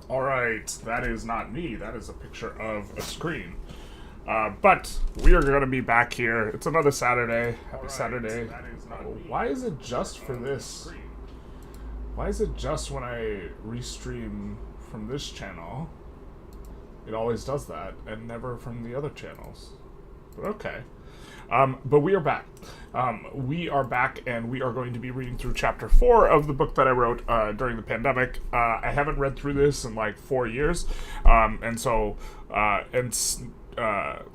Alright, that is not me. That is a picture of a screen. But we are going to be back here. It's another Saturday. Happy Saturday. Why is it just for this? Why is it just when I restream from this channel? It always does that, and never from the other channels. But okay. But we are back. We are back, and we are going to be reading through Chapter 4 of the book that I wrote during the pandemic. I haven't read through this in like 4 years, and so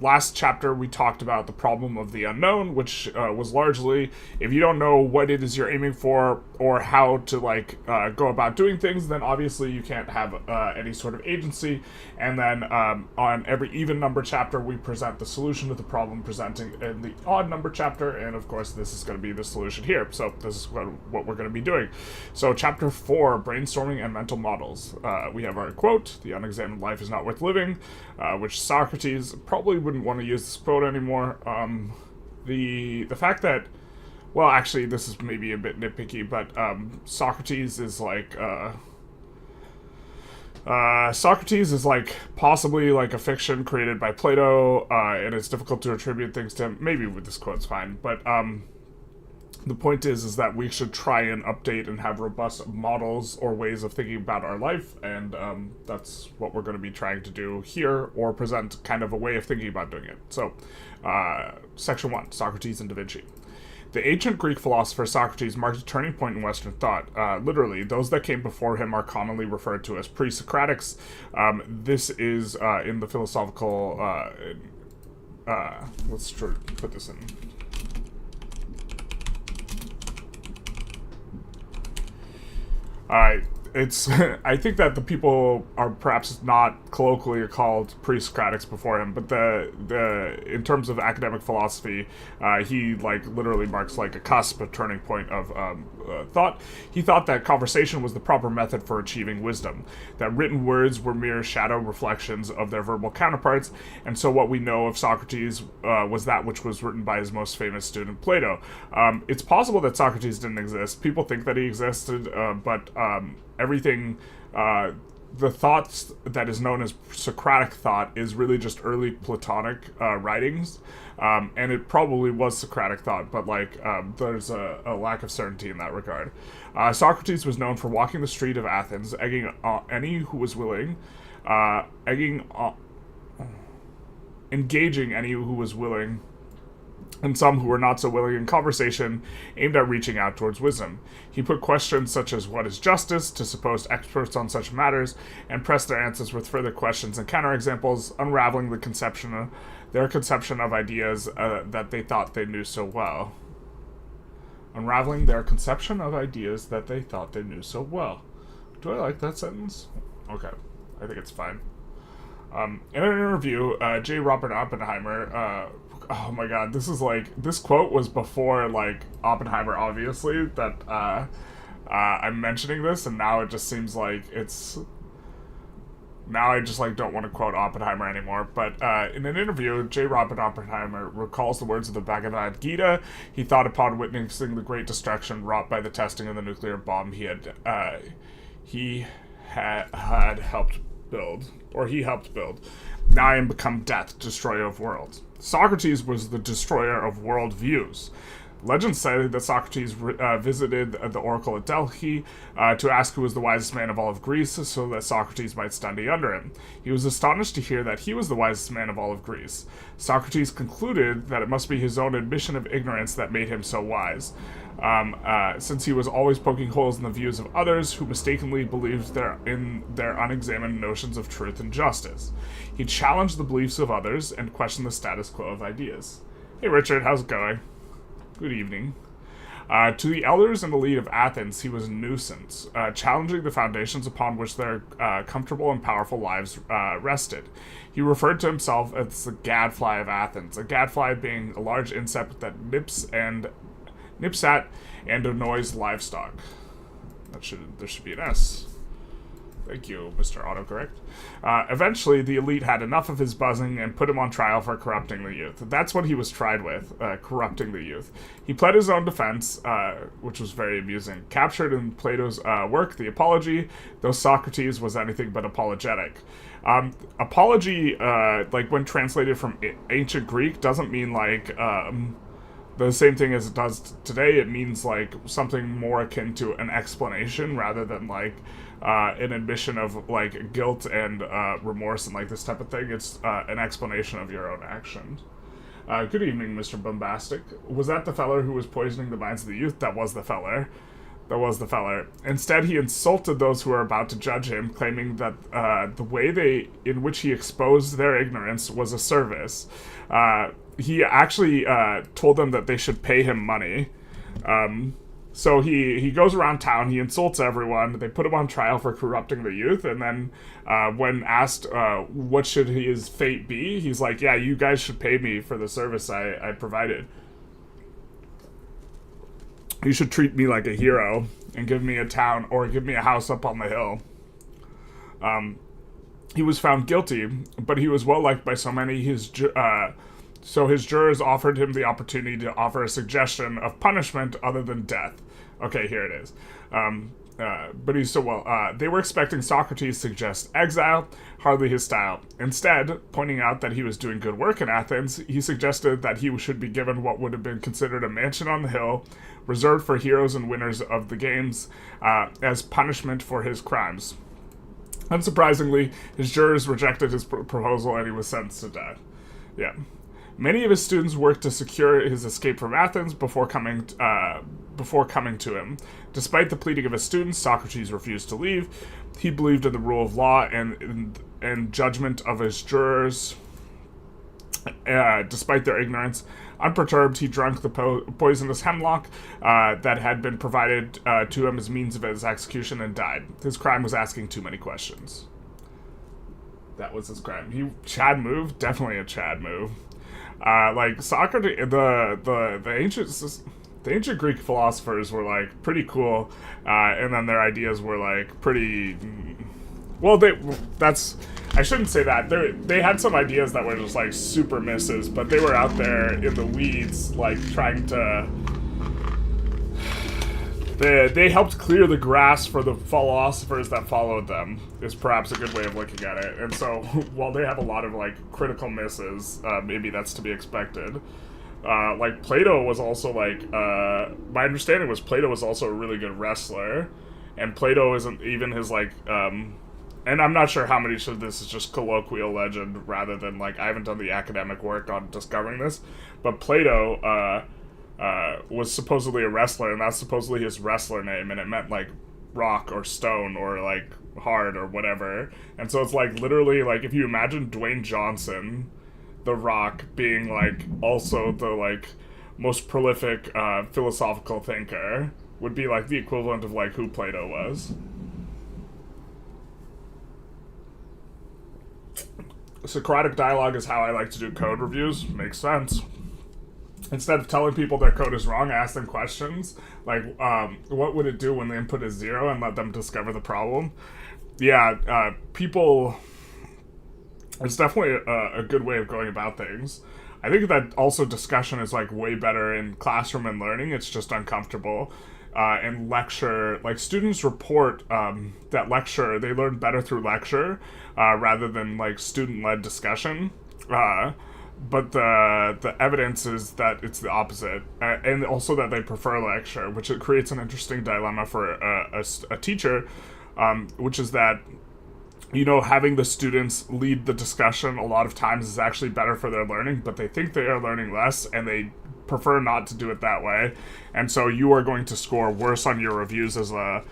last chapter we talked about the problem of the unknown, which was largely if you don't know what it is you're aiming for or how to go about doing things, then obviously you can't have any sort of agency. And then on every even number chapter we present the solution to the problem presenting in the odd number chapter, and of course this is going to be the solution here. So this is what we're going to be doing. So chapter 4, brainstorming and mental models. We have our quote, "The unexamined life is not worth living," which Socrates probably wouldn't want to use this quote anymore. The fact that, well, actually, this is maybe a bit nitpicky, but Socrates is possibly like a fiction created by Plato, and it's difficult to attribute things to him. Maybe with this quote's fine, but the point is that we should try and update and have robust models or ways of thinking about our life, and that's what we're going to be trying to do here, or present kind of a way of thinking about doing it. So, Section 1, Socrates and Da Vinci. The ancient Greek philosopher Socrates marked a turning point in Western thought. Literally, those that came before him are commonly referred to as pre-Socratics. This is in the philosophical... let's put this in... It's I think that the people are perhaps not colloquially called pre-Socratics before him, but the in terms of academic philosophy, he literally marks a cusp, a turning point of thought. He thought that conversation was the proper method for achieving wisdom, that written words were mere shadow reflections of their verbal counterparts, and so what we know of Socrates was that which was written by his most famous student, Plato. It's possible that Socrates didn't exist. People think that he existed, but everything, the thoughts that is known as Socratic thought is really just early Platonic writings, and it probably was Socratic thought, but there's a lack of certainty in that regard. Socrates was known for walking the street of Athens, egging any who was willing, engaging any who was willing, and some who were not so willing in conversation aimed at reaching out towards wisdom. He put questions such as what is justice to supposed experts on such matters, and pressed their answers with further questions and counterexamples, unraveling their conception of ideas that they thought they knew so well. Unraveling their conception of ideas that they thought they knew so well. Do I like that sentence? Okay, I think it's fine. In an interview, J. Robert Oppenheimer, oh my god, this quote was before, Oppenheimer, obviously, that, I'm mentioning this, and now it just seems like now I just, don't want to quote Oppenheimer anymore, but, in an interview, J. Robert Oppenheimer recalls the words of the Bhagavad Gita. He thought upon witnessing the great destruction wrought by the testing of the nuclear bomb he had helped build, or he helped build. Now I am become death, destroyer of worlds. Socrates was the destroyer of world views. Legend say that Socrates visited the oracle at Delphi to ask who was the wisest man of all of Greece, so that Socrates might study under him. He was astonished to hear that he was the wisest man of all of Greece. Socrates concluded that it must be his own admission of ignorance that made him so wise, since he was always poking holes in the views of others who mistakenly believed in their unexamined notions of truth and justice. He challenged the beliefs of others and questioned the status quo of ideas. Hey Richard, how's it going? Good evening. To the elders and elite of Athens, he was a nuisance, challenging the foundations upon which their comfortable and powerful lives rested. He referred to himself as the gadfly of Athens, a gadfly being a large insect that nips at and annoys livestock. There should be an S. Thank you, Mr. Autocorrect. Eventually, the elite had enough of his buzzing and put him on trial for corrupting the youth. That's what he was tried with, corrupting the youth. He pled his own defense, which was very amusing. Captured in Plato's work, The Apology, though Socrates was anything but apologetic. Apology, like when translated from ancient Greek, doesn't mean like the same thing as it does today. It means like something more akin to an explanation rather than like an admission of like guilt and remorse and like this type of thing. It's an explanation of your own actions. Good evening, Mr. Bombastic. Was that the feller who was poisoning the minds of the youth? That was the feller. That was the feller. Instead, he insulted those who were about to judge him, claiming that the way in which he exposed their ignorance was a service. He actually told them that they should pay him money. So he goes around town, he insults everyone, they put him on trial for corrupting the youth, and then when asked what should his fate be, he's like, yeah, you guys should pay me for the service I provided. You should treat me like a hero and give me a town or give me a house up on the hill. He was found guilty, but he was well liked by so many. So his jurors offered him the opportunity to offer a suggestion of punishment other than death. Okay, here it is. But he's so well. They were expecting Socrates to suggest exile, hardly his style. Instead, pointing out that he was doing good work in Athens, he suggested that he should be given what would have been considered a mansion on the hill, reserved for heroes and winners of the games, as punishment for his crimes. Unsurprisingly, his jurors rejected his proposal and he was sentenced to death. Yeah. Many of his students worked to secure his escape from Athens before coming to him. Despite the pleading of his students, Socrates refused to leave. He believed in the rule of law and judgment of his jurors, despite their ignorance. Unperturbed, he drank the poisonous hemlock that had been provided to him as means of his execution and died. His crime was asking too many questions. That was his crime. Chad move? Definitely a Chad move. Like Socrates, the ancient Greek philosophers were like pretty cool, and then their ideas were like pretty. Well, I shouldn't say that. They had some ideas that were just like super misses, but they were out there in the weeds, like trying to. They helped clear the grass for the philosophers that followed them, is perhaps a good way of looking at it. And so, while they have a lot of, like, critical misses, maybe that's to be expected. Like, Plato was also, like, my understanding was Plato was also a really good wrestler. And Plato isn't even his, like, and I'm not sure how much of this is just colloquial legend, rather than, like, I haven't done the academic work on discovering this. But Plato, was supposedly a wrestler, and that's supposedly his wrestler name, and it meant like rock or stone or like hard or whatever. And so it's like literally like if you imagine Dwayne Johnson, The Rock, being like also the like most prolific philosophical thinker, would be like the equivalent of like who Plato was. Socratic dialogue is how I like to do code reviews. Makes sense. Instead of telling people their code is wrong, ask them questions. Like, what would it do when the input is 0, and let them discover the problem? Yeah, people... It's definitely a good way of going about things. I think that also discussion is, like, way better in classroom and learning. It's just uncomfortable. In lecture, like, students report that lecture, they learn better through lecture rather than, like, student-led discussion. But the evidence is that it's the opposite, and also that they prefer lecture, which it creates an interesting dilemma for a teacher, which is that, you know, having the students lead the discussion a lot of times is actually better for their learning, but they think they are learning less, and they prefer not to do it that way, and so you are going to score worse on your reviews as a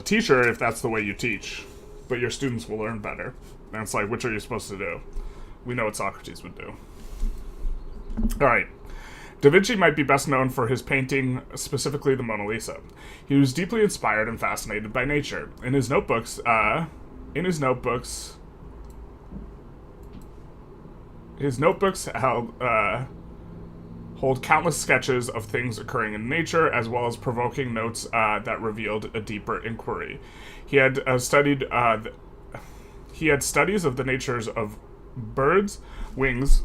teacher if that's the way you teach, but your students will learn better. And it's like, which are you supposed to do? We know what Socrates would do. Alright. Da Vinci might be best known for his painting, specifically the Mona Lisa. He was deeply inspired and fascinated by nature. In his notebooks held hold countless sketches of things occurring in nature, as well as provoking notes that revealed a deeper inquiry. He had he had studies of the natures of birds' wings.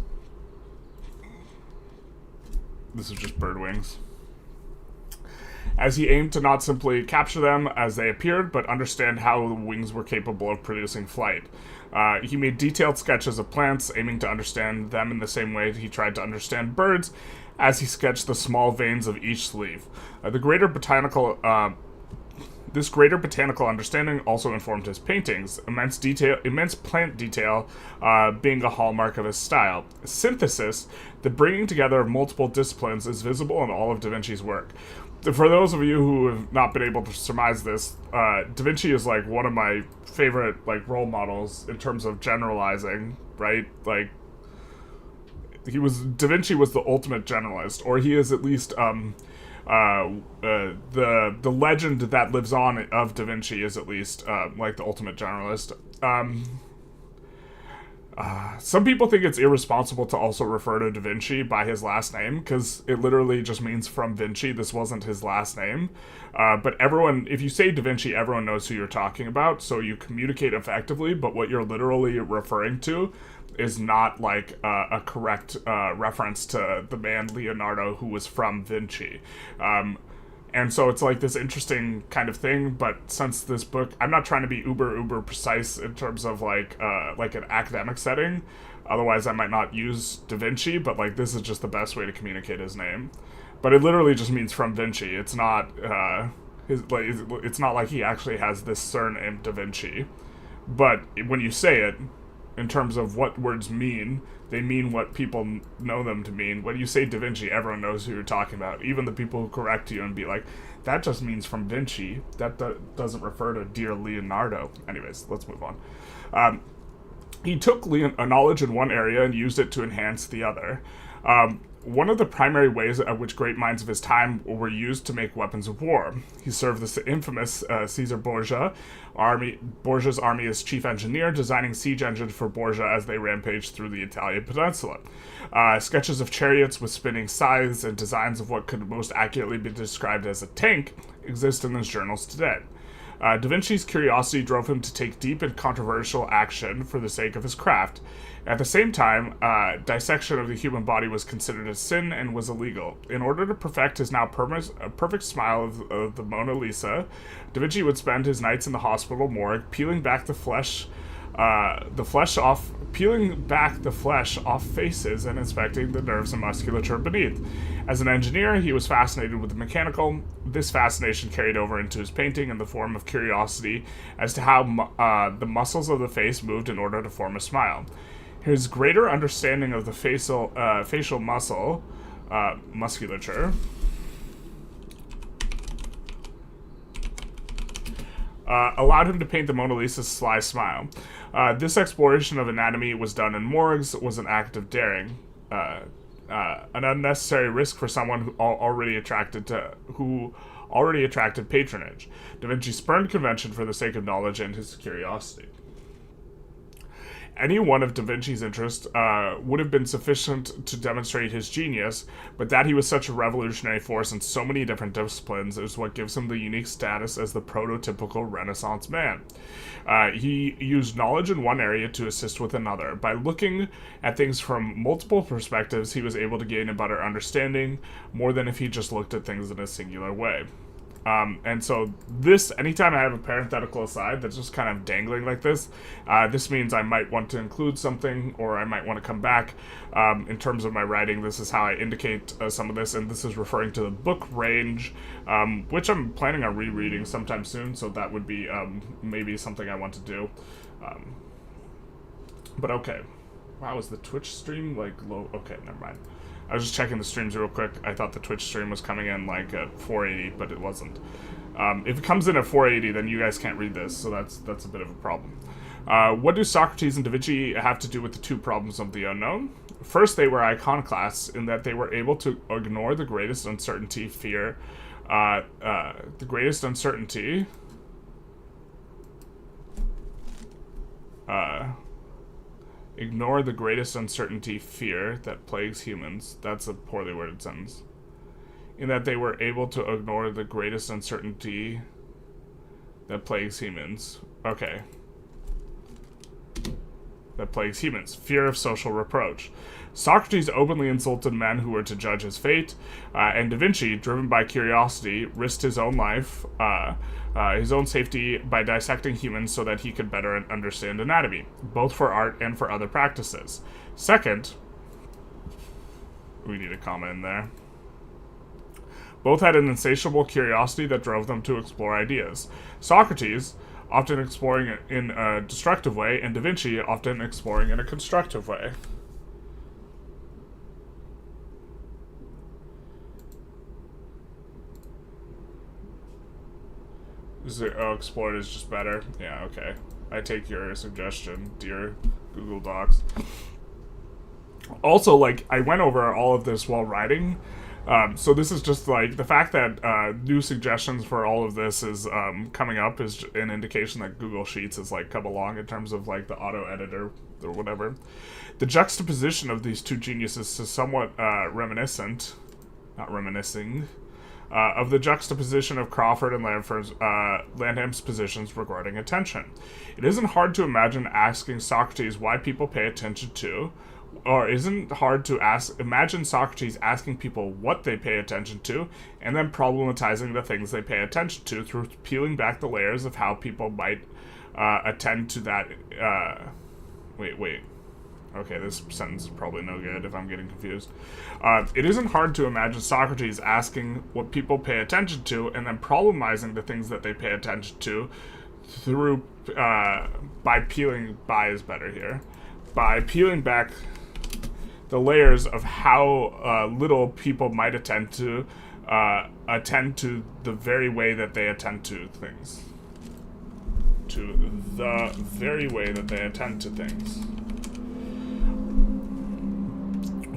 This is just bird wings. As he aimed to not simply capture them as they appeared, but understand how the wings were capable of producing flight. He made detailed sketches of plants, aiming to understand them in the same way he tried to understand birds, as he sketched the small veins of each leaf. This greater botanical understanding also informed his paintings, immense plant detail being a hallmark of his style. Synthesis, the bringing together of multiple disciplines, is visible in all of Da Vinci's work. For those of you who have not been able to surmise this, Da Vinci is like one of my favorite like role models in terms of generalizing, right? Like Da Vinci was the ultimate generalist, or he is at least the legend that lives on of Da Vinci is at least like the ultimate generalist. Some people think it's irresponsible to also refer to Da Vinci by his last name, because it literally just means from Vinci. This wasn't his last name. But everyone, if you say Da Vinci, everyone knows who you're talking about, so you communicate effectively, but what you're literally referring to is not like a correct reference to the man Leonardo who was from Vinci. And so it's like this interesting kind of thing, but since this book, I'm not trying to be uber precise in terms of like an academic setting, otherwise I might not use Da Vinci, but like this is just the best way to communicate his name. But it literally just means from Vinci. It's not it's not like he actually has this surname Da Vinci. But when you say it, in terms of what words mean, they mean what people know them to mean. When you say Da Vinci, everyone knows who you're talking about. Even the people who correct you and be like, that just means from Vinci. That doesn't refer to dear Leonardo. Anyways, let's move on. He took knowledge in one area and used it to enhance the other. One of the primary ways at which great minds of his time were used to make weapons of war. He served the infamous Caesar Borgia's army as chief engineer, designing siege engines for Borgia as they rampaged through the Italian peninsula. Sketches of chariots with spinning scythes and designs of what could most accurately be described as a tank exist in his journals today. Da Vinci's curiosity drove him to take deep and controversial action for the sake of his craft. At the same time, dissection of the human body was considered a sin and was illegal. In order to perfect his now perfect smile of the Mona Lisa, Da Vinci would spend his nights in the hospital morgue, peeling back the flesh off faces and inspecting the nerves and musculature beneath. As an engineer, he was fascinated with the mechanical. This fascination carried over into his painting in the form of curiosity as to how the muscles of the face moved in order to form a smile. His greater understanding of the facial musculature allowed him to paint the Mona Lisa's sly smile. This exploration of anatomy was done in morgues, was an act of daring, an unnecessary risk for someone who already attracted patronage. Da Vinci spurned convention for the sake of knowledge and his curiosity. Any one of Da Vinci's interests would have been sufficient to demonstrate his genius, but that he was such a revolutionary force in so many different disciplines is what gives him the unique status as the prototypical Renaissance man. He used knowledge in one area to assist with another. By looking at things from multiple perspectives, he was able to gain a better understanding, more than if he just looked at things in a singular way. And so this, anytime I have a parenthetical aside that's just kind of dangling like this means I might want to include something, or I might want to come back. In terms of my writing, this is how I indicate some of this, and this is referring to the book range, which I'm planning on rereading sometime soon, so that would be maybe something I want to do. But okay. Wow, is the Twitch stream like low? Okay, never mind. I was just checking the streams real quick. I thought the Twitch stream was coming in like at 480, but it wasn't. If it comes in at 480, then you guys can't read this, so that's a bit of a problem. What do Socrates and Da Vinci have to do with the two problems of the unknown? First, they were iconoclasts in that they were able to ignore the greatest uncertainty, fear. The greatest uncertainty ignore the greatest uncertainty, fear, that plagues humans. That's a poorly worded sentence. In that they were able to ignore the greatest uncertainty that plagues humans. Okay. That plagues humans. Fear of social reproach. Socrates openly insulted men who were to judge his fate, and Da Vinci, driven by curiosity, risked his own life, his own safety by dissecting humans so that he could better understand anatomy, both for art and for other practices. Second, we need a comma in there. Both had an insatiable curiosity that drove them to explore ideas. Socrates, often exploring in a destructive way, and Da Vinci, often exploring in a constructive way. Explored is just better? Yeah, okay. I take your suggestion, dear Google Docs. Also, like, I went over all of this while writing, so this is just, like, the fact that new suggestions for all of this is coming up is an indication that Google Sheets has, like, come along in terms of, like, the auto-editor or whatever. The juxtaposition of these two geniuses is somewhat reminiscent, not reminiscing, of the juxtaposition of Crawford and Landham's positions regarding attention. It isn't hard to imagine asking Socrates why people pay attention to, or isn't hard to imagine Socrates asking people what they pay attention to, and then problematizing the things they pay attention to through peeling back the layers of how people might attend to that. Wait. Okay, this sentence is probably no good if I'm getting confused. It isn't hard to imagine Socrates asking what people pay attention to and then problematizing the things that they pay attention to through, by peeling back the layers of how little people might attend to the very way that they attend to things. To the very way that they attend to things.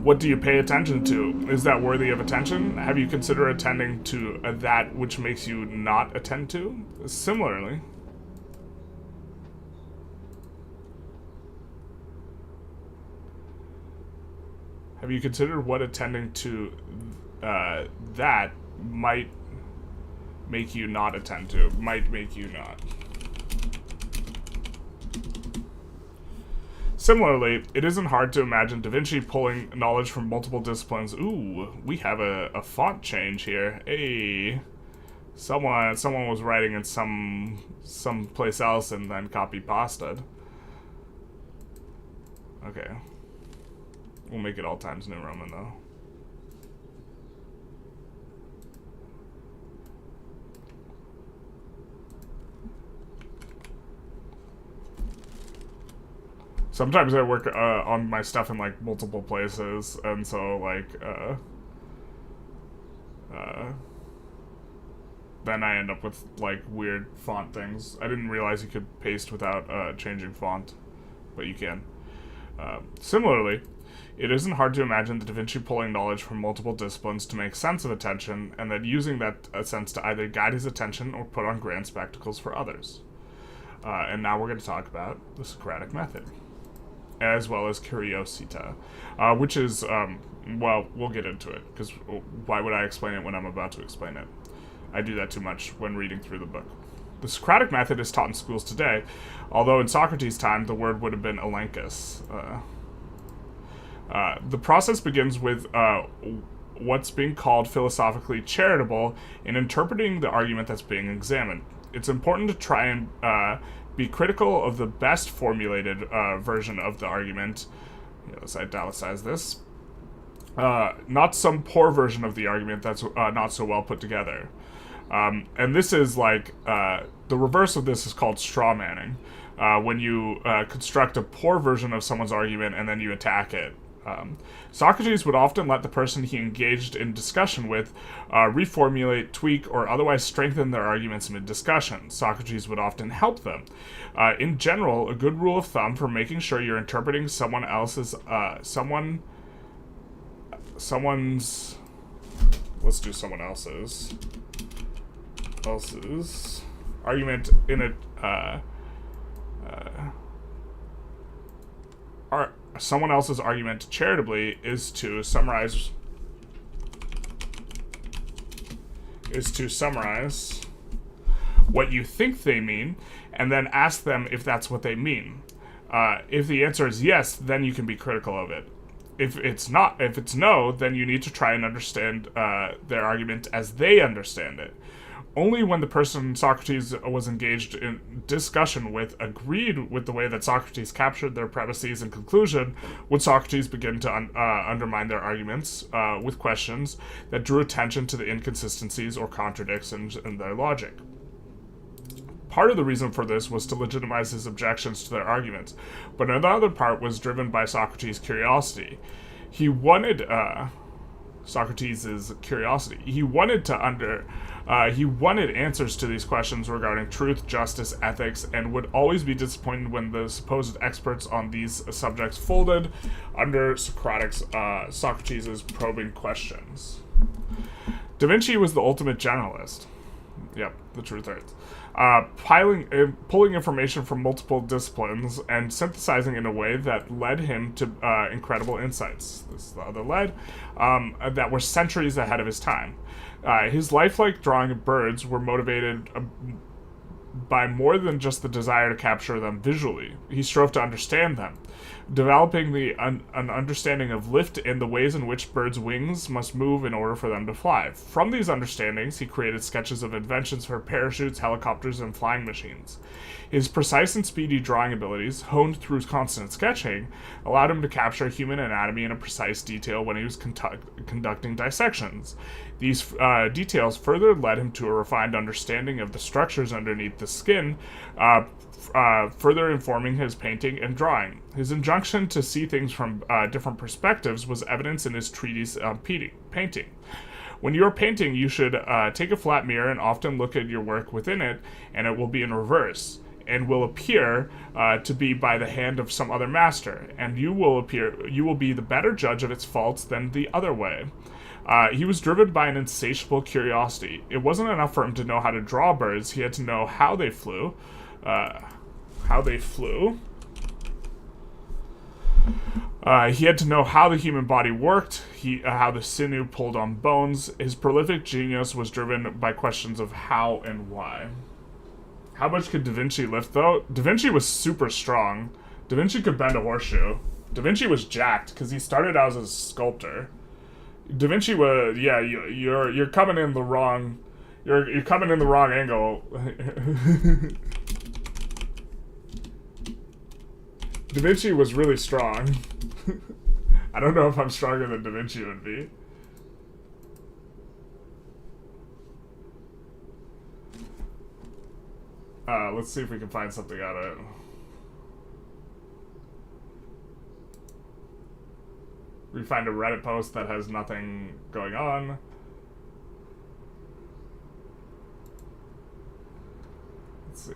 What do you pay attention to? Is that worthy of attention? Have you considered attending to that which makes you not attend to? Similarly, have you considered what attending to that might make you not attend to? Might make you not. Similarly, it isn't hard to imagine Da Vinci pulling knowledge from multiple disciplines. Ooh, we have a font change here. Hey, someone was writing in some place else and then copy-pasted. Okay. We'll make it all Times New Roman, though. Sometimes I work on my stuff in, like, multiple places, and so, like, then I end up with, like, weird font things. I didn't realize you could paste without changing font, but you can. Similarly, it isn't hard to imagine Da Vinci pulling knowledge from multiple disciplines to make sense of attention, and then using that sense to either guide his attention or put on grand spectacles for others. And now we're going to talk about the Socratic method, as well as curiosita, which is, well, we'll get into it, because why would I explain it when I'm about to explain it? I do that too much when reading through the book. The Socratic method is taught in schools today, although in Socrates' time the word would have been elenchus. The process begins with what's being called philosophically charitable in interpreting the argument that's being examined. It's important to try and be critical of the best formulated version of the argument. Let's italicize this. Not some poor version of the argument that's not so well put together. And this is like, the reverse of this is called straw manning. When you construct a poor version of someone's argument and then you attack it. Socrates would often let the person he engaged in discussion with reformulate, tweak, or otherwise strengthen their arguments mid-discussion. Socrates would often help them. In general, a good rule of thumb for making sure you're interpreting someone else's, someone's, let's do someone else's argument in a, someone else's argument charitably is to summarize what you think they mean, and then ask them if that's what they mean. If the answer is yes, then you can be critical of it. If it's no, then you need to try and understand their argument as they understand it. Only when the person Socrates was engaged in discussion with agreed with the way that Socrates captured their premises and conclusion would Socrates begin to undermine their arguments with questions that drew attention to the inconsistencies or contradictions in their logic. Part of the reason for this was to legitimize his objections to their arguments, but another part was driven by Socrates' curiosity. He wanted Socrates' curiosity. He wanted answers to these questions regarding truth, justice, ethics, and would always be disappointed when the supposed experts on these subjects folded under Socrates' probing questions. Da Vinci was the ultimate generalist. Yep, the truth hurts. Pulling information from multiple disciplines and synthesizing in a way that led him to incredible insights. This is the other lead, that were centuries ahead of his time. His lifelike drawing of birds were motivated by more than just the desire to capture them visually. He strove to understand them, developing an understanding of lift and the ways in which birds' wings must move in order for them to fly. From these understandings, he created sketches of inventions for parachutes, helicopters, and flying machines. His precise and speedy drawing abilities, honed through constant sketching, allowed him to capture human anatomy in a precise detail when he was conducting dissections. These details further led him to a refined understanding of the structures underneath the skin, further informing his painting and drawing. His injunction to see things from different perspectives was evidence in his treatise on painting. When you are painting, you should take a flat mirror and often look at your work within it, and it will be in reverse, and will appear to be by the hand of some other master, and you will be the better judge of its faults than the other way. He was driven by an insatiable curiosity. It wasn't enough for him to know how to draw birds, he had to know how they flew. He had to know how the human body worked, how the sinew pulled on bones. His prolific genius was driven by questions of how and why. How much could Da Vinci lift, though? Da Vinci was super strong. Da Vinci could bend a horseshoe. Da Vinci was jacked, because he started out as a sculptor. Da Vinci was, yeah, you're coming in the wrong, you're coming in the wrong angle. Da Vinci was really strong. I don't know if I'm stronger than Da Vinci would be. Let's see if we can find something out of it. We find a Reddit post that has nothing going on. Let's see.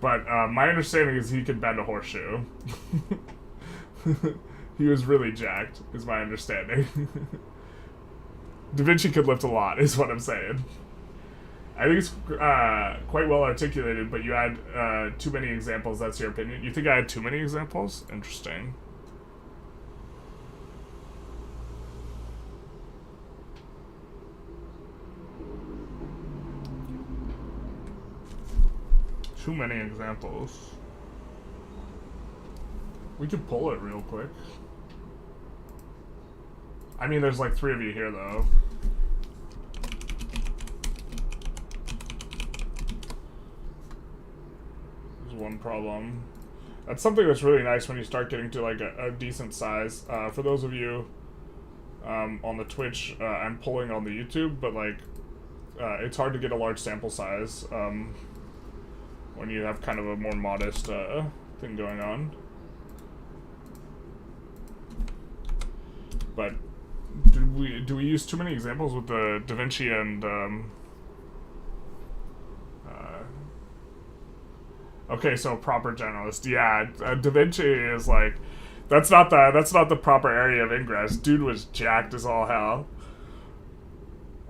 But my understanding is he could bend a horseshoe. He was really jacked, is my understanding. Da Vinci could lift a lot, is what I'm saying. I think it's quite well articulated, but you had too many examples. That's your opinion. You think I had too many examples? Interesting. Too many examples. We could pull it real quick. I mean, there's like 3 of you here, though. There's one problem. That's something that's really nice when you start getting to like a decent size. For those of you on the Twitch, I'm pulling on the YouTube, but like it's hard to get a large sample size when you have kind of a more modest thing going on. But do we use too many examples with the Da Vinci and okay, so proper generalist. Yeah, Da Vinci is like that's not the proper area of ingress. Dude was jacked as all hell.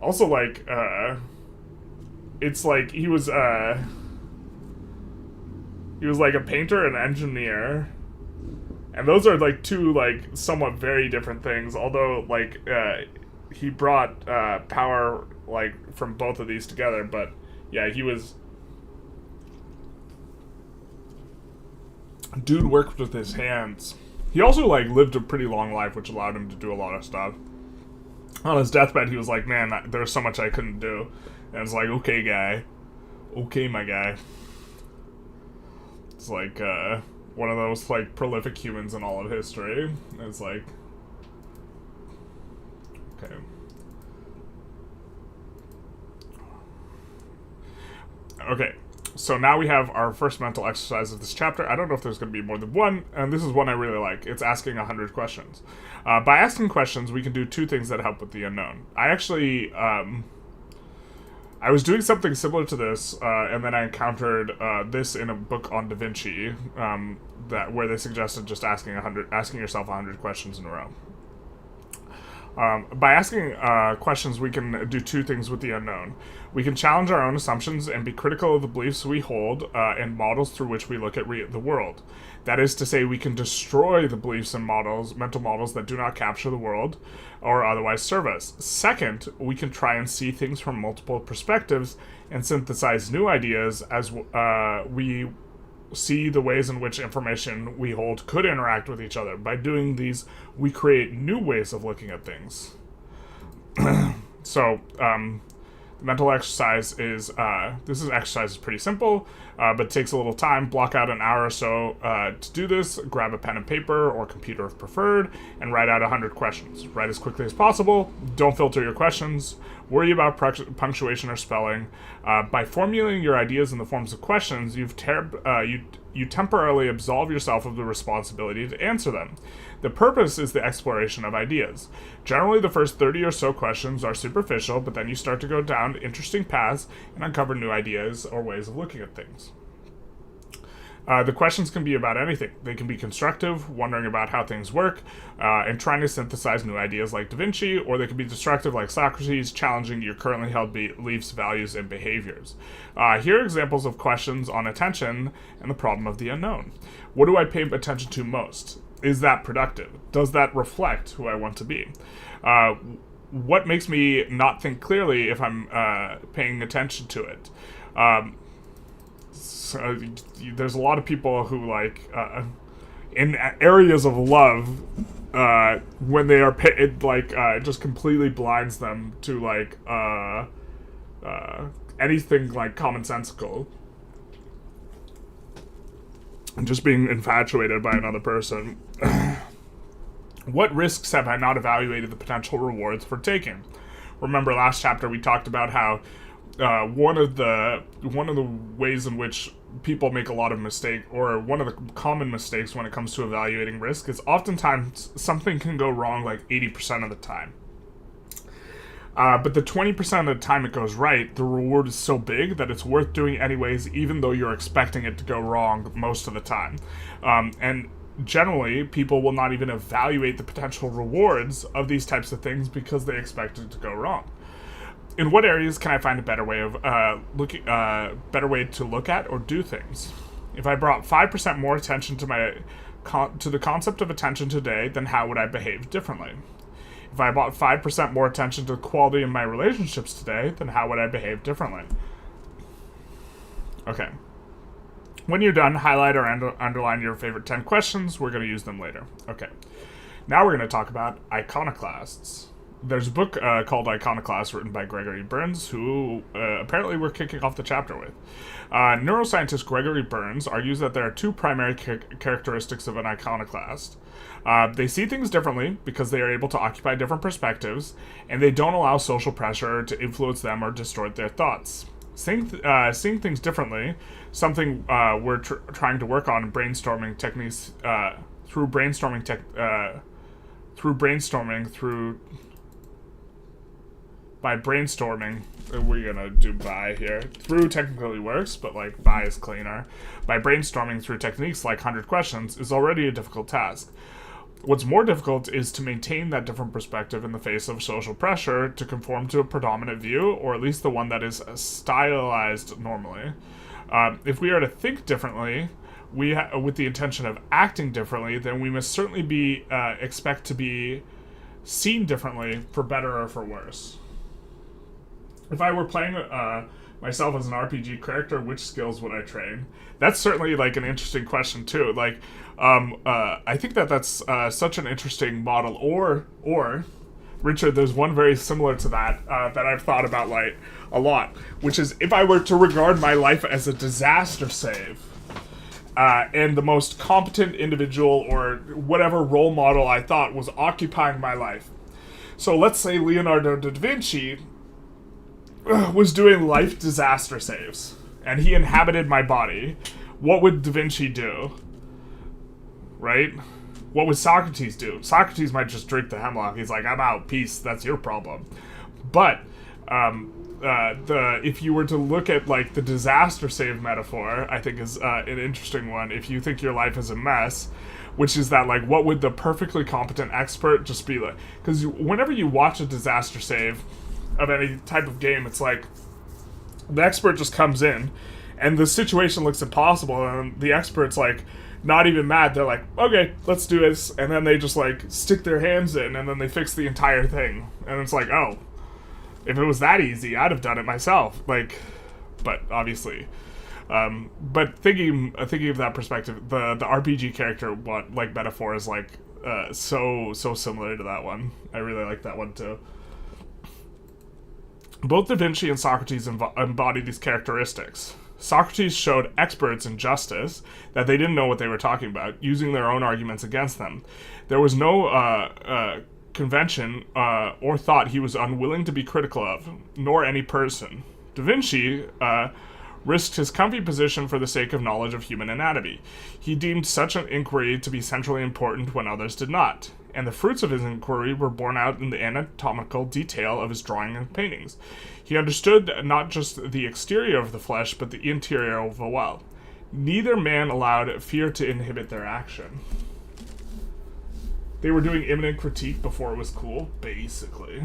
Also, like it's like he was like a painter and engineer, and those are like two like somewhat very different things, although like he brought power like from both of these together. But yeah, he was dude worked with his hands. He also like lived a pretty long life, which allowed him to do a lot of stuff. On his deathbed, he was like, man, there's so much I couldn't do. And it's like, okay, guy. Okay, my guy. It's like, one of those, like, prolific humans in all of history. It's like... Okay. Okay. So now we have our first mental exercise of this chapter. I don't know if there's going to be more than one, and this is one I really like. It's asking 100 questions. By asking questions, we can do two things that help with the unknown. I actually, I was doing something similar to this, and then I encountered this in a book on Da Vinci, where they suggested just asking yourself 100 questions in a row. By asking questions, we can do two things with the unknown. We can challenge our own assumptions and be critical of the beliefs we hold and models through which we look at the world. That is to say, we can destroy the beliefs and mental models that do not capture the world or otherwise serve us. Second, we can try and see things from multiple perspectives and synthesize new ideas as we see the ways in which information we hold could interact with each other. By doing these, we create new ways of looking at things. So, the mental exercise is, this exercise is pretty simple, but takes a little time. Block out an hour or so to do this. Grab a pen and paper or computer if preferred, and write out 100 questions. Write as quickly as possible. Don't filter your questions. Worry about punctuation or spelling. By formulating your ideas in the forms of questions, you temporarily absolve yourself of the responsibility to answer them. The purpose is the exploration of ideas. Generally, the first 30 or so questions are superficial, but then you start to go down interesting paths and uncover new ideas or ways of looking at things. The questions can be about anything. They can be constructive, wondering about how things work, and trying to synthesize new ideas like Da Vinci, or they can be destructive like Socrates, challenging your currently held beliefs, values, and behaviors. Here are examples of questions on attention and the problem of the unknown. What do I pay attention to most? Is that productive? Does that reflect who I want to be? What makes me not think clearly if I'm paying attention to it? So there's a lot of people who like in areas of love when they are it just completely blinds them to like anything like commonsensical, and just being infatuated by another person. What risks have I not evaluated the potential rewards for taking? Remember last chapter we talked about how one of the ways in which people make a lot of mistake, or one of the common mistakes when it comes to evaluating risk, is oftentimes something can go wrong like 80% of the time. But the 20% of the time it goes right, the reward is so big that it's worth doing anyways, even though you're expecting it to go wrong most of the time. And generally, people will not even evaluate the potential rewards of these types of things because they expect it to go wrong. In what areas can I find a better way of to look at or do things? If I brought 5% more attention to the concept of attention today, then how would I behave differently? If I brought 5% more attention to the quality of my relationships today, then how would I behave differently? Okay. When you're done, highlight or underline your favorite 10 questions. We're going to use them later. Okay. Now we're going to talk about iconoclasts. There's a book called Iconoclast written by Gregory Burns, who apparently we're kicking off the chapter with. Neuroscientist Gregory Burns argues that there are two primary characteristics of an iconoclast. They see things differently because they are able to occupy different perspectives, and they don't allow social pressure to influence them or distort their thoughts. Seeing things differently, something we're trying to work on in brainstorming techniques through brainstorming we're gonna do by here. Through technically works, but like by is cleaner. By brainstorming through techniques like 100 questions is already a difficult task. What's more difficult is to maintain that different perspective in the face of social pressure to conform to a predominant view, or at least the one that is stylized normally. If we are to think differently, with the intention of acting differently, then we must certainly be expect to be seen differently, for better or for worse. If I were playing myself as an RPG character, which skills would I train? That's certainly like an interesting question too. Like, I think that's such an interesting model. Or, Richard, there's one very similar to that that I've thought about like a lot, which is if I were to regard my life as a disaster save, and the most competent individual or whatever role model I thought was occupying my life. So let's say Leonardo da Vinci was doing life disaster saves, and he inhabited my body. What would Da Vinci do? Right? What would Socrates do? Socrates might just drink the hemlock. He's like, I'm out, peace, that's your problem. But if you were to look at like the disaster save metaphor, I think is an interesting one. If you think your life is a mess, which is that like, what would the perfectly competent expert just be like? Because whenever you watch a disaster save of any type of game, it's like the expert just comes in and the situation looks impossible, and the expert's like not even mad. They're like, okay, let's do this, and then they just like stick their hands in and then they fix the entire thing, and it's like, oh, if it was that easy, I'd have done it myself. Like, but obviously, but thinking of that perspective, the RPG character like metaphor is like so similar to that one. I really like that one too. Both Da Vinci and Socrates embody these characteristics. Socrates showed experts in justice that they didn't know what they were talking about, using their own arguments against them. There was no convention or thought he was unwilling to be critical of, nor any person. Da Vinci risked his comfy position for the sake of knowledge of human anatomy. He deemed such an inquiry to be centrally important when others did not, and the fruits of his inquiry were borne out in the anatomical detail of his drawing and paintings. He understood not just the exterior of the flesh, but the interior of the well. Neither man allowed fear to inhibit their action. They were doing imminent critique before it was cool, basically.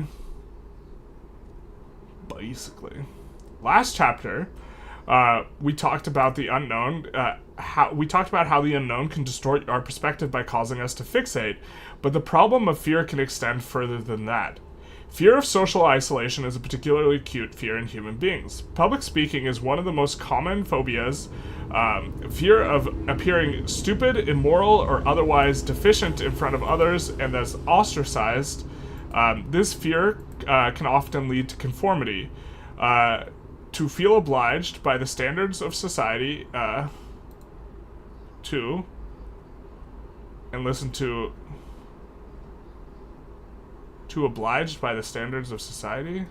Last chapter, we talked about the unknown. How the unknown can distort our perspective by causing us to fixate, but the problem of fear can extend further than that. Fear of social isolation is a particularly acute fear in human beings. Public speaking is one of the most common phobias. Fear of appearing stupid, immoral, or otherwise deficient in front of others and thus ostracized. This fear can often lead to conformity. To feel obliged by the standards of society to obliged by the standards of society?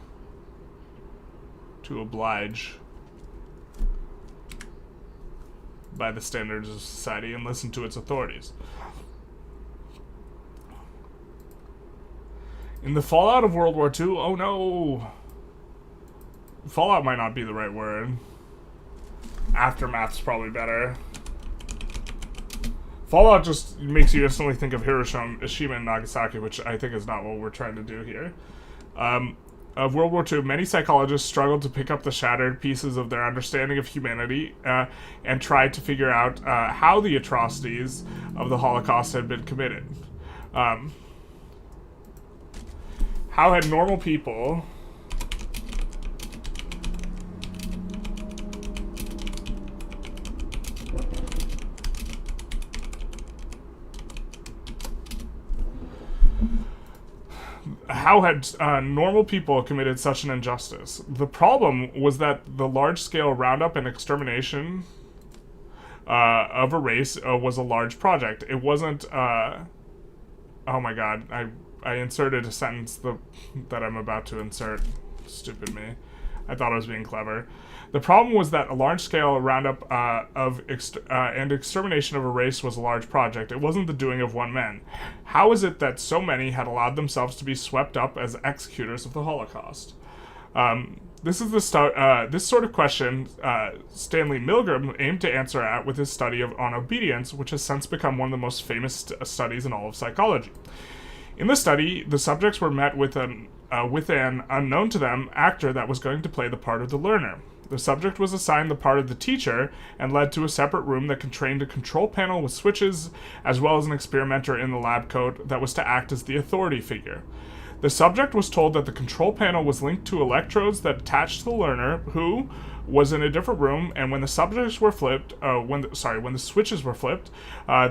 To oblige by the standards of society and listen to its authorities. In the fallout of World War II, oh no! Fallout might not be the right word. Aftermath's probably better. Fallout just makes you instantly think of Hiroshima and Nagasaki, which I think is not what we're trying to do here. Of World War II, many psychologists struggled to pick up the shattered pieces of their understanding of humanity and tried to figure out how the atrocities of the Holocaust had been committed. How had normal people... How had normal people committed such an injustice? The problem was that the large-scale roundup and extermination of a race was a large project. It wasn't... oh my god, I inserted a sentence that I'm about to insert. Stupid me. I thought I was being clever. The problem was that a large-scale roundup and extermination of a race was a large project. It wasn't the doing of one man. How is it that so many had allowed themselves to be swept up as executors of the Holocaust? This sort of question Stanley Milgram aimed to answer at with his study on obedience, which has since become one of the most famous studies in all of psychology. In the study, the subjects were met with an unknown to them actor that was going to play the part of the learner. The subject was assigned the part of the teacher and led to a separate room that contained a control panel with switches, as well as an experimenter in the lab coat that was to act as the authority figure. The subject was told that the control panel was linked to electrodes that attached to the learner, who was in a different room, and when the switches were flipped,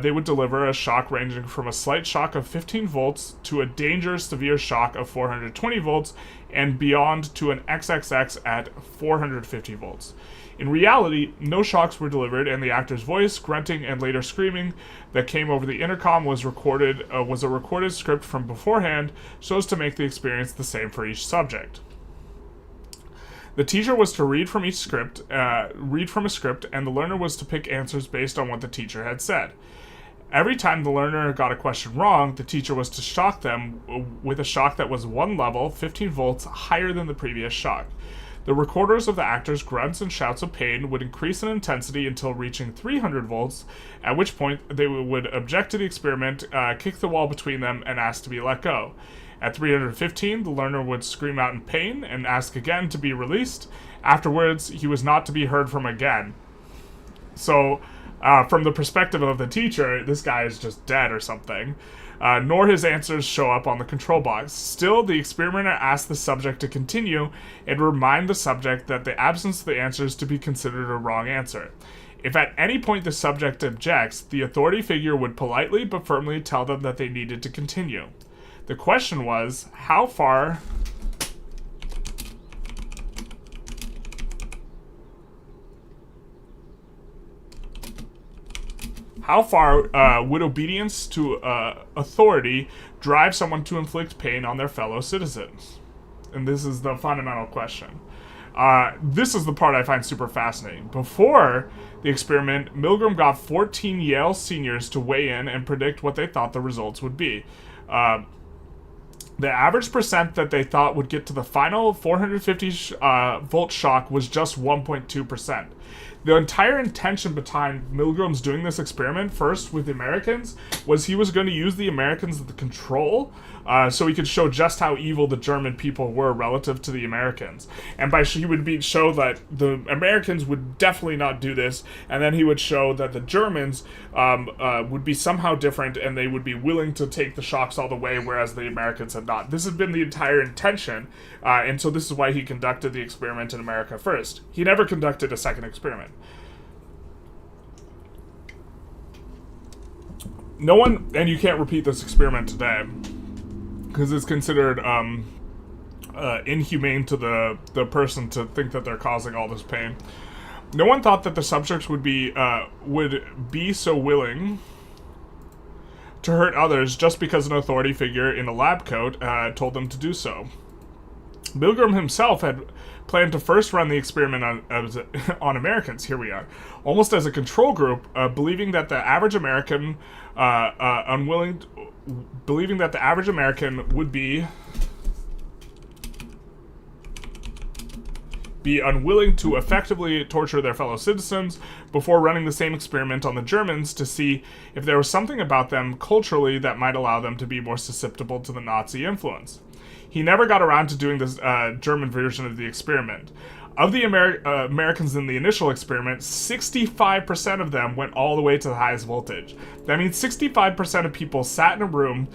they would deliver a shock ranging from a slight shock of 15 volts to a dangerous severe shock of 420 volts, and beyond to an XXX at 450 volts. In reality, no shocks were delivered, and the actor's voice, grunting, and later screaming that came over the intercom was a recorded script from beforehand, so as to make the experience the same for each subject. The teacher was to read from a script, and the learner was to pick answers based on what the teacher had said. Every time the learner got a question wrong, the teacher was to shock them with a shock that was one level, 15 volts, higher than the previous shock. The recorders of the actor's grunts and shouts of pain would increase in intensity until reaching 300 volts, at which point they would object to the experiment, kick the wall between them, and ask to be let go. At 315, the learner would scream out in pain and ask again to be released. Afterwards, he was not to be heard from again. So, from the perspective of the teacher, this guy is just dead or something. Nor his answers show up on the control box. Still, the experimenter asks the subject to continue and remind the subject that the absence of the answer is to be considered a wrong answer. If at any point the subject objects, the authority figure would politely but firmly tell them that they needed to continue. The question was, how far would obedience to authority drive someone to inflict pain on their fellow citizens? And this is the fundamental question. This is the part I find super fascinating. Before the experiment, Milgram got 14 Yale seniors to weigh in and predict what they thought the results would be. The average percent that they thought would get to the final 450 volt shock was just 1.2%. The entire intention behind Milgram's doing this experiment, first with the Americans, was he was going to use the Americans as the control, so he could show just how evil the German people were relative to the Americans. And he would show that the Americans would definitely not do this, and then he would show that the Germans would be somehow different, and they would be willing to take the shocks all the way, whereas the Americans had not. This has been the entire intention, and so this is why he conducted the experiment in America first. He never conducted a second experiment. No one, and you can't repeat this experiment today, because it's considered inhumane to the person to think that they're causing all this pain. No one thought that the subjects would be so willing to hurt others just because an authority figure in a lab coat told them to do so. Milgram himself had planned to first run the experiment on Americans. Here we are, almost as a control group, believing that the average American would be unwilling to effectively torture their fellow citizens before running the same experiment on the Germans to see if there was something about them culturally that might allow them to be more susceptible to the Nazi influence. He never got around to doing this German version of the experiment. Of the Americans in the initial experiment, 65% of them went all the way to the highest voltage. That means 65% of people sat in a room,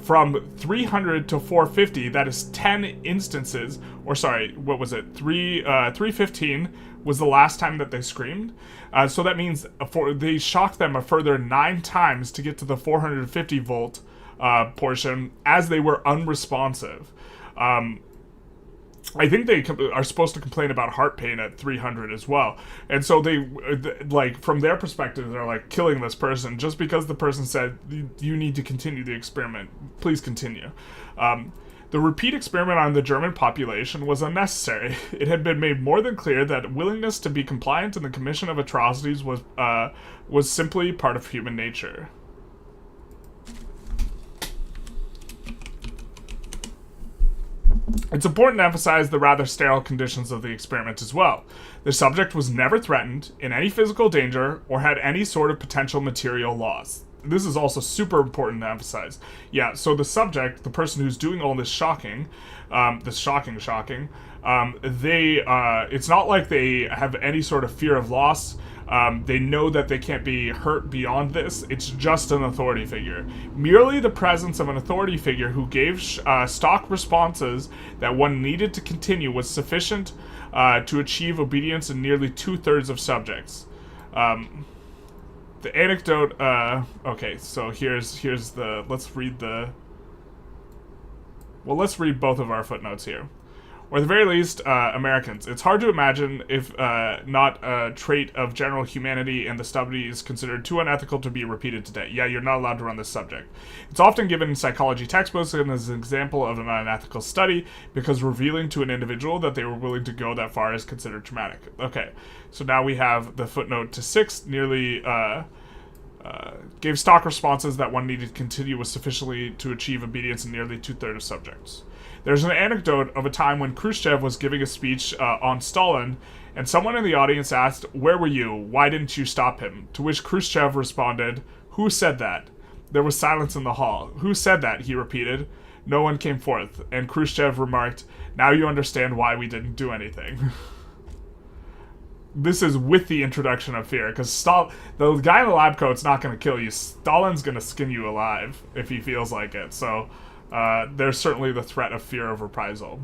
from 300 to 450. That is 10 instances. Or sorry, what was it? 315 was the last time that they screamed. So that means they shocked them a further 9 times to get to the 450 volt portion, as they were unresponsive. I think they are supposed to complain about heart pain at 300 as well. And so they, from their perspective, they're killing this person just because the person said, you need to continue the experiment. Please continue. The repeat experiment on the German population was unnecessary. It had been made more than clear that willingness to be compliant in the commission of atrocities was simply part of human nature. It's important to emphasize the rather sterile conditions of the experiment as well. The subject was never threatened, in any physical danger, or had any sort of potential material loss. This is also super important to emphasize. Yeah, so the subject, the person who's doing all this shocking, it's not like they have any sort of fear of loss. They know that they can't be hurt beyond this. It's just an authority figure. Merely the presence of an authority figure who gave stock responses that one needed to continue was sufficient to achieve obedience in nearly 2/3 of subjects. The anecdote, okay, so here's the, let's read both of our footnotes here. Or at the very least, Americans. It's hard to imagine if not a trait of general humanity, and the study is considered too unethical to be repeated today. Yeah, you're not allowed to run this subject. It's often given in psychology textbooks and as an example of an unethical study, because revealing to an individual that they were willing to go that far is considered traumatic. Okay, so now we have the footnote to 6, nearly gave stock responses that one needed to continue was sufficiently to achieve obedience in nearly 2/3 of subjects. There's an anecdote of a time when Khrushchev was giving a speech on Stalin, and someone in the audience asked, "Where were you? Why didn't you stop him?" To which Khrushchev responded, "Who said that?" There was silence in the hall. "Who said that?" he repeated. No one came forth, and Khrushchev remarked, "Now you understand why we didn't do anything." This is with the introduction of fear, because the guy in the lab coat's not going to kill you. Stalin's going to skin you alive if he feels like it, so there's certainly the threat of fear of reprisal.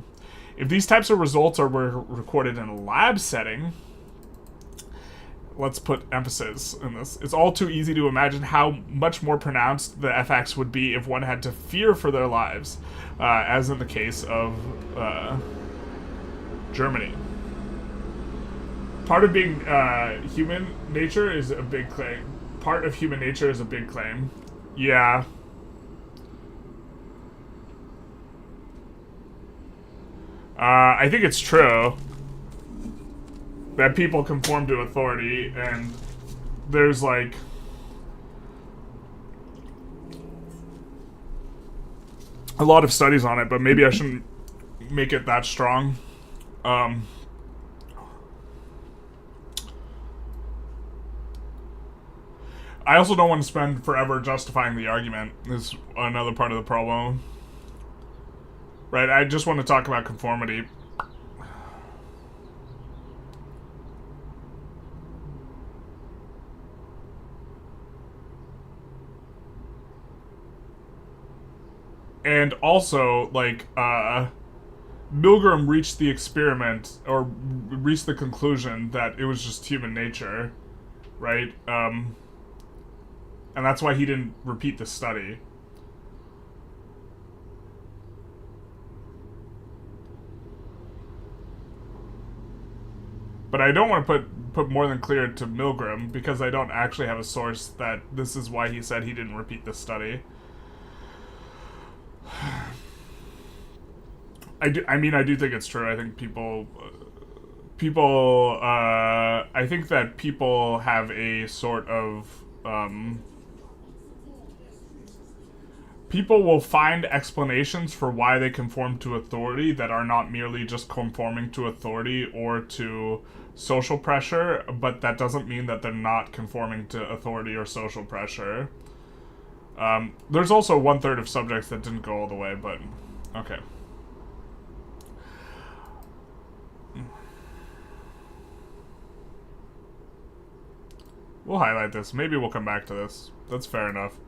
If these types of results were recorded in a lab setting, let's put emphasis in this, it's all too easy to imagine how much more pronounced the effects would be if one had to fear for their lives, as in the case of Germany. Part of being human nature is a big claim. Part of human nature is a big claim. Yeah. I think it's true that people conform to authority, and there's like a lot of studies on it, but maybe I shouldn't make it that strong. I also don't want to spend forever justifying the argument, is another part of the problem. Right, I just want to talk about conformity. And also, like, Milgram reached the experiment, or reached the conclusion that it was just human nature, right? And that's why he didn't repeat the study. But I don't want to put more than clear to Milgram, because I don't actually have a source that this is why he said he didn't repeat the study. I do think it's true. I think I think that people have a sort of, people will find explanations for why they conform to authority that are not merely just conforming to authority or to social pressure, but that doesn't mean that they're not conforming to authority or social pressure. There's also 1/3 of subjects that didn't go all the way, but okay. We'll highlight this. Maybe we'll come back to this. That's fair enough.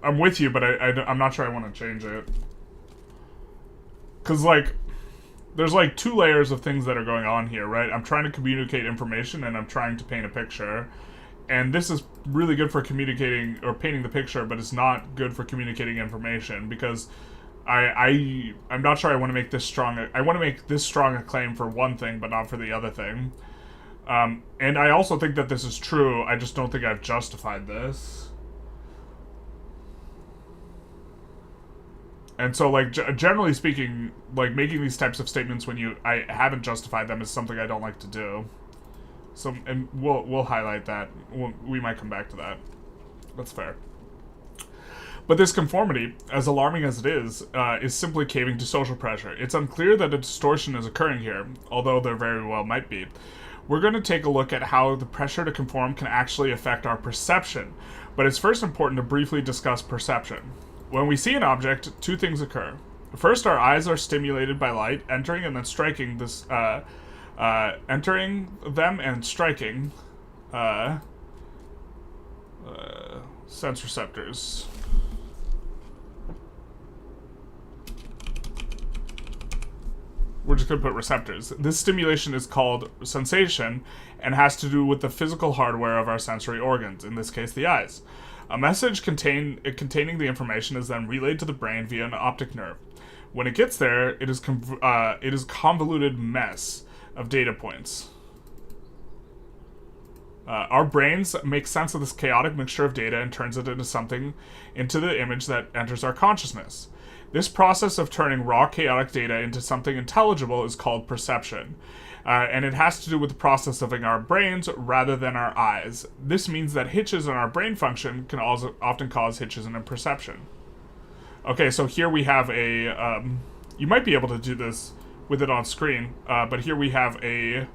I'm with you, but I'm not sure I want to change it. Because, like, there's, like, 2 layers of things that are going on here, right? I'm trying to communicate information, and I'm trying to paint a picture. And this is really good for communicating, or painting the picture, but it's not good for communicating information, because I'm not sure I want to make this strong. I want to make this strong a claim for one thing, but not for the other thing. And I also think that this is true, I just don't think I've justified this. And so, like, generally speaking, like, making these types of statements when I haven't justified them is something I don't like to do. So, and we'll highlight that. We might come back to that. That's fair. But this conformity, as alarming as it is simply caving to social pressure. It's unclear that a distortion is occurring here, although there very well might be. We're going to take a look at how the pressure to conform can actually affect our perception, but it's first important to briefly discuss perception. When we see an object, two things occur. First, our eyes are stimulated by light, entering and then striking this, entering them and striking sense receptors. We're just going to put receptors. This stimulation is called sensation and has to do with the physical hardware of our sensory organs, in this case the eyes. A message containing the information is then relayed to the brain via an optic nerve. When it gets there, it is a convoluted mess of data points. Our brains make sense of this chaotic mixture of data and turns it into the image that enters our consciousness. This process of turning raw chaotic data into something intelligible is called perception, and it has to do with the process of our brains rather than our eyes. This means that hitches in our brain function can also often cause hitches in perception. Okay, so here we have a, you might be able to do this with it on screen, but here we have a,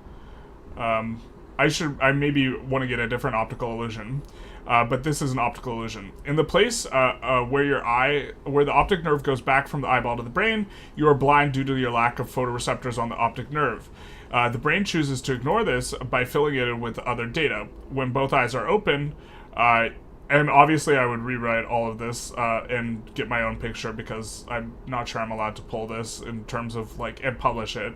I maybe want to get a different optical illusion. But this is an optical illusion. In the place where the optic nerve goes back from the eyeball to the brain, you are blind due to your lack of photoreceptors on the optic nerve. The brain chooses to ignore this by filling it in with other data. When both eyes are open, and obviously I would rewrite all of this and get my own picture because I'm not sure I'm allowed to pull this in terms of and publish it.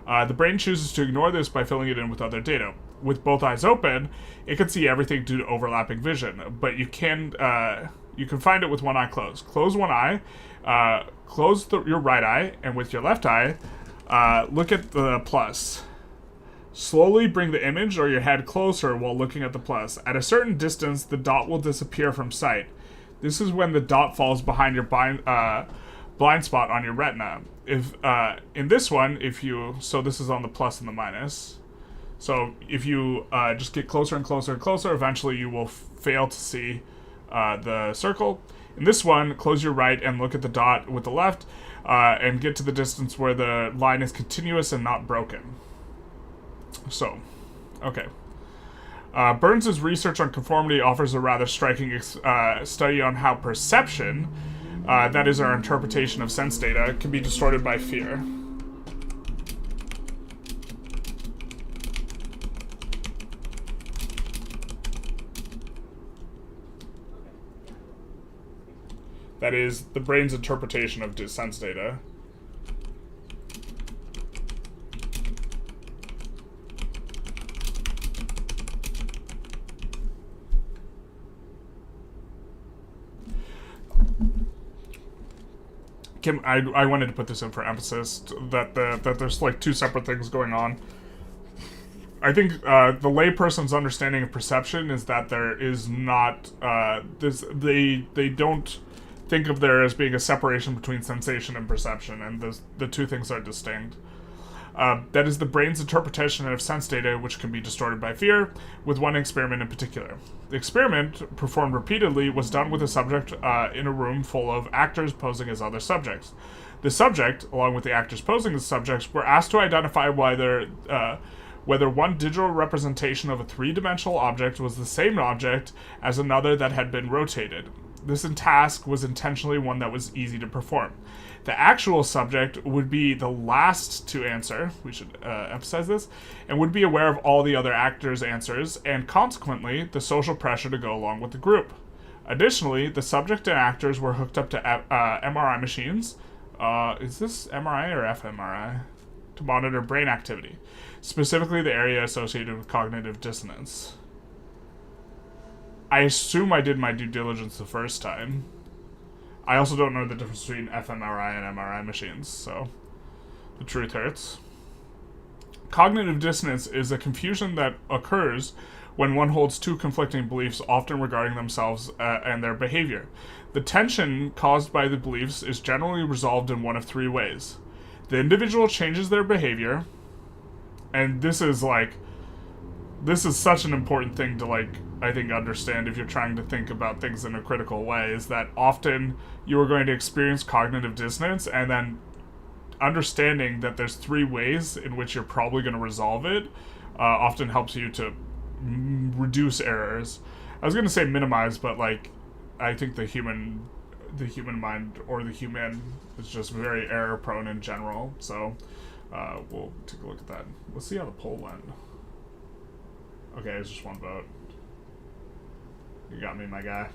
The brain chooses to ignore this by filling it in with other data. With both eyes open, it can see everything due to overlapping vision, but you can find it with one eye closed. Close one eye, close your right eye, and with your left eye, look at the plus. Slowly bring the image or your head closer while looking at the plus. At a certain distance, the dot will disappear from sight. This is when the dot falls behind your blind spot on your retina. If in this one, so this is on the plus and the minus. So if you just get closer and closer and closer, eventually you will fail to see the circle. In this one, close your right and look at the dot with the left and get to the distance where the line is continuous and not broken. So, okay. Burns' research on conformity offers a rather striking study on how perception, that is our interpretation of sense data, can be distorted by fear. That is the brain's interpretation of sense data. I wanted to put this in for emphasis that there's two separate things going on. I think the layperson's understanding of perception is that there is not they don't think of there as being a separation between sensation and perception, and the two things are distinct. That is the brain's interpretation of sense data, which can be distorted by fear, with one experiment in particular. The experiment, performed repeatedly, was done with a subject in a room full of actors posing as other subjects. The subject, along with the actors posing as subjects, were asked to identify whether one digital representation of a three-dimensional object was the same object as another that had been rotated. This task was intentionally one that was easy to perform. The actual subject would be the last to answer, we should emphasize this, and would be aware of all the other actors' answers, and consequently, the social pressure to go along with the group. Additionally, the subject and actors were hooked up to MRI machines, is this MRI or fMRI? To monitor brain activity, specifically the area associated with cognitive dissonance. I assume I did my due diligence the first time. I also don't know the difference between fMRI and MRI machines, so the truth hurts. Cognitive dissonance is a confusion that occurs when one holds two conflicting beliefs, often regarding themselves and their behavior. The tension caused by the beliefs is generally resolved in one of three ways. The individual changes their behavior, and this is this is such an important thing to, like, I think understand if you're trying to think about things in a critical way, is that often you are going to experience cognitive dissonance, and then understanding that there's 3 ways in which you're probably going to resolve it often helps you to reduce errors. I was going to say minimize, but, like, I think the human mind, or the human, is just very error prone in general. So we'll take a look at that. Let's see how the poll went. Okay, it's just 1 vote. You got me, my guy.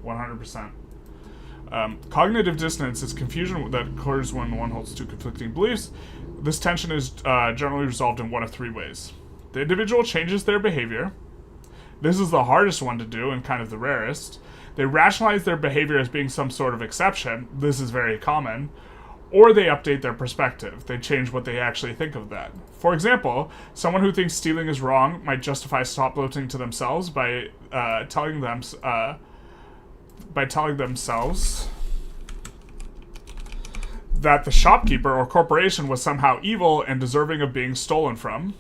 100%. Cognitive dissonance is confusion that occurs when one holds 2 conflicting beliefs. This tension is generally resolved in one of 3 ways. The individual changes their behavior. This is the hardest one to do and kind of the rarest. They rationalize their behavior as being some sort of exception. This is very common. Or they update their perspective. They change what they actually think of that. For example, someone who thinks stealing is wrong might justify shoplifting to themselves by telling themselves that the shopkeeper or corporation was somehow evil and deserving of being stolen from.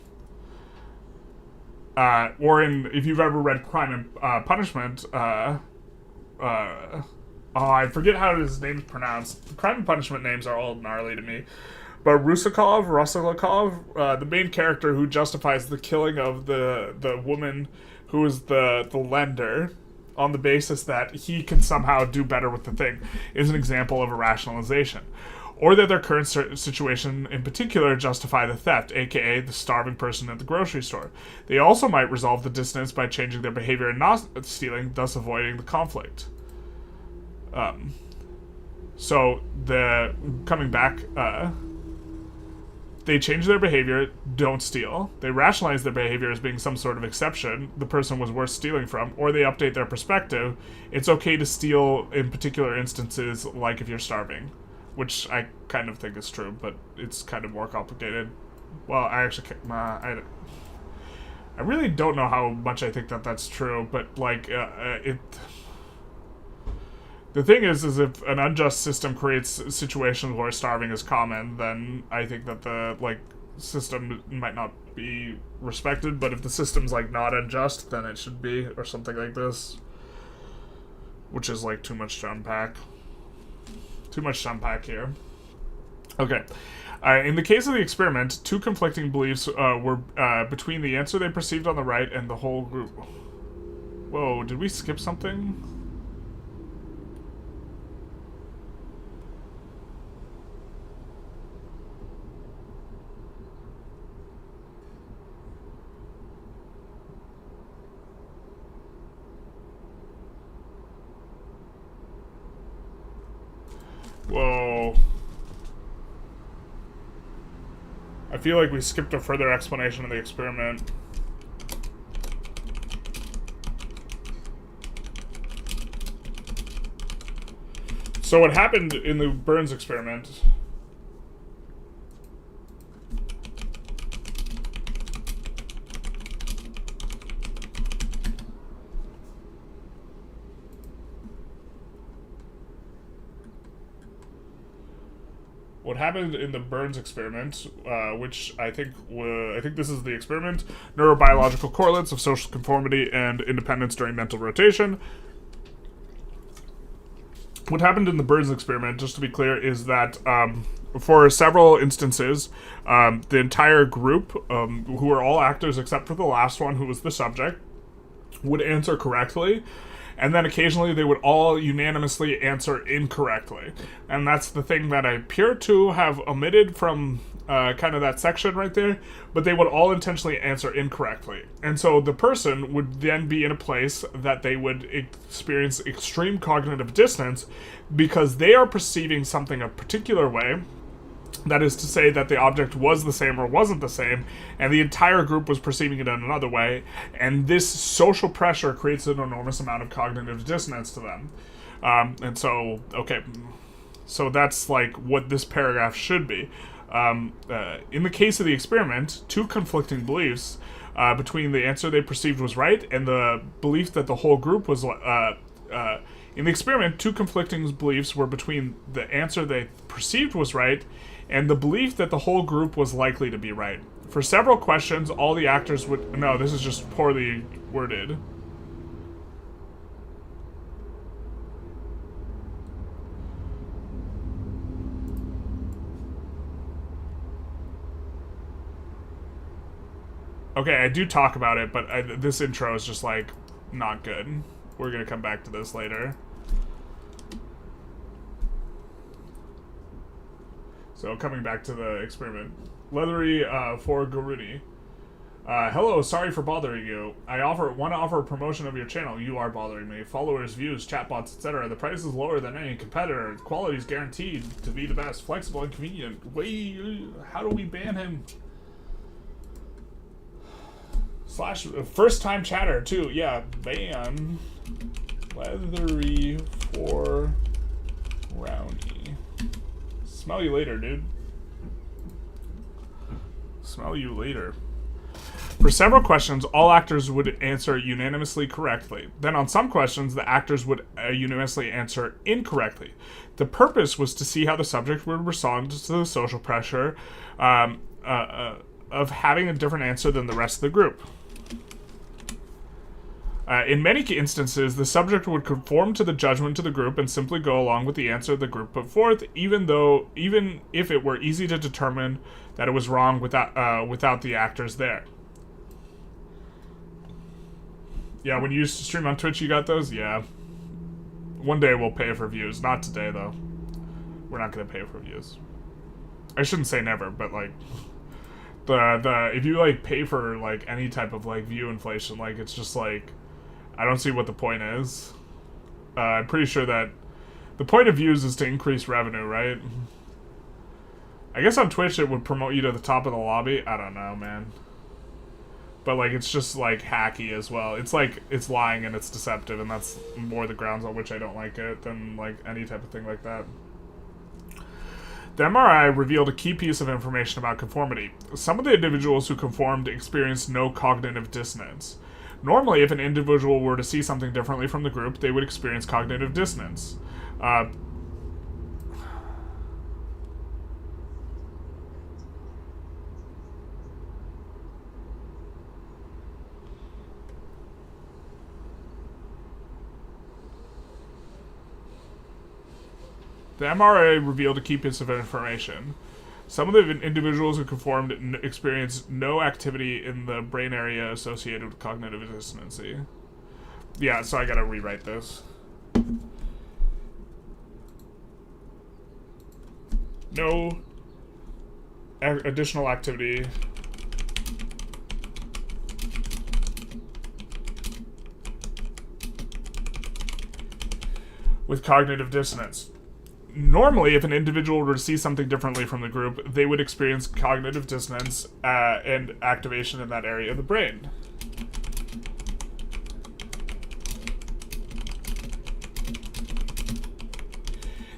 Or if you've ever read Crime and Punishment, I forget how his name's pronounced. The Crime and Punishment names are all gnarly to me. But Rusakov, the main character who justifies the killing of the woman who is the lender on the basis that he can somehow do better with the thing, is an example of a rationalization. Or that their current situation in particular justify the theft, aka the starving person at the grocery store. They also might resolve the dissonance by changing their behavior and not stealing, thus avoiding the conflict. So coming back, they change their behavior, don't steal. They rationalize their behavior as being some sort of exception, the person was worth stealing from, or they update their perspective. It's okay to steal in particular instances, like if you're starving, which I kind of think is true, but it's kind of more complicated. Well, I actually, I really don't know how much I think that that's true, but, like, the thing is if an unjust system creates situations where starving is common, then I think that the, like, system might not be respected, but if the system's, like, not unjust, then it should be, or something like this. Which is, like, too much to unpack. Too much to unpack here. Okay. In the case of the experiment, 2 conflicting beliefs were between the answer they perceived on the right and the whole group. Whoa, did we skip something? Whoa. I feel like we skipped a further explanation of the experiment. So what happened in the Burns experiment... What happened in the Burns experiment, which I think this is the experiment, neurobiological correlates of social conformity and independence during mental rotation. What happened in the Burns experiment, just to be clear, is that for several instances, the entire group, who are all actors except for the last one, who was the subject, would answer correctly. And then occasionally they would all unanimously answer incorrectly. And that's the thing that I appear to have omitted from kind of that section right there. But they would all intentionally answer incorrectly. And so the person would then be in a place that they would experience extreme cognitive dissonance because they are perceiving something a particular way. That is to say that the object was the same or wasn't the same, and the entire group was perceiving it in another way, and this social pressure creates an enormous amount of cognitive dissonance to them. And so, okay, so that's like what this paragraph should be. In the case of the experiment, 2 conflicting beliefs between the answer they perceived was right and the belief that the whole group was... in the experiment, 2 conflicting beliefs were between the answer they perceived was right and the belief that the whole group was likely to be right. For several questions, all the actors would... No, this is just poorly worded. Okay, I do talk about it, but this intro is just, like, not good. We're gonna come back to this later. So, coming back to the experiment. Leathery for Garuni. Hello, sorry for bothering you. I want to offer a promotion of your channel. You are bothering me. Followers, views, chatbots, etc. The price is lower than any competitor. Quality is guaranteed to be the best. Flexible and convenient. Wait, how do we ban him? Slash first time chatter too. Yeah, ban Leathery for Roundy. Smell you later, dude. Smell you later. For several questions, all actors would answer unanimously correctly. Then on some questions, the actors would unanimously answer incorrectly. The purpose was to see how the subject would respond to the social pressure of having a different answer than the rest of the group. In many instances, the subject would conform to the judgment of the group and simply go along with the answer the group put forth, even if it were easy to determine that it was wrong without the actors there. Yeah, when you used to stream on Twitch, you got those? Yeah. One day we'll pay for views. Not today, though. We're not going to pay for views. I shouldn't say never, but, like... if you, like, pay for, like, any type of, like, view inflation, like, it's just, like... I don't see what the point is. I'm pretty sure that... The point of views is to increase revenue, right? I guess on Twitch it would promote you to the top of the lobby. I don't know, man. But, like, it's just, like, hacky as well. It's, like, it's lying and it's deceptive, and that's more the grounds on which I don't like it than, like, any type of thing like that. The MRI revealed a key piece of information about conformity. Some of the individuals who conformed experienced no cognitive dissonance. Normally, if an individual were to see something differently from the group, they would experience cognitive dissonance. The MRI revealed a key piece of information. Some of the individuals who conformed experienced no activity in the brain area associated with cognitive dissonancy. Yeah, so I gotta rewrite this. No additional activity with cognitive dissonance. Normally, if an individual were to see something differently from the group, they would experience cognitive dissonance and activation in that area of the brain.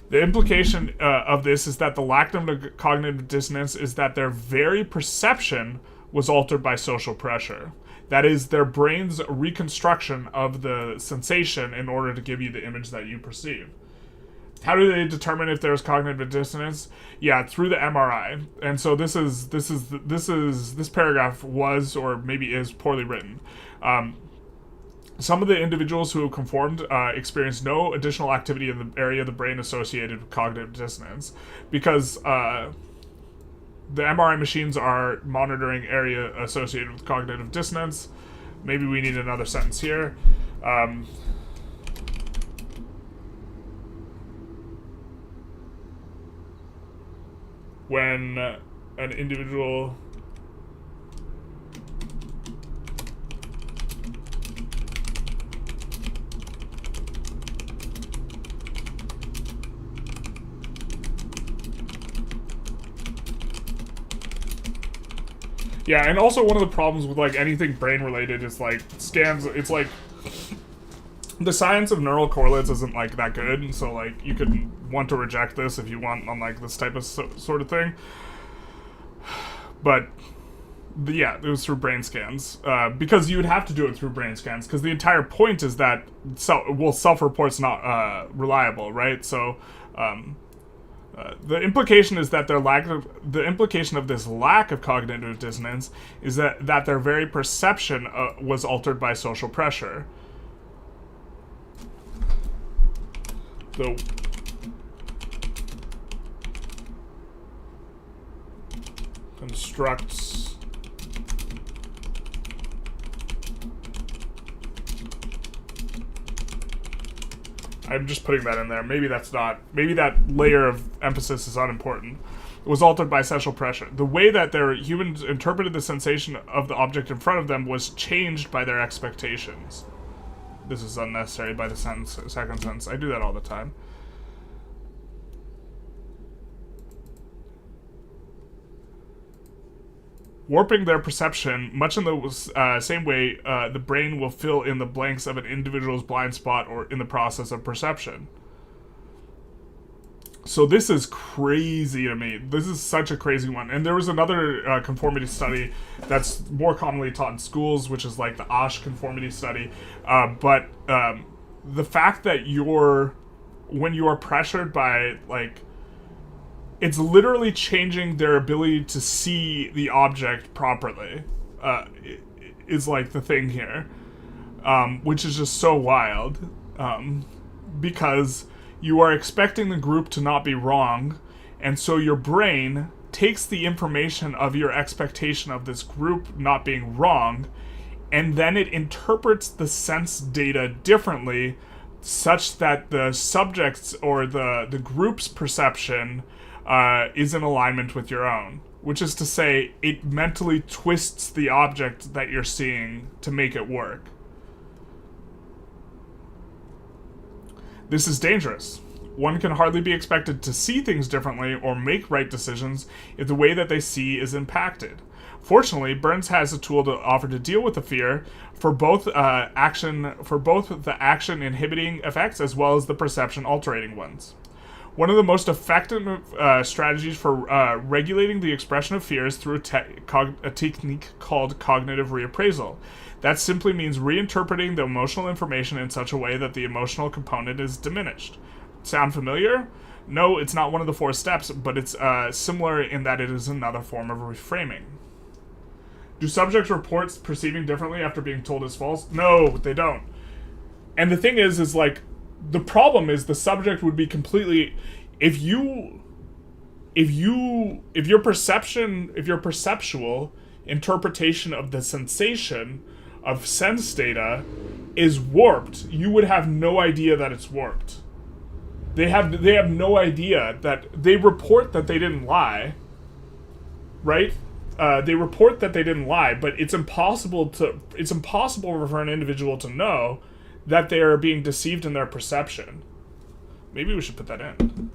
The implication of this is that the lack of cognitive dissonance is that their very perception was altered by social pressure. That is, their brain's reconstruction of the sensation in order to give you the image that you perceive. How do they determine if there's cognitive dissonance? Yeah, through the MRI. And so this paragraph was, or maybe is, poorly written. Some of the individuals who conformed experienced no additional activity in the area of the brain associated with cognitive dissonance, because the MRI machines are monitoring area associated with cognitive dissonance. Maybe we need another sentence here. When an individual yeah, and also one of the problems with, like, anything brain related is, like, scans, it's like the science of neural correlates isn't, like, that good, and so, like, you could want to reject this if you want on, like, this type of sort of thing. But, yeah, it was through brain scans. Because you would have to do it through brain scans, because the entire point is that self-report's not reliable, right? So, The implication is that the implication of this lack of cognitive dissonance is that their very perception was altered by social pressure. The constructs I'm just putting that in there. Maybe that's not. Maybe that layer of emphasis is unimportant. It was altered by social pressure. The way that their humans interpreted the sensation of the object in front of them was changed by their expectations. This is unnecessary by the second sentence. I do that all the time. Warping their perception, much in the same way the brain will fill in the blanks of an individual's blind spot or in the process of perception. So this is crazy to me. This is such a crazy one. And there was another conformity study that's more commonly taught in schools, which is like the Asch conformity study. But the fact that when you are pressured by, like, it's literally changing their ability to see the object properly, is like the thing here, which is just so wild, because you are expecting the group to not be wrong, and so your brain takes the information of your expectation of this group not being wrong, and then it interprets the sense data differently, such that the subject's or the group's perception is in alignment with your own. Which is to say, it mentally twists the object that you're seeing to make it work. This is dangerous. One can hardly be expected to see things differently or make right decisions if the way that they see is impacted. Fortunately, Burns has a tool to offer to deal with the fear for both the action inhibiting effects as well as the perception altering ones. One of the most effective strategies for regulating the expression of fear is through a technique called cognitive reappraisal. That simply means reinterpreting the emotional information in such a way that the emotional component is diminished. Sound familiar? No, it's not one of the 4 steps, but it's similar in that it is another form of reframing. Do subjects report perceiving differently after being told it's false? No, they don't. And the thing is like, the problem is the subject would be completely, if your perceptual interpretation of the sensation of sense data is warped, you would have no idea that it's warped. They have no idea that they report that they didn't lie, right? They report that they didn't lie, but it's impossible for an individual to know that they are being deceived in their perception. Maybe we should put that in.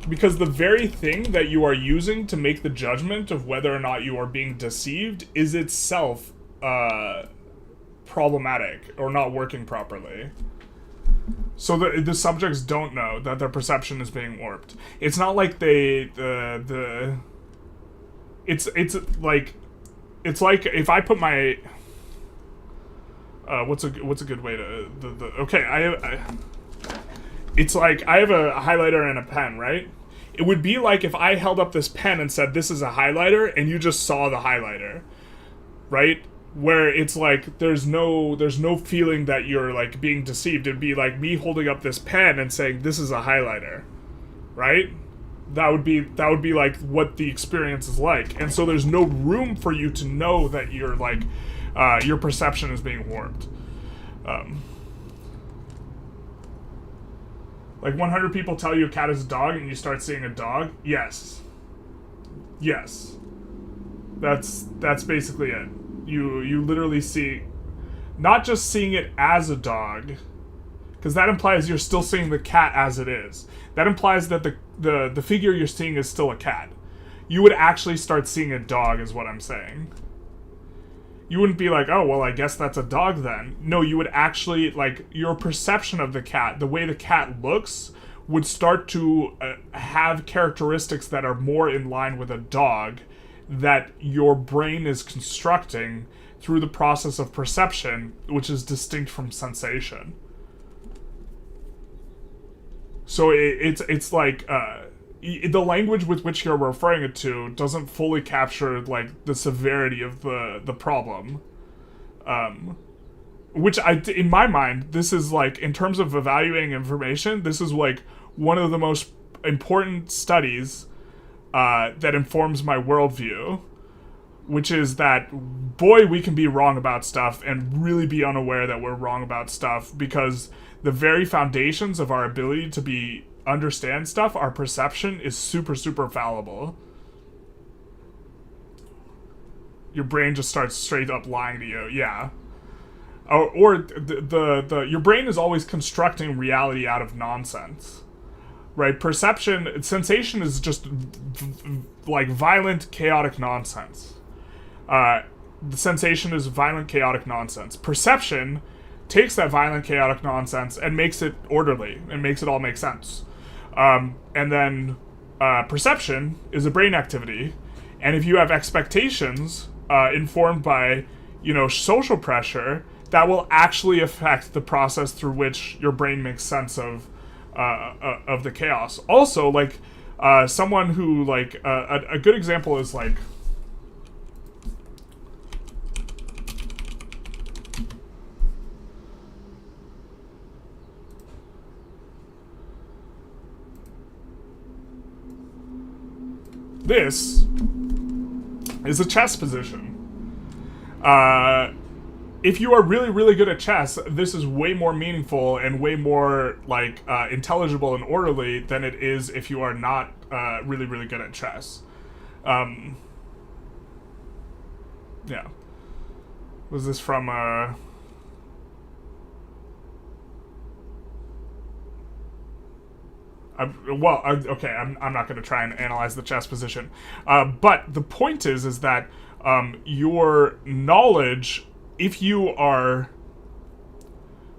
Because the very thing that you are using to make the judgment of whether or not you are being deceived is itself problematic or not working properly. So the subjects don't know that their perception is being warped. It's not like it's like if I put my what's a good way to it's like I have a highlighter and a pen, right? It would be like if I held up this pen and said, this is a highlighter, and you just saw the highlighter, right? Where it's like, there's no feeling that you're like being deceived. It'd be like me holding up this pen and saying, this is a highlighter, right? That would be like what the experience is like. And so there's no room for you to know that you're like, your perception is being warped. Like 100 people tell you a cat is a dog and you start seeing a dog? Yes. That's basically it. You literally see, not just seeing it as a dog, because that implies you're still seeing the cat as it is. That implies that the figure you're seeing is still a cat. You would actually start seeing a dog is what I'm saying. You wouldn't be like, oh, well, I guess that's a dog then. No, you would actually, like, your perception of the cat, the way the cat looks, would start to have characteristics that are more in line with a dog that your brain is constructing through the process of perception, which is distinct from sensation. So it's like the language with which you're referring it to doesn't fully capture like the severity of the problem. Which in my mind, this is like, in terms of evaluating information, this is like one of the most important studies that informs my worldview, which is that, boy, we can be wrong about stuff and really be unaware that we're wrong about stuff, because the very foundations of our ability to understand stuff, our perception, is super, super fallible. Your brain just starts straight up lying to you, yeah. Or your brain is always constructing reality out of nonsense. Right? Sensation is just like violent, chaotic nonsense. The sensation is violent, chaotic nonsense. Perception takes that violent, chaotic nonsense and makes it orderly and makes it all make sense. And then perception is a brain activity. And if you have expectations informed by, social pressure, that will actually affect the process through which your brain makes sense of the chaos. Also, like, someone who, like, a good example is, like, this is a chess position. If you are really, really good at chess, this is way more meaningful and way more, like, intelligible and orderly than it is if you are not really, really good at chess. Yeah. Was this from, okay, I'm not going to try and analyze the chess position. But the point is that your knowledge, if you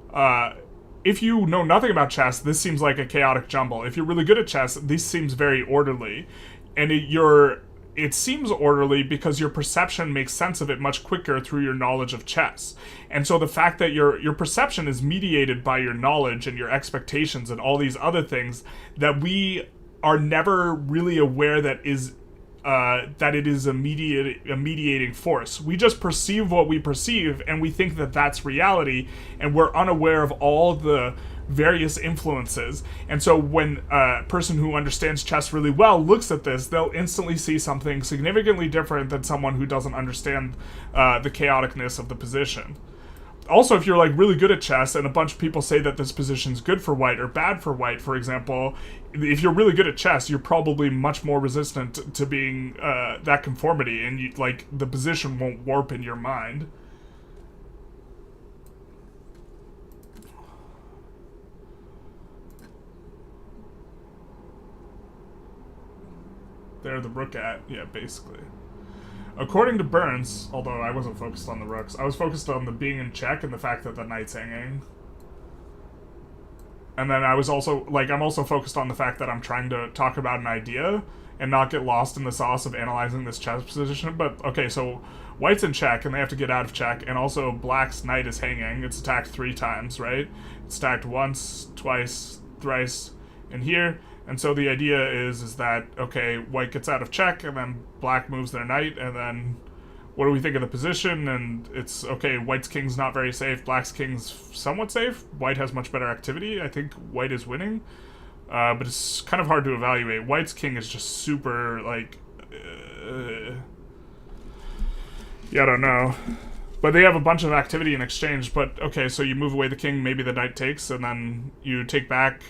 know nothing about chess, this seems like a chaotic jumble. If you're really good at chess, this seems very orderly. And it seems orderly because your perception makes sense of it much quicker through your knowledge of chess. And so the fact that your perception is mediated by your knowledge and your expectations and all these other things that we are never really aware that it is a mediating force. We just perceive what we perceive, and we think that that's reality, and we're unaware of all the various influences. And so when a person who understands chess really well looks at this, they'll instantly see something significantly different than someone who doesn't understand the chaoticness of the position. Also, if you're like really good at chess and a bunch of people say that this position's good for white or bad for white, for example, if you're really good at chess, you're probably much more resistant to being that conformity, and the position won't warp in your mind. There the rook at, yeah, basically. According to Burns, although I wasn't focused on the rooks, I was focused on the being in check and the fact that the knight's hanging. And then I was also, I'm also focused on the fact that I'm trying to talk about an idea and not get lost in the sauce of analyzing this chess position. But, okay, so white's in check and they have to get out of check, and also black's knight is hanging. It's attacked 3 times, right? It's attacked once, twice, thrice, and here. And so the idea is that, okay, white gets out of check, and then black moves their knight, and then what do we think of the position? And it's, okay, white's king's not very safe, black's king's somewhat safe, white has much better activity, I think white is winning, but it's kind of hard to evaluate. White's king is just super, yeah, I don't know. But they have a bunch of activity in exchange, but, okay, so you move away the king, maybe the knight takes, and then you take back.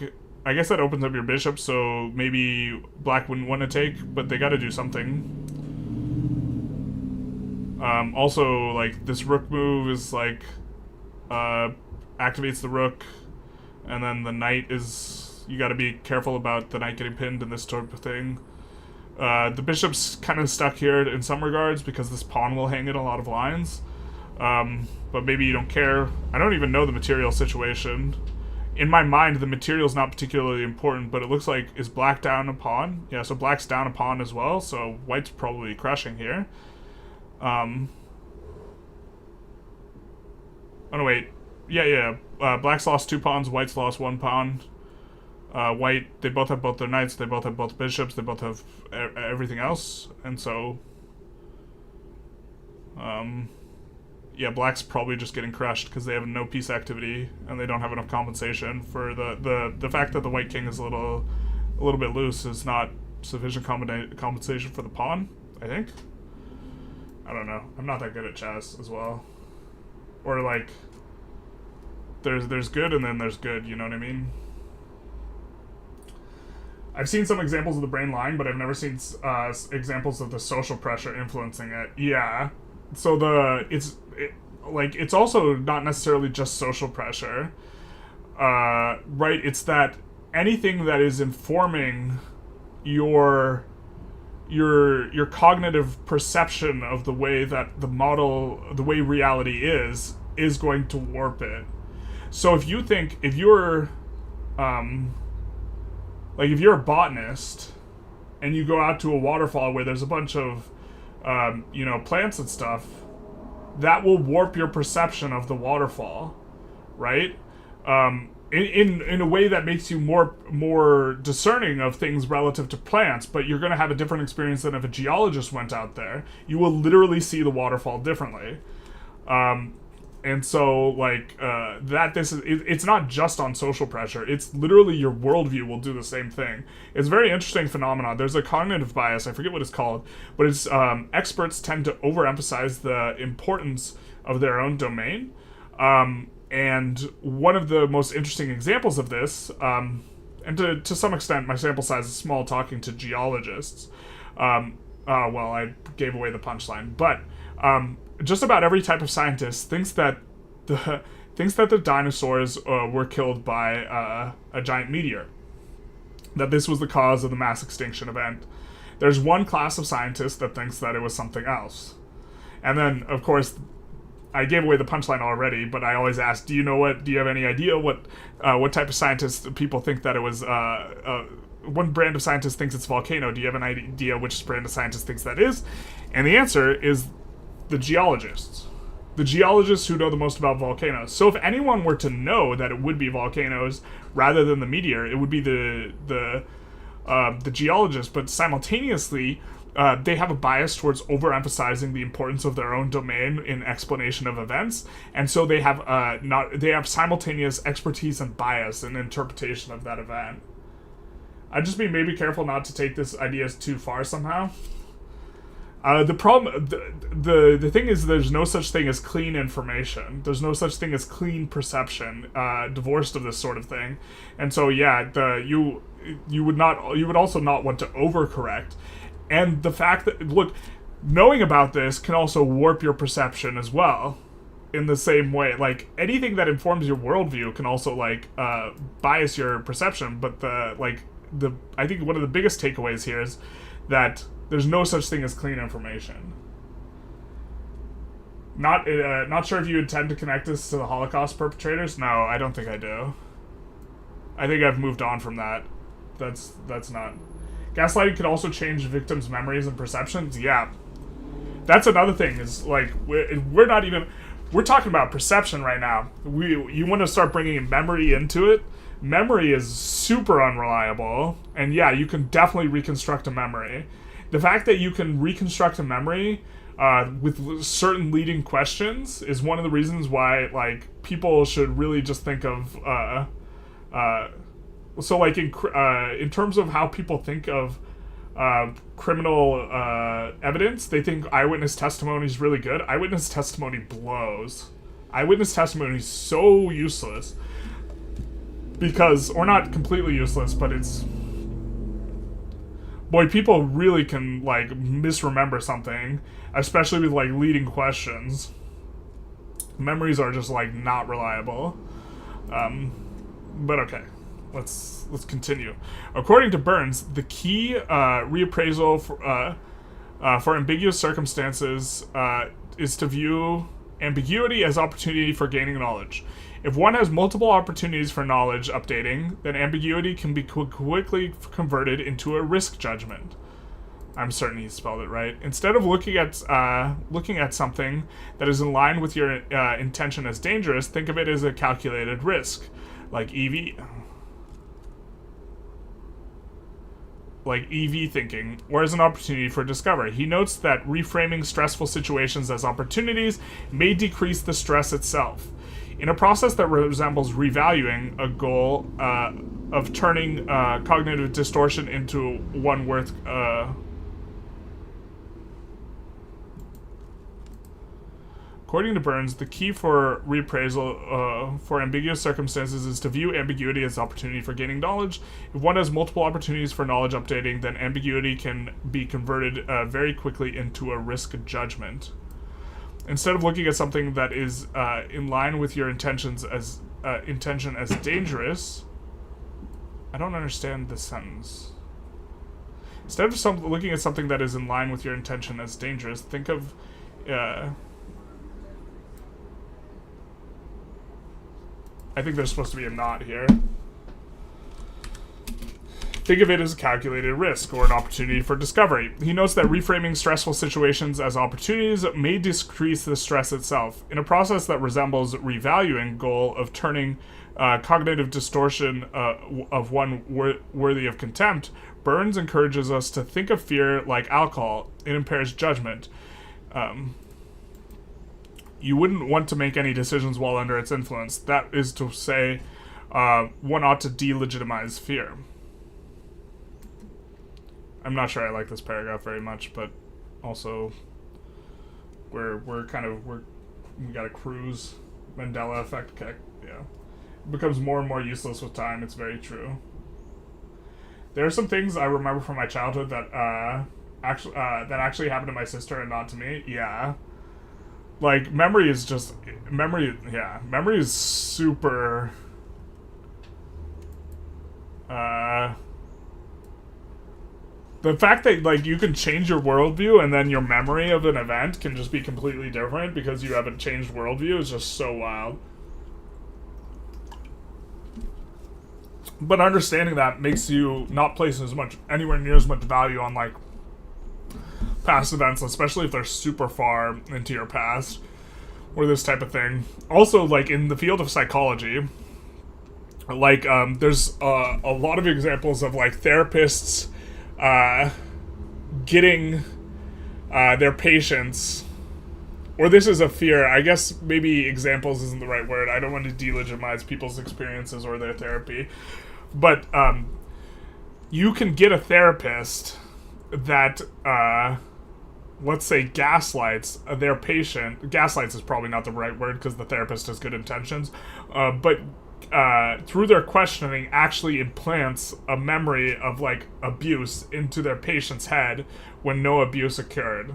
I guess that opens up your bishop, so maybe black wouldn't want to take, but they gotta do something. Also, this rook move is, activates the rook, and then the knight is... You gotta be careful about the knight getting pinned and this sort of thing. The bishop's kind of stuck here in some regards, because this pawn will hang in a lot of lines. But maybe you don't care. I don't even know the material situation. In my mind, the material's not particularly important, but it looks like, is black down a pawn? Yeah, so black's down a pawn as well, so white's probably crushing here. Oh no, wait. Yeah. Black's lost 2 pawns, white's lost 1 pawn. White, they both have both their knights, they both have both bishops, they both have everything else, and so... yeah, black's probably just getting crushed because they have no piece activity and they don't have enough compensation for the fact that the white king is a little bit loose is not sufficient compensation for the pawn, I think. I don't know. I'm not that good at chess as well. Or like there's good and then there's good, you know what I mean? I've seen some examples of the brain lying, but I've never seen examples of the social pressure influencing it. Yeah. So it's also not necessarily just social pressure, right? It's that anything that is informing your cognitive perception of the way that the way reality is going to warp it. So if you're a botanist and you go out to a waterfall where there's a bunch of plants and stuff, that will warp your perception of the waterfall, right? In a way that makes you more discerning of things relative to plants, but you're going to have a different experience than if a geologist went out there. You will literally see the waterfall differently. And so, it's not just on social pressure. It's literally your worldview will do the same thing. It's a very interesting phenomenon. There's a cognitive bias. I forget what it's called. But it's experts tend to overemphasize the importance of their own domain. And one of the most interesting examples of this, and to some extent, my sample size is small talking to geologists. Well, I gave away the punchline. But... just about every type of scientist thinks that the dinosaurs were killed by a giant meteor. That this was the cause of the mass extinction event. There's one class of scientists that thinks that it was something else. And then, of course, I gave away the punchline already, but I always ask, do you have any idea what type of scientists people think that it was... one brand of scientists thinks it's volcano. Do you have an idea which brand of scientists thinks that is? And the answer is... the geologists who know the most about volcanoes. So if anyone were to know that it would be volcanoes rather than the meteor, it would be the geologists. But simultaneously, they have a bias towards overemphasizing the importance of their own domain in explanation of events, and so they have simultaneous expertise and bias in interpretation of that event. I'd just be maybe careful not to take this idea too far somehow. The problem, the thing is, there's no such thing as clean information. There's no such thing as clean perception, divorced of this sort of thing. And so, yeah, you would also not want to overcorrect. And the fact that, look, knowing about this can also warp your perception as well, in the same way. Like, anything that informs your worldview can also, bias your perception. But I think one of the biggest takeaways here is that there's no such thing as clean information. Not sure if you intend to connect this to the Holocaust perpetrators. No, I don't think I do. I think I've moved on from that. That's not... Gaslighting can also change victims' memories and perceptions. Yeah. That's another thing, is, we're not even... We're talking about perception right now. You want to start bringing memory into it? Memory is super unreliable. And yeah, you can definitely reconstruct a memory. The fact that you can reconstruct a memory with certain leading questions is one of the reasons why, people should really just think of... in terms of how people think of criminal evidence, they think eyewitness testimony is really good. Eyewitness testimony blows. Eyewitness testimony is so useless. Because, or not completely useless, but it's... Boy, people really can, misremember something, especially with, leading questions. Memories are just, not reliable. But okay, let's continue. According to Burns, the key reappraisal for ambiguous circumstances is to view Ambiguity as opportunity for gaining knowledge. If one has multiple opportunities for knowledge updating, then ambiguity can be quickly converted into a risk judgment. I'm certain he spelled it right. Instead of looking at something that is in line with your intention as dangerous, think of it as a calculated risk, like EV thinking, or as an opportunity for discovery. He notes that reframing stressful situations as opportunities may decrease the stress itself. In a process that resembles revaluing, a goal of turning cognitive distortion into one worth... According to Burns, the key for reappraisal for ambiguous circumstances is to view ambiguity as opportunity for gaining knowledge. If one has multiple opportunities for knowledge updating, then ambiguity can be converted very quickly into a risk judgment. Instead of looking at something that is in line with your intention as dangerous, I don't understand this sentence. Instead of looking at something that is in line with your intention as dangerous, think of I think there's supposed to be a not here. Think of it as a calculated risk or an opportunity for discovery. He notes that reframing stressful situations as opportunities may decrease the stress itself. In a process that resembles revaluing, goal of turning cognitive distortion of one worthy of contempt, Burns encourages us to think of fear like alcohol. It impairs judgment. You wouldn't want to make any decisions while under its influence. That is to say, one ought to delegitimize fear. I'm not sure I like this paragraph very much, but also we got a cruise Mandela effect kick. Yeah, it becomes more and more useless with time. It's very true. There are some things I remember from my childhood that actually happened to my sister and not to me. Yeah. Like, memory is super, the fact that, like, you can change your worldview and then your memory of an event can just be completely different because you haven't changed worldview is just so wild. But understanding that makes you not place anywhere near as much value on, like, past events, especially if they're super far into your past, or this type of thing. Also, like, in the field of psychology, like, there's a lot of examples of, like, therapists getting their patients, or this is a fear, I guess maybe examples isn't the right word, I don't want to delegitimize people's experiences or their therapy, but you can get a therapist that let's say gaslights their patient. Gaslights is probably not the right word because the therapist has good intentions, but through their questioning actually implants a memory of, like, abuse into their patient's head when no abuse occurred.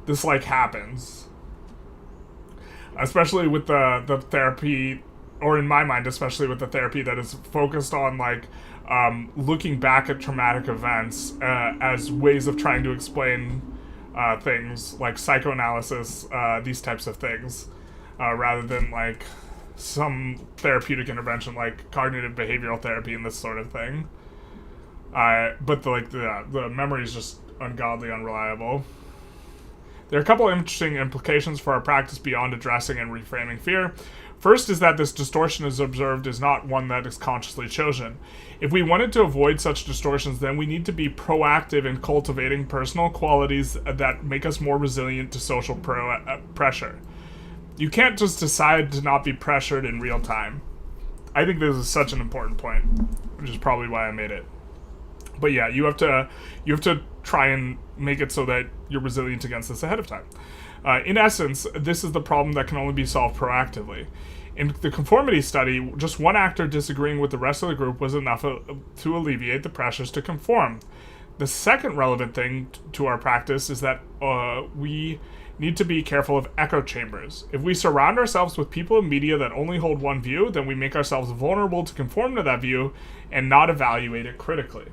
This, like, happens. Especially with the therapy, or in my mind, especially with the therapy that is focused on, like, looking back at traumatic events as ways of trying to explain things, like psychoanalysis, these types of things, rather than, like, some therapeutic intervention like cognitive behavioral therapy and this sort of thing. But the memory is just ungodly unreliable. There are a couple interesting implications for our practice beyond addressing and reframing fear. First is that this distortion as observed is not one that is consciously chosen. If we wanted to avoid such distortions, then we need to be proactive in cultivating personal qualities that make us more resilient to social pressure. You can't just decide to not be pressured in real time. I think this is such an important point, which is probably why I made it. But yeah, you have to try and make it so that you're resilient against this ahead of time. In essence, this is the problem that can only be solved proactively. In the conformity study, just one actor disagreeing with the rest of the group was enough to alleviate the pressures to conform. The second relevant thing to our practice is that we need to be careful of echo chambers. If we surround ourselves with people and media that only hold one view, then we make ourselves vulnerable to conform to that view and not evaluate it critically.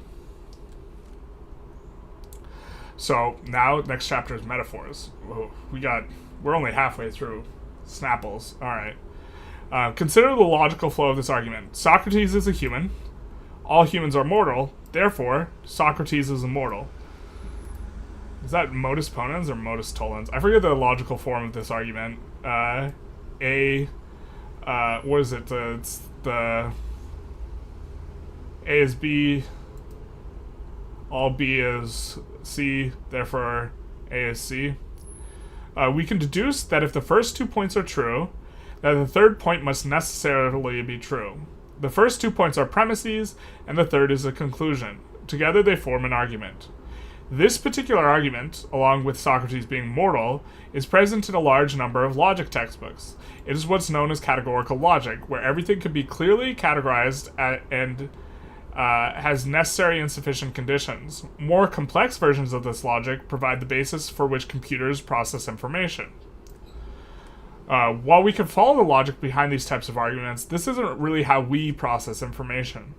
So now, next chapter is metaphors. Whoa, we got We're only halfway through. Snapples. Alright. Consider the logical flow of this argument. Socrates is a human. All humans are mortal. Therefore, Socrates is immortal. Is that modus ponens or modus tollens? I forget the logical form of this argument. What is it? It's the A is B, all B is C, therefore A is C. We can deduce that if the first 2 points are true, that the third point must necessarily be true. The first 2 points are premises, and the third is a conclusion. Together they form an argument. This particular argument, along with Socrates being mortal, is present in a large number of logic textbooks. It is what's known as categorical logic, where everything can be clearly categorized and has necessary and sufficient conditions. More complex versions of this logic provide the basis for which computers process information. While we can follow the logic behind these types of arguments, this isn't really how we process information.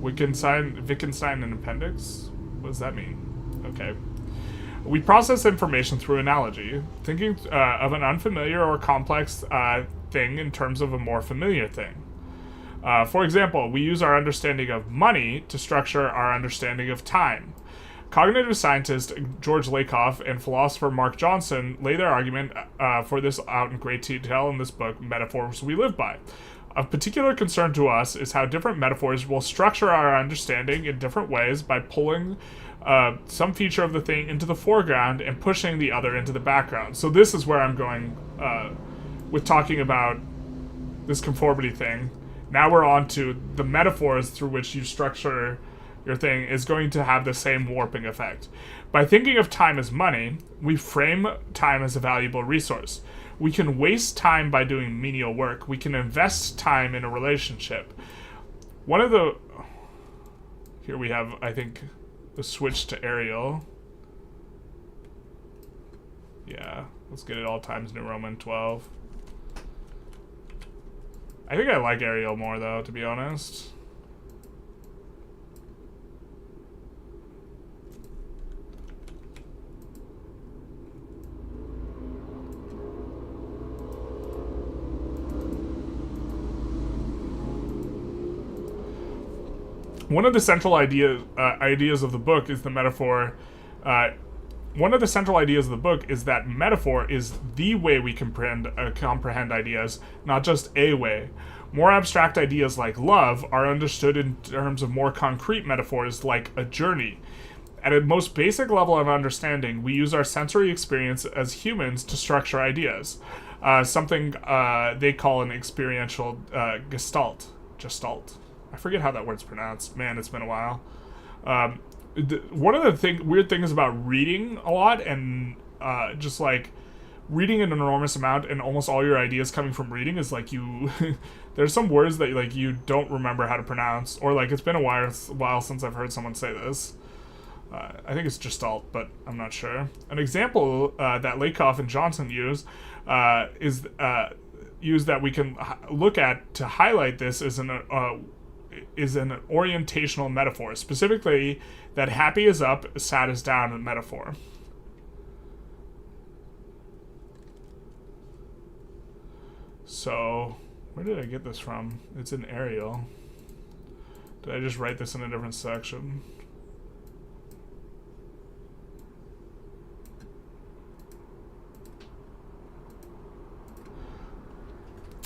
Wittgenstein and appendix? What does that mean? Okay. We process information through analogy, thinking of an unfamiliar or complex thing in terms of a more familiar thing. For example, we use our understanding of money to structure our understanding of time. Cognitive scientist George Lakoff and philosopher Mark Johnson lay their argument for this out in great detail in this book, Metaphors We Live By. Of particular concern to us is how different metaphors will structure our understanding in different ways by pulling some feature of the thing into the foreground and pushing the other into the background. So this is where I'm going with talking about this conformity thing. Now we're on to the metaphors through which you structure your thing is going to have the same warping effect. By thinking of time as money, we frame time as a valuable resource. We can waste time by doing menial work. We can invest time in a relationship. Here we have, I think, the switch to Arial. Yeah, let's get it all Times New Roman 12. I think I like Arial more, though, to be honest. One of the central ideas of the book is the metaphor. One of the central ideas of the book is that metaphor is the way we comprehend ideas, not just a way. More abstract ideas like love are understood in terms of more concrete metaphors like a journey. At a most basic level of understanding, we use our sensory experience as humans to structure ideas, something they call an experiential gestalt. I forget how that word's pronounced. Man, it's been a while. One of the weird things about reading a lot and just like reading an enormous amount and almost all your ideas coming from reading is like you there's some words that like you don't remember how to pronounce, or like it's been a while since I've heard someone say this. I think it's gestalt, but I'm not sure. An example that Lakoff and Johnson use that we can look at to highlight this is an orientational metaphor, specifically that happy is up, sad is down metaphor. So, where did I get this from? It's in Arial. Did I just write this in a different section?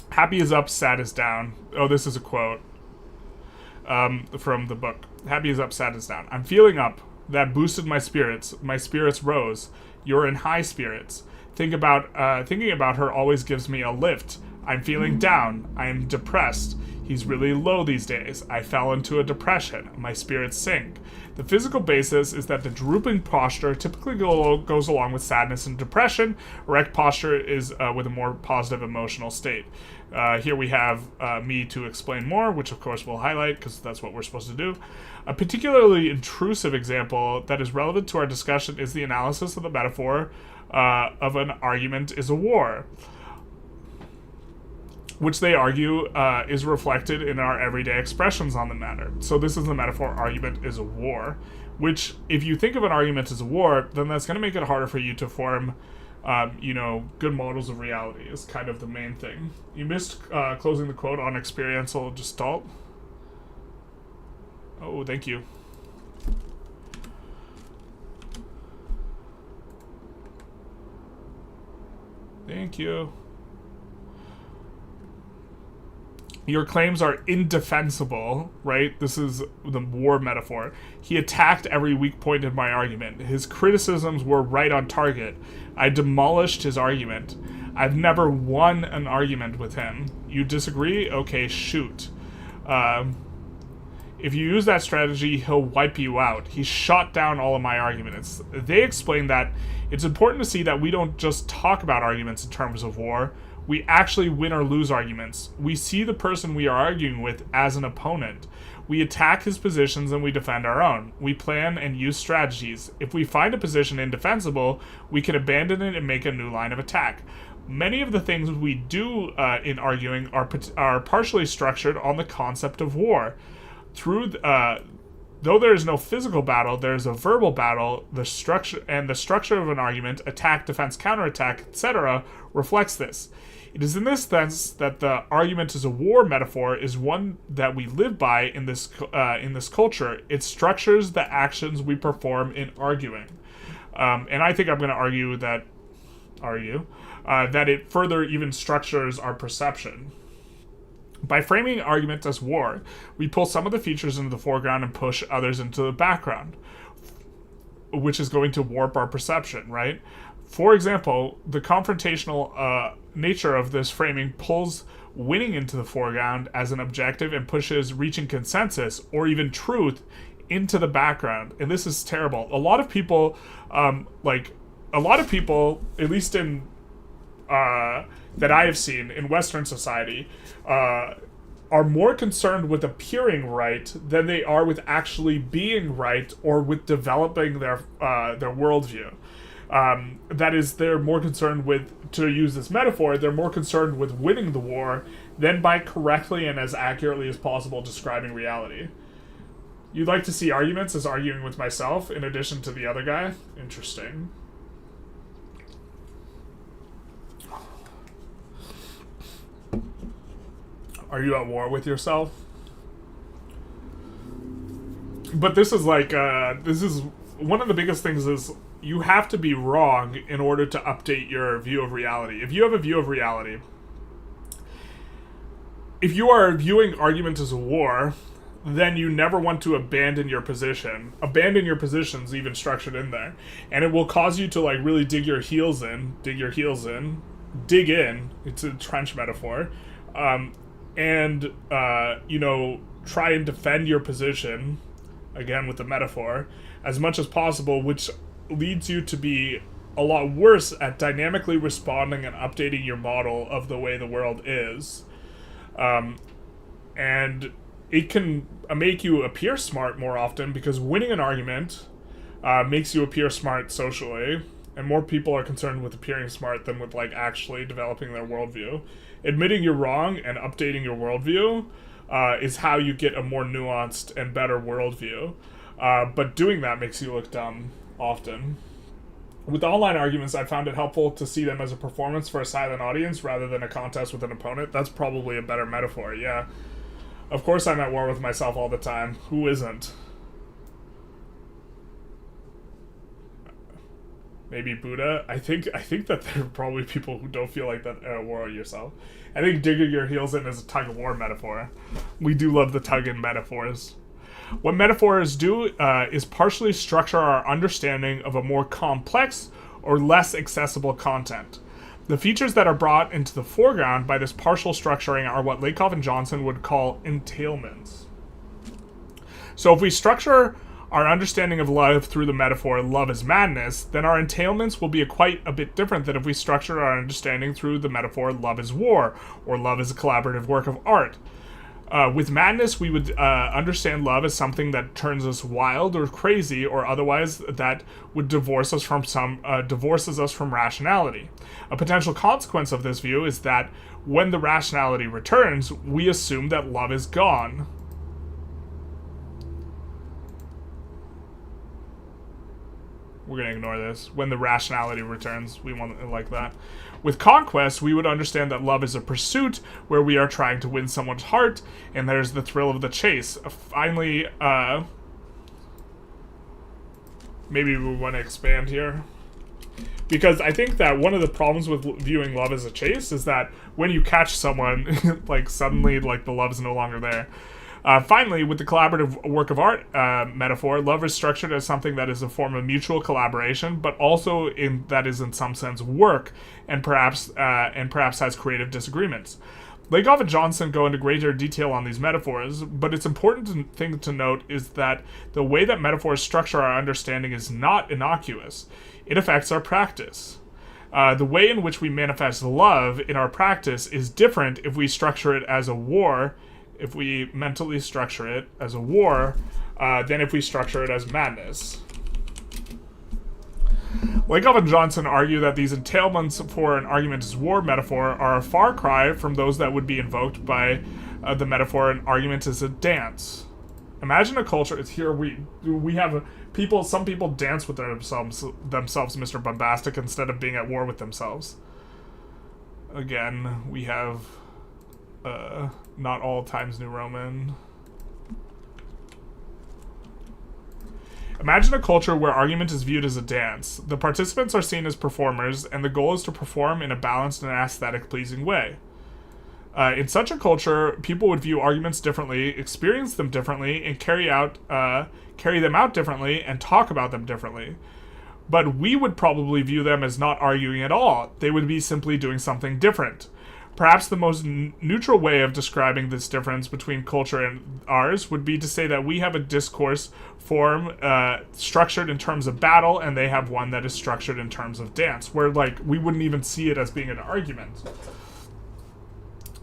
Happy is up, sad is down. Oh, this is a quote. From the book. Happy is up, sad is down. I'm feeling up. That boosted my spirits. My spirits rose. You're in high spirits. Thinking about her always gives me a lift. I'm feeling down. I am depressed. He's really low these days. I fell into a depression. My spirits sink. The physical basis is that the drooping posture typically goes along with sadness and depression. Erect posture is with a more positive emotional state. Here we have me to explain more, which of course we'll highlight because that's what we're supposed to do. A particularly intrusive example that is relevant to our discussion is the analysis of the metaphor of an argument is a war. which they argue is reflected in our everyday expressions on the matter. So this is the metaphor argument is a war, which if you think of an argument as a war, then that's going to make it harder for you to form good models of reality is kind of the main thing. You missed closing the quote on experiential gestalt. Oh, thank you. Thank you. Your claims are indefensible, right? This is the war metaphor. He attacked every weak point in my argument. His criticisms were right on target. I demolished his argument. I've never won an argument with him. You disagree? Okay, shoot. If you use that strategy, he'll wipe you out. He shot down all of my arguments. They explain that it's important to see that we don't just talk about arguments in terms of war. We actually win or lose arguments. We see the person we are arguing with as an opponent. We attack his positions and we defend our own. We plan and use strategies. If we find a position indefensible, we can abandon it and make a new line of attack. Many of the things we do in arguing are partially structured on the concept of war. Though there is no physical battle, there is a verbal battle. The structure of an argument, attack, defense, counterattack, etc., reflects this. It is in this sense that the argument as a war metaphor is one that we live by in this culture. It structures the actions we perform in arguing, and I think I'm going to argue that it further even structures our perception. By framing argument as war, we pull some of the features into the foreground and push others into the background, which is going to warp our perception, right? For example, the confrontational nature of this framing pulls winning into the foreground as an objective and pushes reaching consensus or even truth into the background. And this is terrible. A lot of people, at least in that I have seen in Western society, are more concerned with appearing right than they are with actually being right or with developing their worldview. That is, they're more concerned with, to use this metaphor, they're more concerned with winning the war than by correctly and as accurately as possible describing reality. You'd like to see arguments as arguing with myself in addition to the other guy? Interesting. Are you at war with yourself? But this is one of the biggest things is you have to be wrong in order to update your view of reality. If you have a view of reality, if you are viewing argument as a war, then you never want to abandon your position. Abandon your position's even structured in there. And it will cause you to really dig in. It's a trench metaphor. And try and defend your position, again with the metaphor, as much as possible, which leads you to be a lot worse at dynamically responding and updating your model of the way the world is. And it can make you appear smart more often, because winning an argument makes you appear smart socially, and more people are concerned with appearing smart than with actually developing their worldview. Admitting you're wrong and updating your worldview is how you get a more nuanced and better worldview. But doing that makes you look dumb often. With online arguments, I found it helpful to see them as a performance for a silent audience rather than a contest with an opponent. That's probably a better metaphor, yeah. Of course I'm at war with myself all the time. Who isn't? Maybe Buddha. I think that there are probably people who don't feel like that are at war with yourself. I think digging your heels in is a tug-of-war metaphor. We do love the tug-in metaphors. What metaphors do is partially structure our understanding of a more complex or less accessible content. The features that are brought into the foreground by this partial structuring are what Lakoff and Johnson would call entailments. So if we structure our understanding of love through the metaphor love is madness, then our entailments will be quite a bit different than if we structure our understanding through the metaphor love is war, or love is a collaborative work of art. With madness, we would understand love as something that turns us wild or crazy, or otherwise that would divorces us from rationality. A potential consequence of this view is that when the rationality returns, we assume that love is gone. We're going to ignore this. When the rationality returns, we want it like that. With conquest, we would understand that love is a pursuit where we are trying to win someone's heart, and there's the thrill of the chase. Finally, maybe we want to expand here. Because I think that one of the problems with viewing love as a chase is that when you catch someone, like, suddenly, like, the love's no longer there. Finally, with the collaborative work of art metaphor, love is structured as something that is a form of mutual collaboration, but also that is in some sense work, and perhaps has creative disagreements. Lakoff and Johnson go into greater detail on these metaphors, but it's important thing to note is that the way that metaphors structure our understanding is not innocuous. It affects our practice. The way in which we manifest love in our practice is different if we structure it as a war. If we mentally structure it as a war, than if we structure it as madness. Lakoff and Johnson argue that these entailments for an argument as war metaphor are a far cry from those that would be invoked by the metaphor an argument as a dance. Imagine a culture. It's here we have people. Some people dance with themselves, Mr. Bombastic, instead of being at war with themselves. Again, we have. Not all Times New Roman. Imagine a culture where argument is viewed as a dance. The participants are seen as performers, and the goal is to perform in a balanced and aesthetic pleasing way. In such a culture, people would view arguments differently, experience them differently, and carry them out differently, and talk about them differently. But we would probably view them as not arguing at all. They would be simply doing something different. Perhaps the most neutral way of describing this difference between culture and ours would be to say that we have a discourse form structured in terms of battle, and they have one that is structured in terms of dance, where, like, we wouldn't even see it as being an argument.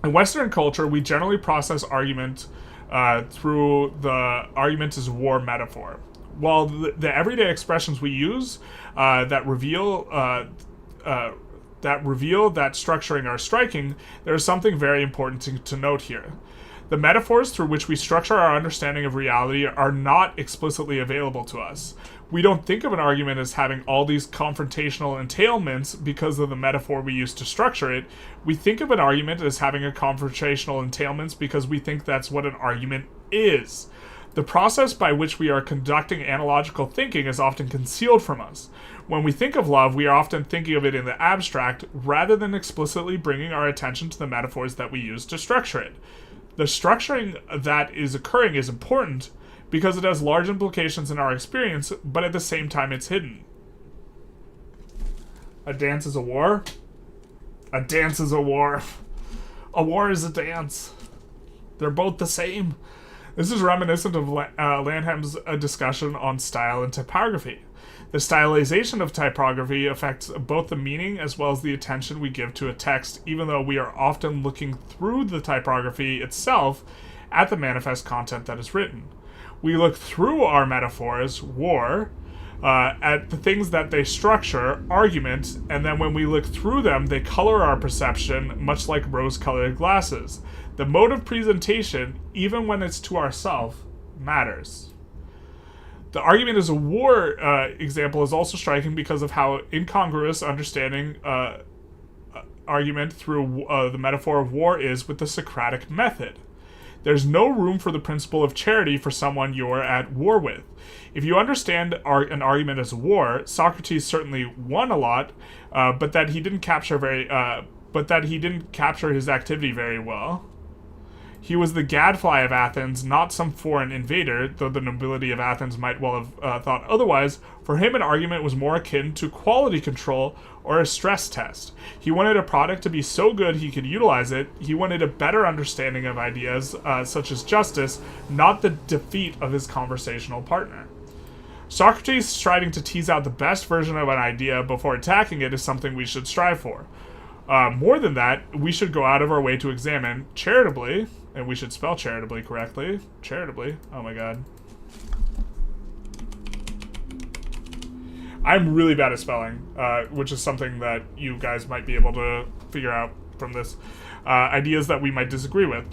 In Western culture, we generally process argument through the argument as war metaphor. While the everyday expressions we use that reveal that structuring are striking, there is something very important to note here. The metaphors through which we structure our understanding of reality are not explicitly available to us. We don't think of an argument as having all these confrontational entailments because of the metaphor we use to structure it. We think of an argument as having a confrontational entailments because we think that's what an argument is. The process by which we are conducting analogical thinking is often concealed from us. When we think of love, we are often thinking of it in the abstract, rather than explicitly bringing our attention to the metaphors that we use to structure it. The structuring that is occurring is important because it has large implications in our experience, but at the same time it's hidden. A dance is a war? A dance is a war. A war is a dance. They're both the same. This is reminiscent of Lanham's discussion on style and typography. The stylization of typography affects both the meaning as well as the attention we give to a text, even though we are often looking through the typography itself at the manifest content that is written. We look through our metaphors, war, at the things that they structure, argument, and then when we look through them, they color our perception, much like rose-colored glasses. The mode of presentation, even when it's to ourselves, matters. The argument as a war example is also striking because of how incongruous understanding argument through the metaphor of war is with the Socratic method. There's no room for the principle of charity for someone you're at war with. If you understand an argument as a war, Socrates certainly won a lot, but that he didn't capture his activity very well. He was the gadfly of Athens, not some foreign invader, though the nobility of Athens might well have thought otherwise. For him, an argument was more akin to quality control or a stress test. He wanted a product to be so good he could utilize it. He wanted a better understanding of ideas, such as justice, not the defeat of his conversational partner. Socrates striving to tease out the best version of an idea before attacking it is something we should strive for. More than that, we should go out of our way to examine, charitably, And we should spell charitably correctly. Charitably. Oh my god. I'm really bad at spelling, which is something that you guys might be able to figure out from this. Ideas that we might disagree with.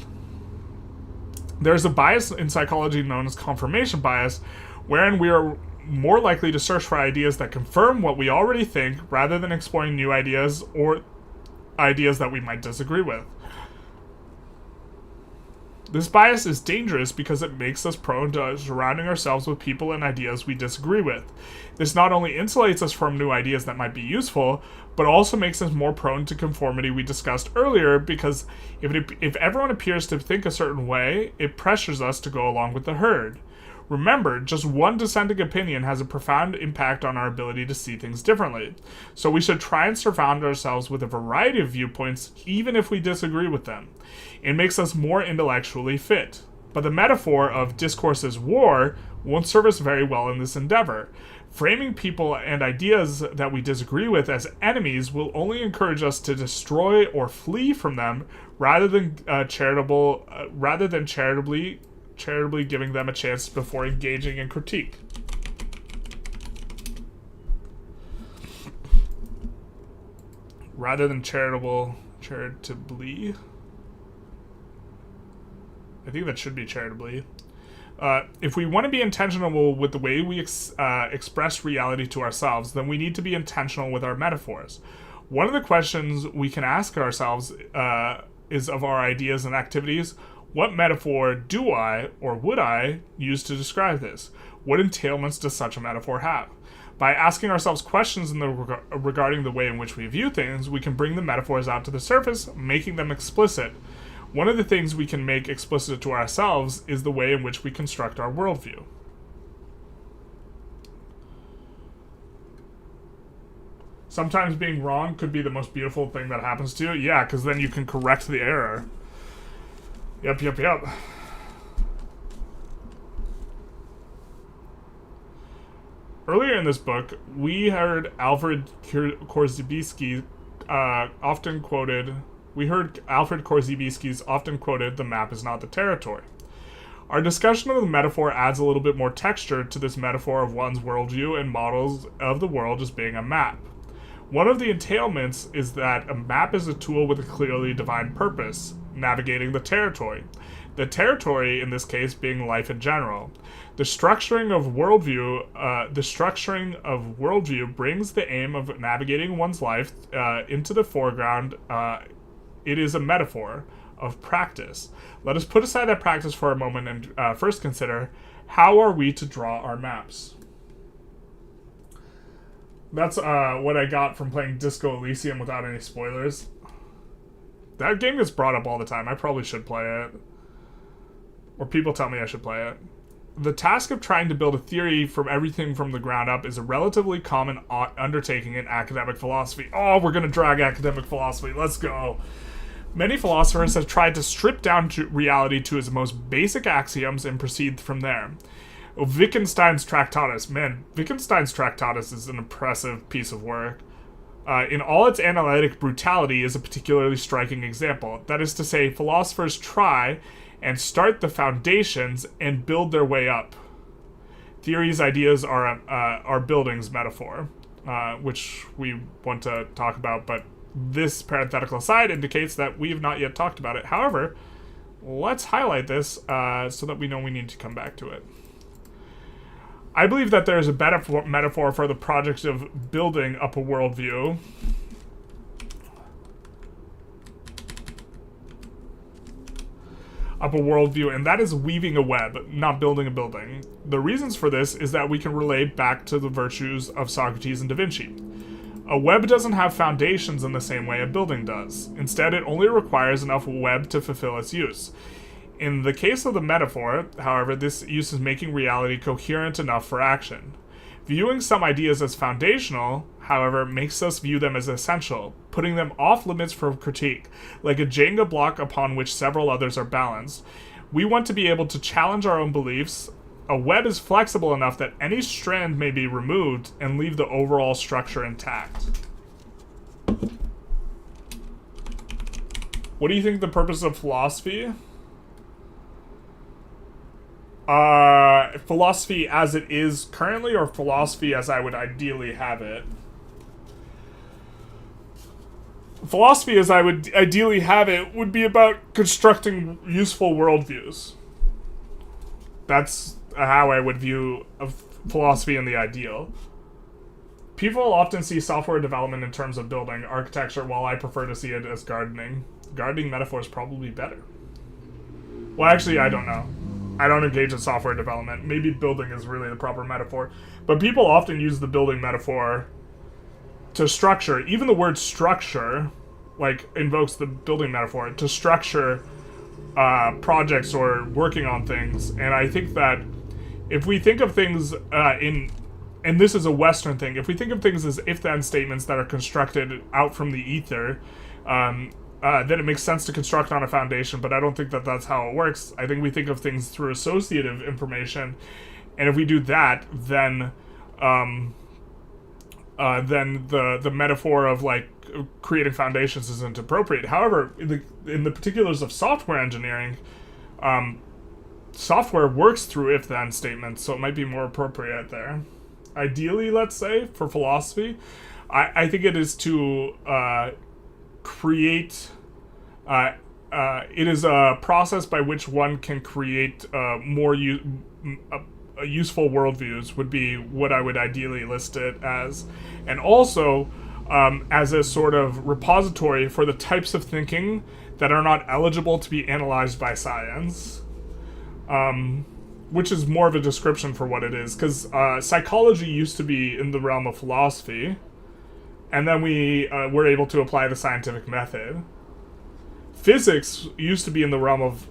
There's a bias in psychology known as confirmation bias, wherein we are more likely to search for ideas that confirm what we already think rather than exploring new ideas or ideas that we might disagree with. This bias is dangerous because it makes us prone to surrounding ourselves with people and ideas we disagree with. This not only insulates us from new ideas that might be useful, but also makes us more prone to conformity we discussed earlier, because if everyone appears to think a certain way, it pressures us to go along with the herd. Remember, just one dissenting opinion has a profound impact on our ability to see things differently. So we should try and surround ourselves with a variety of viewpoints, even if we disagree with them. It makes us more intellectually fit. But the metaphor of discourse as war won't serve us very well in this endeavor. Framing people and ideas that we disagree with as enemies will only encourage us to destroy or flee from them rather than charitably giving them a chance before engaging in critique. Rather than charitably. I think that should be charitably. If we want to be intentional with the way we express reality to ourselves, then we need to be intentional with our metaphors. One of the questions we can ask ourselves is of our ideas and activities, what metaphor do I, or would I, use to describe this? What entailments does such a metaphor have? By asking ourselves questions regarding the way in which we view things, we can bring the metaphors out to the surface, making them explicit. One of the things we can make explicit to ourselves is the way in which we construct our worldview. Sometimes being wrong could be the most beautiful thing that happens to you. Yeah, because then you can correct the error. Yep. Earlier in this book, we heard Alfred Korzybski's often quoted, "The map is not the territory." Our discussion of the metaphor adds a little bit more texture to this metaphor of one's worldview and models of the world as being a map. One of the entailments is that a map is a tool with a clearly defined purpose, navigating the territory. The territory, in this case, being life in general. The structuring of worldview brings the aim of navigating one's life into the foreground. It is a metaphor of practice. Let us put aside that practice for a moment and first consider, how are we to draw our maps? That's what I got from playing Disco Elysium without any spoilers. That game gets brought up all the time. I probably should play it. Or people tell me I should play it. The task of trying to build a theory from everything from the ground up is a relatively common undertaking in academic philosophy. Oh, we're going to drag academic philosophy. Let's go. Many philosophers have tried to strip down reality to its most basic axioms and proceed from there. Wittgenstein's Tractatus. Man, Wittgenstein's Tractatus is an impressive piece of work. In all its analytic brutality is a particularly striking example. That is to say, philosophers try and start the foundations and build their way up. Theories, ideas are buildings metaphor, which we want to talk about, but this parenthetical aside indicates that we have not yet talked about it. However, let's highlight this so that we know we need to come back to it. I believe that there is a better metaphor for the project of building up a worldview. And that is weaving a web, not building a building. The reasons for this is that we can relate back to the virtues of Socrates and Da Vinci. A web doesn't have foundations in the same way a building does. Instead, it only requires enough web to fulfill its use. In the case of the metaphor, however, this use is making reality coherent enough for action. Viewing some ideas as foundational, however, makes us view them as essential, putting them off limits for critique, like a Jenga block upon which several others are balanced. We want to be able to challenge our own beliefs. A web is flexible enough that any strand may be removed and leave the overall structure intact. What do you think the purpose of philosophy Philosophy as it is currently, or philosophy as I would ideally have it? Philosophy as I would ideally have it would be about constructing useful worldviews. That's how I would view philosophy in the ideal. People often see software development in terms of building architecture, while I prefer to see it as gardening. Gardening metaphor is probably better. Well, actually, I don't know. I don't engage in software development. Maybe building is really the proper metaphor. But people often use the building metaphor to structure. Even the word structure, like, invokes the building metaphor to structure projects or working on things. And I think that if we think of things and this is a Western thing, if we think of things as if-then statements that are constructed out from the ether, then it makes sense to construct on a foundation, but I don't think that that's how it works. I think we think of things through associative information, and if we do that, then the metaphor of, like, creating foundations isn't appropriate. However, in the particulars of software engineering, software works through if-then statements, so it might be more appropriate there. Ideally, let's say, for philosophy, I think it is to create... it is a process by which one can create useful worldviews, would be what I would ideally list it as. And also, as a sort of repository for the types of thinking that are not eligible to be analyzed by science. Which is more of a description for what it is, because psychology used to be in the realm of philosophy, and then we were able to apply the scientific method. Physics used to be in the realm of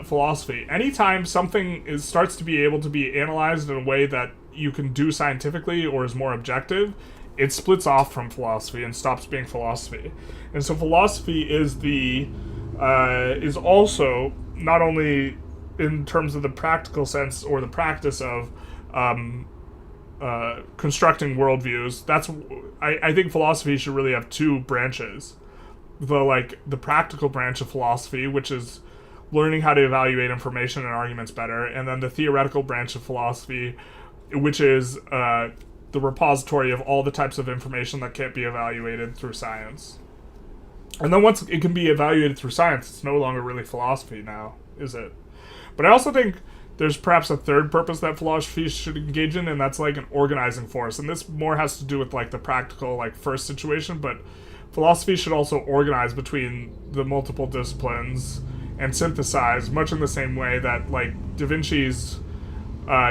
philosophy. Anytime something starts to be able to be analyzed in a way that you can do scientifically or is more objective, it splits off from philosophy and stops being philosophy. And so philosophy is is also not only in terms of the practical sense or the practice of constructing worldviews. I think philosophy should really have two branches. The practical branch of philosophy, which is learning how to evaluate information and arguments better, and then the theoretical branch of philosophy, which is the repository of all the types of information that can't be evaluated through science. And then once it can be evaluated through science, it's no longer really philosophy now, is it? But I also think there's perhaps a third purpose that philosophy should engage in, and that's like an organizing force. And this more has to do with like the practical, like, first situation, but philosophy should also organize between the multiple disciplines and synthesize, much in the same way that, like, Da Vinci's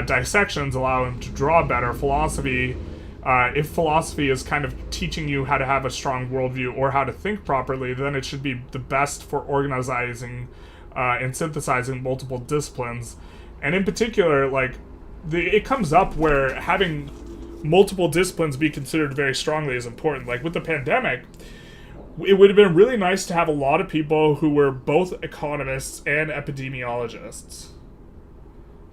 dissections allow him to draw better. Philosophy, if philosophy is kind of teaching you how to have a strong worldview or how to think properly, then it should be the best for organizing and synthesizing multiple disciplines. And in particular, like, it comes up where having multiple disciplines be considered very strongly is important. Like, with the pandemic, it would have been really nice to have a lot of people who were both economists and epidemiologists.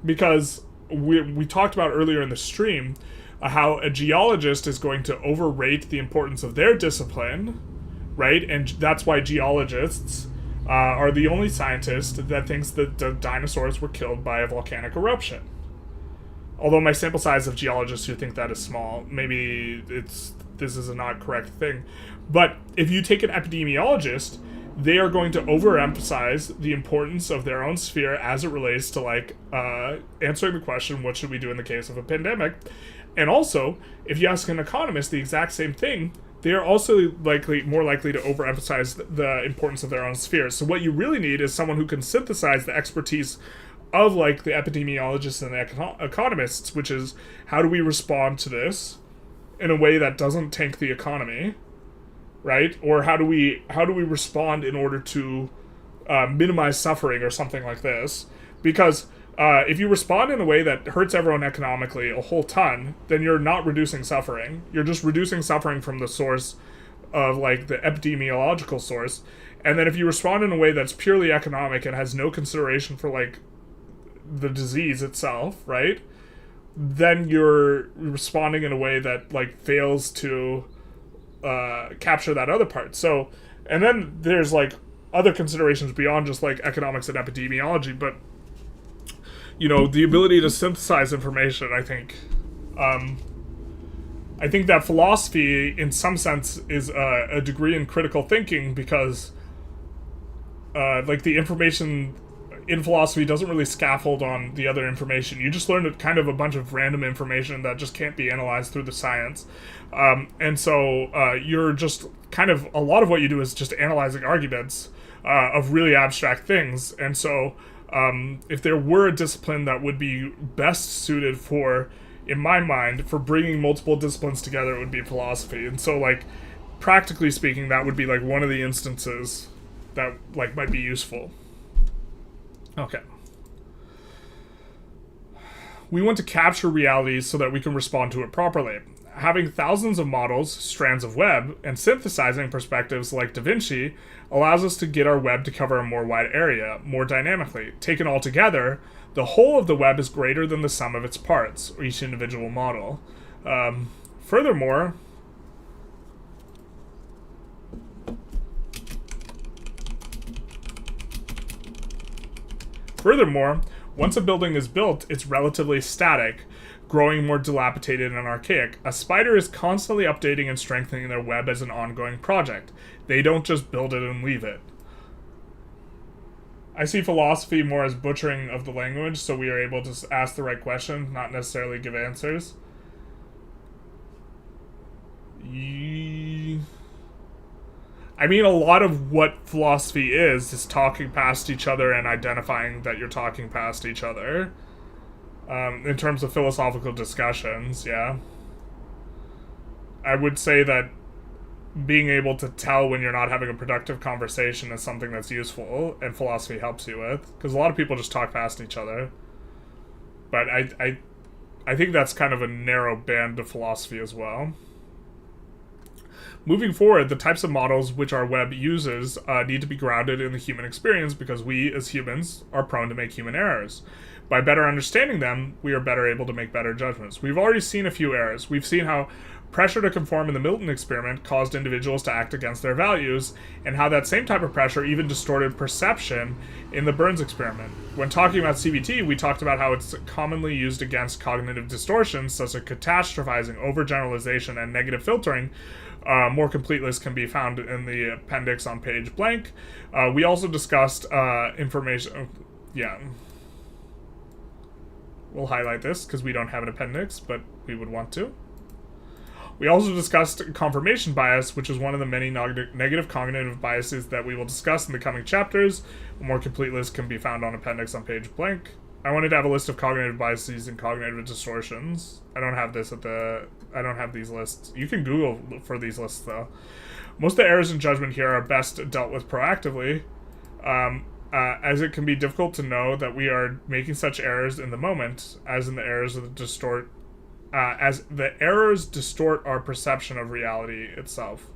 Because we talked about earlier in the stream how a geologist is going to overrate the importance of their discipline, right? And that's why geologists are the only scientist that thinks that the dinosaurs were killed by a volcanic eruption. Although my sample size of geologists who think that is small, maybe this is a not correct thing. But if you take an epidemiologist, they are going to overemphasize the importance of their own sphere as it relates to, like, answering the question, what should we do in the case of a pandemic? And also, if you ask an economist the exact same thing, they are also more likely to overemphasize the importance of their own sphere. So what you really need is someone who can synthesize the expertise of, like, the epidemiologists and the economists, which is, how do we respond to this in a way that doesn't tank the economy, right? Or how do we respond in order to minimize suffering or something like this? Because if you respond in a way that hurts everyone economically a whole ton, then you're not reducing suffering. You're just reducing suffering from the source of, like, the epidemiological source. And then if you respond in a way that's purely economic and has no consideration for, like, the disease itself, right? Then you're responding in a way that, like, fails to capture that other part. So, and then there's, like, other considerations beyond just, like, economics and epidemiology, but the ability to synthesize information, I think that philosophy, in some sense, is a degree in critical thinking because, the information in philosophy doesn't really scaffold on the other information. You just learn kind of a bunch of random information that just can't be analyzed through the science. And so you're just kind of, a lot of what you do is just analyzing arguments of really abstract things. And so if there were a discipline that would be best suited for, in my mind, for bringing multiple disciplines together, it would be philosophy. And so, practically speaking, that would be, one of the instances that, might be useful. Okay. We want to capture reality so that we can respond to it properly. Having thousands of models, strands of web, and synthesizing perspectives like Da Vinci allows us to get our web to cover a more wide area, more dynamically. Taken all together, the whole of the web is greater than the sum of its parts, or each individual model. Furthermore, once a building is built, it's relatively static, growing more dilapidated and archaic. A spider is constantly updating and strengthening their web as an ongoing project. They don't just build it and leave it. I see philosophy more as butchering of the language, so we are able to ask the right question, not necessarily give answers. I mean, a lot of what philosophy is talking past each other and identifying that you're talking past each other. In terms of philosophical discussions, yeah. I would say that being able to tell when you're not having a productive conversation is something that's useful, and philosophy helps you with, because a lot of people just talk past each other. But I think that's kind of a narrow band of philosophy as well. Moving forward, the types of models which our web uses need to be grounded in the human experience because we, as humans, are prone to make human errors. By better understanding them, we are better able to make better judgments. We've already seen a few errors. We've seen how pressure to conform in the Milton experiment caused individuals to act against their values, and how that same type of pressure even distorted perception in the Burns experiment. When talking about CBT, we talked about how it's commonly used against cognitive distortions such as catastrophizing, overgeneralization, and negative filtering. More complete list can be found in the appendix on page blank. We also discussed information. Yeah. We'll highlight this because we don't have an appendix, but we would want to. We also discussed confirmation bias, which is one of the many negative cognitive biases that we will discuss in the coming chapters. A more complete list can be found on appendix on page blank. I wanted to have a list of cognitive biases and cognitive distortions. I don't have these lists. You can Google for these lists, though. Most of the errors in judgment here are best dealt with proactively, as it can be difficult to know that we are making such errors in the moment, as the errors distort our perception of reality itself.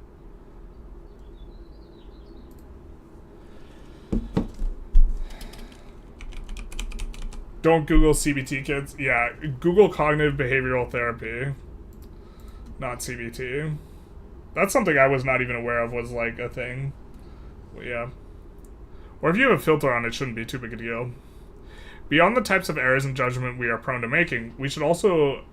Don't Google CBT, kids. Yeah, Google cognitive behavioral therapy, not CBT. That's something I was not even aware of was a thing. But yeah. Or if you have a filter on it, shouldn't be too big a deal. Beyond the types of errors in judgment we are prone to making, we should also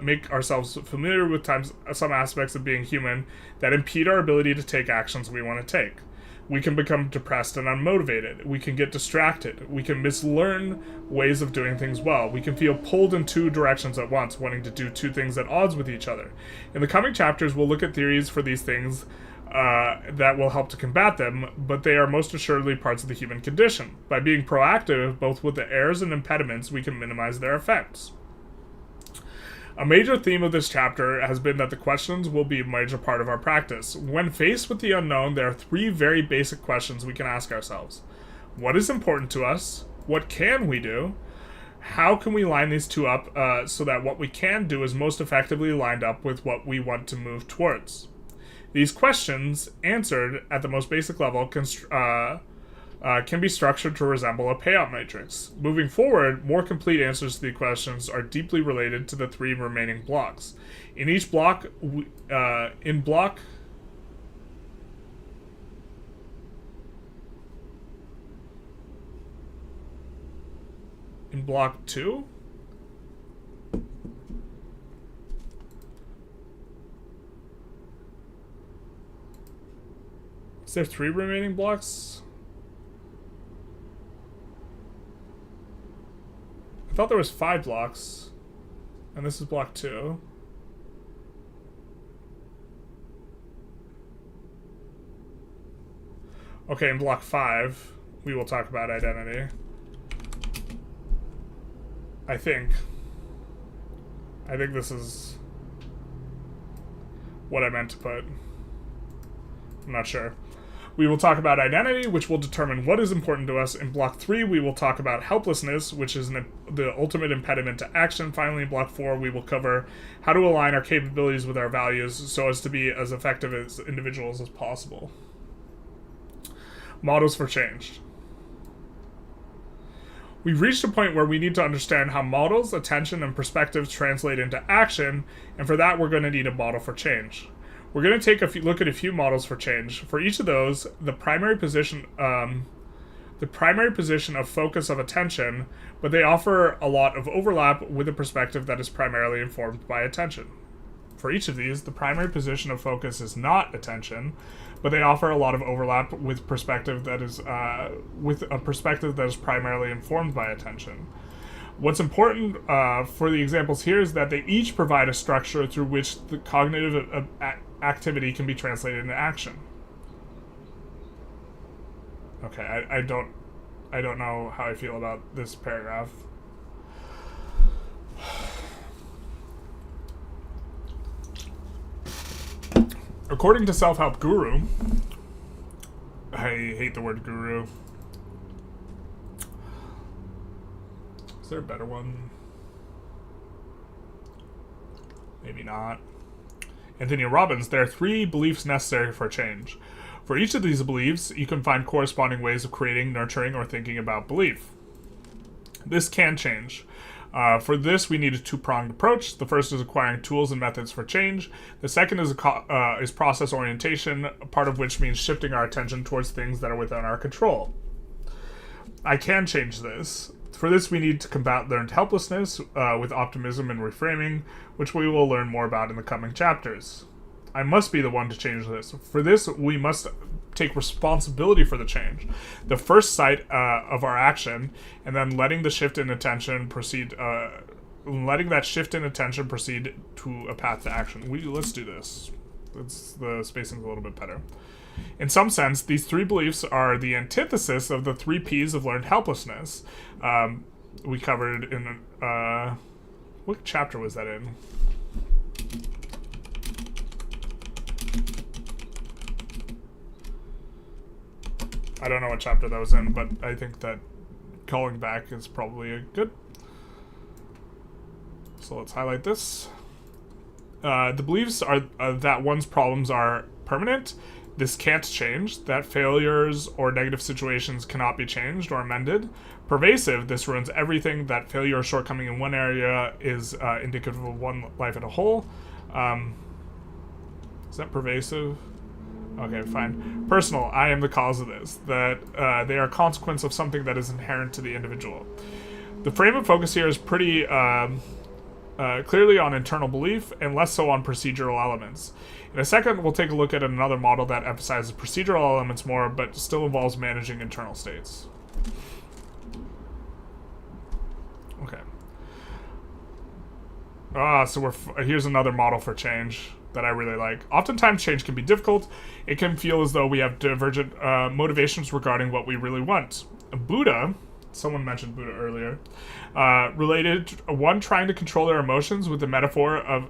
make ourselves familiar with some aspects of being human that impede our ability to take actions we want to take. We can become depressed and unmotivated. We can get distracted. We can mislearn ways of doing things well. We can feel pulled in two directions at once, wanting to do two things at odds with each other. In the coming chapters, we'll look at theories for these things that will help to combat them, but they are most assuredly parts of the human condition. By being proactive, both with the errors and impediments, we can minimize their effects. A major theme of this chapter has been that the questions will be a major part of our practice. When faced with the unknown, there are three very basic questions we can ask ourselves. What is important to us? What can we do? How can we line these two up so that what we can do is most effectively lined up with what we want to move towards? These questions, answered at the most basic level, can be structured to resemble a payout matrix. Moving forward, more complete answers to the questions are deeply related to the three remaining blocks. In each block, in block 2? Is there 3 remaining blocks? I thought there was 5 blocks. And this is block 2. Okay, in block 5, we will talk about identity. I think this is what I meant to put. I'm not sure. We will talk about identity, which will determine what is important to us. In block 3, we will talk about helplessness, which is the ultimate impediment to action. Finally, in block 4, we will cover how to align our capabilities with our values so as to be as effective as individuals as possible. Models for change. We've reached a point where we need to understand how models, attention, and perspectives translate into action, and for that we're going to need a model for change. We're going to take a look at a few models for change. For each of those, the primary position of focus of attention, but they offer a lot of overlap with a perspective that is primarily informed by attention. For each of these, the primary position of focus is not attention, but they offer a lot of overlap with perspective that is with a perspective that is primarily informed by attention. What's important for the examples here is that they each provide a structure through which the cognitive activity can be translated into action. Okay, I don't know how I feel about this paragraph. According to Self-Help Guru, I hate the word guru. Is there a better one? Maybe not. Anthony Robbins, there are 3 beliefs necessary for change. For each of these beliefs, you can find corresponding ways of creating, nurturing, or thinking about belief. This can change. For this, we need a 2-pronged approach. The first is acquiring tools and methods for change. The second is process orientation, part of which means shifting our attention towards things that are within our control. I can change this. For this, we need to combat learned helplessness with optimism and reframing, which we will learn more about in the coming chapters. I must be the one to change this. For this, we must take responsibility for the change, the first sight of our action, and then letting that shift in attention proceed to a path to action. Let's do this. The spacing's a little bit better. In some sense, these 3 beliefs are the antithesis of the 3 P's of learned helplessness. We covered in what chapter was that in? I don't know what chapter that was in, but I think that calling back is probably a good. So let's highlight this. The beliefs are that one's problems are permanent. This can't change. That failures or negative situations cannot be changed or amended. Pervasive. This ruins everything. That failure or shortcoming in one area is indicative of one life as a whole. Is that pervasive? Okay, fine. Personal, I am the cause of this. That they are a consequence of something that is inherent to the individual. The frame of focus here is pretty clearly on internal belief and less so on procedural elements. In a second, we'll take a look at another model that emphasizes procedural elements more, but still involves managing internal states. Okay. So here's another model for change that I really like. Oftentimes, change can be difficult. It can feel as though we have divergent motivations regarding what we really want. Buddha, someone mentioned Buddha earlier, related one trying to control their emotions with the metaphor of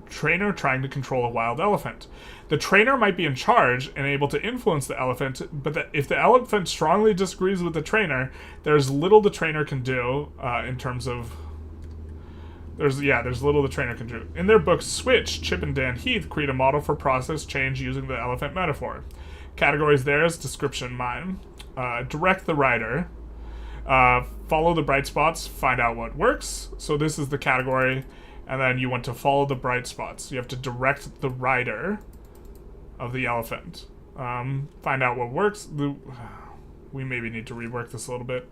trainer trying to control a wild elephant. The trainer might be in charge and able to influence the elephant, but if the elephant strongly disagrees with the trainer, there's little the trainer can do in terms of there's little the trainer can do. In their book Switch, Chip and Dan Heath create a model for process change using the elephant metaphor. Categories there is description, mine, direct the rider, follow the bright spots, find out what works. So this is the category, and then you want to follow the bright spots. You have to direct the rider of the elephant. Find out what works. We maybe need to rework this a little bit.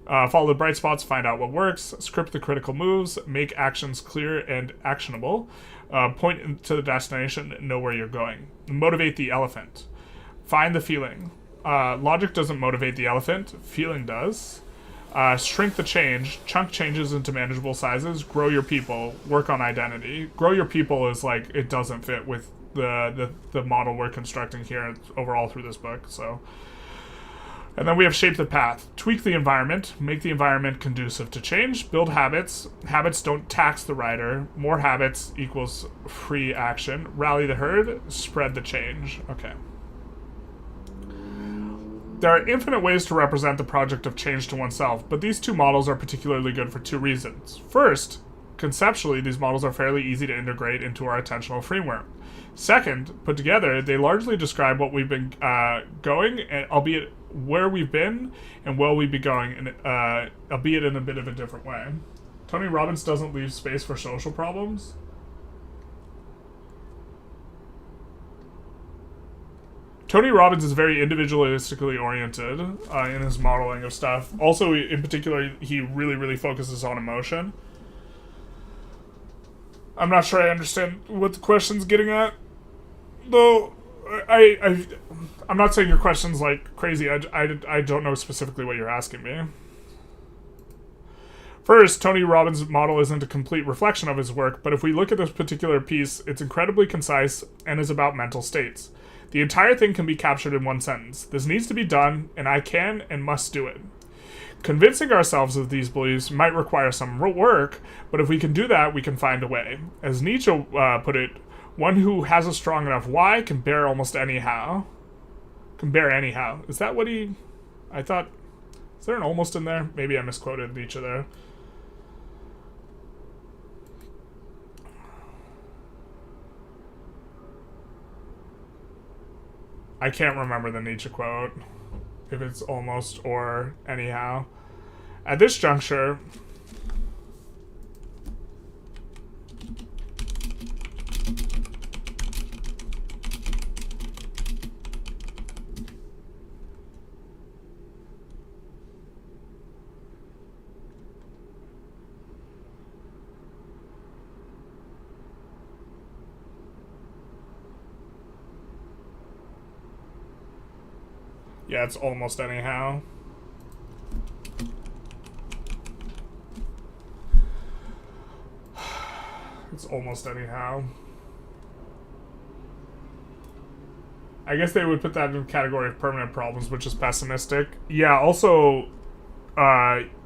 Follow the bright spots, find out what works, script the critical moves, make actions clear and actionable, point to the destination, know where you're going. Motivate the elephant. Find the feeling. Logic doesn't motivate the elephant, feeling does. Shrink the change, chunk changes into manageable sizes, grow your people, work on identity. Grow your people is like, it doesn't fit with the model we're constructing here overall through this book, so. And then we have shape the path. Tweak the environment. Make the environment conducive to change. Build habits. Habits don't tax the rider. More habits equals free action. Rally the herd. Spread the change. Okay. There are infinite ways to represent the project of change to oneself, but these two models are particularly good for two reasons. First, conceptually, these models are fairly easy to integrate into our attentional framework. Second, put together, they largely describe what we've been going, and albeit where we've been and where we'd be going, and albeit in a bit of a different way. Tony Robbins doesn't leave space for social problems. Tony Robbins is very individualistically oriented in his modeling of stuff. Also, in particular, he really, really focuses on emotion. I'm not sure I understand what the question's getting at, though. I'm not saying your question's like crazy. I don't know specifically what you're asking me. First, Tony Robbins' model isn't a complete reflection of his work, but if we look at this particular piece, it's incredibly concise and is about mental states. The entire thing can be captured in one sentence. This needs to be done, and I can and must do it. Convincing ourselves of these beliefs might require some work, but if we can do that, we can find a way. As Nietzsche put it, one who has a strong enough why can bear almost anyhow. Can bear anyhow. Is that what he... I thought... Is there an almost in there? Maybe I misquoted Nietzsche there. I can't remember the Nietzsche quote, if it's almost or anyhow. At this juncture, yeah, it's almost anyhow. It's almost anyhow. I guess they would put that in the category of permanent problems, which is pessimistic. Yeah, also,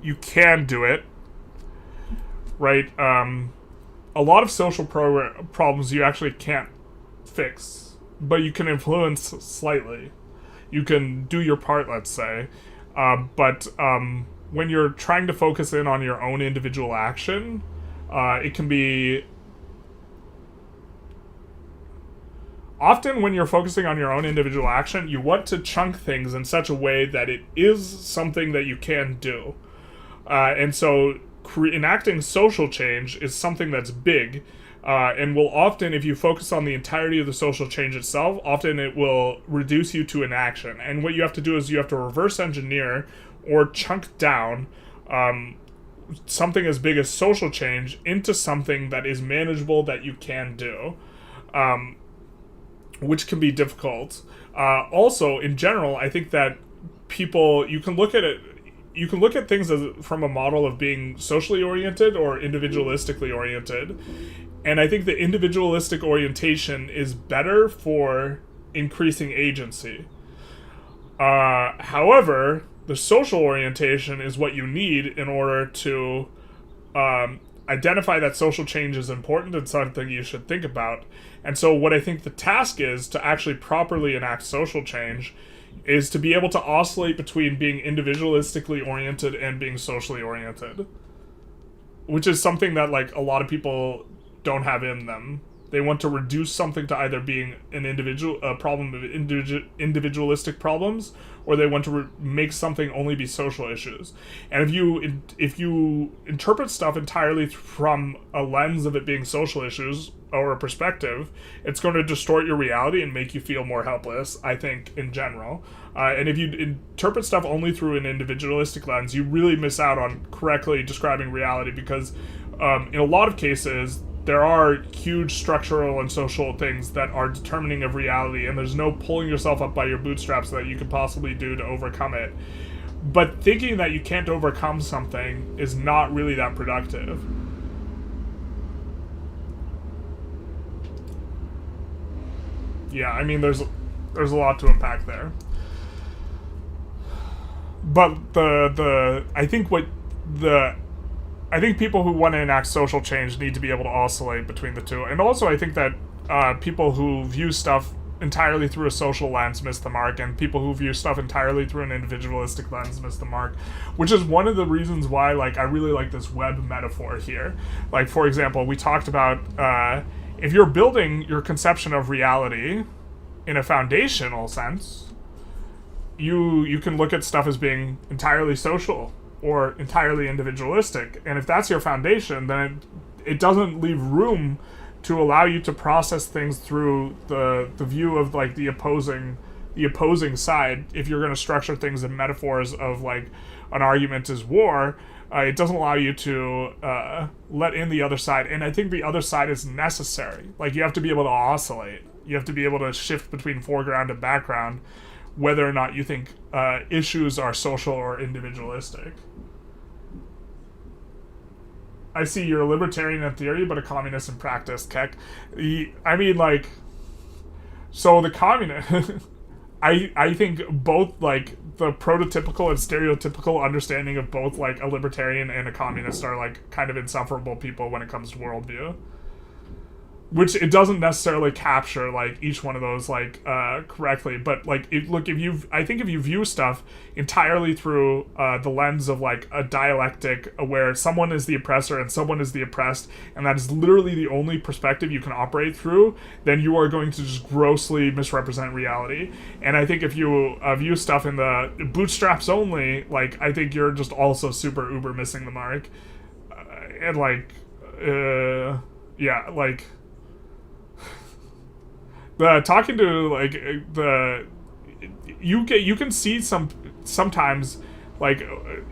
you can do it, right? A lot of social problems you actually can't fix, but you can influence slightly. You can do your part, let's say, but when you're trying to focus in on your own individual action, it can be... Often when you're focusing on your own individual action, you want to chunk things in such a way that it is something that you can do. And so enacting social change is something that's big, and will often, if you focus on the entirety of the social change itself, often it will reduce you to inaction. And what you have to do is you have to reverse engineer or chunk down something as big as social change into something that is manageable that you can do, which can be difficult. Also, in general, I think that people, you can look at it, you can look at things as, from a model of being socially oriented or individualistically oriented. And I think the individualistic orientation is better for increasing agency. However, the social orientation is what you need in order to identify that social change is important and something you should think about. And so what I think the task is to actually properly enact social change is to be able to oscillate between being individualistically oriented and being socially oriented, which is something that like a lot of people don't have in them. They want to reduce something to either being a problem of individualistic problems, or they want to make something only be social issues. And if you interpret stuff entirely from a lens of it being social issues or a perspective, it's going to distort your reality and make you feel more helpless, I think, in general. And if you interpret stuff only through an individualistic lens, you really miss out on correctly describing reality, because in a lot of cases, there are huge structural and social things that are determining of reality, and there's no pulling yourself up by your bootstraps that you could possibly do to overcome it. But thinking that you can't overcome something is not really that productive. Yeah, I mean, there's a lot to unpack there. But I think people who want to enact social change need to be able to oscillate between the two. And also I think that people who view stuff entirely through a social lens miss the mark, and people who view stuff entirely through an individualistic lens miss the mark, which is one of the reasons why, like, I really like this web metaphor here. Like, for example, we talked about if you're building your conception of reality in a foundational sense, you can look at stuff as being entirely social or entirely individualistic. And if that's your foundation, then it doesn't leave room to allow you to process things through the view of, like, the opposing side. If you're going to structure things in metaphors of, like, an argument is war, it doesn't allow you to let in the other side. And I think the other side is necessary. Like, you have to be able to oscillate. You have to be able to shift between foreground and background, whether or not you think issues are social or individualistic. I see you're a libertarian in theory, but a communist in practice, Keck. I mean, like, so the communist... I think both, like, the prototypical and stereotypical understanding of both, like, a libertarian and a communist are, like, kind of insufferable people when it comes to worldview. Which it doesn't necessarily capture, like, each one of those, like, correctly, but, like, I think if you view stuff entirely through the lens of, like, a dialectic where someone is the oppressor and someone is the oppressed, and that is literally the only perspective you can operate through, then you are going to just grossly misrepresent reality. And I think if you view stuff in the bootstraps only, like, I think you're just also super uber missing the mark. And, like, yeah, like... talking to, like, you can see sometimes, like,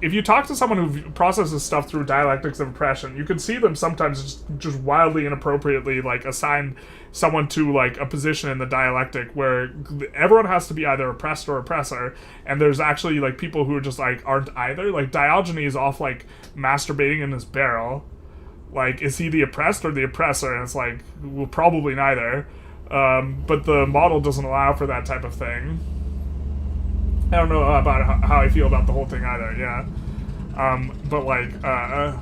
if you talk to someone who processes stuff through dialectics of oppression, you can see them sometimes just wildly inappropriately, like, assign someone to, like, a position in the dialectic where everyone has to be either oppressed or oppressor, and there's actually, like, people who are just, like, aren't either. Like, Diogenes off, like, masturbating in his barrel. Like, is he the oppressed or the oppressor? And it's like, well, probably neither. But the model doesn't allow for that type of thing. I don't know about how I feel about the whole thing either, yeah. But, like, I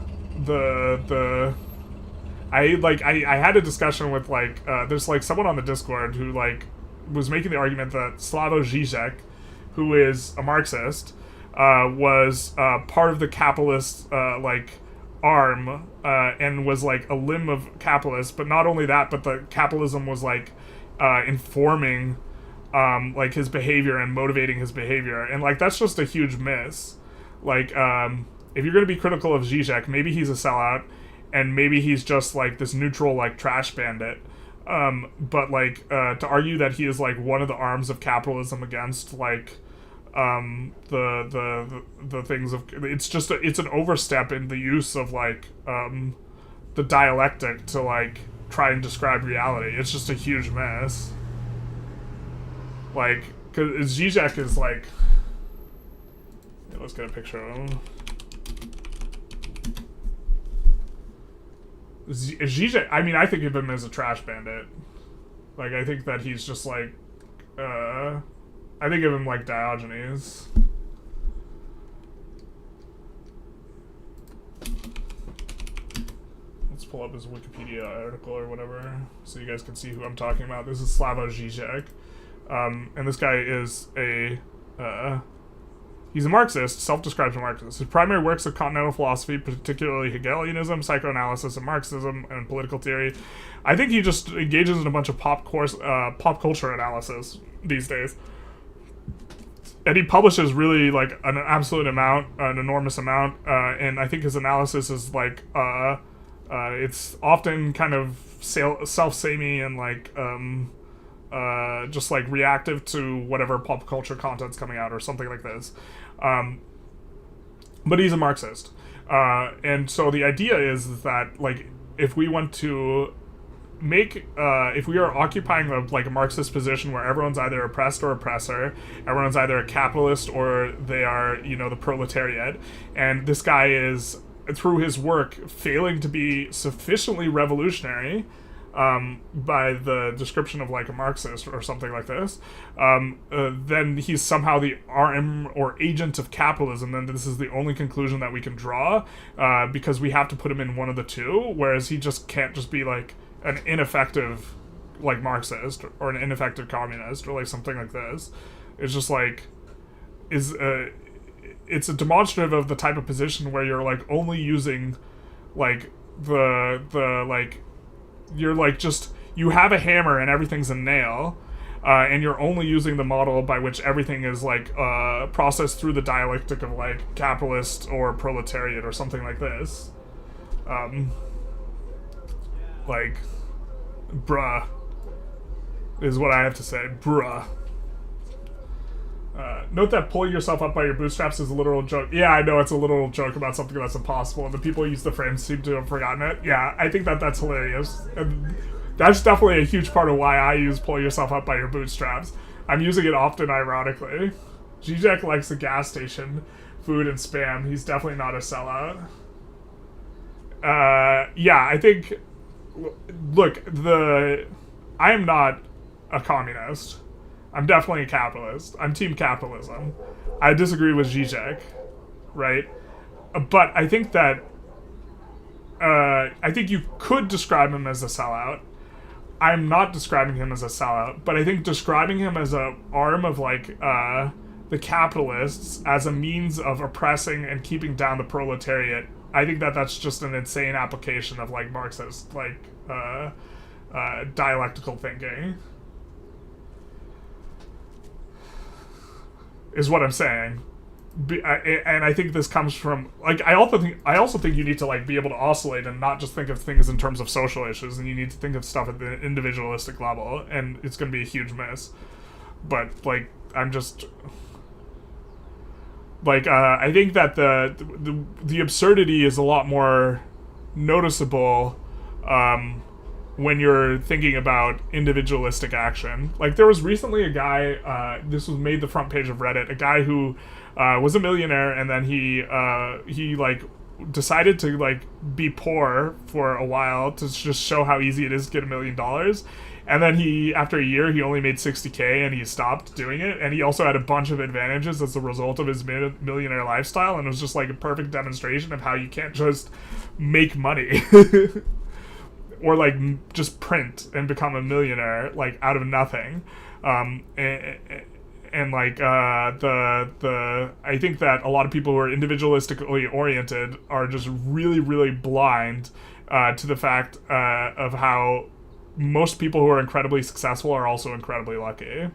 had a discussion with, like, there's, like, someone on the Discord who, like, was making the argument that Slavoj Žižek, who is a Marxist, was part of the capitalist, like, arm, and was, like, a limb of capitalists. But not only that, but the capitalism was, like, informing, like, his behavior and motivating his behavior. And, like, that's just a huge miss. Like, if you're going to be critical of Zizek, maybe he's a sellout, and maybe he's just, like, this neutral, like, trash bandit. But, like, to argue that he is, like, one of the arms of capitalism against, like, the things of... It's an overstep in the use of, like, the dialectic to, like, try and describe reality. It's just a huge mess. Like, because Zizek is, like... Yeah, let's get a picture of him. Zizek, I mean, I think of him as a trash bandit. Like, I think that he's just, like, I think of him like Diogenes. Let's pull up his Wikipedia article or whatever, so you guys can see who I'm talking about. This is Slavoj Žižek. And this guy is a He's a Marxist, self-described a Marxist. His primary works are continental philosophy, particularly Hegelianism, psychoanalysis, and Marxism, and political theory. I think he just engages in a bunch of pop culture analysis these days. And he publishes really, like, an absolute amount, an enormous amount, and I think his analysis is, like, it's often kind of self-samey and, like, just, like, reactive to whatever pop culture content's coming out or something like this. But he's a Marxist. And so the idea is that, like, if we want to if we are occupying a Marxist position where everyone's either oppressed or oppressor, everyone's either a capitalist or they are, the proletariat, and this guy is, through his work, failing to be sufficiently revolutionary, by the description of, like, a Marxist or something like this, then he's somehow the arm or agent of capitalism, and this is the only conclusion that we can draw, because we have to put him in one of the two, whereas he just can't just be, like, an ineffective, like, Marxist or an ineffective communist or, like, something like this. It's just, like, it's a demonstrative of the type of position where you're, like, only using, like, like, you're, like, just, you have a hammer and everything's a nail, and you're only using the model by which everything is, like, processed through the dialectic of, like, capitalist or proletariat or something like this. Like, bruh, is what I have to say. Bruh. Note that pulling yourself up by your bootstraps is a literal joke. Yeah, I know, it's a literal joke about something that's impossible, and the people who use the frame seem to have forgotten it. Yeah, I think that's hilarious. And that's definitely a huge part of why I use pull yourself up by your bootstraps. I'm using it often, ironically. Zizek likes the gas station food and spam. He's definitely not a sellout. Yeah, I think... Look, I am not a communist. I'm definitely a capitalist. I'm team capitalism. I disagree with Zizek, right? But I think that... I think you could describe him as a sellout. I'm not describing him as a sellout, but I think describing him as an arm of, like, the capitalists as a means of oppressing and keeping down the proletariat, I think that that's just an insane application of, like, Marxist, like, dialectical thinking. Is what I'm saying. And I think this comes from, like, I also think you need to, like, be able to oscillate and not just think of things in terms of social issues, and you need to think of stuff at the individualistic level, and it's going to be a huge miss. But, like, I'm just... Like, I think that the absurdity is a lot more noticeable when you're thinking about individualistic action. Like, there was recently a guy, this was made the front page of Reddit, a guy who was a millionaire, and then he like, decided to, like, be poor for a while to just show how easy it is to get $1 million. And then after a year, he only made $60K, and he stopped doing it. And he also had a bunch of advantages as a result of his millionaire lifestyle. And it was just, like, a perfect demonstration of how you can't just make money. Or, like, just print and become a millionaire, like, out of nothing. And like, I think that a lot of people who are individualistically oriented are just really, really blind to the fact of how most people who are incredibly successful are also incredibly lucky.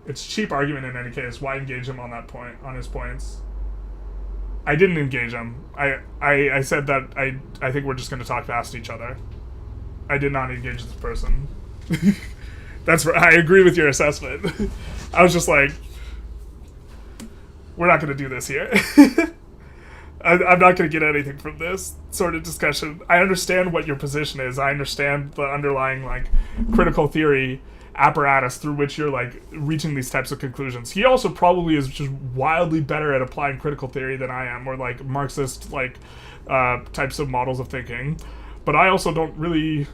It's a cheap argument in any case. Why engage him on that point, on his points? I didn't engage him. I said that I think we're just going to talk past each other. I did not engage this person. I agree with your assessment. I was just like, we're not going to do this here. I'm not going to get anything from this sort of discussion. I understand what your position is. I understand the underlying, like, critical theory apparatus through which you're, like, reaching these types of conclusions. He also probably is just wildly better at applying critical theory than I am, or, like, Marxist, like, types of models of thinking. But I also don't really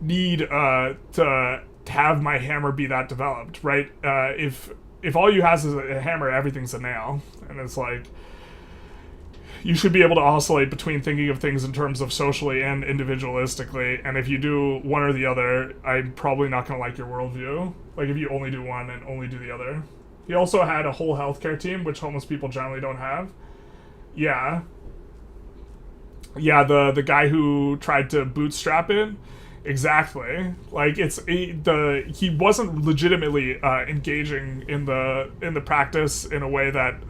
need to have my hammer be that developed, right? If all you have is a hammer, everything's a nail. And it's like, you should be able to oscillate between thinking of things in terms of socially and individualistically, and if you do one or the other, I'm probably not going to like your worldview. Like, if you only do one and only do the other. He also had a whole healthcare team, which homeless people generally don't have. Yeah. Yeah, the guy who tried to bootstrap it. Exactly. Like he wasn't legitimately engaging in the practice in a way that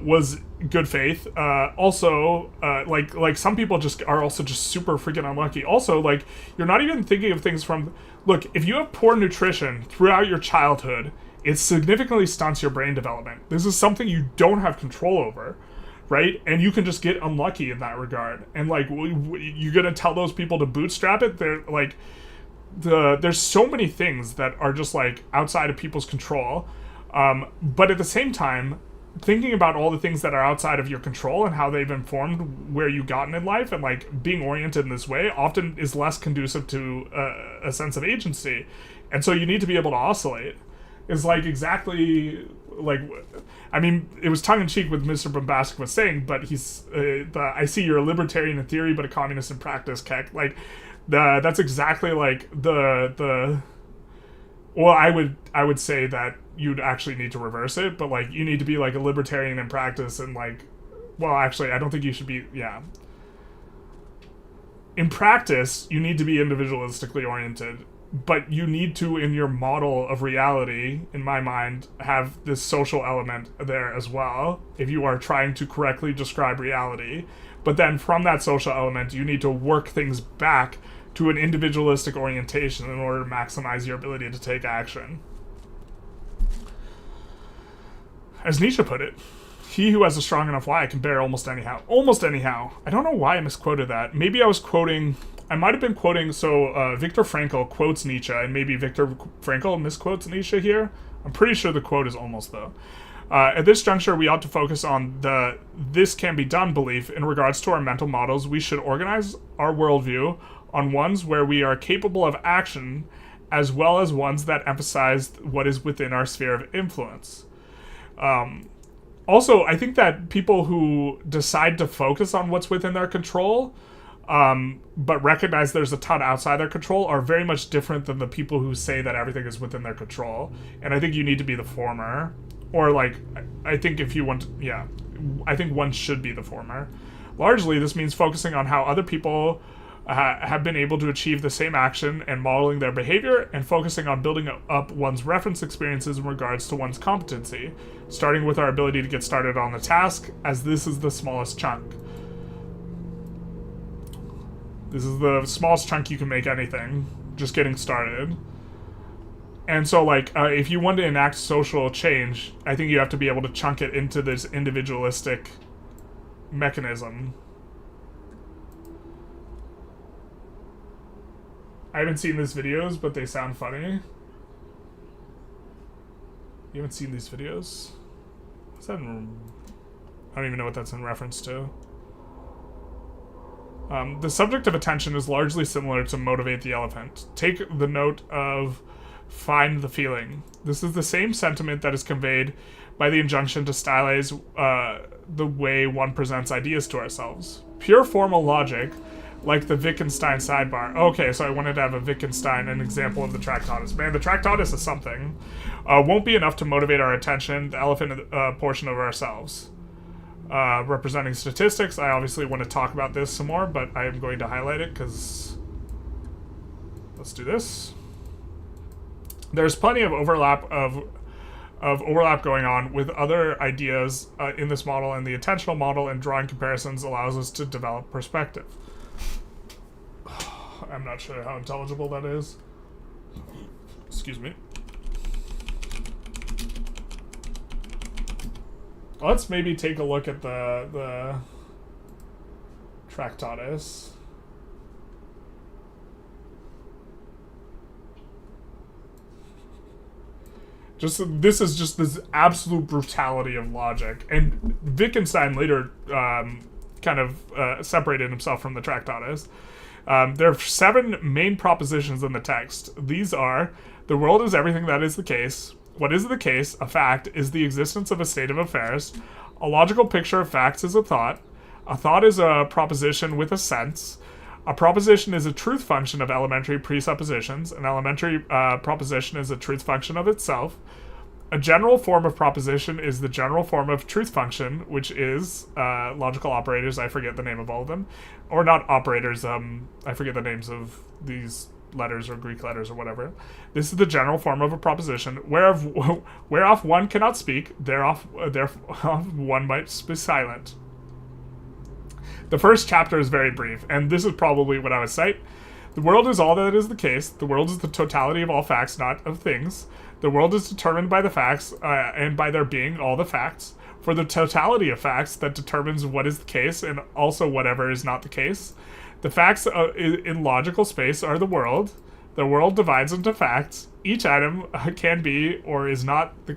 was good faith. Also, like some people just are also just super freaking unlucky. Also, like, you're not even thinking of things from, look, if you have poor nutrition throughout your childhood, it significantly stunts your brain development. This is something you don't have control over, right? And you can just get unlucky in that regard. And like, you're gonna tell those people to bootstrap it? They're like, there's so many things that are just like outside of people's control. But at the same time, thinking about all the things that are outside of your control and how they've informed where you've gotten in life, and like being oriented in this way often is less conducive to a sense of agency. And so you need to be able to oscillate. Is like exactly like, I mean, it was tongue-in-cheek with Mr. Bombastic was saying, but he's I see you're a libertarian in theory but a communist in practice, Keck. Like that's exactly like the well, I would say that you'd actually need to reverse it, but like you need to be like a libertarian in practice, and like, well, actually I don't think you should be, yeah. In practice, you need to be individualistically oriented, but you need to, in your model of reality, in my mind, have this social element there as well, if you are trying to correctly describe reality. But then from that social element, you need to work things back to an individualistic orientation in order to maximize your ability to take action. As Nietzsche put it, he who has a strong enough why can bear almost anyhow. Almost anyhow. I don't know why I misquoted that. Maybe I might have been quoting, Viktor Frankl quotes Nietzsche, and maybe Viktor Frankl misquotes Nietzsche here. I'm pretty sure the quote is almost, though. At this juncture, we ought to focus on the "this can be done" belief in regards to our mental models. We should organize our worldview on ones where we are capable of action, as well as ones that emphasize what is within our sphere of influence. Also, I think that people who decide to focus on what's within their control, but recognize there's a ton outside their control, are very much different than the people who say that everything is within their control. And I think you need to be the former. Or, like, I think if you want to, yeah, I think one should be the former. Largely, this means focusing on how other people have been able to achieve the same action and modeling their behavior, and focusing on building up one's reference experiences in regards to one's competency, starting with our ability to get started on the task, as this is the smallest chunk. This is the smallest chunk you can make anything, just getting started. And so, like, if you want to enact social change, I think you have to be able to chunk it into this individualistic mechanism. I haven't seen these videos, but they sound funny. You haven't seen these videos? What's that in, I don't even know what that's in reference to. The subject of attention is largely similar to motivate the elephant. Take the note of find the feeling. This is the same sentiment that is conveyed by the injunction to stylize the way one presents ideas to ourselves. Pure formal logic, like the Wittgenstein sidebar. Okay, so I wanted to have a Wittgenstein, an example of the Tractatus. Man, the Tractatus is something. Won't be enough to motivate our attention, the elephant portion of ourselves. Representing statistics, I obviously want to talk about this some more, but I am going to highlight it because... Let's do this. There's plenty of overlap going on with other ideas in this model, and the attentional model and drawing comparisons allows us to develop perspective. I'm not sure how intelligible that is. Excuse me. Let's maybe take a look at the Tractatus. This is just this absolute brutality of logic. And Wittgenstein later kind of separated himself from the Tractatus. There are 7 main propositions in the text. These are: the world is everything that is the case. What is the case, a fact, is the existence of a state of affairs. A logical picture of facts is a thought. A thought is a proposition with a sense. A proposition is a truth function of elementary presuppositions. An elementary proposition is a truth function of itself. A general form of proposition is the general form of truth function, which is logical operators. I forget the name of all of them. Or not operators, I forget the names of these letters or Greek letters or whatever. This is the general form of a proposition, whereof one cannot speak, thereof one might be silent. The first chapter is very brief, and this is probably what I would cite. The world is all that is the case. The world is the totality of all facts, not of things. The world is determined by the facts, and by there being all the facts. For the totality of facts that determines what is the case, and also whatever is not the case. The facts in logical space are the world. The world divides into facts. Each item can be or is not the...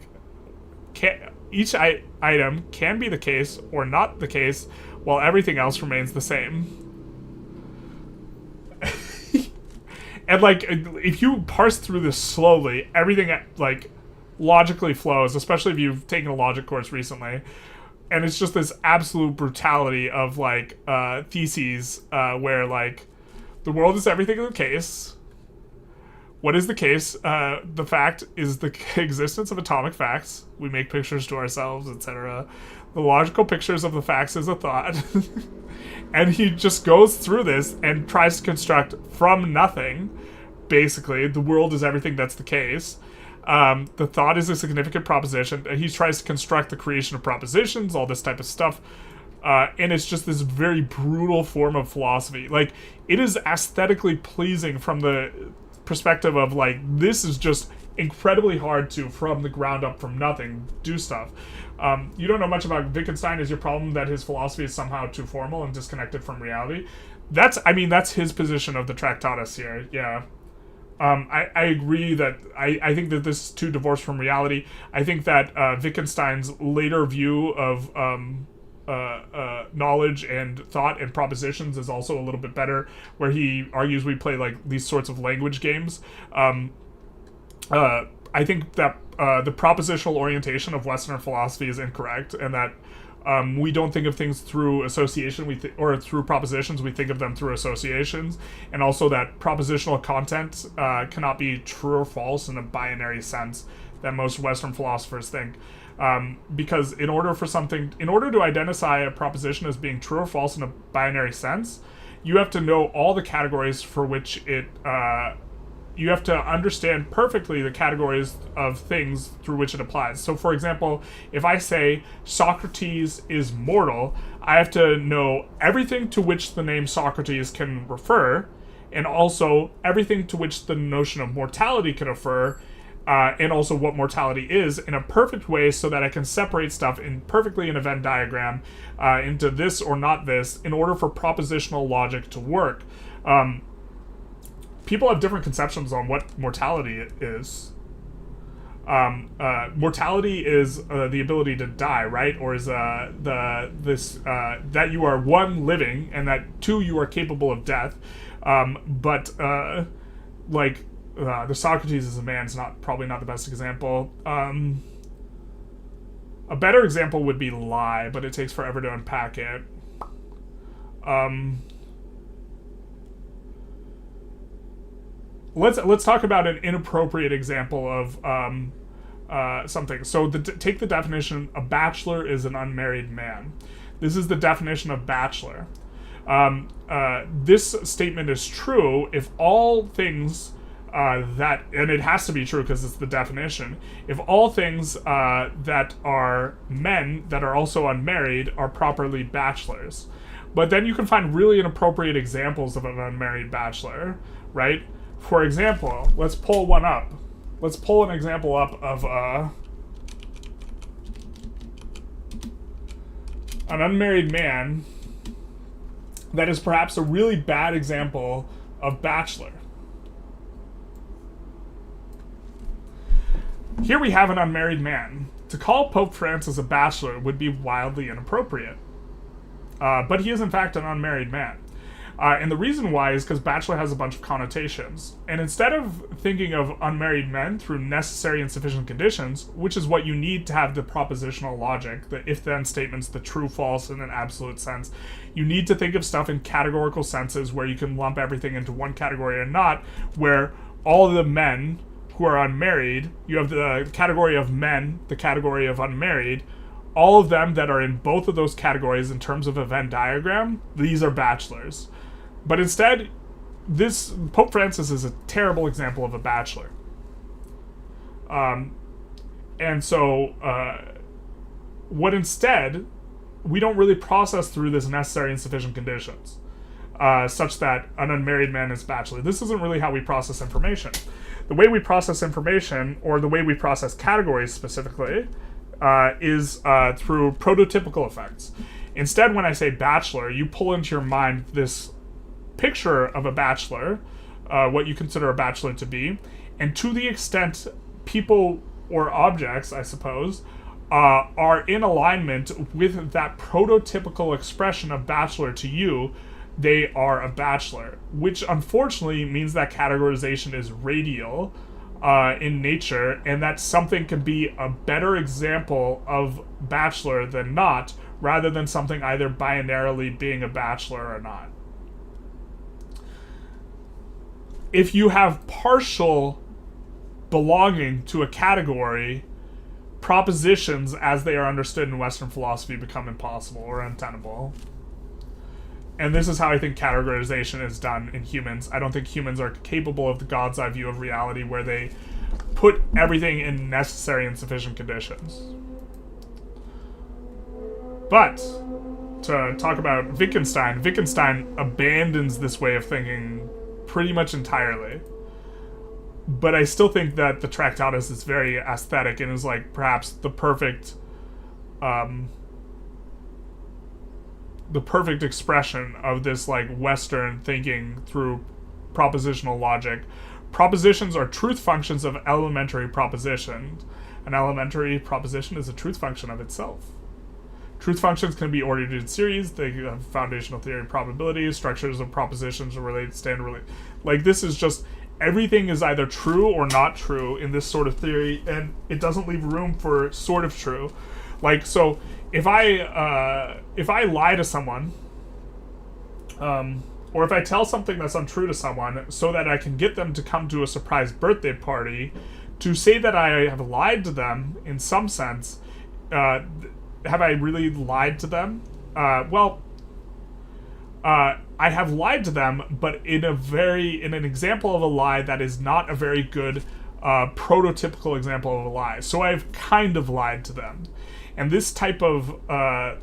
each item can be the case or not the case, while everything else remains the same. And, like, if you parse through this slowly, everything, like, logically flows, especially if you've taken a logic course recently. And it's just this absolute brutality of, like, theses where, like, the world is everything in the case. What is the case? The fact is the existence of atomic facts. We make pictures to ourselves, etc. The logical pictures of the facts is a thought. And he just goes through this and tries to construct from nothing, basically. The world is everything that's the case. The thought is a significant proposition. He tries to construct the creation of propositions, all this type of stuff. And it's just this very brutal form of philosophy. Like, it is aesthetically pleasing from the perspective of, like, this is just incredibly hard to, from the ground up, from nothing, do stuff. You don't know much about Wittgenstein. Is your problem that his philosophy is somehow too formal and disconnected from reality? That's his position of the Tractatus here, yeah. I agree that I think that this is too divorced from reality. I think that Wittgenstein's later view of knowledge and thought and propositions is also a little bit better, where he argues we play, like, these sorts of language games. I think that the propositional orientation of Western philosophy is incorrect, and that we don't think of things through association, or through propositions. We think of them through associations, and also that propositional content cannot be true or false in a binary sense that most Western philosophers think. Because in order to identify a proposition as being true or false in a binary sense, you have to know all the categories for which it... you have to understand perfectly the categories of things through which it applies. So, for example, if I say Socrates is mortal, I have to know everything to which the name Socrates can refer, and also everything to which the notion of mortality can refer, and also what mortality is, in a perfect way, so that I can separate stuff perfectly in a Venn diagram into this or not this, in order for propositional logic to work. People have different conceptions on what mortality is. Mortality is the ability to die, right? Or is that you are one, living, and that two, you are capable of death. The Socrates is a man is probably not the best example. A better example would be lie, but it takes forever to unpack it. Let's talk about an inappropriate example of something. So take the definition: a bachelor is an unmarried man. This is the definition of bachelor. This statement is true if all things and it has to be true because it's the definition, if all things that are men that are also unmarried are properly bachelors. But then you can find really inappropriate examples of an unmarried bachelor, right? For example, let's pull one up. Let's pull an example up of an unmarried man that is perhaps a really bad example of bachelor. Here we have an unmarried man. To call Pope Francis a bachelor would be wildly inappropriate. But he is in fact an unmarried man. And the reason why is because bachelor has a bunch of connotations. And instead of thinking of unmarried men through necessary and sufficient conditions, which is what you need to have the propositional logic, the if-then statements, the true, false, in an absolute sense, you need to think of stuff in categorical senses where you can lump everything into one category and not, where all of the men who are unmarried, you have the category of men, the category of unmarried, all of them that are in both of those categories in terms of a Venn diagram, these are bachelors. But instead, this Pope Francis is a terrible example of a bachelor. And so, what instead, we don't really process through this necessary and sufficient conditions, such that an unmarried man is bachelor. This isn't really how we process information. The way we process information, or the way we process categories specifically, is through prototypical effects. Instead, when I say bachelor, you pull into your mind this picture of a bachelor, what you consider a bachelor to be, and to the extent people or objects, I suppose, are in alignment with that prototypical expression of bachelor to you, they are a bachelor, which unfortunately means that categorization is radial in nature, and that something can be a better example of bachelor than not, rather than something either binarily being a bachelor or not. If you have partial belonging to a category, propositions as they are understood in Western philosophy become impossible or untenable. And this is how I think categorization is done in humans. I don't think humans are capable of the God's eye view of reality where they put everything in necessary and sufficient conditions. But to talk about Wittgenstein abandons this way of thinking pretty much entirely. But I still think that the Tractatus is very aesthetic and is like perhaps the perfect expression of this like Western thinking through propositional logic. Propositions are truth functions of elementary propositions. An elementary proposition is a truth function of itself. Truth functions can be ordered in series. They have foundational theory probabilities, structures of propositions, related standard relate. Like this is just everything is either true or not true in this sort of theory, and it doesn't leave room for sort of true. Like so, if I lie to someone, or if I tell something that's untrue to someone, so that I can get them to come to a surprise birthday party, to say that I have lied to them in some sense. Have I really lied to them? I have lied to them, but in an example of a lie that is not a very good prototypical example of a lie. So I've kind of lied to them. And this type of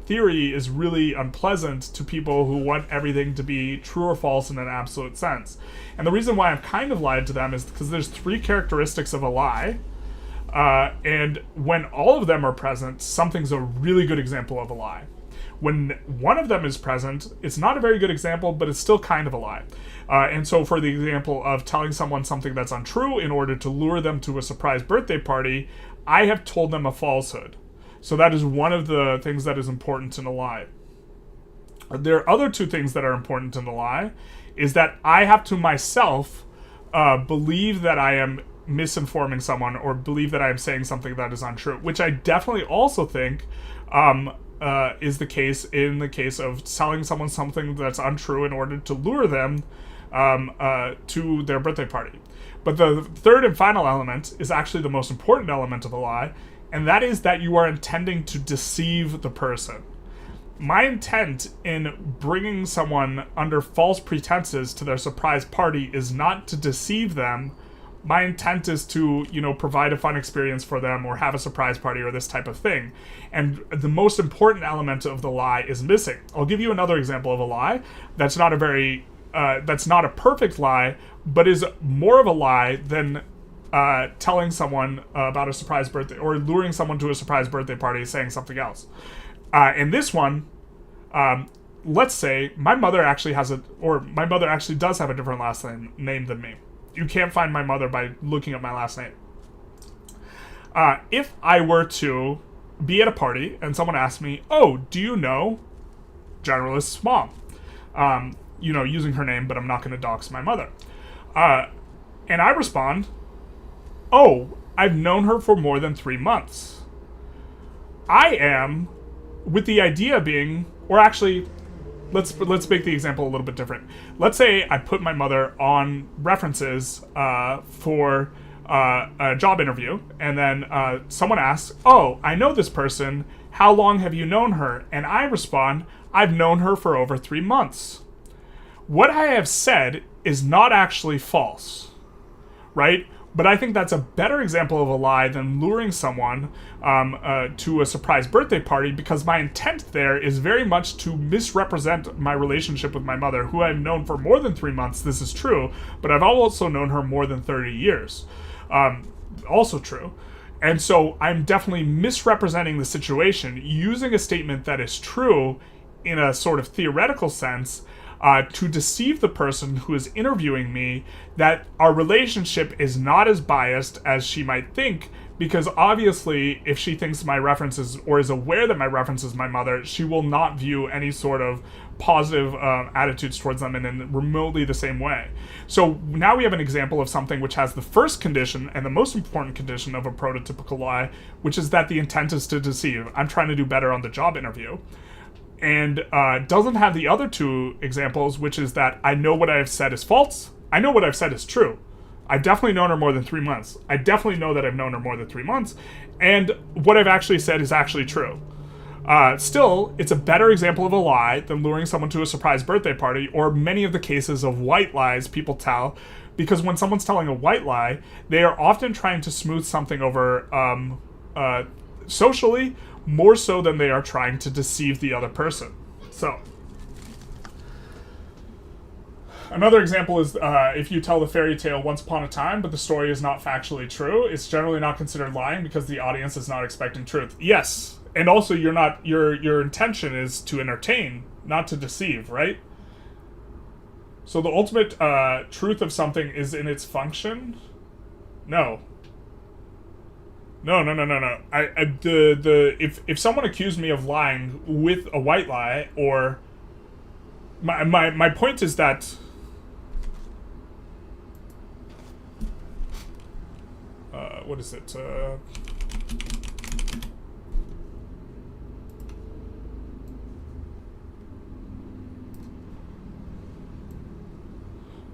theory is really unpleasant to people who want everything to be true or false in an absolute sense. And the reason why I've kind of lied to them is because there's 3 characteristics of a lie. And when all of them are present, something's a really good example of a lie. When one of them is present, it's not a very good example, but it's still kind of a lie. And so for the example of telling someone something that's untrue in order to lure them to a surprise birthday party, I have told them a falsehood. So that is one of the things that is important in a lie. There are other 2 things that are important in the lie, is that I have to myself believe that I am misinforming someone or believe that I am saying something that is untrue, which I definitely also think is the case in the case of telling someone something that's untrue in order to lure them to their birthday party. But the third and final element is actually the most important element of a lie, and that is that you are intending to deceive the person. My intent in bringing someone under false pretenses to their surprise party is not to deceive them. My intent is to, provide a fun experience for them or have a surprise party or this type of thing. And the most important element of the lie is missing. I'll give you another example of a lie that's not a perfect lie, but is more of a lie than telling someone about a surprise birthday or luring someone to a surprise birthday party saying something else. In this one, let's say my mother actually does have a different last name than me. You can't find my mother by looking up my last name. If I were to be at a party and someone asked me, "Oh, do you know Generalist's mom?" using her name, but I'm not going to dox my mother. And I respond, oh, I've known her for more than 3 months. I am, with the idea being, or actually, let's make the example a little bit different. Let's say I put my mother on references for a job interview, and then someone asks, oh, I know this person, how long have you known her? And I respond, I've known her for over 3 months. What I have said is not actually false, right? But I think that's a better example of a lie than luring someone to a surprise birthday party, because my intent there is very much to misrepresent my relationship with my mother, who I've known for more than 3 months. This is true, but I've also known her more than 30 years. Also true. And so I'm definitely misrepresenting the situation, using a statement that is true in a sort of theoretical sense, to deceive the person who is interviewing me that our relationship is not as biased as she might think, because obviously if she thinks my references, or is aware that my reference is my mother, she will not view any sort of positive attitudes towards them in remotely the same way. So now we have an example of something which has the first condition and the most important condition of a prototypical lie, which is that the intent is to deceive. I'm trying to do better on the job interview. And doesn't have the other two examples, which is that I know what I have said is false. I know what I've said is true. I've definitely known her more than 3 months. I definitely know that I've known her more than 3 months. And what I've actually said is actually true. Still, it's a better example of a lie than luring someone to a surprise birthday party, or many of the cases of white lies people tell, because when someone's telling a white lie, they are often trying to smooth something over socially, more so than they are trying to deceive the other person. So, another example is if you tell the fairy tale once upon a time, but the story is not factually true, it's generally not considered lying because the audience is not expecting truth. Yes, and also your intention is to entertain, not to deceive, right? So the ultimate truth of something is in its function? No. No. If someone accused me of lying with a white lie, or my point is that what is it?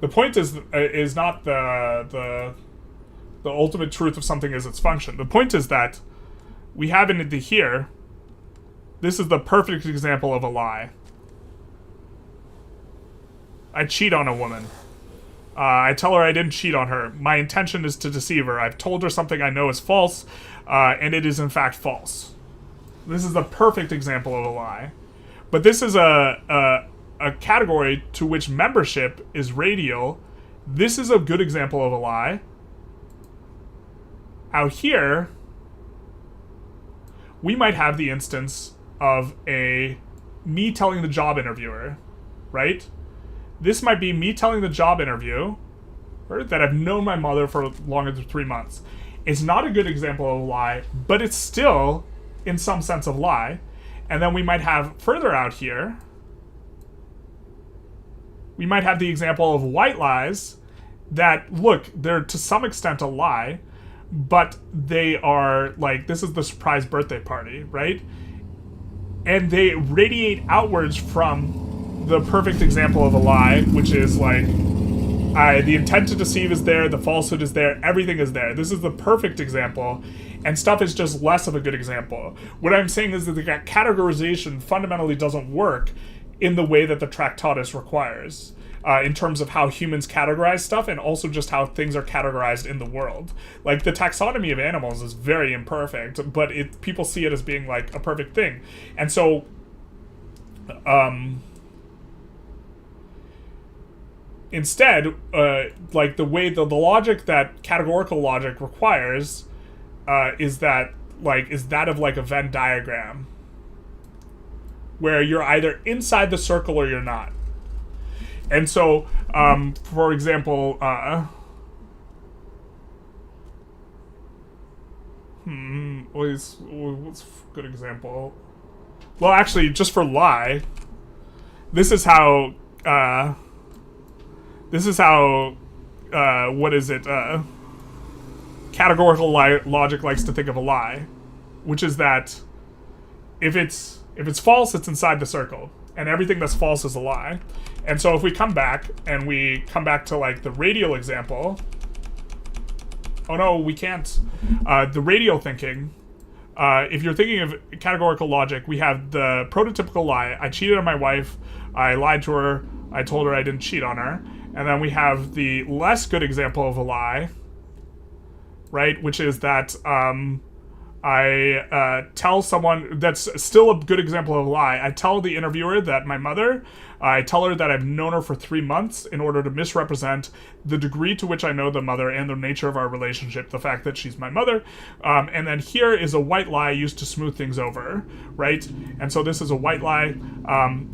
The point is not the ultimate truth of something is its function. The point is that we have in here, this is the perfect example of a lie. I cheat on a woman. I tell her I didn't cheat on her. My intention is to deceive her. I've told her something I know is false, and it is in fact false. This is the perfect example of a lie. But this is a category to which membership is radial. This is a good example of a lie. Out here, we might have the instance of me telling the job interviewer, right? This might be me telling the job interview that I've known my mother for longer than 3 months. It's not a good example of a lie, but it's still, in some sense, a lie. And then we might have further out here, we might have the example of white lies that, look, they're to some extent a lie, but they are like, this is the surprise birthday party, right? And they radiate outwards from the perfect example of a lie, which is like, the intent to deceive is there, the falsehood is there, everything is there. This is the perfect example, and stuff is just less of a good example. What I'm saying is that the categorization fundamentally doesn't work in the way that the Tractatus requires. In terms of how humans categorize stuff, and also just how things are categorized in the world. Like, the taxonomy of animals is very imperfect, but people see it as being, like, a perfect thing. And so, instead, like, the way the logic that categorical logic requires is that of, like, a Venn diagram, where you're either inside the circle or you're not. And so, for example, what's a good example? Well, actually, just for lie, this is how what is it? Categorical logic likes to think of a lie, which is that if it's false, it's inside the circle, and everything that's false is a lie. And so if we come back to like the radial example, oh no, we can't. The radial thinking. If you're thinking of categorical logic, we have the prototypical lie. I cheated on my wife. I lied to her. I told her I didn't cheat on her. And then we have the less good example of a lie, right? Which is that I tell someone, that's still a good example of a lie. I tell the interviewer that I tell her that I've known her for 3 months in order to misrepresent the degree to which I know the mother and the nature of our relationship, the fact that she's my mother. And then here is a white lie used to smooth things over, right? And so this is a white lie.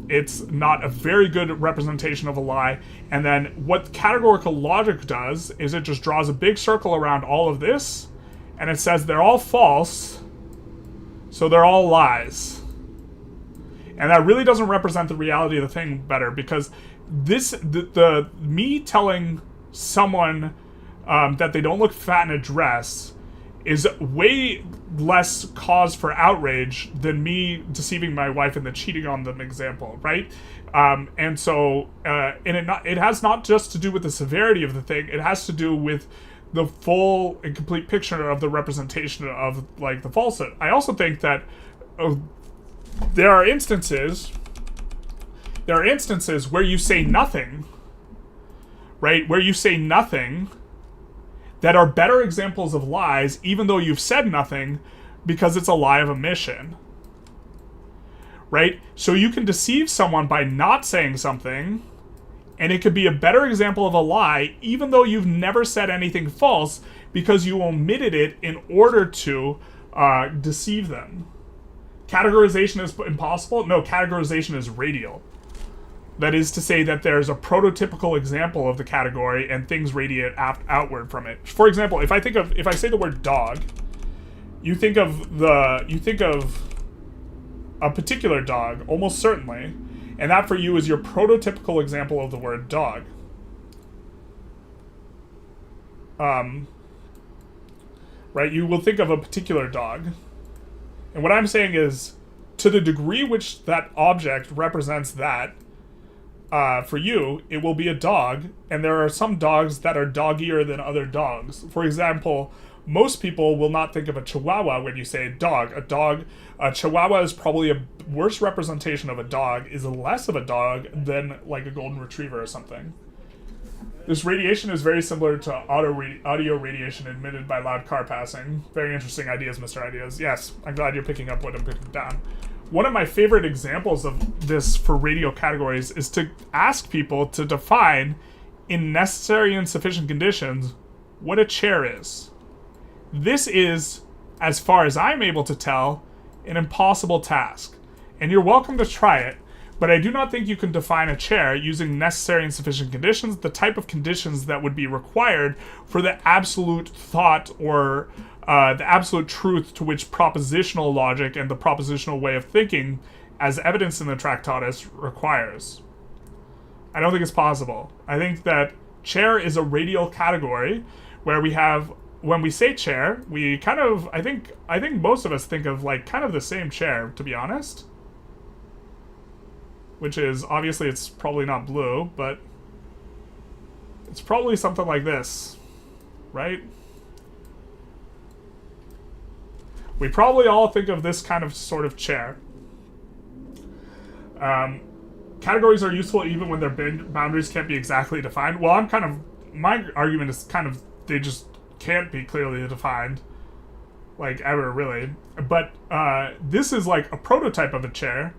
It's not a very good representation of a lie. And then what categorical logic does is it just draws a big circle around all of this, and it says they're all false, so they're all lies. And that really doesn't represent the reality of the thing better, because me telling someone that they don't look fat in a dress is way less cause for outrage than me deceiving my wife in the cheating on them example, right? And so it has not just to do with the severity of the thing, it has to do with the full and complete picture of the representation of like the falsehood. I also think that there are instances where you say nothing, right? Where you say nothing that are better examples of lies, even though you've said nothing, because it's a lie of omission, right? So you can deceive someone by not saying something, and it could be a better example of a lie, even though you've never said anything false, because you omitted it in order to deceive them. Categorization is impossible? No, categorization is radial. That is to say that there's a prototypical example of the category and things radiate outward from it. For example, if I say the word dog, you think of a particular dog, almost certainly, and that for you is your prototypical example of the word dog. Right? You will think of a particular dog. And what I'm saying is, to the degree which that object represents that, for you, it will be a dog, and there are some dogs that are doggier than other dogs. For example, most people will not think of a Chihuahua when you say dog. A Chihuahua is probably a worse representation of a dog, is less of a dog than like a golden retriever or something. This radiation is very similar to audio radiation emitted by loud car passing. Very interesting ideas, Mr. Ideas. Yes, I'm glad you're picking up what I'm picking down. One of my favorite examples of this for radio categories is to ask people to define, in necessary and sufficient conditions, what a chair is. This is, as far as I'm able to tell, an impossible task. And you're welcome to try it, but I do not think you can define a chair using necessary and sufficient conditions, the type of conditions that would be required for the absolute thought or the absolute truth to which propositional logic and the propositional way of thinking, as evidenced in the Tractatus, requires. I don't think it's possible. I think that chair is a radial category where we have, when we say chair, we kind of, I think most of us think of like kind of the same chair, to be honest. Which is, obviously it's probably not blue, but it's probably something like this, right? We probably all think of this kind of sort of chair. Categories are useful even when their boundaries can't be exactly defined. Well, my argument is kind of, they just can't be clearly defined, like ever really. But this is like a prototype of a chair,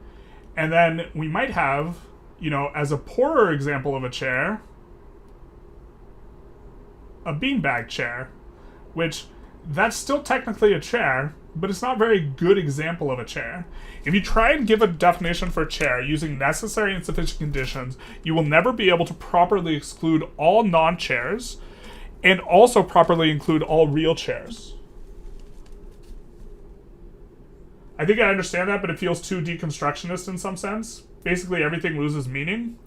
and then we might have, as a poorer example of a chair, a beanbag chair, which that's still technically a chair, but it's not a very good example of a chair. If you try and give a definition for a chair using necessary and sufficient conditions, you will never be able to properly exclude all non-chairs and also properly include all real chairs. I think I understand that, but it feels too deconstructionist in some sense. Basically, everything loses meaning.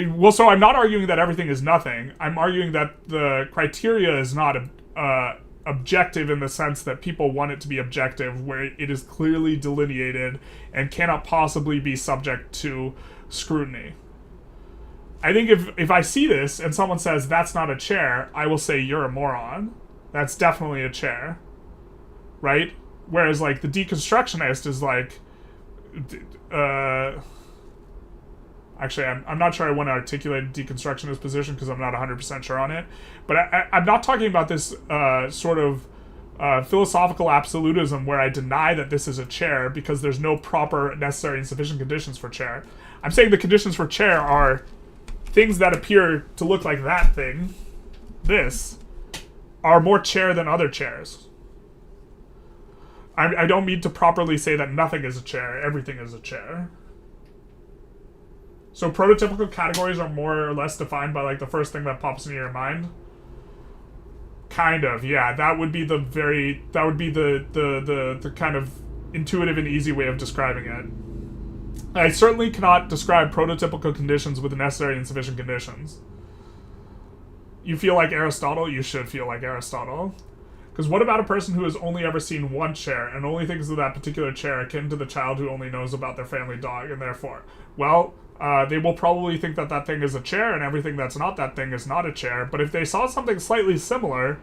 Well, so I'm not arguing that everything is nothing. I'm arguing that the criteria is not objective in the sense that people want it to be objective, where it is clearly delineated and cannot possibly be subject to scrutiny. I think if I see this and someone says that's not a chair, I will say you're a moron. That's definitely a chair, right? Whereas like the deconstructionist is like, actually, I'm not sure I want to articulate deconstructionist position because I'm not 100% sure on it. But I'm not talking about this sort of philosophical absolutism where I deny that this is a chair because there's no proper, necessary, and sufficient conditions for chair. I'm saying the conditions for chair are things that appear to look like that thing, this, are more chair than other chairs. I don't mean to properly say that nothing is a chair, everything is a chair. So prototypical categories are more or less defined by like the first thing that pops into your mind. Kind of, yeah. That would be the kind of intuitive and easy way of describing it. I certainly cannot describe prototypical conditions with the necessary and sufficient conditions. You feel like Aristotle? You should feel like Aristotle. Because what about a person who has only ever seen one chair and only thinks of that particular chair akin to the child who only knows about their family dog, and therefore, well, they will probably think that that thing is a chair and everything that's not that thing is not a chair. But if they saw something slightly similar,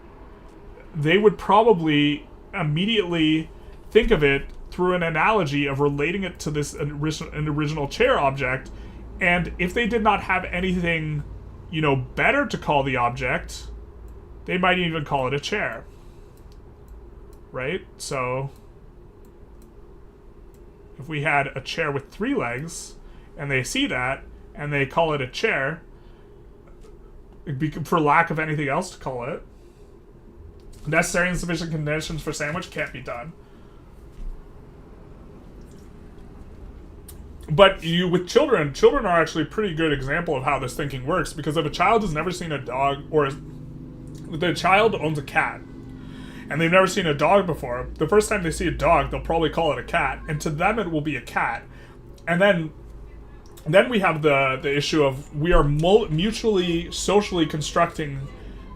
they would probably immediately think of it through an analogy of relating it to this an original chair object. And if they did not have anything, better to call the object, they might even call it a chair. Right? So if we had a chair with 3 legs and they see that and they call it a chair for lack of anything else to call it, necessary and sufficient conditions for sandwich can't be done. But with children are actually a pretty good example of how this thinking works, because if a child has never seen a dog, or the child owns a cat and they've never seen a dog before, the first time they see a dog, they'll probably call it a cat, and to them it will be a cat. And then we have the issue of we are mutually, socially constructing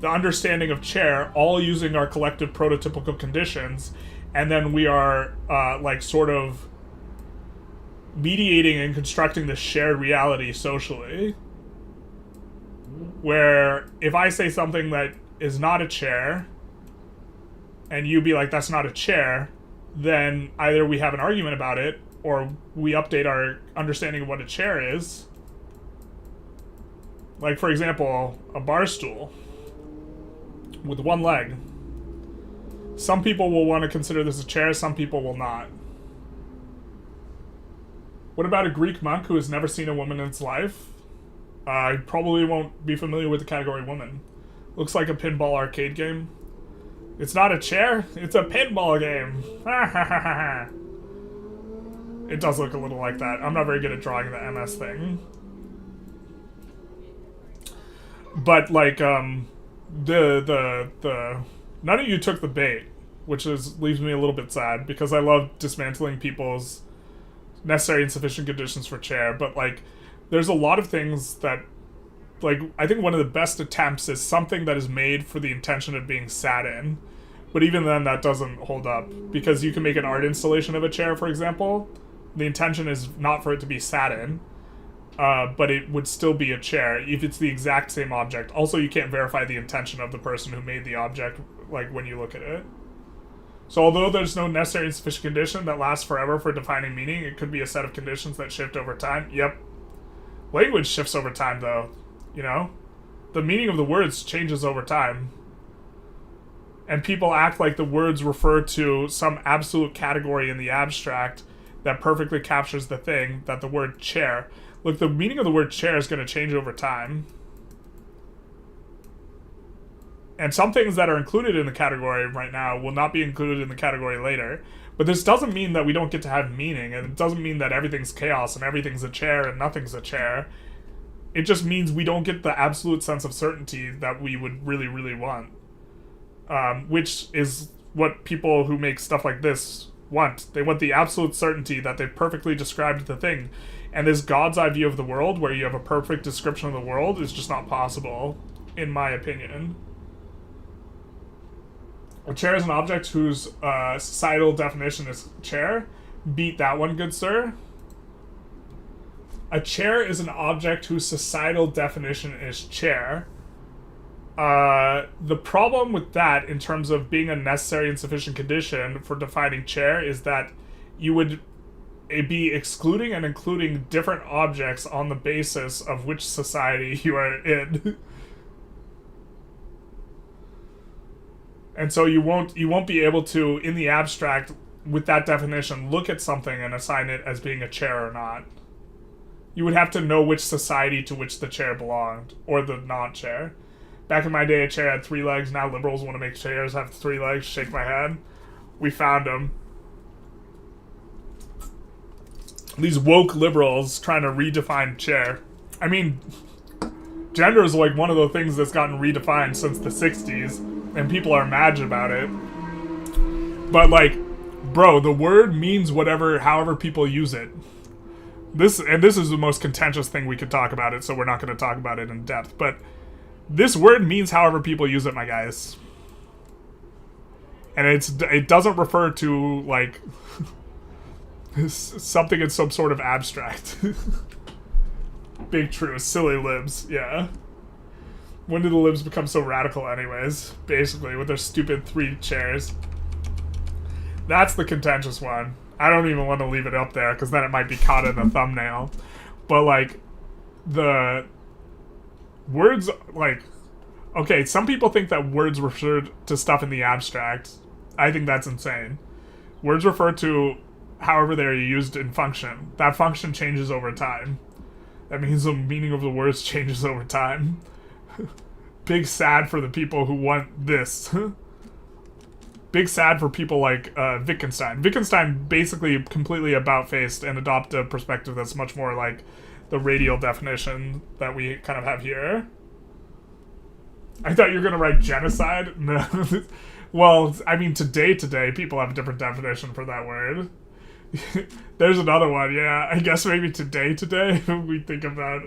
the understanding of chair, all using our collective prototypical conditions, and then we are sort of mediating and constructing this shared reality socially. Where if I say something that is not a chair, and you be like, that's not a chair, then either we have an argument about it, or we update our understanding of what a chair is. Like, for example, a bar stool with 1 leg. Some people will want to consider this a chair, some people will not. What about a Greek monk who has never seen a woman in his life? Probably won't be familiar with the category woman. Looks like a pinball arcade game. It's not a chair, it's a pinball game. It does look a little like that. I'm not very good at drawing the MS thing. But like, none of you took the bait, which leaves me a little bit sad, because I love dismantling people's necessary and sufficient conditions for chair. But like, there's a lot of things that, like, I think one of the best attempts is something that is made for the intention of being sat in. But even then, that doesn't hold up, because you can make an art installation of a chair, for example. The intention is not for it to be sat in, but it would still be a chair if it's the exact same object. Also, you can't verify the intention of the person who made the object, like, when you look at it. So although there's no necessary and sufficient condition that lasts forever for defining meaning, it could be a set of conditions that shift over time. Yep. Language shifts over time, though. The meaning of the words changes over time. And people act like the words refer to some absolute category in the abstract that perfectly captures the thing, that the word chair. Look, the meaning of the word chair is going to change over time. And some things that are included in the category right now will not be included in the category later. But this doesn't mean that we don't get to have meaning, and it doesn't mean that everything's chaos and everything's a chair and nothing's a chair. It just means we don't get the absolute sense of certainty that we would really, really want. Which is what people who make stuff like this want. They want the absolute certainty that they've perfectly described the thing. And this God's eye view of the world, where you have a perfect description of the world, is just not possible, in my opinion. A chair is an object whose societal definition is chair. Beat that one, good sir. A chair is an object whose societal definition is chair. The problem with that, in terms of being a necessary and sufficient condition for defining chair, is that you would be excluding and including different objects on the basis of which society you are in. And so you won't be able to, in the abstract, with that definition, look at something and assign it as being a chair or not. You would have to know which society to which the chair belonged, or the non-chair. Back in my day, a chair had 3 legs. Now liberals want to make chairs have 3 legs. Shake my head. We found them. These woke liberals trying to redefine chair. I mean, gender is like one of the things that's gotten redefined since the 60s, and people are mad about it. But like, bro, the word means whatever, however people use it. This is the most contentious thing we could talk about it, so we're not going to talk about it in depth. But this word means however people use it, my guys. And it doesn't refer to, like, something in some sort of abstract. Big true. Silly libs, yeah. When did the libs become so radical anyways? Basically, with their stupid 3 chairs. That's the contentious one. I don't even want to leave it up there, because then it might be caught in the thumbnail. But, like, the words, like, okay, some people think that words refer to stuff in the abstract. I think that's insane. Words refer to however they're used in function. That function changes over time. That means the meaning of the words changes over time. Big sad for the people who want this. Big sad for people like Wittgenstein. Wittgenstein basically completely about-faced and adopted a perspective that's much more like the radial definition that we kind of have here. I thought you were going to write genocide. No. Well, I mean, today, people have a different definition for that word. There's another one, yeah. I guess maybe today, we think about...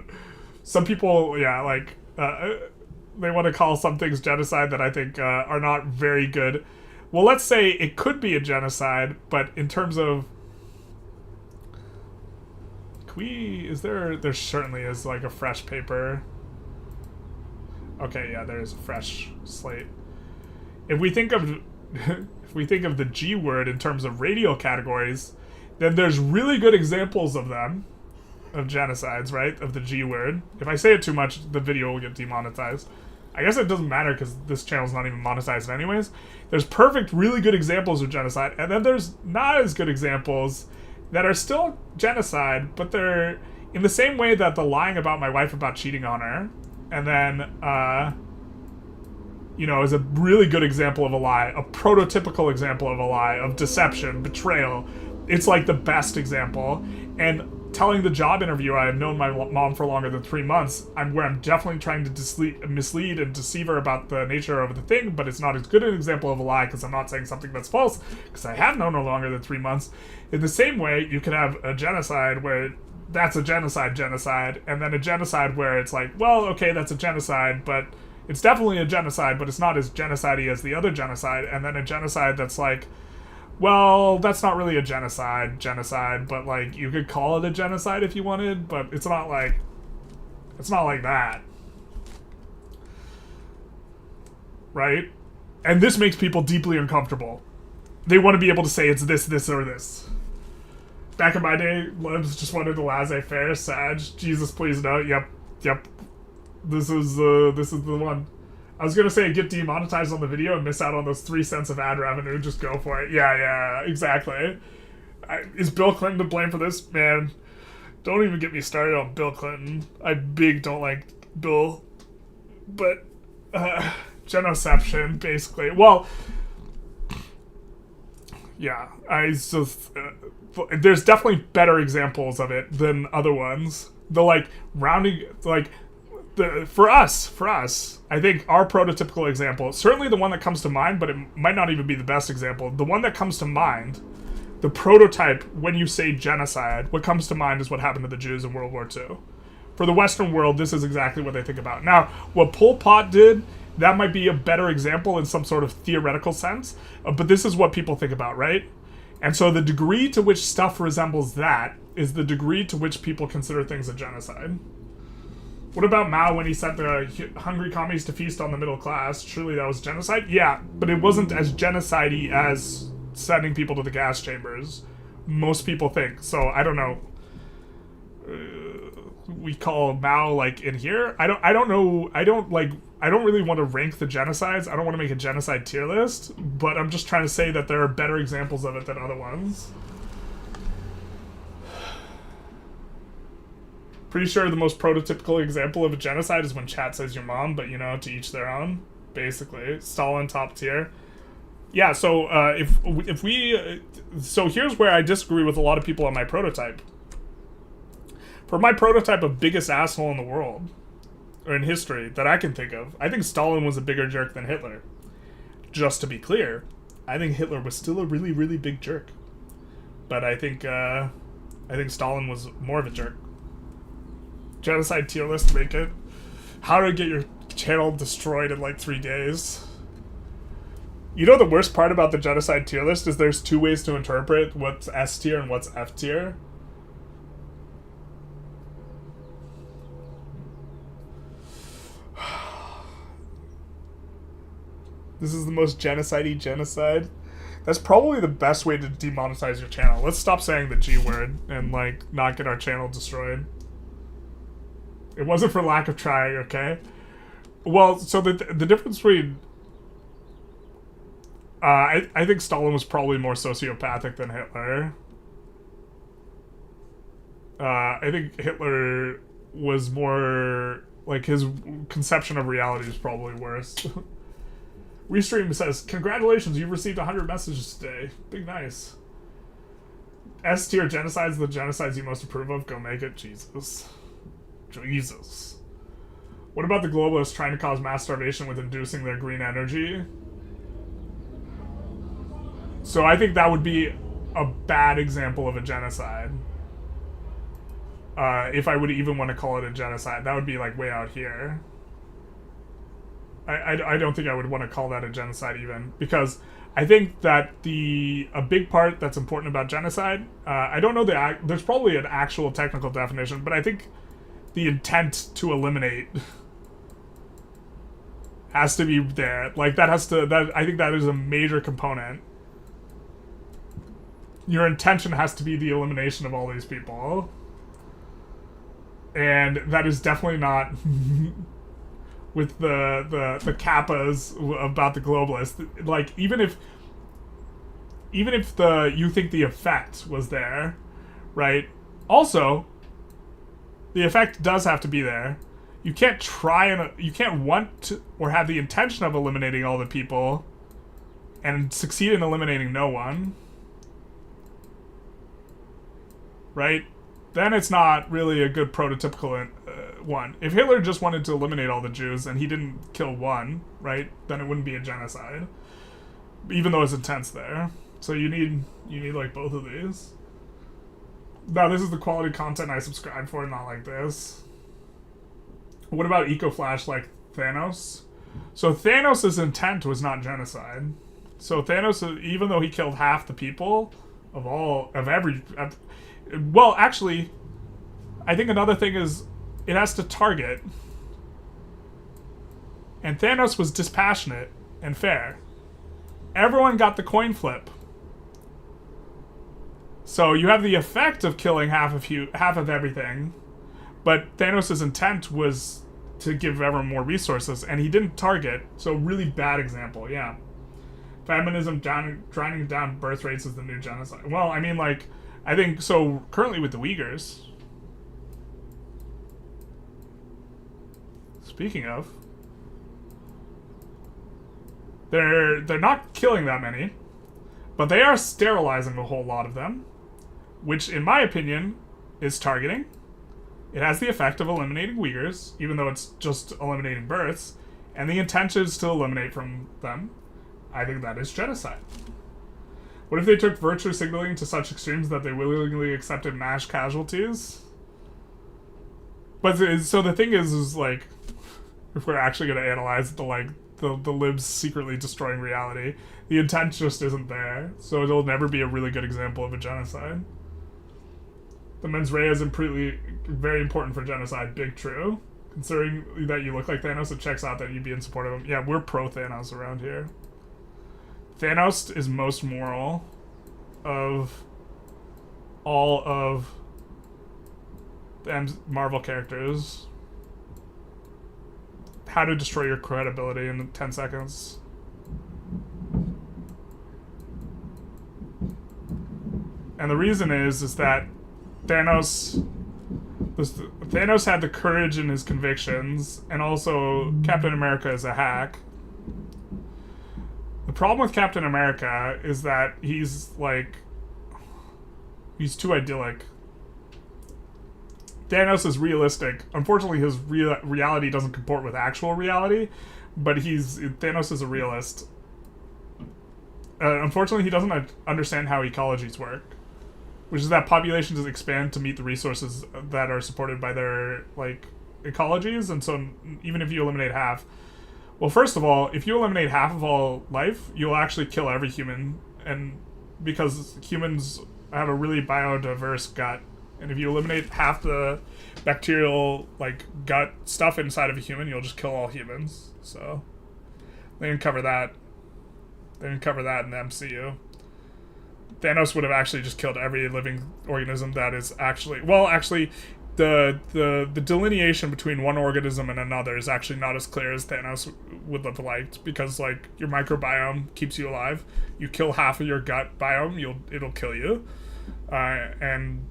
Some people, yeah, like, they want to call some things genocide that I think are not very good. Well, let's say it could be a genocide, but in terms of... There certainly is, like, a fresh paper. Okay, yeah, there is a fresh slate. If we think of the G word in terms of radial categories, then there's really good examples of them, of genocides, right? Of the G word. If I say it too much, the video will get demonetized. I guess it doesn't matter because this channel's not even monetized anyways. There's perfect, really good examples of genocide, and then there's not as good examples that are still genocide, but they're in the same way that the lying about my wife about cheating on her, and then, you know, is a really good example of a lie, a prototypical example of a lie, of deception, betrayal. It's like the best example. And telling the job interviewer I have known my mom for longer than 3 months, where I'm definitely trying to mislead and deceive her about the nature of the thing, but it's not as good an example of a lie because I'm not saying something that's false, because I have known her longer than 3 months. In the same way, you can have a genocide where that's a genocide, and then a genocide where it's like, well, okay, that's a genocide, but it's definitely a genocide, but it's not as genocide-y as the other genocide, and then a genocide that's like, well, that's not really a genocide, but, like, you could call it a genocide if you wanted, but it's not like that. Right? And this makes people deeply uncomfortable. They want to be able to say it's this, or this. Back in my day, libs just wanted a laissez-faire, Sag. Jesus, please no. Yep. This is the one. I was gonna say get demonetized on the video and miss out on those 3 cents of ad revenue. Just go for it. Yeah, exactly. Is Bill Clinton to blame for this? Man, don't even get me started on Bill Clinton. I don't like Bill. But, genoception, basically. Well, yeah, there's definitely better examples of it than other ones. The, like, rounding, like... For us, I think our prototypical example, certainly the one that comes to mind, but it might not even be the best example. The one that comes to mind, the prototype, when you say genocide, what comes to mind is what happened to the Jews in World War II. For the Western world, this is exactly what they think about. Now, what Pol Pot did, that might be a better example in some sort of theoretical sense, but this is what people think about, right? And so the degree to which stuff resembles that is the degree to which people consider things a genocide. What about Mao when he sent the hungry commies to feast on the middle class? Surely that was genocide? Yeah, but it wasn't as genocide-y as sending people to the gas chambers. Most people think. So, I don't know. We call Mao, like, in here? I don't know. I don't really want to rank the genocides. I don't want to make a genocide tier list, but I'm just trying to say that there are better examples of it than other ones. Pretty sure the most prototypical example of a genocide is when chat says your mom, but you know, to each their own, basically. Stalin top tier. Yeah, so so here's where I disagree with a lot of people on my prototype. For my prototype of biggest asshole in the world, or in history, that I can think of, I think Stalin was a bigger jerk than Hitler. Just to be clear, I think Hitler was still a really, really big jerk. But I think Stalin was more of a jerk. Genocide tier list, make it. How to get your channel destroyed in like 3 days. You know the worst part about the genocide tier list is there's 2 ways to interpret what's S tier and what's F tier. This is the most genocide-y genocide. That's probably the best way to demonetize your channel. Let's stop saying the G word and like not get our channel destroyed. It wasn't for lack of trying, okay? Well, so the difference between... I think Stalin was probably more sociopathic than Hitler. I think Hitler was more... Like, his conception of reality is probably worse. Restream says, congratulations, you've received 100 messages today. Big nice. S tier genocides, the genocides you most approve of. Go make it. Jesus. Jesus. What about the globalists trying to cause mass starvation with inducing their green energy? So I think that would be a bad example of a genocide. If I would even want to call it a genocide. That would be like way out here. I don't think I would want to call that a genocide even. Because I think that a big part that's important about genocide, I don't know there's probably an actual technical definition, but I think the intent to eliminate has to be there. Like, I think that is a major component. Your intention has to be the elimination of all these people. And that is definitely not with the kappas about the globalists. Like, even if you think the effect was there, right? Also, the effect does have to be there. You can't you can't want to, or have the intention of eliminating all the people and succeed in eliminating no one. Right? Then it's not really a good prototypical one. If Hitler just wanted to eliminate all the Jews and he didn't kill one, right, then it wouldn't be a genocide. Even though his intent's there. So you need like both of these. No, this is the quality content I subscribe for, not like this. What about EcoFlash like Thanos? So Thanos' intent was not genocide. So Thanos, even though he killed half the people well, actually, I think another thing is it has to target. And Thanos was dispassionate and fair. Everyone got the coin flip. So you have the effect of killing half of everything, but Thanos' intent was to give everyone more resources, and he didn't target. So really bad example, yeah. Feminism drowning down birth rates is the new genocide. Well, I mean, like, I think so. Currently with the Uyghurs. Speaking of, they're not killing that many, but they are sterilizing a whole lot of them, which, in my opinion, is targeting. It has the effect of eliminating Uyghurs, even though it's just eliminating births, and the intention is to eliminate from them. I think that is genocide. What if they took virtue signaling to such extremes that they willingly accepted mass casualties? But so the thing is like, if we're actually going to analyze the libs secretly destroying reality, the intent just isn't there. So it'll never be a really good example of a genocide. The mens rea is very important for genocide. Big true. Considering that you look like Thanos, it checks out that you'd be in support of him. Yeah, we're pro Thanos around here. Thanos is most moral of all of the Marvel characters. How to destroy your credibility in 10 seconds. And the reason is that Thanos had the courage in his convictions, and also Captain America is a hack. The problem with Captain America is that he's too idyllic. Thanos is realistic. Unfortunately, his reality doesn't comport with actual reality, but Thanos is a realist. Unfortunately, he doesn't understand how ecologies work, which is that populations expand to meet the resources that are supported by their ecologies, and so even if you eliminate half, well, first of all, if you eliminate half of all life, you'll actually kill every human, and because humans have a really biodiverse gut, and if you eliminate half the bacterial gut stuff inside of a human, you'll just kill all humans. So they didn't cover that. They didn't cover that in the MCU. Thanos would have actually just killed every living organism that is actually... Well, actually, the delineation between one organism and another is actually not as clear as Thanos would have liked, because, your microbiome keeps you alive. You kill half of your gut biome, it'll kill you. And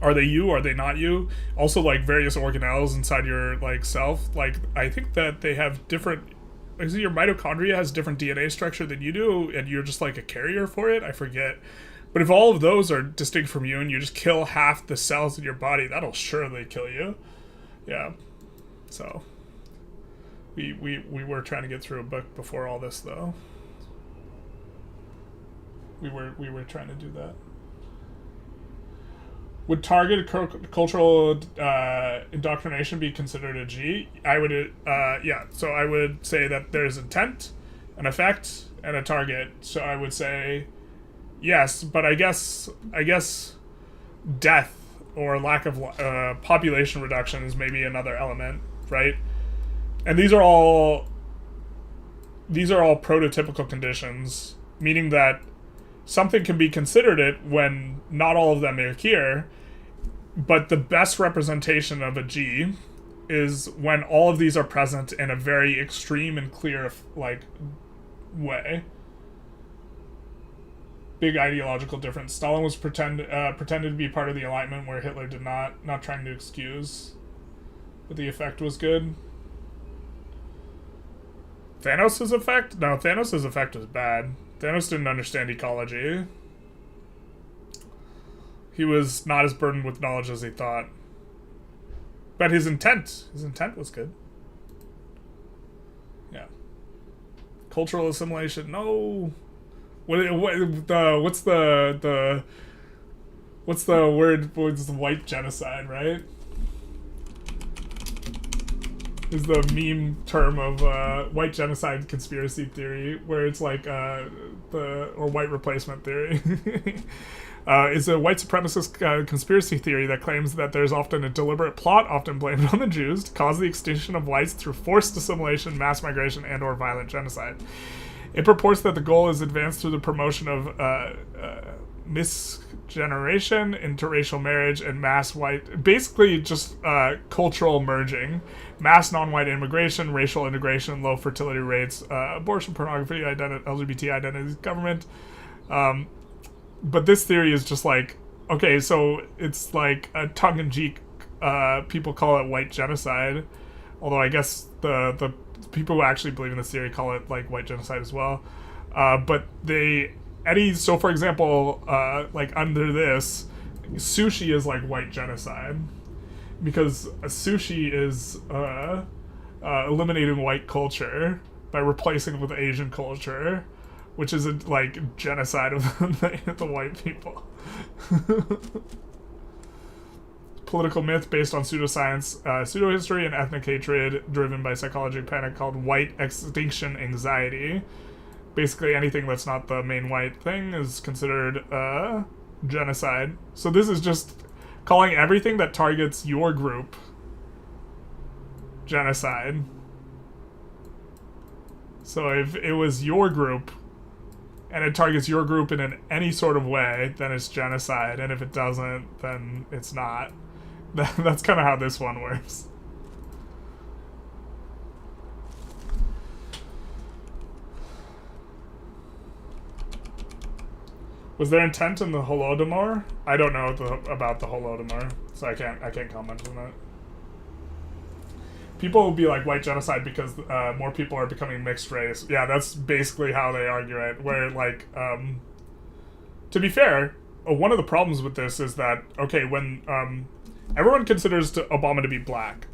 are they you? Are they not you? Also, various organelles inside your, self. I think that they have different... your mitochondria has different DNA structure than you do, and you're just a carrier for it. I forget. But if all of those are distinct from you and you just kill half the cells in your body, that'll surely kill you. Yeah. So we were trying to get through a book before all this, though. We were trying to do that. Would targeted cultural indoctrination be considered a G? I would, yeah. So I would say that there's intent, an effect, and a target. So I would say yes, but I guess death or lack of population reduction is maybe another element, right? And these are all prototypical conditions, meaning that something can be considered it when not all of them are here, but the best representation of a G is when all of these are present in a very extreme and clear way. Big ideological difference. Stalin was pretended to be part of the Enlightenment, where Hitler did not trying to excuse, but the effect was good. Thanos' effect? No, Thanos' effect was bad. Thanos didn't understand ecology. He was not as burdened with knowledge as he thought. But his intent was good. Yeah. Cultural assimilation, no. What's the word? It's the white genocide, right? Is the meme term of white genocide conspiracy theory, where it's or white replacement theory. Is a white supremacist conspiracy theory that claims that there's often a deliberate plot, often blamed on the Jews, to cause the extinction of whites through forced assimilation, mass migration, and/or violent genocide. It purports that the goal is advanced through the promotion of misgeneration, interracial marriage, and mass white... Basically, just cultural merging. Mass non-white immigration, racial integration, low fertility rates, abortion, pornography, LGBT identities, government. But this theory is just okay, so it's a tongue-in-cheek, people call it white genocide. Although I guess the people who actually believe in this theory call it white genocide as well. But so for example, under this, sushi is white genocide, because sushi is eliminating white culture by replacing it with Asian culture. which is a like genocide of the white people. Political myth based on pseudoscience, pseudohistory, and ethnic hatred driven by psychology and panic called white extinction anxiety. Basically, anything that's not the main white thing is considered genocide. So this is just calling everything that targets your group genocide. So if it was your group and it targets your group in any sort of way, then it's genocide. And if it doesn't, then it's not. That's kind of how this one works. Was there intent in the Holodomor? I don't know about the Holodomor, so I can't comment on that. People will be like white genocide because more people are becoming mixed race. Yeah, that's basically how they argue it. Where like, to be fair, one of the problems with this is that okay, when everyone considers Obama to be black,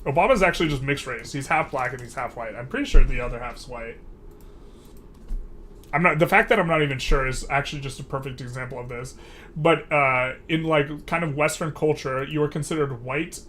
Obama's actually just mixed race. He's half black and he's half white. I'm pretty sure the other half's white. The fact that I'm not even sure is actually just a perfect example of this. But in like kind of Western culture, you are considered white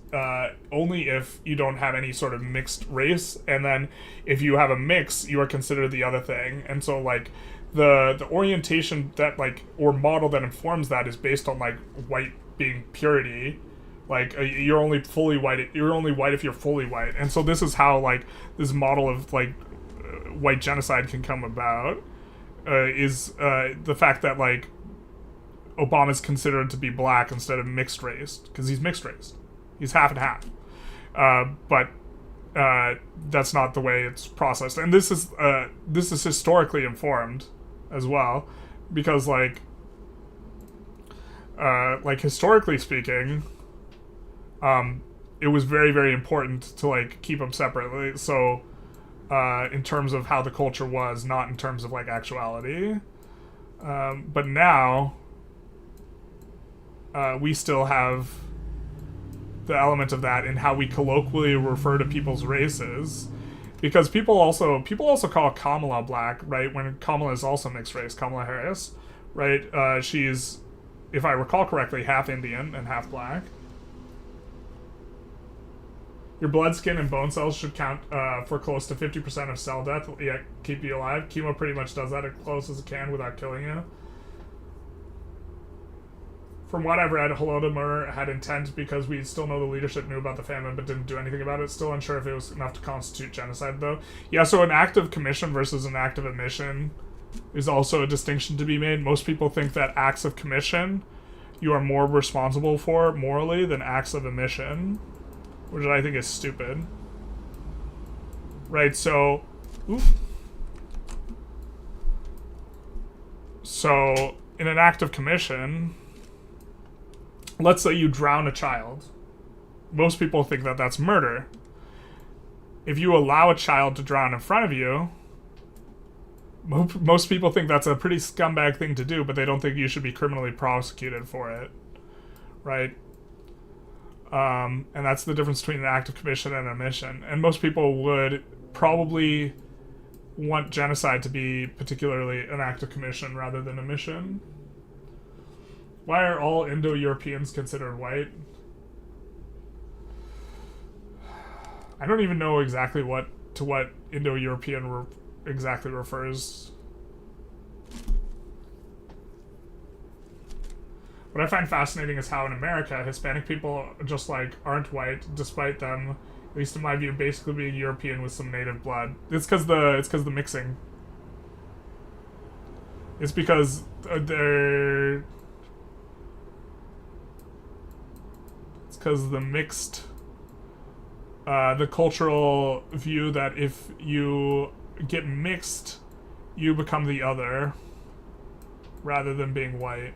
only if you don't have any sort of mixed race, and then if you have a mix, you are considered the other thing. And so like the orientation that like or model that informs that is based on like white being purity. Like you're only fully white. You're only white if you're fully white. And so this is how like this model of like white genocide can come about. Is the fact that like Obama's considered to be black instead of mixed race because he's mixed race, he's half and half, but that's not the way it's processed, and this is historically informed as well, because like historically speaking, it was very very important to like keep them separately. So. In terms of how the culture was, not in terms of like actuality. But now we still have the element of that in how we colloquially refer to people's races, because people also call Kamala black, right? When Kamala is also mixed race, Kamala Harris, right? She's, if I recall correctly, half Indian and half black. Your blood, skin, and bone cells should count for close to 50% of cell death, yet keep you alive. Chemo pretty much does that as close as it can without killing you. From what I've read, Holodomor had intent because we still know the leadership knew about the famine but didn't do anything about it. Still unsure if it was enough to constitute genocide, though. Yeah, so an act of commission versus an act of omission is also a distinction to be made. Most people think that acts of commission you are more responsible for morally than acts of omission, which I think is stupid. Right, so... So, in an act of commission, let's say you drown a child. Most people think that that's murder. If you allow a child to drown in front of you, most people think that's a pretty scumbag thing to do, but they don't think you should be criminally prosecuted for it. Right? And that's the difference between an act of commission and omission. And most people would probably want genocide to be particularly an act of commission rather than omission. Why are all Indo-Europeans considered white? I don't even know exactly what Indo-European exactly refers. What I find fascinating is how in America, Hispanic people just like aren't white, despite them, at least in my view, basically being European with some native blood. It's because the mixing. It's because they're. It's because the mixed. The cultural view that if you get mixed, you become the other, rather than being white.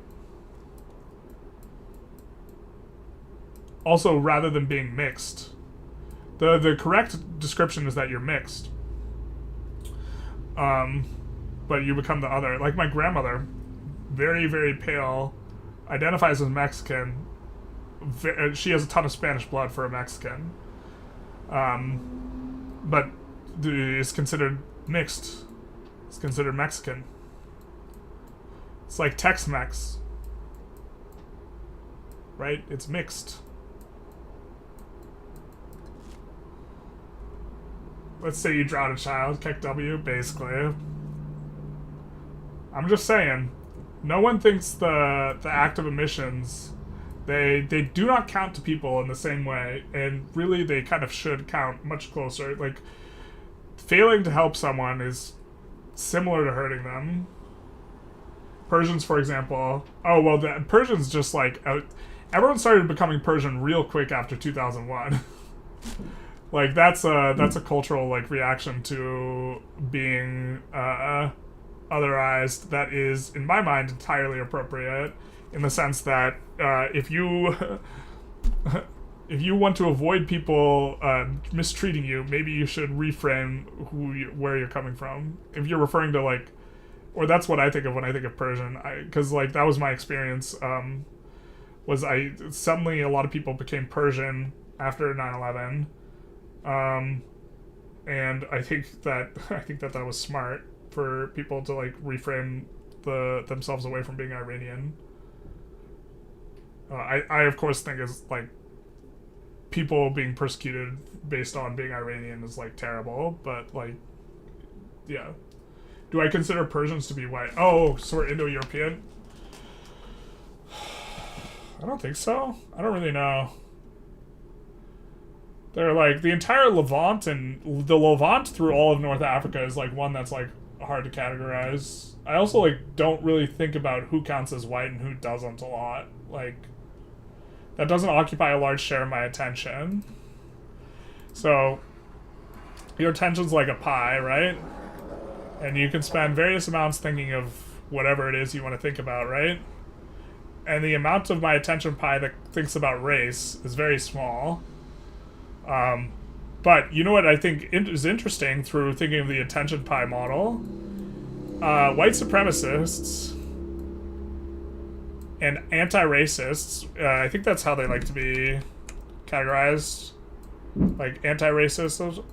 Also, rather than being mixed. The correct description is that you're mixed. But you become the other. Like my grandmother, very, very pale, identifies as Mexican. She has a ton of Spanish blood for a Mexican. But is considered mixed. It's considered Mexican. It's like Tex-Mex, right? It's mixed. Let's say you drown a child, kick W, basically. I'm just saying, no one thinks the act of emissions, they do not count to people in the same way, and really they kind of should count much closer. Like, failing to help someone is similar to hurting them. Persians, for example. Oh, well, the Persians just, like, everyone started becoming Persian real quick after 2001. Like, that's a cultural, like, reaction to being otherized that is, in my mind, entirely appropriate, in the sense that if you if you want to avoid people mistreating you, maybe you should reframe where you're coming from. If you're referring to, like, or that's what I think of when I think of Persian, because like that was my experience. Suddenly a lot of people became Persian after 9/11, and I think that was smart for people to, like, reframe themselves away from being Iranian. I of course think is, like, people being persecuted based on being Iranian is, like, terrible, but, like, yeah. Do I consider Persians to be white? Oh, so we're Indo-European? I don't think so. I don't really know. They're, like, the entire Levant, and the Levant through all of North Africa is, like, one that's, like, hard to categorize. I also, like, don't really think about who counts as white and who doesn't a lot. Like, that doesn't occupy a large share of my attention. So, your attention's like a pie, right? And you can spend various amounts thinking of whatever it is you want to think about, right? And the amount of my attention pie that thinks about race is very small. But you know what I think is interesting through thinking of the attention pie model? White supremacists and anti-racists, I think that's how they like to be categorized. Like, anti-racist.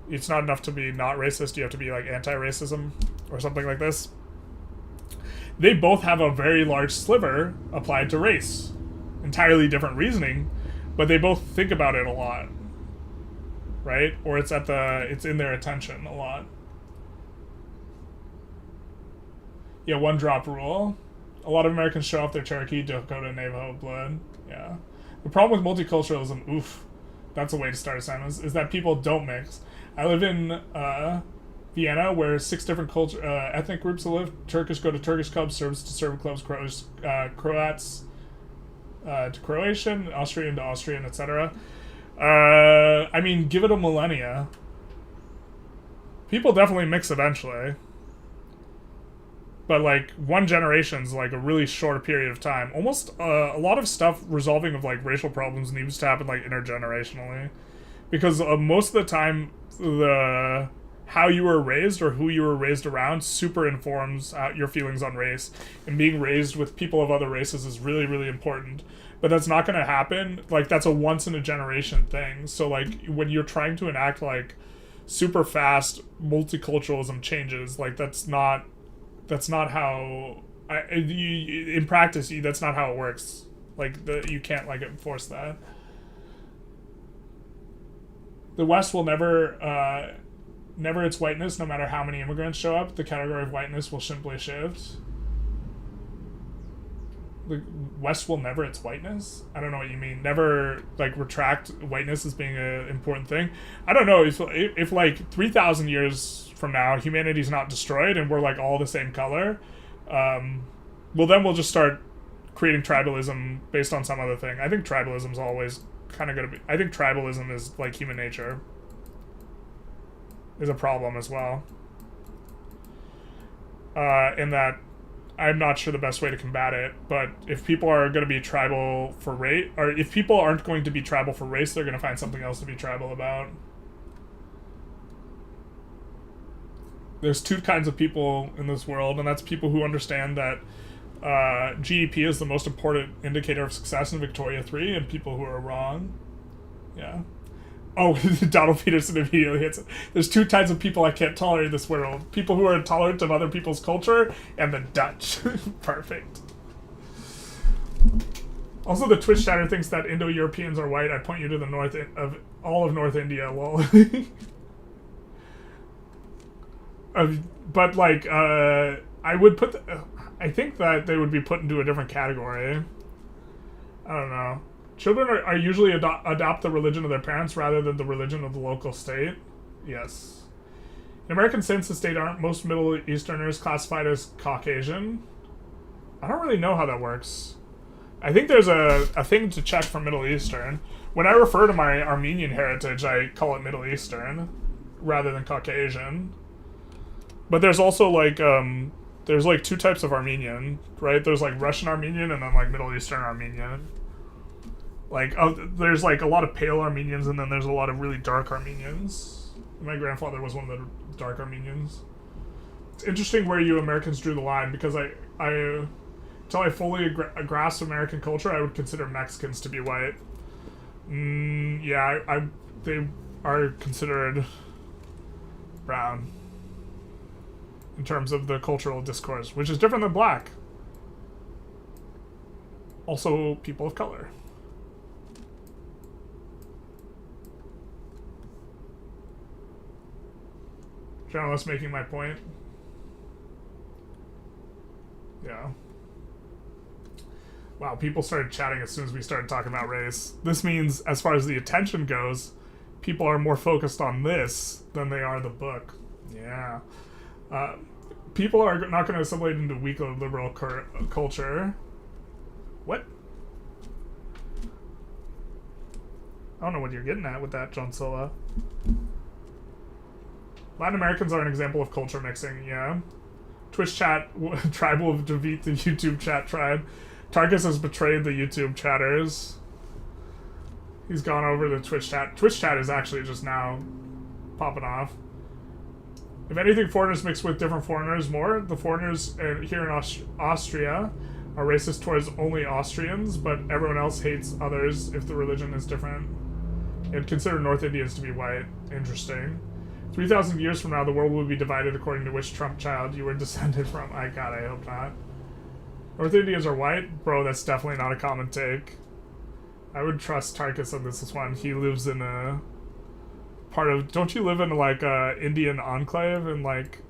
It's not enough to be not racist, you have to be, like, anti-racism or something like this. They both have a very large sliver applied to race. Entirely different reasoning, but they both think about it a lot. Right? Or it's in their attention a lot. Yeah, one drop rule. A lot of Americans show off their Cherokee, Dakota, Navajo blood. Yeah. The problem with multiculturalism, oof, that's a way to start a sentence, is that people don't mix. I live in Vienna, where 6 different ethnic groups live. Turkish go to Turkish clubs, Serbs to Serb clubs, Croats to Croatian, Austrian to Austrian, etc. I mean, give it a millennia. People definitely mix eventually. But, like, one generation's, like, a really short period of time. Almost a lot of stuff resolving of, like, racial problems needs to happen, like, intergenerationally. Because most of the time, how you were raised or who you were raised around super informs your feelings on race. And being raised with people of other races is really, really important. But that's not going to happen. Like, that's a once-in-a-generation thing. So, like, when you're trying to enact, like, super fast multiculturalism changes, like, that's not how... in practice, that's not how it works. Like, you can't, like, enforce that. The West will never its whiteness, no matter how many immigrants show up. The category of whiteness will simply shift. The West will never its whiteness? I don't know what you mean. Never, like, retract whiteness as being an important thing? I don't know. If like, 3,000 years from now, humanity's not destroyed and we're, like, all the same color, well, then we'll just start creating tribalism based on some other thing. I think tribalism's always kind of going to be... I think tribalism is, like, human nature. Is a problem as well. In that I'm not sure the best way to combat it, but if people are going to be tribal for race, or if people aren't going to be tribal for race, they're going to find something else to be tribal about. There's 2 kinds of people in this world, and that's people who understand that GDP is the most important indicator of success in Victoria 3, and people who are wrong. Yeah. Oh, Donald Peterson immediately hits it. There's two types of people I can't tolerate in this world. People who are intolerant of other people's culture, and the Dutch. Perfect. Also, the Twitch chatter thinks that Indo-Europeans are white. I point you to the north of all of North India, lol. But, like, I would put... I think that they would be put into a different category. I don't know. Children are usually adopt the religion of their parents rather than the religion of the local state. Yes. In American census data, aren't most Middle Easterners classified as Caucasian? I don't really know how that works. I think there's a thing to check for Middle Eastern. When I refer to my Armenian heritage, I call it Middle Eastern rather than Caucasian. But there's also like there's like two types of Armenian, right? There's like Russian Armenian and then like Middle Eastern Armenian. Like there's like a lot of pale Armenians and then there's a lot of really dark Armenians. My grandfather was one of the dark Armenians. It's interesting where you Americans drew the line because I until I fully grasp American culture, I would consider Mexicans to be white. Yeah, they are considered brown in terms of the cultural discourse, which is different than black. Also, people of color. Generalist making my point. Yeah. Wow, people started chatting as soon as we started talking about race. This means, as far as the attention goes, people are more focused on this than they are the book. Yeah. People are not going to assimilate into weak liberal culture. What? I don't know what you're getting at with that, John Sola. Latin Americans are an example of culture mixing, yeah. Twitch chat, tribe will defeat the YouTube chat tribe. Tarkus has betrayed the YouTube chatters. He's gone over to Twitch chat. Twitch chat is actually just now popping off. If anything, foreigners mix with different foreigners more. The foreigners here in Austria are racist towards only Austrians, but everyone else hates others if the religion is different. And consider North Indians to be white. Interesting. 3,000 years from now, the world will be divided according to which Trump child you were descended from. I hope not. North Indians are white? Bro, that's definitely not a common take. I would trust Tarkus on this one. He lives in a part of... Don't you live in, like, Indian enclave in, like,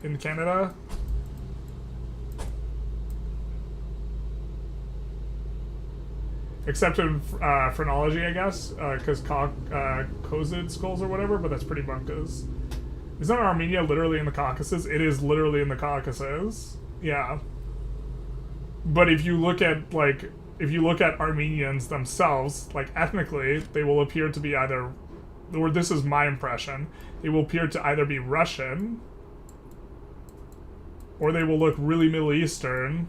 in Canada? Except in phrenology, I guess, because Kozid skulls or whatever, but that's pretty bunkus. Isn't Armenia literally in the Caucasus? It is literally in the Caucasus. Yeah. But if you look at, like, Armenians themselves, like, ethnically, they will appear to be either, or this is my impression, they will appear to either be Russian, or they will look really Middle Eastern,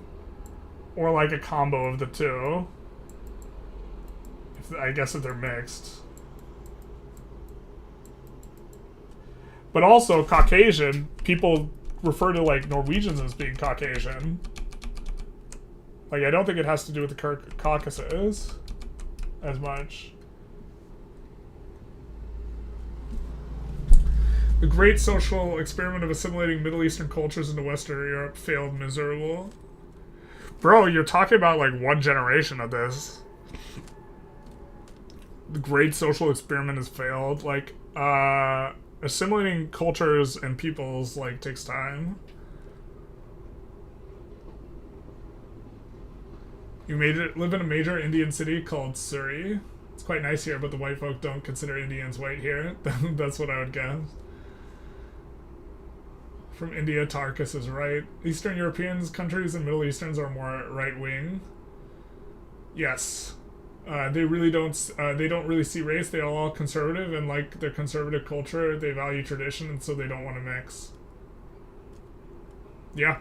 or like a combo of the two. I guess if they're mixed. But also, Caucasian, people refer to, like, Norwegians as being Caucasian. Like, I don't think it has to do with the Caucasus as much. The great social experiment of assimilating Middle Eastern cultures into Western Europe failed miserable. Bro, you're talking about, like, one generation of this. The great social experiment has failed. Like, assimilating cultures and peoples, like, takes time. You live in a major Indian city called Surrey. It's quite nice here, but the white folk don't consider Indians white here. That's what I would guess. From India, Tarkus is right. Eastern Europeans, countries, and Middle Easterns are more right-wing. Yes. They really don't. They don't really see race. They're all conservative, and like their conservative culture, they value tradition, and so they don't want to mix. Yeah.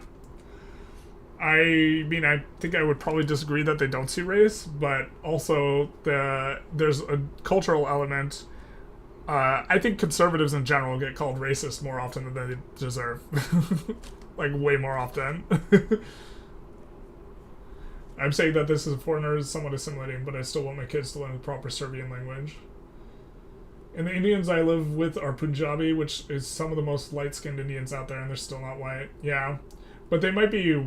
I mean, I think I would probably disagree that they don't see race, but also there's a cultural element. I think conservatives in general get called racist more often than they deserve. Like, way more often. I'm saying that this is a foreigner is somewhat assimilating, but I still want my kids to learn the proper Serbian language. And the Indians I live with are Punjabi, which is some of the most light-skinned Indians out there, and they're still not white. Yeah, but they might be.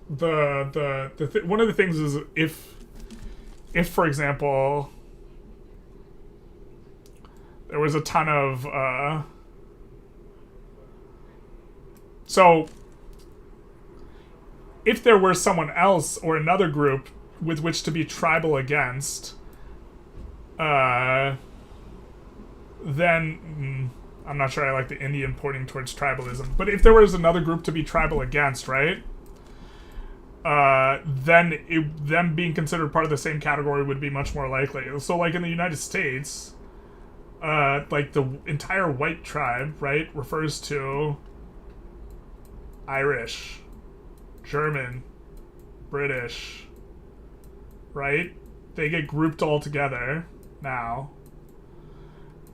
One of the things is if for example, there was a ton of so if there were someone else or another group with which to be tribal against, then I'm not sure I like the Indian pointing towards tribalism, but if there was another group to be tribal against, right? Then them being considered part of the same category would be much more likely. So, like in the United States, like the entire white tribe, right, refers to Irish, German, British, right? They get grouped all together now.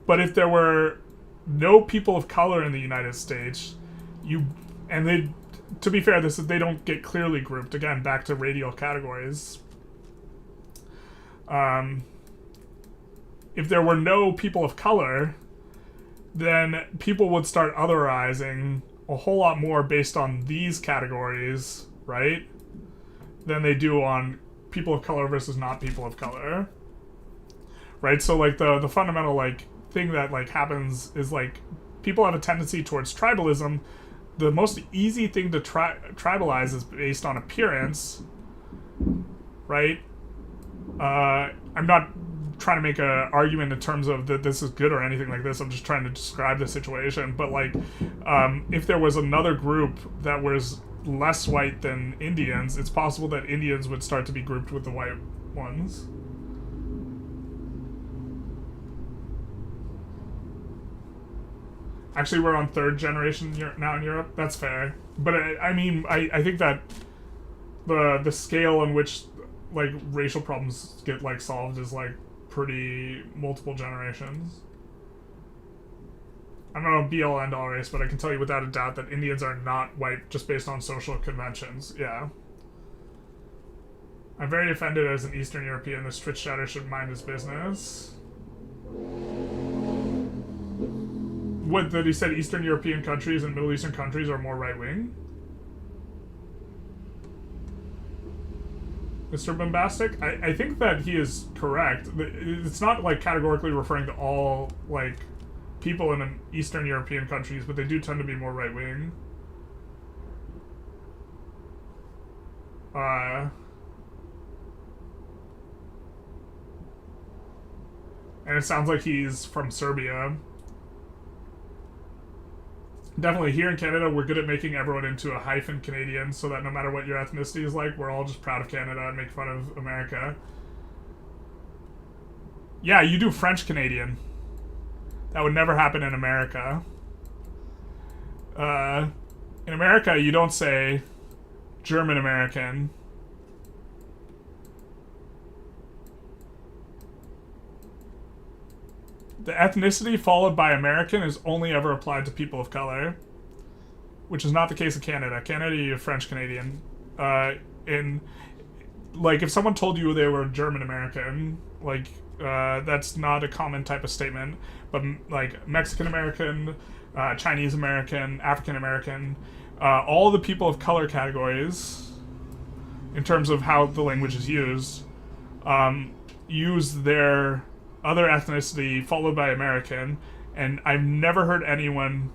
But if there were no people of color in the United States, to be fair, they don't get clearly grouped. Again, back to radial categories. If there were no people of color, then people would start otherizing a whole lot more based on these categories, right? Than they do on people of color versus not people of color. Right? So like the fundamental like thing that like happens is like people have a tendency towards tribalism. The most easy thing to tribalize is based on appearance, right? I'm not trying to make an argument in terms of that this is good or anything like this. I'm just trying to describe the situation. But like, if there was another group that was less white than Indians, it's possible that Indians would start to be grouped with the white ones. Actually, we're on third generation now in Europe. That's fair. But I mean, I think that the scale in which like racial problems get like solved is like pretty multiple generations. I don't know be all end all race, but I can tell you without a doubt that Indians are not white just based on social conventions. Yeah. I'm very offended as an Eastern European. This Twitch chatter should mind his business. What, that he said Eastern European countries and Middle Eastern countries are more right-wing? Mr. Bombastic? I think that he is correct. It's not, like, categorically referring to all, like, people in Eastern European countries, but they do tend to be more right-wing. And it sounds like he's from Serbia. Definitely here in Canada, we're good at making everyone into a hyphen Canadian so that no matter what your ethnicity is like, we're all just proud of Canada and make fun of America. Yeah, you do French Canadian. That would never happen in America. In America, you don't say German American. The ethnicity followed by American is only ever applied to people of color, which is not the case in Canada. Canada, you're French Canadian. In like, if someone told you they were German American, like, that's not a common type of statement. But like Mexican American, Chinese American, African American, all the people of color categories, in terms of how the language is used, use their other ethnicity followed by American, and I've never heard anyone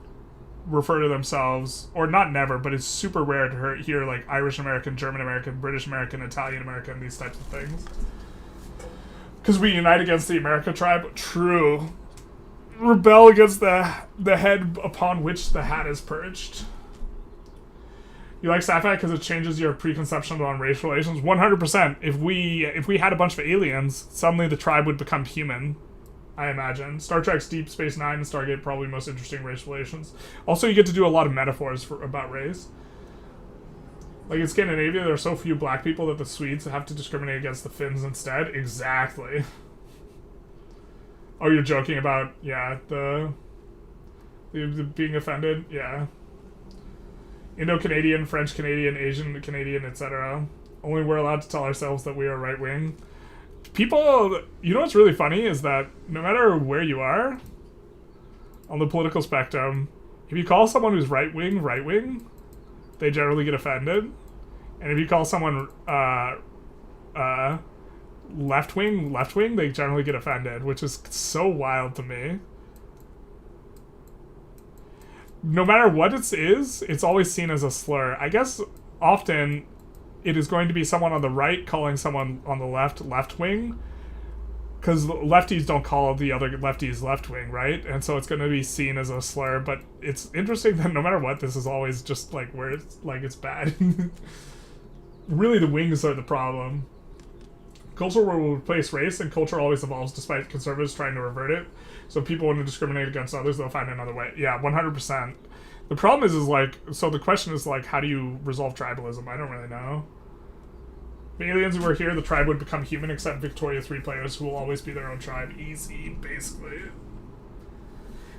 refer to themselves, or not never, but it's super rare to hear like Irish American, German American, British American, Italian American, these types of things. Because we unite against the America tribe. True. Rebel against the head upon which the hat is perched. You like sci-fi because it changes your preconception on race relations? 100%. If we had a bunch of aliens, suddenly the tribe would become human, I imagine. Star Trek's Deep Space Nine and Stargate probably most interesting race relations. Also, you get to do a lot of metaphors about race. Like in Scandinavia, there are so few black people that the Swedes have to discriminate against the Finns instead. Exactly. Oh, you're joking about, yeah, the being offended? Yeah. Indo-Canadian, French-Canadian, Asian-Canadian, etc. Only we're allowed to tell ourselves that we are right wing. People, you know what's really funny is that no matter where you are on the political spectrum, if you call someone who's right wing, they generally get offended. And if you call someone left wing, they generally get offended, which is so wild to me. No matter what it is, it's always seen as a slur. I guess often it is going to be someone on the right calling someone on the left wing, because lefties don't call the other lefties left wing, right? And so it's going to be seen as a slur. But it's interesting that no matter what, this is always just like where it's like it's bad. Really, the wings are the problem. Culture will replace race, and culture always evolves despite conservatives trying to revert it. So if people want to discriminate against others, they'll find another way. Yeah, 100%. The problem is like, so the question is like, how do you resolve tribalism? I don't really know. If aliens were here, the tribe would become human, except Victoria 3 players who will always be their own tribe. Easy, basically.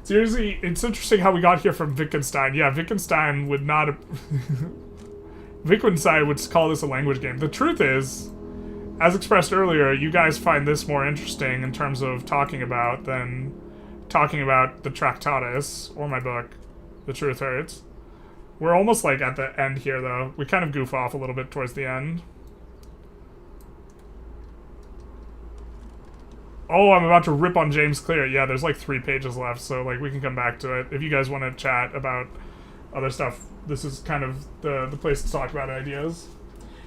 Seriously, it's interesting how we got here from Wittgenstein. Yeah, Wittgenstein would not... Wittgenstein would call this a language game. The truth is, as expressed earlier, you guys find this more interesting in terms of talking about than talking about the Tractatus, or my book, The Truth Hurts. We're almost like at the end here, though. We kind of goof off a little bit towards the end. Oh, I'm about to rip on James Clear. Yeah, there's like 3 pages left, so like we can come back to it. If you guys want to chat about other stuff, this is kind of the place to talk about ideas.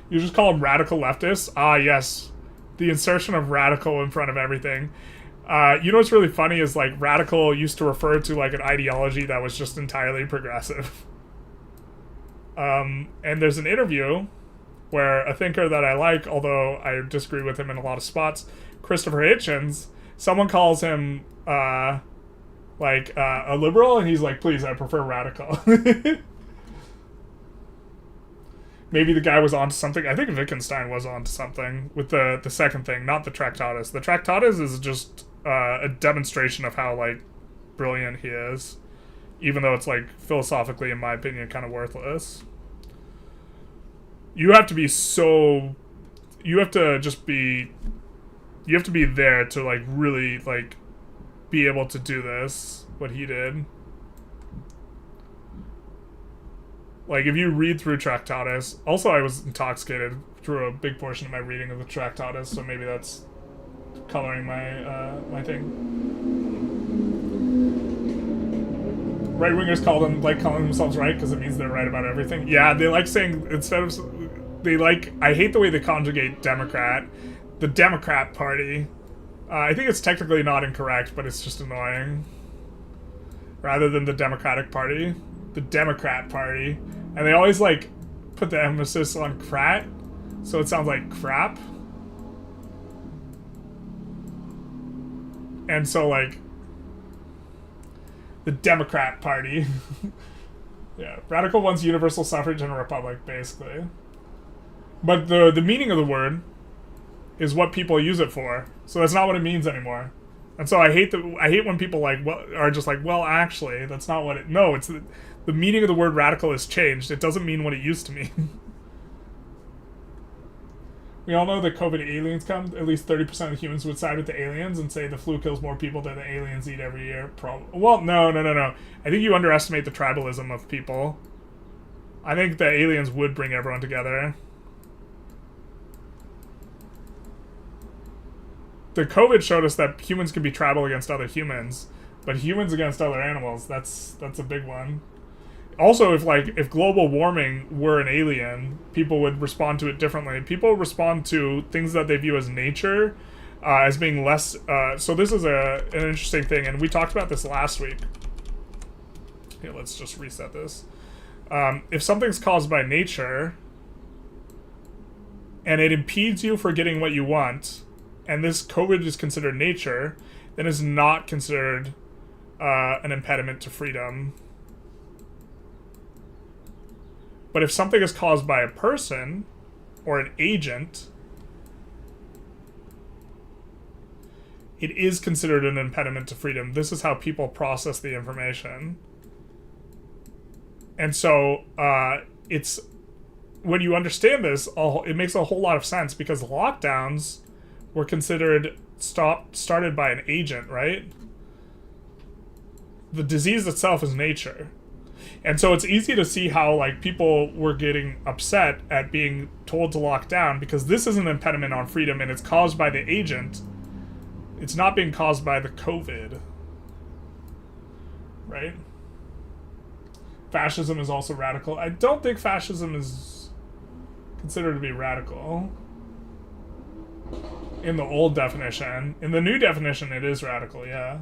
You just call them radical leftists? Ah, yes. The insertion of radical in front of everything. You know what's really funny is like radical used to refer to like an ideology that was just entirely progressive. And there's an interview where a thinker that I like, although I disagree with him in a lot of spots, Christopher Hitchens, someone calls him a liberal, and he's like, please, I prefer radical. Maybe the guy was onto something. I think Wittgenstein was onto something with the second thing, not the Tractatus. The Tractatus is just a demonstration of how like brilliant he is, even though it's like philosophically, in my opinion, kind of worthless. You have to be so... You have to just be... You have to be there to like really like be able to do this, what he did. Like, if you read through Tractatus... Also, I was intoxicated through a big portion of my reading of the Tractatus, so maybe that's coloring my my thing. Right-wingers calling themselves right because it means they're right about everything. Yeah, they like saying, instead of... They like... I hate the way they conjugate Democrat. The Democrat Party. I think it's technically not incorrect, but it's just annoying. Rather than the Democratic Party. The Democrat Party. And they always like put the emphasis on crat, so it sounds like crap. And so like the Democrat Party. Yeah, radical wants universal suffrage and a republic, basically. But the meaning of the word is what people use it for, so that's not what it means anymore. And so I hate when people like are just like, well, actually, that's not what it... No, it's the meaning of the word radical has changed. It doesn't mean what it used to mean. We all know that COVID aliens come. At least 30% of humans would side with the aliens and say the flu kills more people than the aliens eat every year. Well, no. I think you underestimate the tribalism of people. I think the aliens would bring everyone together. The COVID showed us that humans can be tribal against other humans, but humans against other animals, that's a big one. Also, if global warming were an alien, people would respond to it differently. People respond to things that they view as nature as being less... so this is an interesting thing, and we talked about this last week. Here, let's just reset this. If something's caused by nature, and it impedes you for getting what you want... and this COVID is considered nature, then it's not considered an impediment to freedom. But if something is caused by a person or an agent, it is considered an impediment to freedom. This is how people process the information. And so it's when you understand this, it makes a whole lot of sense, because lockdowns were considered started by an agent, right? The disease itself is nature. And so it's easy to see how, like, people were getting upset at being told to lock down, because this is an impediment on freedom and it's caused by the agent. It's not being caused by the COVID. Right? Fascism is also radical. I don't think fascism is considered to be radical in the old definition. In the new definition, it is radical, yeah.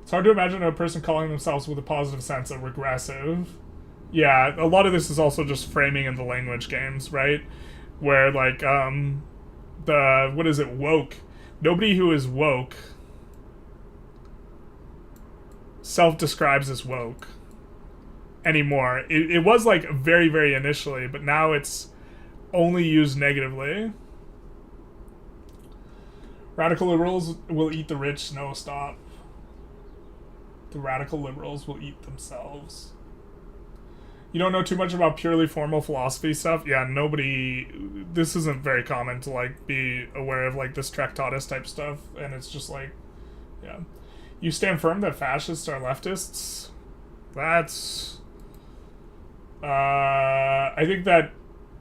It's hard to imagine a person calling themselves with a positive sense a regressive. Yeah, a lot of this is also just framing in the language games, right? Where, like, what is it, woke? Nobody who is woke self-describes as woke anymore. It was, like, very, very initially, but now it's only used negatively. Radical liberals will eat the rich. No, stop. The radical liberals will eat themselves. You don't know too much about purely formal philosophy stuff? Yeah, nobody... This isn't very common to, like, be aware of, like, this Tractatus type stuff, and it's just, like, yeah. You stand firm that fascists are leftists? That's... I think that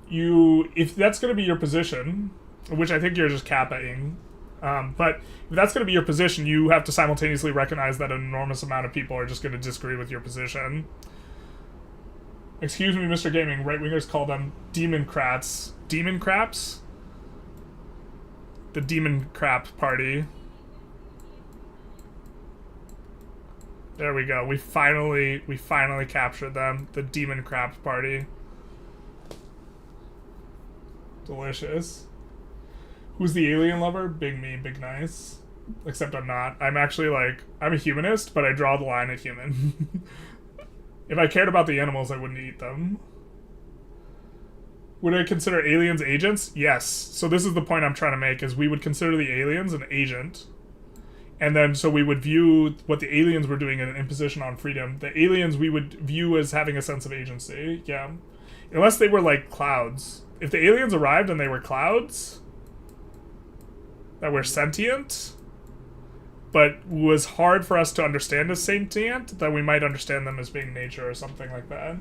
if that's going to be your position, which I think you're just capping, but if that's going to be your position, you have to simultaneously recognize that an enormous amount of people are just going to disagree with your position. Excuse me, Mr. Gaming, right-wingers call them demon-crats. Demon-craps? The demon-crap party. There we go. We finally captured them. The demon-crap party. Delicious. Who's the alien lover? Big me, big nice. Except I'm not. I'm actually, like, I'm a humanist, but I draw the line at human. If I cared about the animals, I wouldn't eat them. Would I consider aliens agents? Yes. So this is the point I'm trying to make, is we would consider the aliens an agent. And then, so we would view what the aliens were doing as an imposition on freedom. The aliens we would view as having a sense of agency, yeah. Unless they were, like, clouds. If the aliens arrived and they were clouds that were sentient, but was hard for us to understand as sentient, then we might understand them as being nature or something like that.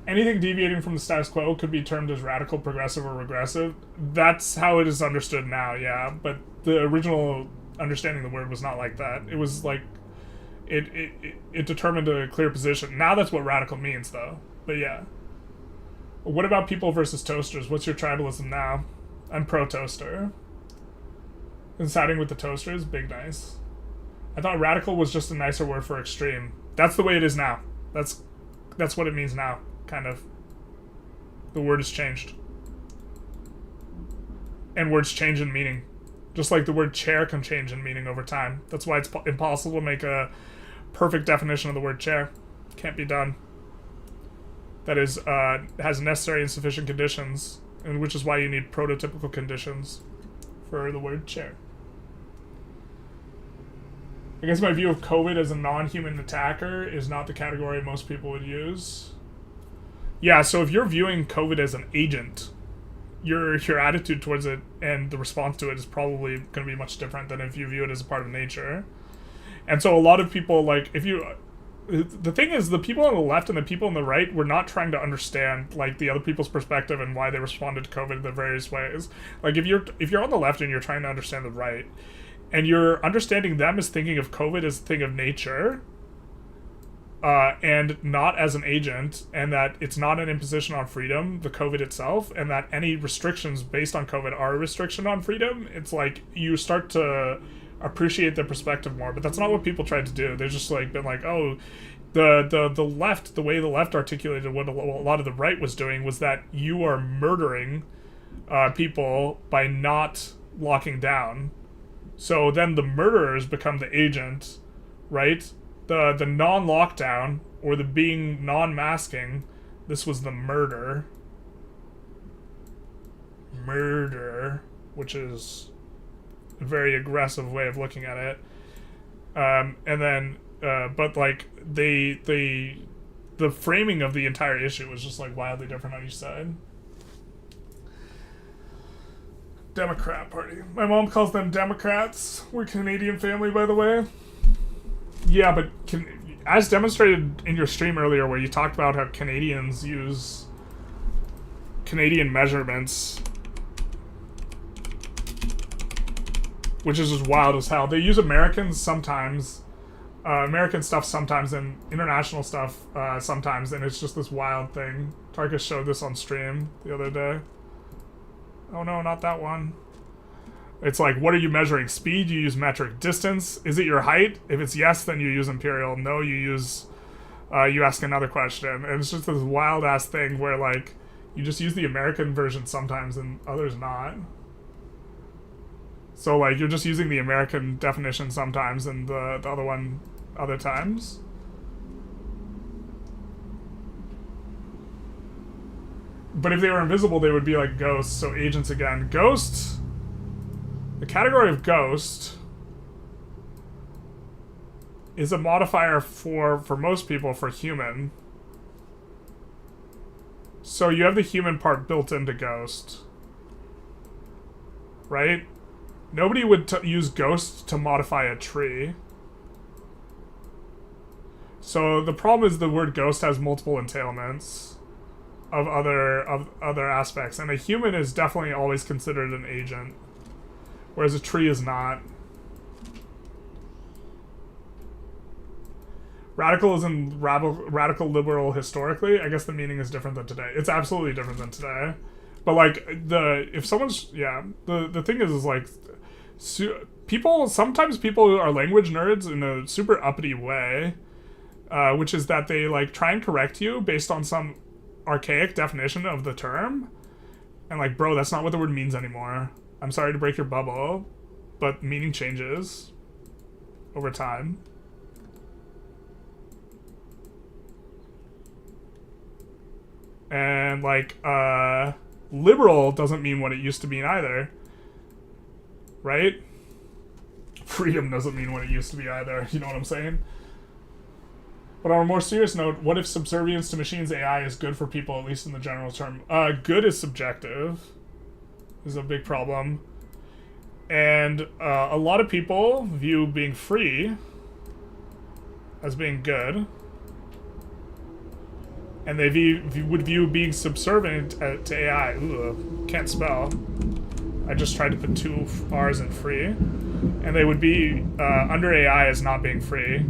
Anything deviating from the status quo could be termed as radical, progressive, or regressive. That's how it is understood now, yeah. But the original understanding of the word was not like that. It was like, it determined a clear position. Now that's what radical means, though. But yeah. What about people versus toasters? What's your tribalism now? I'm pro-toaster. And siding with the toasters? Big nice. I thought radical was just a nicer word for extreme. That's the way it is now. That's what it means now, kind of. The word has changed. And words change in meaning. Just like the word chair can change in meaning over time. That's why it's impossible to make a perfect definition of the word chair. Can't be done. That is, has necessary and sufficient conditions, and which is why you need prototypical conditions for the word chair. I guess my view of COVID as a non-human attacker is not the category most people would use. Yeah, so if you're viewing COVID as an agent, your attitude towards it and the response to it is probably going to be much different than if you view it as a part of nature. And so a lot of people, like, the thing is, the people on the left and the people on the right were not trying to understand, like, the other people's perspective and why they responded to COVID in the various ways. Like, if you're on the left and you're trying to understand the right, and you're understanding them as thinking of COVID as a thing of nature, and not as an agent, and that it's not an imposition on freedom, the COVID itself, and that any restrictions based on COVID are a restriction on freedom, it's like you start to appreciate their perspective more. But that's not what people tried to do. They've just, like, been like, oh, the left, the way the left articulated what a lot of the right was doing was that you are murdering people by not locking down. So then the murderers become the agent, right? The non-lockdown, or the being non-masking, this was the murder, which is a very aggressive way of looking at it. And then, but, like, the the framing of the entire issue was just like wildly different on each side. Democrat Party. My mom calls them Democrats. We're a Canadian family, by the way. Yeah, but as demonstrated in your stream earlier where you talked about how Canadians use Canadian measurements, which is just wild as hell. They use Americans sometimes, American stuff sometimes, and international stuff sometimes, and it's just this wild thing. Tarkus showed this on stream the other day. Oh no, not that one. It's like, what are you measuring? Speed, you use metric. Distance, is it your height? If it's yes, then you use imperial. No, you use, you ask another question. And it's just this wild ass thing where like, you just use the American version sometimes and others not. So like, you're just using the American definition sometimes and the other one other times. But if they were invisible, they would be like ghosts, so agents again. Ghosts, the category of ghost is a modifier for most people for human. So you have the human part built into ghost, right? Nobody would use ghost to modify a tree. So the problem is the word ghost has multiple entailments of other aspects, and a human is definitely always considered an agent, whereas a tree is not. Radicalism, radical liberal historically, I guess the meaning is different than today. It's absolutely different than today. But like if someone's, yeah, the thing is like, sometimes people are language nerds in a super uppity way, which is that they like try and correct you based on some archaic definition of the term, and like, bro, that's not what the word means anymore. I'm sorry to break your bubble, but meaning changes over time. And like, liberal doesn't mean what it used to mean either, right? Freedom doesn't mean what it used to be either, you know what I'm saying? But on a more serious note, what if subservience to machines AI is good for people, at least in the general term? Good is subjective. This is a big problem. And a lot of people view being free as being good. And they would view being subservient to AI. Ooh, can't spell. I just tried to put 2 R's in free. And they would be under AI as not being free.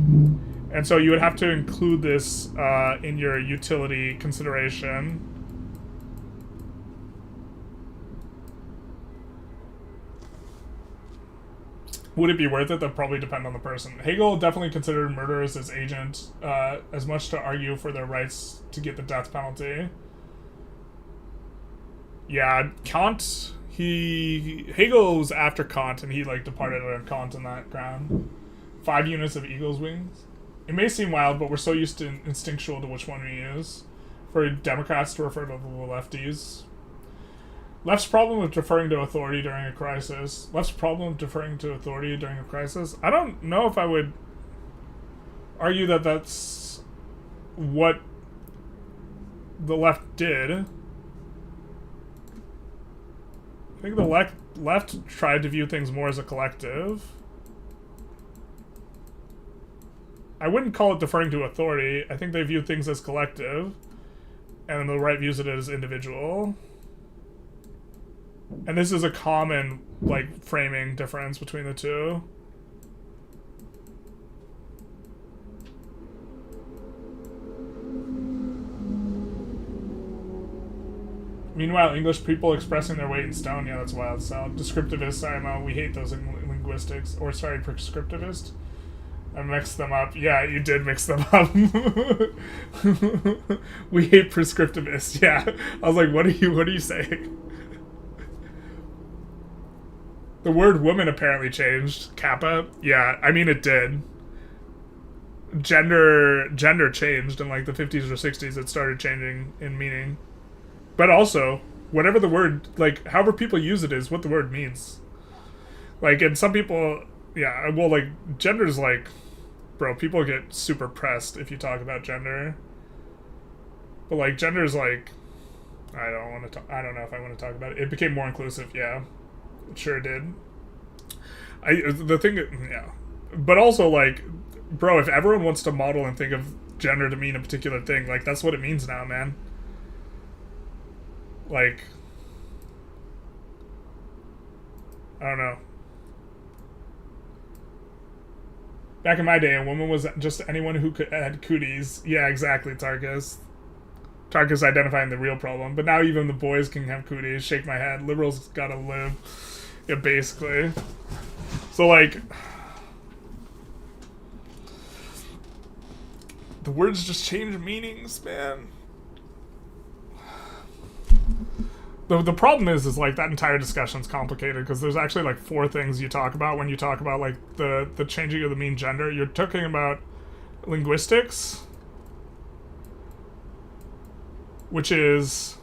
And so you would have to include this in your utility consideration. Would it be worth it? That probably depend on the person. Hegel definitely considered murderers as agent, as much to argue for their rights to get the death penalty. Yeah, Kant, Hegel was after Kant, and he like departed on Kant on that ground. 5 units of eagle's wings. It may seem wild, but we're so used to instinctual to which one we use. For Democrats to refer to the lefties. Left's problem with deferring to authority during a crisis. Left's problem with deferring to authority during a crisis. I don't know if I would argue that that's what the left did. I think the left tried to view things more as a collective. I wouldn't call it deferring to authority. I think they view things as collective, and the right views it as individual. And this is a common, like, framing difference between the two. Meanwhile, English people expressing their weight in stone. Yeah, that's wild. So, descriptivist, IMO, we hate those in linguistics. Or, sorry, prescriptivist. I mixed them up. Yeah, you did mix them up. We hate prescriptivists. Yeah. I was like, what are you saying? The word woman apparently changed. Kappa? Yeah, I mean it did. Gender changed in like the 50s or 60s. It started changing in meaning. But also, whatever the word, like, however people use it is what the word means. Like, and some people, yeah, well, like, gender's like, bro, people get super pressed if you talk about gender. But like gender is like, I don't know if I want to talk about it. It became more inclusive, yeah. It sure did. Yeah. But also like, bro, if everyone wants to model and think of gender to mean a particular thing, like that's what it means now, man. Like, I don't know. Back in my day, a woman was just anyone who had cooties. Yeah, exactly, Tarkus. Tarkus identifying the real problem. But now even the boys can have cooties. Shake my head. Liberals gotta live. Yeah, basically. So, like, the words just change meanings, man. The problem is like that entire discussion's complicated because there's actually like 4 things you talk about when you talk about like the changing of the mean gender. You're talking about linguistics, which is,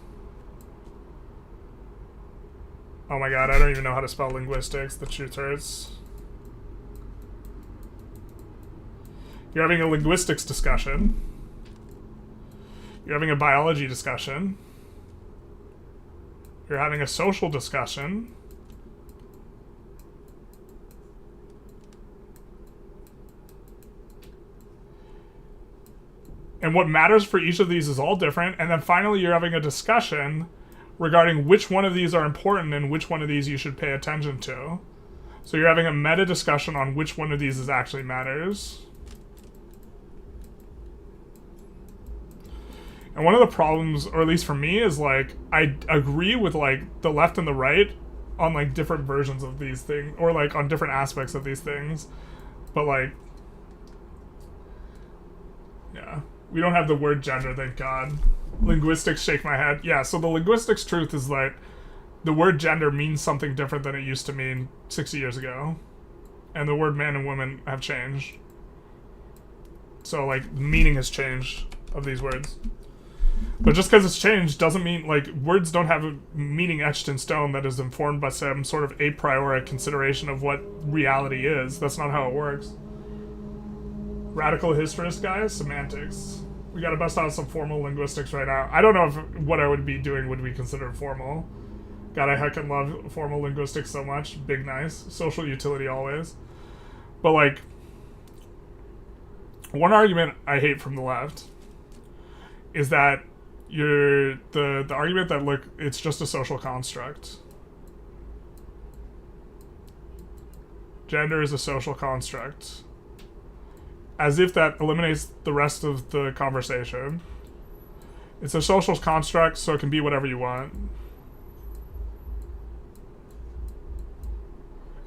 oh my god, I don't even know how to spell linguistics. The truth hurts. You're having a linguistics discussion. You're having a biology discussion. You're having a social discussion. And what matters for each of these is all different. And then finally, you're having a discussion regarding which one of these are important and which one of these you should pay attention to. So you're having a meta discussion on which one of these actually matters. And one of the problems, or at least for me, is like I agree with like the left and the right on like different versions of these things, or like on different aspects of these things. But like, yeah, we don't have the word gender, thank God. Linguistics, shake my head. Yeah, so the linguistics truth is that the word gender means something different than it used to mean 60 years ago. And the word man and woman have changed. So like, the meaning has changed of these words. But just because it's changed doesn't mean, like, words don't have a meaning etched in stone that is informed by some sort of a priori consideration of what reality is. That's not how it works. Radical historist, guys? Semantics. We gotta bust out some formal linguistics right now. I don't know if what I would be doing would be considered formal. God, I heckin' love formal linguistics so much. Big nice. Social utility always. But, like, one argument I hate from the left is that the argument that, look, it's just a social construct. Gender is a social construct. As if that eliminates the rest of the conversation. It's a social construct, so it can be whatever you want.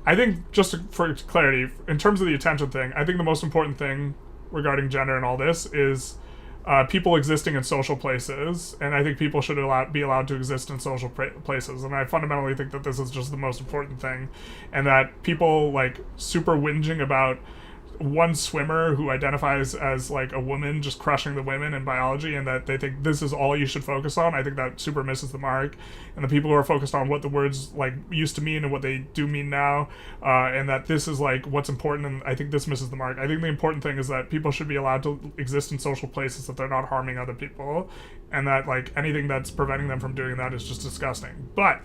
I think, just for clarity, in terms of the attention thing, I think the most important thing regarding gender and all this is people existing in social places, and I think people should be allowed to exist in social places, and I fundamentally think that this is just the most important thing, and that people, like, super whinging about one swimmer who identifies as, like, a woman just crushing the women in biology, and that they think this is all you should focus on, I think that super misses the mark. And the people who are focused on what the words, like, used to mean and what they do mean now, and that this is, like, what's important, and I think this misses the mark. I think the important thing is that people should be allowed to exist in social places that they're not harming other people, and that, like, anything that's preventing them from doing that is just disgusting. But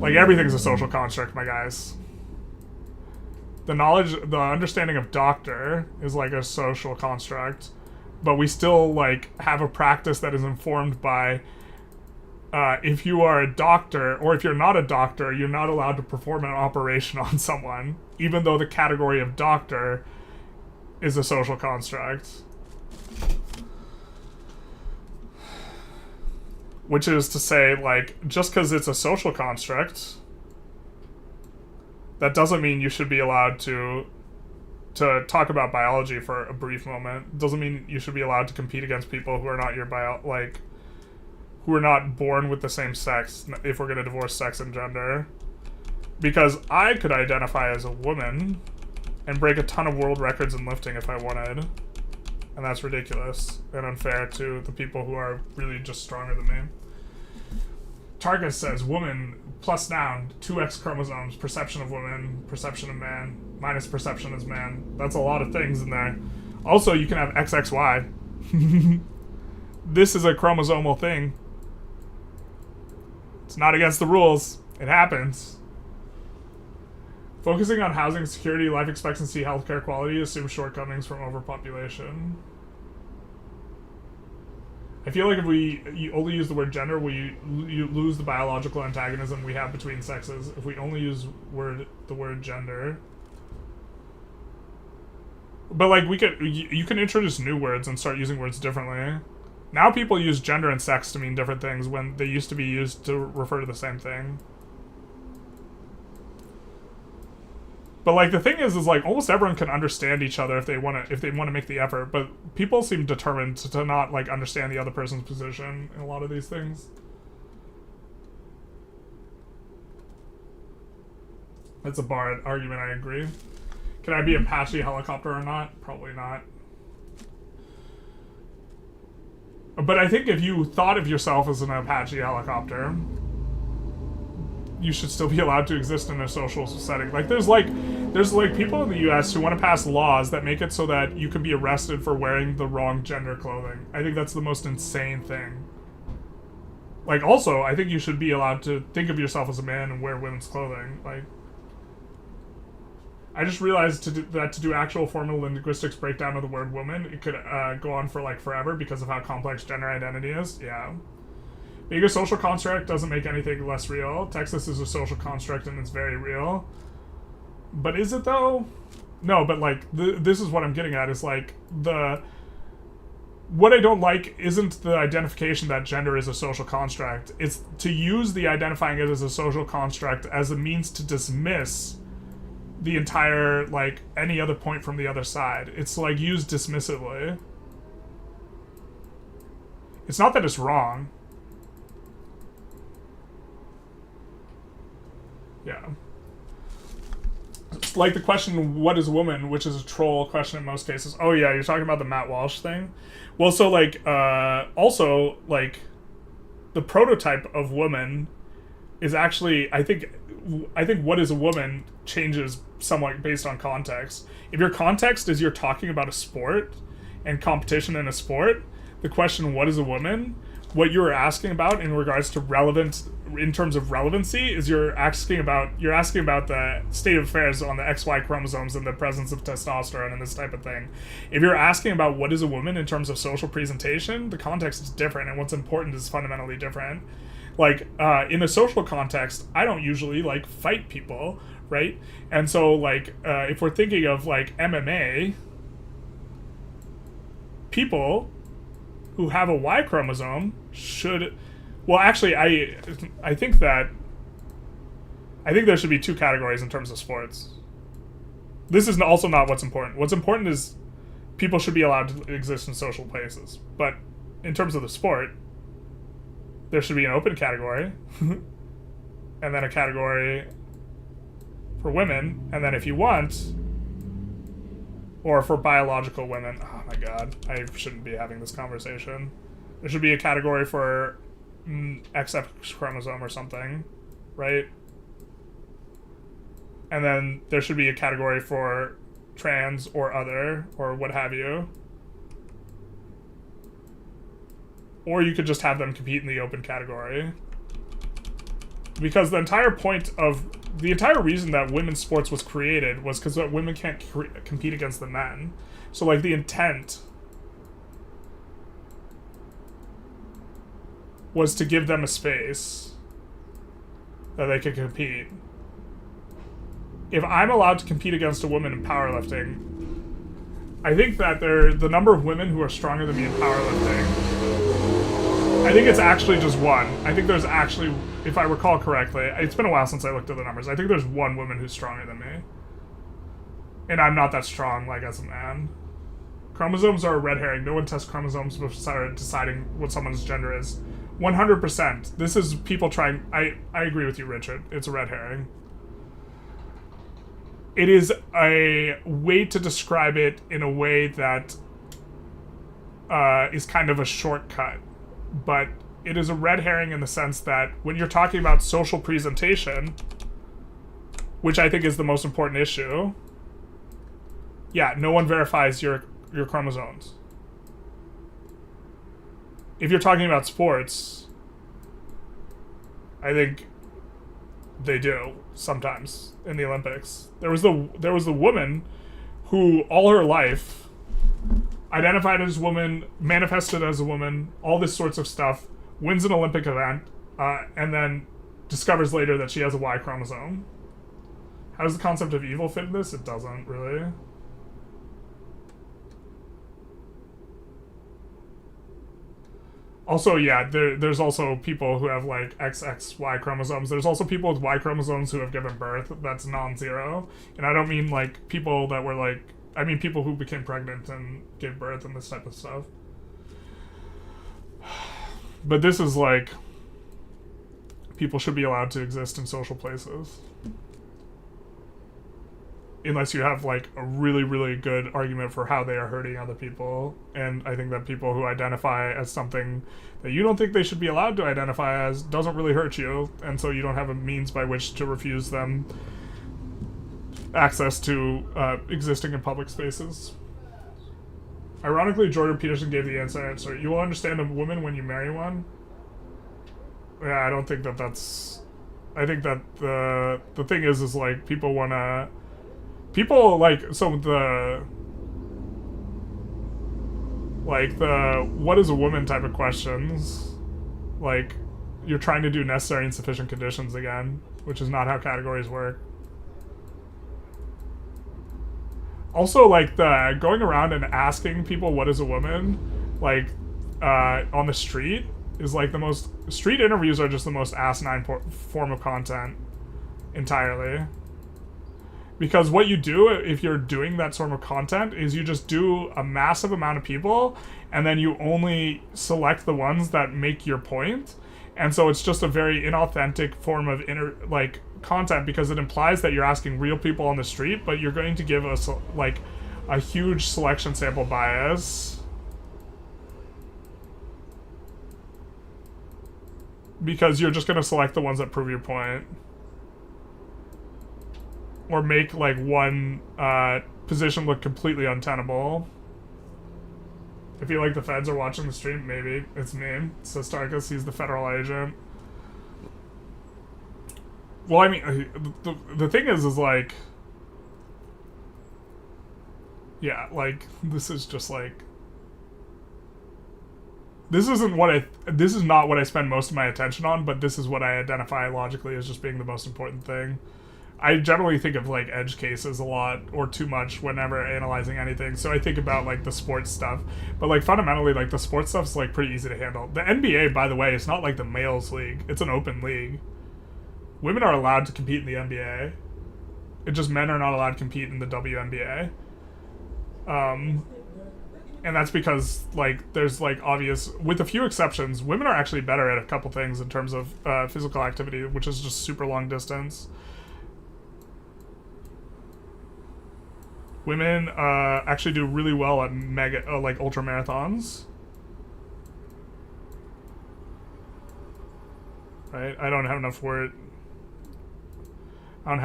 like, everything's a social construct, my guys. The understanding of doctor is like a social construct, but we still, like, have a practice that is informed by, if you are a doctor, or if you're not a doctor, you're not allowed to perform an operation on someone, even though the category of doctor is a social construct. Which is to say, like, just because it's a social construct, that doesn't mean you should be allowed to talk about biology for a brief moment. Doesn't mean you should be allowed to compete against people who are not your who are not born with the same sex, if we're going to divorce sex and gender. Because I could identify as a woman and break a ton of world records in lifting if I wanted. And that's ridiculous and unfair to the people who are really just stronger than me. Tarkus says, woman plus noun, 2x chromosomes, perception of woman, perception of man, minus perception as man. That's a lot of things in there. Also, you can have XXY. This is a chromosomal thing. It's not against the rules. It happens. Focusing on housing security, life expectancy, healthcare quality assumes shortcomings from overpopulation. I feel like if you only use the word gender, you lose the biological antagonism we have between sexes. If we only use the word gender, but like you can introduce new words and start using words differently. Now people use gender and sex to mean different things when they used to be used to refer to the same thing. But like the thing is like almost everyone can understand each other if they want to make the effort. But people seem determined to not like understand the other person's position in a lot of these things. That's a barred argument. I agree. Can I be an Apache helicopter or not? Probably not. But I think if you thought of yourself as an Apache helicopter, you should still be allowed to exist in a social setting. Like there's people in the US who want to pass laws that make it so that you can be arrested for wearing the wrong gender clothing. I think that's the most insane thing. Like also, I think you should be allowed to think of yourself as a man and wear women's clothing. Like I just realized that to do actual formal linguistics breakdown of the word woman, it could go on for like forever because of how complex gender identity is. Yeah. Being a social construct doesn't make anything less real. Texas is a social construct and it's very real. But is it though? No, but like, this is what I'm getting at, is like, what I don't like isn't the identification that gender is a social construct. It's to use the identifying it as a social construct as a means to dismiss the entire, like, any other point from the other side. It's like used dismissively. It's not that it's wrong. Yeah. It's like the question, what is a woman, which is a troll question in most cases. Oh yeah, you're talking about the Matt Walsh thing? Well, so like, also, like, the prototype of woman is actually, I think what is a woman changes somewhat based on context. If your context is you're talking about a sport and competition in a sport, the question, what is a woman? What you're asking about in regards to relevance, in terms of relevancy, is you're asking about the state of affairs on the XY chromosomes and the presence of testosterone and this type of thing. If you're asking about what is a woman in terms of social presentation, the context is different and what's important is fundamentally different. Like, in a social context, I don't usually, like, fight people, right? And so, like, if we're thinking of, like, MMA, people who have a Y chromosome should... Well, actually, I think there should be two categories in terms of sports. This is also not what's important. What's important is people should be allowed to exist in social places. But in terms of the sport, there should be an open category, and then a category for women, and then if you want, or for biological women. Oh my god, I shouldn't be having this conversation. There should be a category for XX chromosome or something, right? And then there should be a category for trans or other, or what have you. Or you could just have them compete in the open category. Because the entire reason that women's sports was created was because women can't compete against the men. So, like, the intent was to give them a space that they could compete. If I'm allowed to compete against a woman in powerlifting, I think that the number of women who are stronger than me in powerlifting, I think it's actually just one. I think there's actually, if I recall correctly, it's been a while since I looked at the numbers, I think there's one woman who's stronger than me. And I'm not that strong, like, as a man. Chromosomes are a red herring. No one tests chromosomes before deciding what someone's gender is. 100%. This is people trying... I agree with you, Richard. It's a red herring. It is a way to describe it in a way that is kind of a shortcut. But it is a red herring in the sense that when you're talking about social presentation, which I think is the most important issue, yeah, no one verifies your chromosomes. If you're talking about sports, I think they do sometimes in the Olympics. There was the woman who all her life identified as a woman, manifested as a woman, all this sorts of stuff, wins an Olympic event, and then discovers later that she has a Y chromosome. How does the concept of evil fit in this? It doesn't, really. Also, yeah, there's also people who have, like, XXY chromosomes. There's also people with Y chromosomes who have given birth that's non-zero. And I don't mean, like, people that were, like... I mean people who became pregnant and gave birth and this type of stuff. But this is, like... people should be allowed to exist in social places. Unless you have, like, a really, really good argument for how they are hurting other people. And I think that people who identify as something that you don't think they should be allowed to identify as doesn't really hurt you, and so you don't have a means by which to refuse them access to existing in public spaces. Ironically, Jordan Peterson gave the answer. You will understand a woman when you marry one. Yeah, I don't think that that's... I think that the thing is like, people want to... People, like, so the what is a woman type of questions, like, you're trying to do necessary and sufficient conditions again, which is not how categories work. Also, like, the going around and asking people what is a woman, like, on the street is, like, the most... Street interviews are just the most asinine form of content entirely. Because what you do if you're doing that sort of content is you just do a massive amount of people, and then you only select the ones that make your point. And so it's just a very inauthentic form of content, because it implies that you're asking real people on the street, but you're going to give us like a huge selection sample bias. Because you're just going to select the ones that prove your point. Or make, like, one position look completely untenable. I feel like the feds are watching the stream, maybe. It's me. So Starkus, he's the federal agent. Well, I mean, the thing is like... Yeah, like, this is just, like... This is not what I spend most of my attention on, but this is what I identify logically as just being the most important thing. I generally think of, like, edge cases a lot, or too much, whenever analyzing anything. So I think about, like, the sports stuff. But, like, fundamentally, like, the sports stuff's, like, pretty easy to handle. The NBA, by the way, is not like the males league. It's an open league. Women are allowed to compete in the NBA. It's just men are not allowed to compete in the WNBA. And that's because, like, there's, like, obvious... With a few exceptions, women are actually better at a couple things in terms of physical activity, which is just super long distance. Women actually do really well at like ultra marathons. Right? I don't have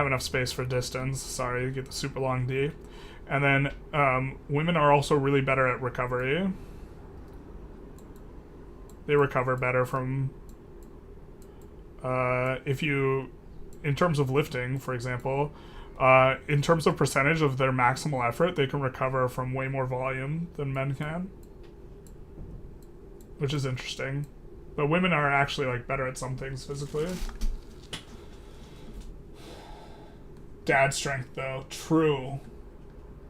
enough space for distance. Sorry, get the super long D. And then women are also really better at recovery. They recover better from in terms of lifting, for example. In terms of percentage of their maximal effort, they can recover from way more volume than men can. Which is interesting. But women are actually, like, better at some things physically. Dad strength, though. True.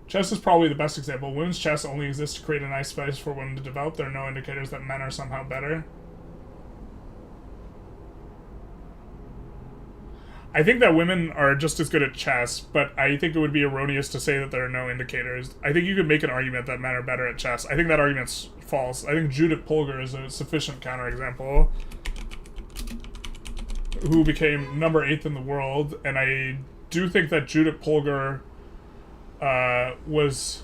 Chess is probably the best example. Women's chess only exists to create a nice space for women to develop. There are no indicators that men are somehow better. I think that women are just as good at chess, but I think it would be erroneous to say that there are no indicators. I think you could make an argument that men are better at chess. I think that argument's false. I think Judith Polgar is a sufficient counterexample, who became number 8 in the world, and I do think that Judith Polgar was...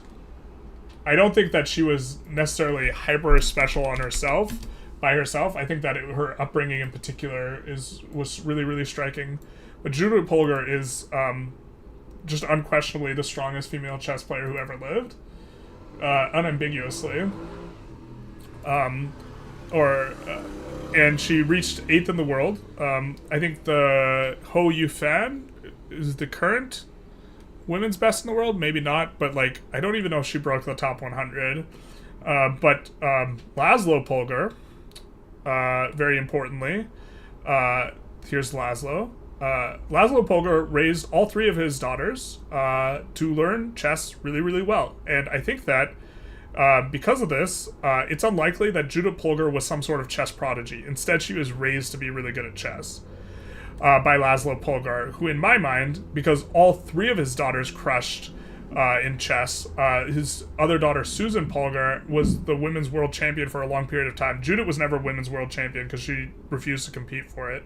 I don't think that she was necessarily hyper special on herself, by herself. I think that her upbringing in particular was really, really striking. But Judith Polgar is just unquestionably the strongest female chess player who ever lived, unambiguously. And she reached 8th in the world. I think the Ho Yufan is the current women's best in the world. Maybe not, but like I don't even know if she broke the top 100. But Laszlo Polgar, very importantly, here's Laszlo. Laszlo Polgar raised all 3 of his daughters to learn chess really, really well. And I think that because of this, it's unlikely that Judith Polgar was some sort of chess prodigy. Instead, she was raised to be really good at chess by Laszlo Polgar, who in my mind, because all 3 of his daughters crushed in chess, his other daughter, Susan Polgar, was the women's world champion for a long period of time. Judith was never women's world champion because she refused to compete for it.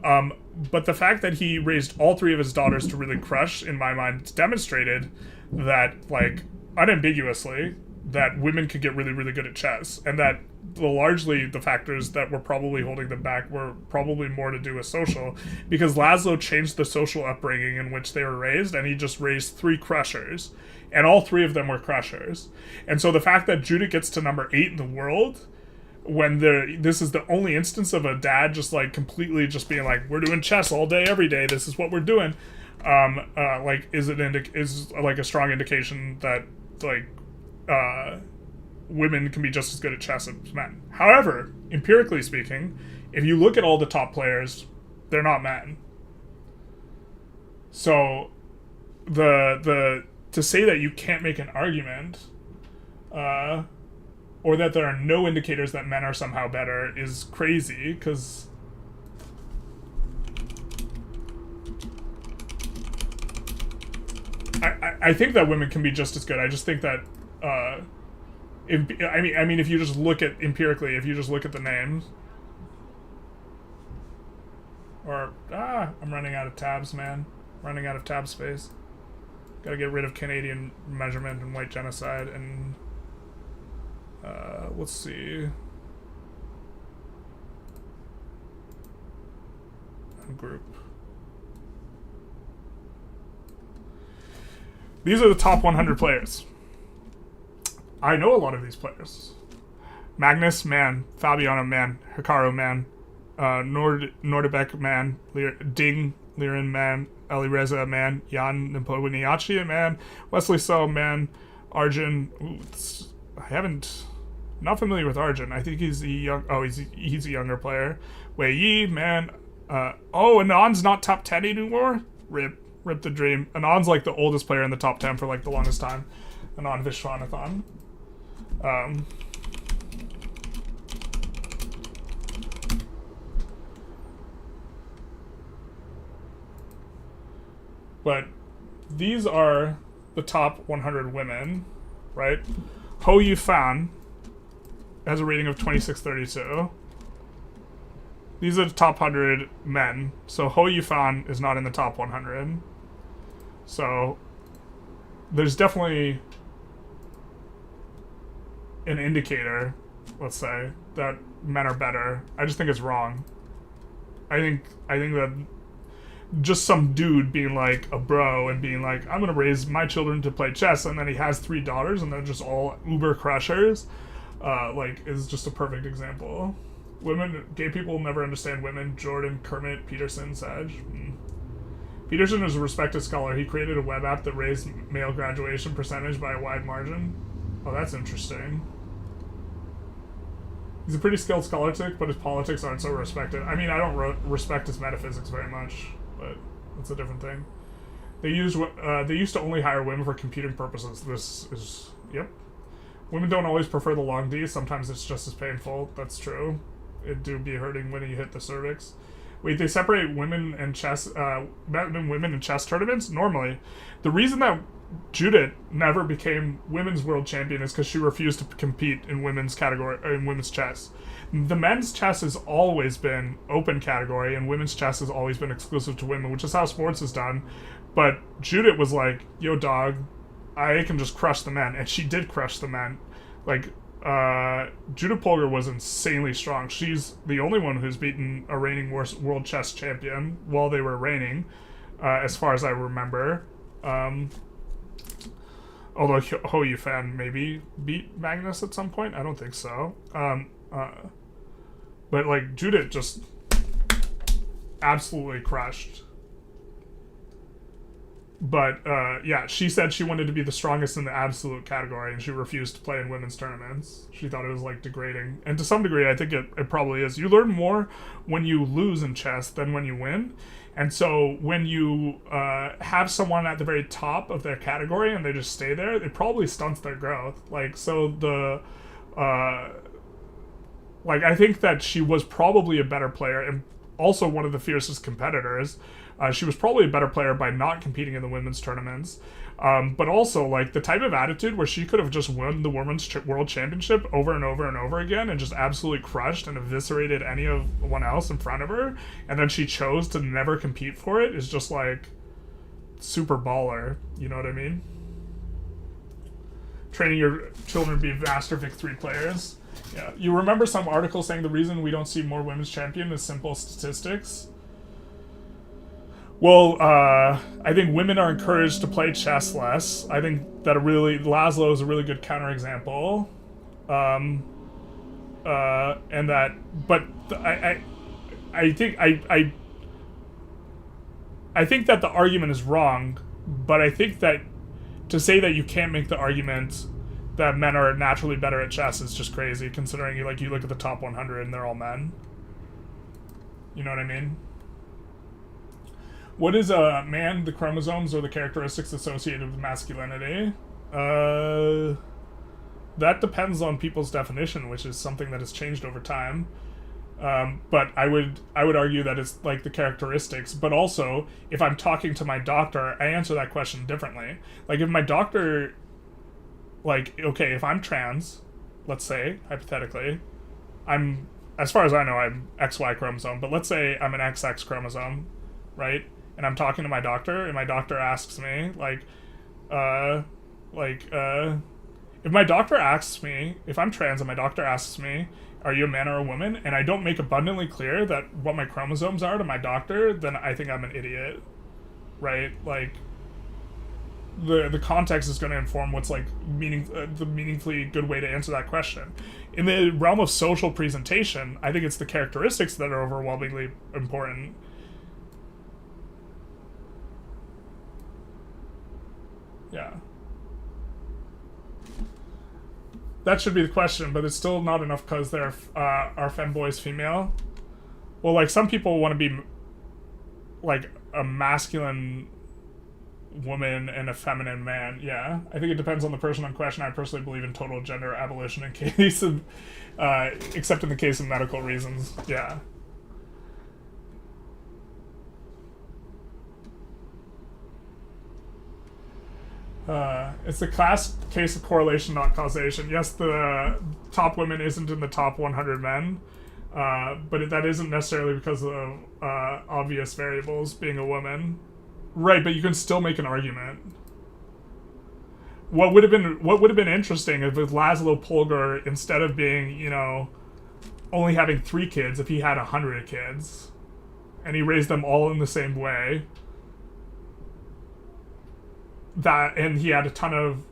But the fact that he raised all 3 of his daughters to really crush, in my mind, demonstrated that, like, unambiguously, that women could get really, really good at chess, and that largely the factors that were probably holding them back were probably more to do with social, because Laszlo changed the social upbringing in which they were raised, and he just raised 3 crushers, and all 3 of them were crushers. And so the fact that Judith gets to number 8 in the world, when this is the only instance of a dad just like completely just being like, we're doing chess all day, every day, this is what we're doing, like is like a strong indication that like women can be just as good at chess as men. However, empirically speaking, if you look at all the top players, they're not men. So the to say that you can't make an argument or that there are no indicators that men are somehow better is crazy, because I think that women can be just as good. I just think that if you just look at empirically, if you just look at the names, or I'm running out of tabs, man. Running out of tab space. Gotta get rid of Canadian measurement and white genocide, and let's see. Group. These are the top 100 players. I know a lot of these players. Magnus, man. Fabiano, man. Hikaru, man. Nordebek, man. Ding, Liren, man. Eli Reza, man. Jan Nepomniachtchi, man. Wesley So, man. Arjun. Not familiar with Arjun. I think he's he's a younger player. Wei Yi, man. Anand's not top 10 anymore? Rip the dream. Anand's like the oldest player in the top 10 for like the longest time. Anand Vishwanathan. But these are the top 100 women, right? Ho Yufan has a rating of 2632. These are the top 100 men. So Ho Yufan is not in the top 100. So there's definitely an indicator, let's say, that men are better. I just think it's wrong. I think that just some dude being like a bro and being like, I'm gonna raise my children to play chess, and then he has 3 daughters and they're just all uber crushers, is just a perfect example. Gay people will never understand women. Jordan, Kermit, Peterson, Sag. Peterson is a respected scholar. He created a web app that raised male graduation percentage by a wide margin. Oh, that's interesting. He's a pretty skilled scholastic, but his politics aren't so respected. I mean, I don't respect his metaphysics very much, but that's a different thing. They used to only hire women for computing purposes. This is, yep. Women don't always prefer the long D. Sometimes it's just as painful. That's true. It do be hurting when you hit the cervix. Wait, they separate women and chess, men and women in chess tournaments? Normally. The reason that Judith never became women's world champion is because she refused to compete in women's category, in women's chess. The men's chess has always been open category, and women's chess has always been exclusive to women, which is how sports is done. But Judith was like, yo, dog, I can just crush the men. And she did crush the men. Like, Judith Polgar was insanely strong. She's the only one who's beaten a reigning world chess champion while they were reigning, as far as I remember. Although Ho Yifan maybe beat Magnus at some point. I don't think so. But like Judith just absolutely crushed. But yeah, she said she wanted to be the strongest in the absolute category, and she refused to play in women's tournaments. She thought it was like degrading, and to some degree I think it probably is. You learn more when you lose in chess than when you win, and so when you have someone at the very top of their category and they just stay there, it probably stunts their growth. Like, so the like, I think that she was probably a better player and also one of the fiercest competitors. She was probably a better player by not competing in the women's tournaments. But also, like, the type of attitude where she could have just won the women's world championship over and over and over again and just absolutely crushed and eviscerated anyone else in front of her, and then she chose to never compete for it, is just, like, super baller. You know what I mean? Training your children to be Master Vic 3 players. Yeah. You remember some article saying the reason we don't see more women's champion is simple statistics? Well, I think women are encouraged to play chess less. I think that Laszlo is a really good counterexample. And that, but I think I think that the argument is wrong, but I think that to say that you can't make the argument that men are naturally better at chess is just crazy, considering you look at the top 100 and they're all men. You know what I mean? What is a man, the chromosomes or the characteristics associated with masculinity? That depends on people's definition, which is something that has changed over time. But I would argue that it's like the characteristics. But also, if I'm talking to my doctor, I answer that question differently. Like, if my doctor, like, okay, if I'm trans, let's say, hypothetically, as far as I know, I'm XY chromosome, but let's say I'm an XX chromosome, right? And I'm talking to my doctor, and my doctor asks me, if my doctor asks me, if I'm trans and my doctor asks me, are you a man or a woman? And I don't make abundantly clear that what my chromosomes are to my doctor, then I think I'm an idiot, right? Like, the context is going to inform what's like the meaningfully good way to answer that question. In the realm of social presentation, I think it's the characteristics that are overwhelmingly important. Yeah. That should be the question, but it's still not enough because they're our femboys female. Well, like, some people want to be like a masculine woman and a feminine man. Yeah, I think it depends on the person in question. I personally believe in total gender abolition in case of, except in the case of medical reasons. Yeah. It's the class case of correlation, not causation. Yes, the top women isn't in the top 100 men, but that isn't necessarily because of obvious variables, being a woman. Right, but you can still make an argument. What would have been interesting if with Laszlo Polgar, instead of being, only having 3 kids, if he had 100 kids, and he raised them all in the same way. And he had a ton of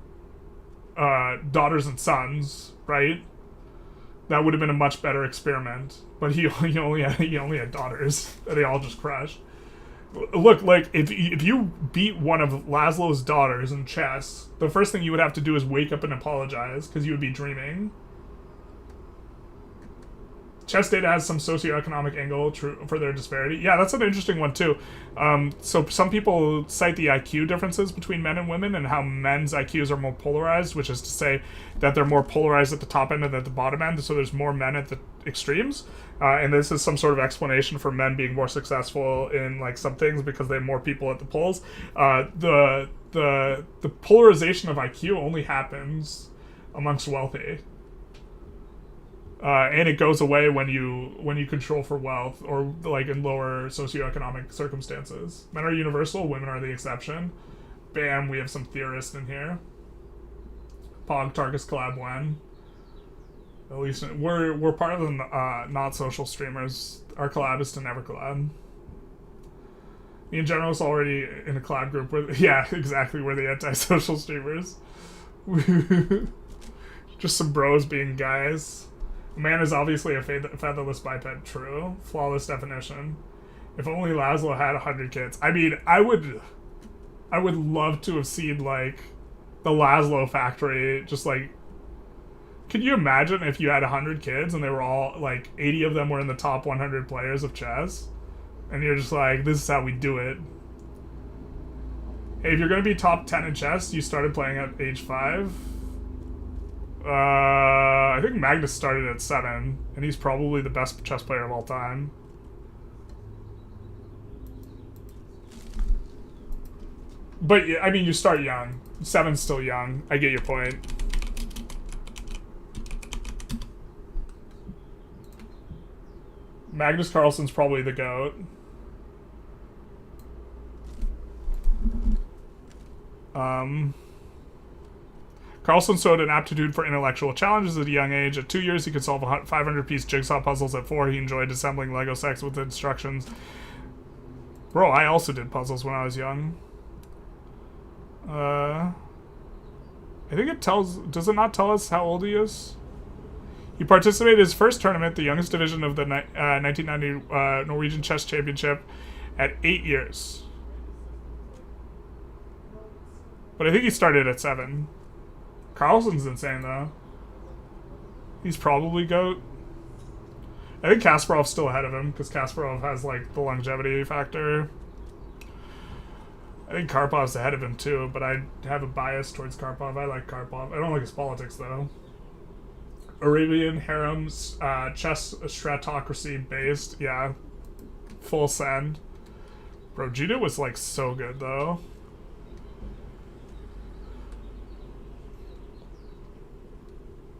daughters and sons, right? That would have been a much better experiment. But he only had daughters, and they all just crashed. Look, like, if you beat one of Laszlo's daughters in chess, the first thing you would have to do is wake up and apologize, because you would be dreaming. Chess data has some socioeconomic angle for their disparity. Yeah, that's an interesting one, too. So some people cite the IQ differences between men and women and how men's IQs are more polarized, which is to say that they're more polarized at the top end and at the bottom end, so there's more men at the extremes. And this is some sort of explanation for men being more successful in, like, some things because they have more people at the polls. The polarization of IQ only happens amongst wealthy. And it goes away when you control for wealth or, like, in lower socioeconomic circumstances. Men are universal, women are the exception. Bam, we have some theorists in here. Pog Tarkus Collab 1. At least we're part of the not social streamers. Our collab is to never collab. Me and Generalist already in a collab group with, yeah, exactly, we're the anti-social streamers. Just some bros being guys. A man is obviously a featherless biped. True. Flawless definition. If only Laszlo had 100 kids. I mean, I would love to have seen, like, the Laszlo factory, just, like, could you imagine if you had 100 kids and they were all, like, 80 of them were in the top 100 players of chess? And you're just like, this is how we do it. Hey, if you're going to be top 10 in chess, you started playing at age 5? I think Magnus started at 7, and he's probably the best chess player of all time. But, I mean, you start young. 7's still young. I get your point. Magnus Carlsen's probably the GOAT. Carlsen showed an aptitude for intellectual challenges at a young age. At 2 years, he could solve 500-piece jigsaw puzzles. At 4, he enjoyed assembling Lego sets with instructions. Bro, I also did puzzles when I was young. I think it tells... Does it not tell us how old he is? He participated in his first tournament, the youngest division of the 1990 Norwegian Chess Championship, at 8 years. But I think he started at 7. Carlsen's insane, though. He's probably GOAT. I think Kasparov's still ahead of him, because Kasparov has, like, the longevity factor. I think Karpov's ahead of him, too, but I have a bias towards Karpov. I like Karpov. I don't like his politics, though. Arabian harems, chess stratocracy based, yeah. Full send. Bro, Judah was, like, so good, though.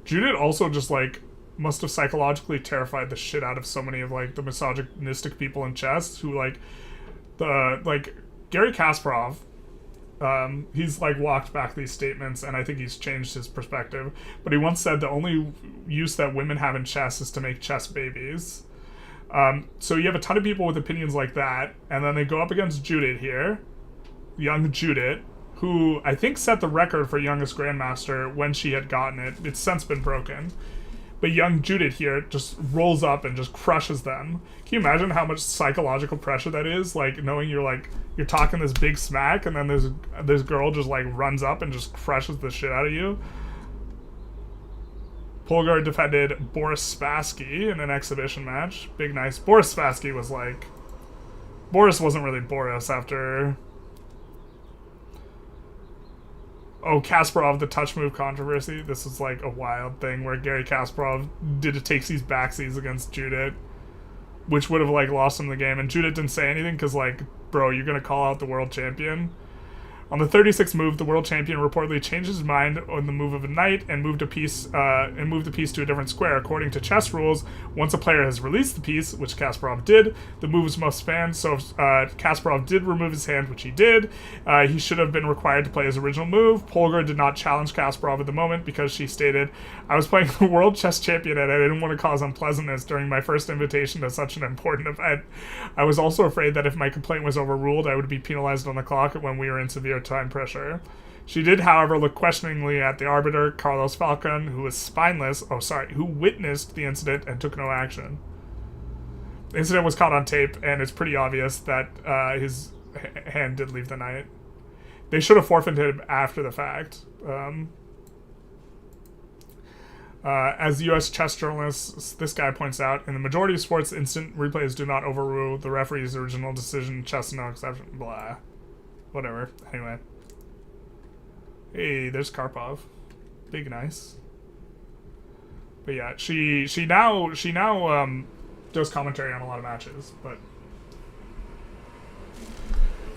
Judith also just, like, must have psychologically terrified the shit out of so many of, like, the misogynistic people in chess who, like, Gary Kasparov, he's, like, walked back these statements, and I think he's changed his perspective, but he once said the only use that women have in chess is to make chess babies. So you have a ton of people with opinions like that, and then they go up against Judith here, young Judith, who I think set the record for youngest grandmaster when she had gotten it. It's since been broken. But young Judith here just rolls up and just crushes them. Can you imagine how much psychological pressure that is? Like, knowing you're talking this big smack, and then this girl just, like, runs up and just crushes the shit out of you. Polgar defended Boris Spassky in an exhibition match. Big nice. Boris Spassky was, like... Boris wasn't really Boris after... Oh, Kasparov, the touch move controversy. This is, like, a wild thing where Gary Kasparov takes these backsies against Judith, which would have, like, lost him the game. And Judith didn't say anything because, like, bro, you're going to call out the world champion? On the 36th move, the world champion reportedly changed his mind on the move of a knight and moved the piece to a different square. According to chess rules, once a player has released the piece, which Kasparov did, the moves must span. So if Kasparov did remove his hand, which he did, he should have been required to play his original move. Polgar did not challenge Kasparov at the moment because she stated, "I was playing the world chess champion and I didn't want to cause unpleasantness during my first invitation to such an important event. I was also afraid that if my complaint was overruled, I would be penalized on the clock when we were in severe time pressure." She did, however, look questioningly at the arbiter, Carlos Falcon, who who witnessed the incident and took no action. The incident was caught on tape, and it's pretty obvious that his hand did leave the knight. They should have forfeited him after the fact. As U.S. chess journalist, this guy points out, in the majority of sports, instant replays do not overrule the referee's original decision. Chess, no exception. Blah. Whatever. Anyway. Hey, there's Karpov. Big nice. But yeah, she now does commentary on a lot of matches, but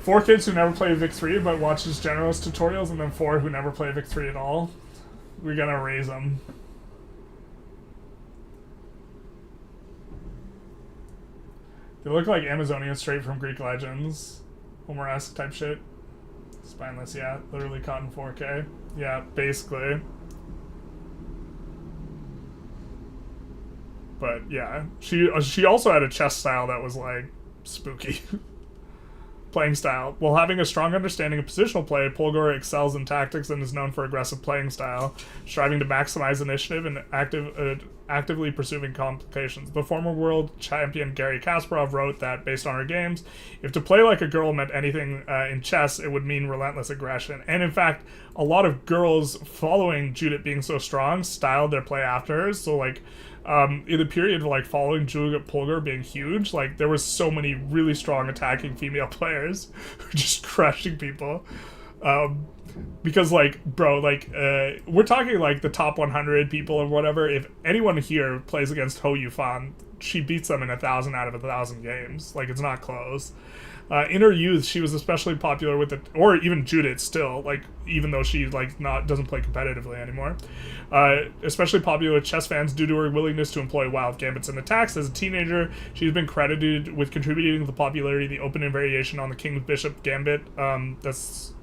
4 kids who never play Vic 3 but watches Generalist tutorials, and then 4 who never play Vic 3 at all. We're gonna raise them. They look like Amazonians straight from Greek legends. Homer-esque type shit. Spineless, yeah. Literally caught in 4K. Yeah, basically. But yeah, she also had a chess style that was like spooky. Playing style. While having a strong understanding of positional play, Polgar excels in tactics and is known for aggressive playing style, striving to maximize initiative and actively pursuing complications. The former world champion Garry Kasparov wrote that, based on her games, if to play like a girl meant anything in chess, it would mean relentless aggression. And in fact, a lot of girls following Judith being so strong styled their play after her. So like, in the period of like following Julia Polgar being huge, like there was so many really strong attacking female players just crushing people. Because like, bro, like we're talking like the top 100 people or whatever. If anyone here plays against Ho Yufan, she beats them in 1,000 out of 1,000 games. Like, it's not close. In her youth, she was especially popular with or even Judith still, like, even though she like doesn't play competitively anymore. Especially popular with chess fans due to her willingness to employ wild gambits and attacks. As a teenager, she's been credited with contributing to the popularity of the opening variation on the King's Bishop Gambit. That's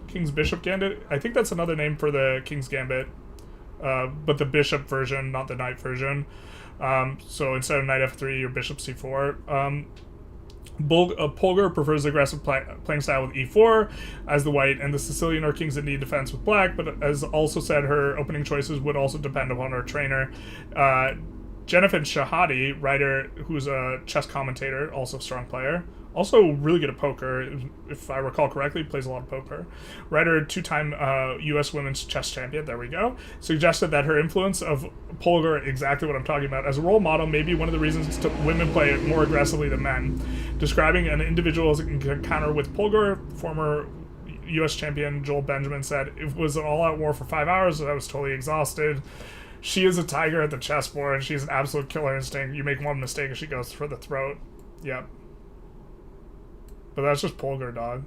King's Bishop Gambit. I think that's another name for the King's Gambit, but the Bishop version, not the Knight version. So instead of Knight F3 or Bishop C4. Polgar prefers aggressive playing style with e4 as the white, and the Sicilian or King's Indian defense with black, but as also said, her opening choices would also depend upon her trainer. Jennifer Shahadi, writer who's a chess commentator, also a strong player, also really good at poker, if I recall correctly, plays a lot of poker. Writer, two-time U.S. women's chess champion, there we go, suggested that her influence of Polgar, exactly what I'm talking about, as a role model may be one of the reasons women play more aggressively than men. Describing an individual's encounter with Polgar, former U.S. champion Joel Benjamin said, "It was an all-out war for 5 hours, I was totally exhausted. She is a tiger at the chessboard. She's an absolute killer instinct. You make one mistake and she goes for the throat." Yep. But that's just Polgar, dog.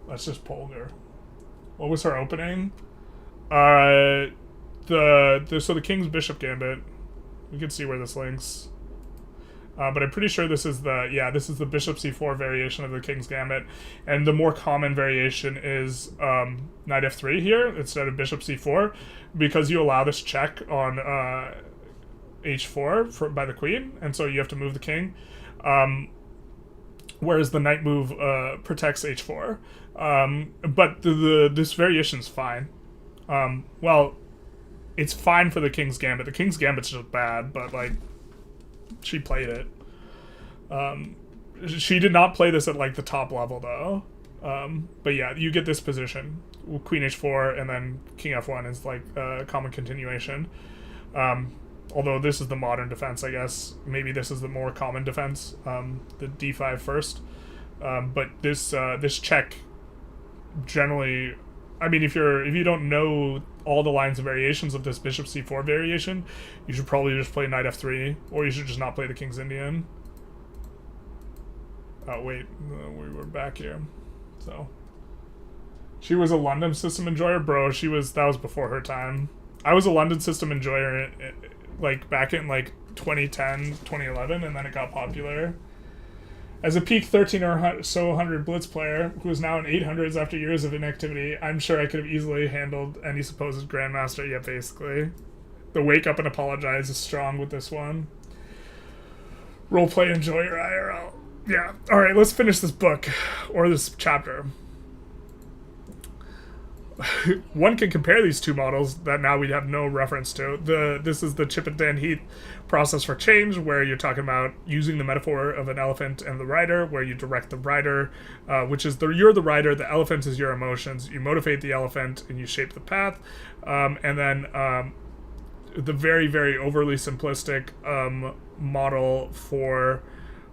That's just Polgar. What was her opening? So the King's Bishop Gambit. You can see where this links. But I'm pretty sure this is the Bishop C4 variation of the King's Gambit. And the more common variation is Knight F3 here instead of Bishop C4, because you allow this check on H4 by the queen, and so you have to move the king. Whereas the knight move protects H4. But this variation is fine. Well, it's fine for the King's Gambit. The King's Gambit's just bad, but like, she played it. She did not play this at like the top level though. But yeah, you get this position. Queen H4 and then King F1 is like a common continuation. Although this is the modern defense, I guess. Maybe this is the more common defense, the D5 first. But this check generally, I mean, if you don't know all the lines and variations of this Bishop C4 variation, you should probably just play Knight F3, or you should just not play the King's Indian. Oh wait, we were back here. So she was a London system enjoyer, bro. That was before her time. I was a London system enjoyer like back in like 2010, 2011, and then it got popular. As a peak 13 or so 100 Blitz player, who is now in 800s after years of inactivity, I'm sure I could have easily handled any supposed Grandmaster, yeah, basically. The wake up and apologize is strong with this one. Roleplay enjoyer IRL. Yeah, alright, let's finish this book, or this chapter. One can compare these two models that now we have no reference to. This is the Chip and Dan Heath process for change, where you're talking about using the metaphor of an elephant and the rider, where you direct the rider, which is you're the rider, the elephant is your emotions. You motivate the elephant and you shape the path. And then the very, very overly simplistic model for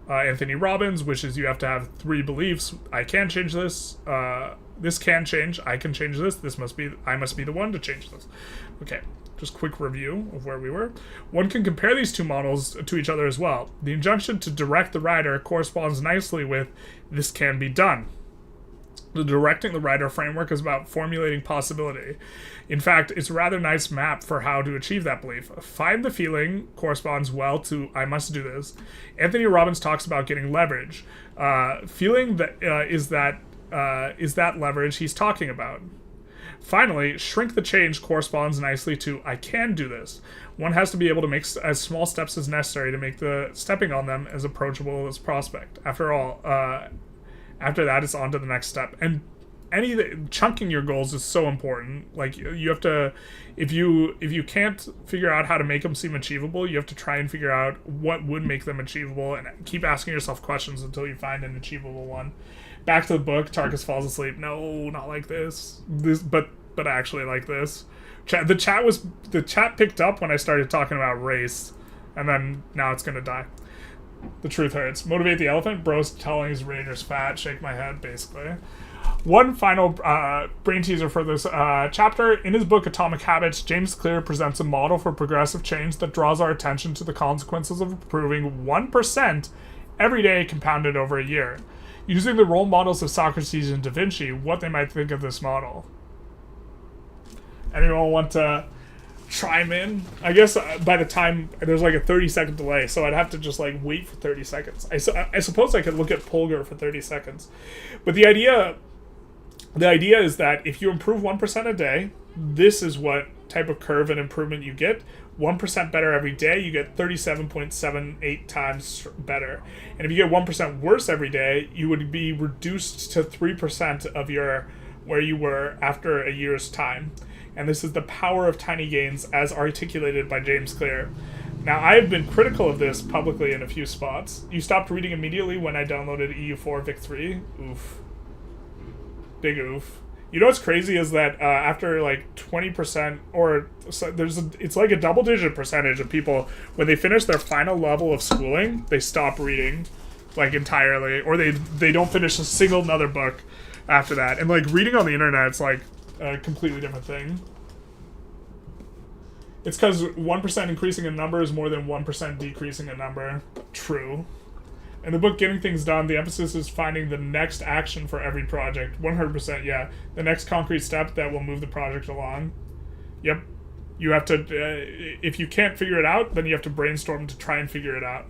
Anthony Robbins, which is you have to have 3 beliefs. I can change this. This can change. I can change this. I must be the one to change this. Okay, just quick review of where we were. One can compare these two models to each other as well. The injunction to direct the rider corresponds nicely with "this can be done." The directing the rider framework is about formulating possibility. In fact, it's a rather nice map for how to achieve that belief. Find the feeling corresponds well to "I must do this." Anthony Robbins talks about getting leverage. Feeling that is that leverage he's talking about. Finally, shrink the change corresponds nicely to I can do this. One has to be able to make as small steps as necessary to make the stepping on them as approachable as prospect. After all, after that, it's on to the next step. And chunking your goals is so important. Like, you have to, if you can't figure out how to make them seem achievable, you have to try and figure out what would make them achievable, and keep asking yourself questions until you find an achievable one. Back to the book, Tarkus falls asleep. No, not like this. But actually like this. The chat picked up when I started talking about race, and then now it's gonna die. The truth hurts. Motivate the elephant. Bro's telling his ranger's fat. Shake my head, basically. One final brain teaser for this chapter. In his book Atomic Habits, James Clear presents a model for progressive change that draws our attention to the consequences of improving 1% every day compounded over a year. Using the role models of Socrates and Da Vinci, what they might think of this model. Anyone want to chime in? I guess by the time, there's like a 30-second delay, so I'd have to just like wait for 30 seconds. I suppose I could look at Polgar for 30 seconds. But the idea is that if you improve 1% a day, this is what type of curve and improvement you get. 1% better every day, you get 37.78 times better. And if you get 1% worse every day, you would be reduced to 3% of where you were after a year's time. And this is the power of tiny gains as articulated by James Clear. Now, I have been critical of this publicly in a few spots. You stopped reading immediately when I downloaded EU4 Vic 3. Oof. Big oof. You know what's crazy is that after like 20%, or so it's like a double-digit percentage of people, when they finish their final level of schooling, they stop reading, like, entirely, or they don't finish a single another book after that. And like reading on the internet, it's like a completely different thing. It's because 1% increasing a number is more than 1% decreasing a number. True. In the book Getting Things Done, the emphasis is finding the next action for every project. 100%, yeah. The next concrete step that will move the project along. Yep. You have to, if you can't figure it out, then you have to brainstorm to try and figure it out.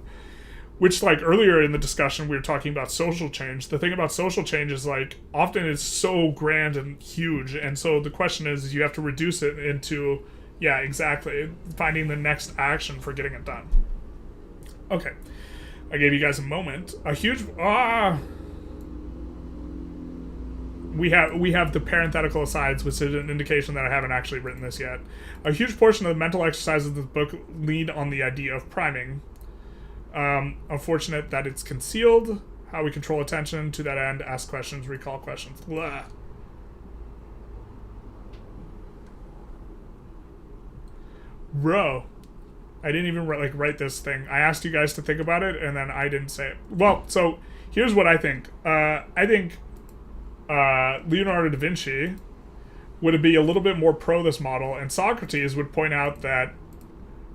Which, like, earlier in the discussion, we were talking about social change. The thing about social change is, like, often it's so grand and huge. And so the question is, you have to reduce it into, yeah, exactly, finding the next action for getting it done. Okay. I gave you guys a moment. A huge... We have the parenthetical asides, which is an indication that I haven't actually written this yet. A huge portion of the mental exercises of this book lead on the idea of priming. Unfortunate that it's concealed. How we control attention to that end. Ask questions, recall questions. Blah. Bro. I didn't even write this thing. I asked you guys to think about it, and then I didn't say it. Well, so here's what I think. I think Leonardo da Vinci would be a little bit more pro this model, and Socrates would point out that,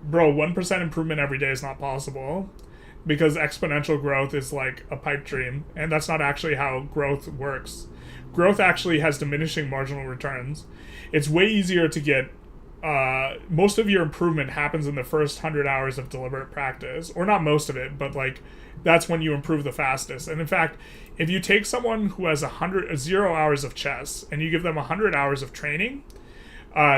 bro, 1% improvement every day is not possible, because exponential growth is like a pipe dream, and that's not actually how growth works. Growth actually has diminishing marginal returns. It's way easier to get... most of your improvement happens in the first 100 hours of deliberate practice. Or not most of it, but like that's when you improve the fastest. And in fact, if you take someone who has 0 hours of chess and you give them 100 hours of training,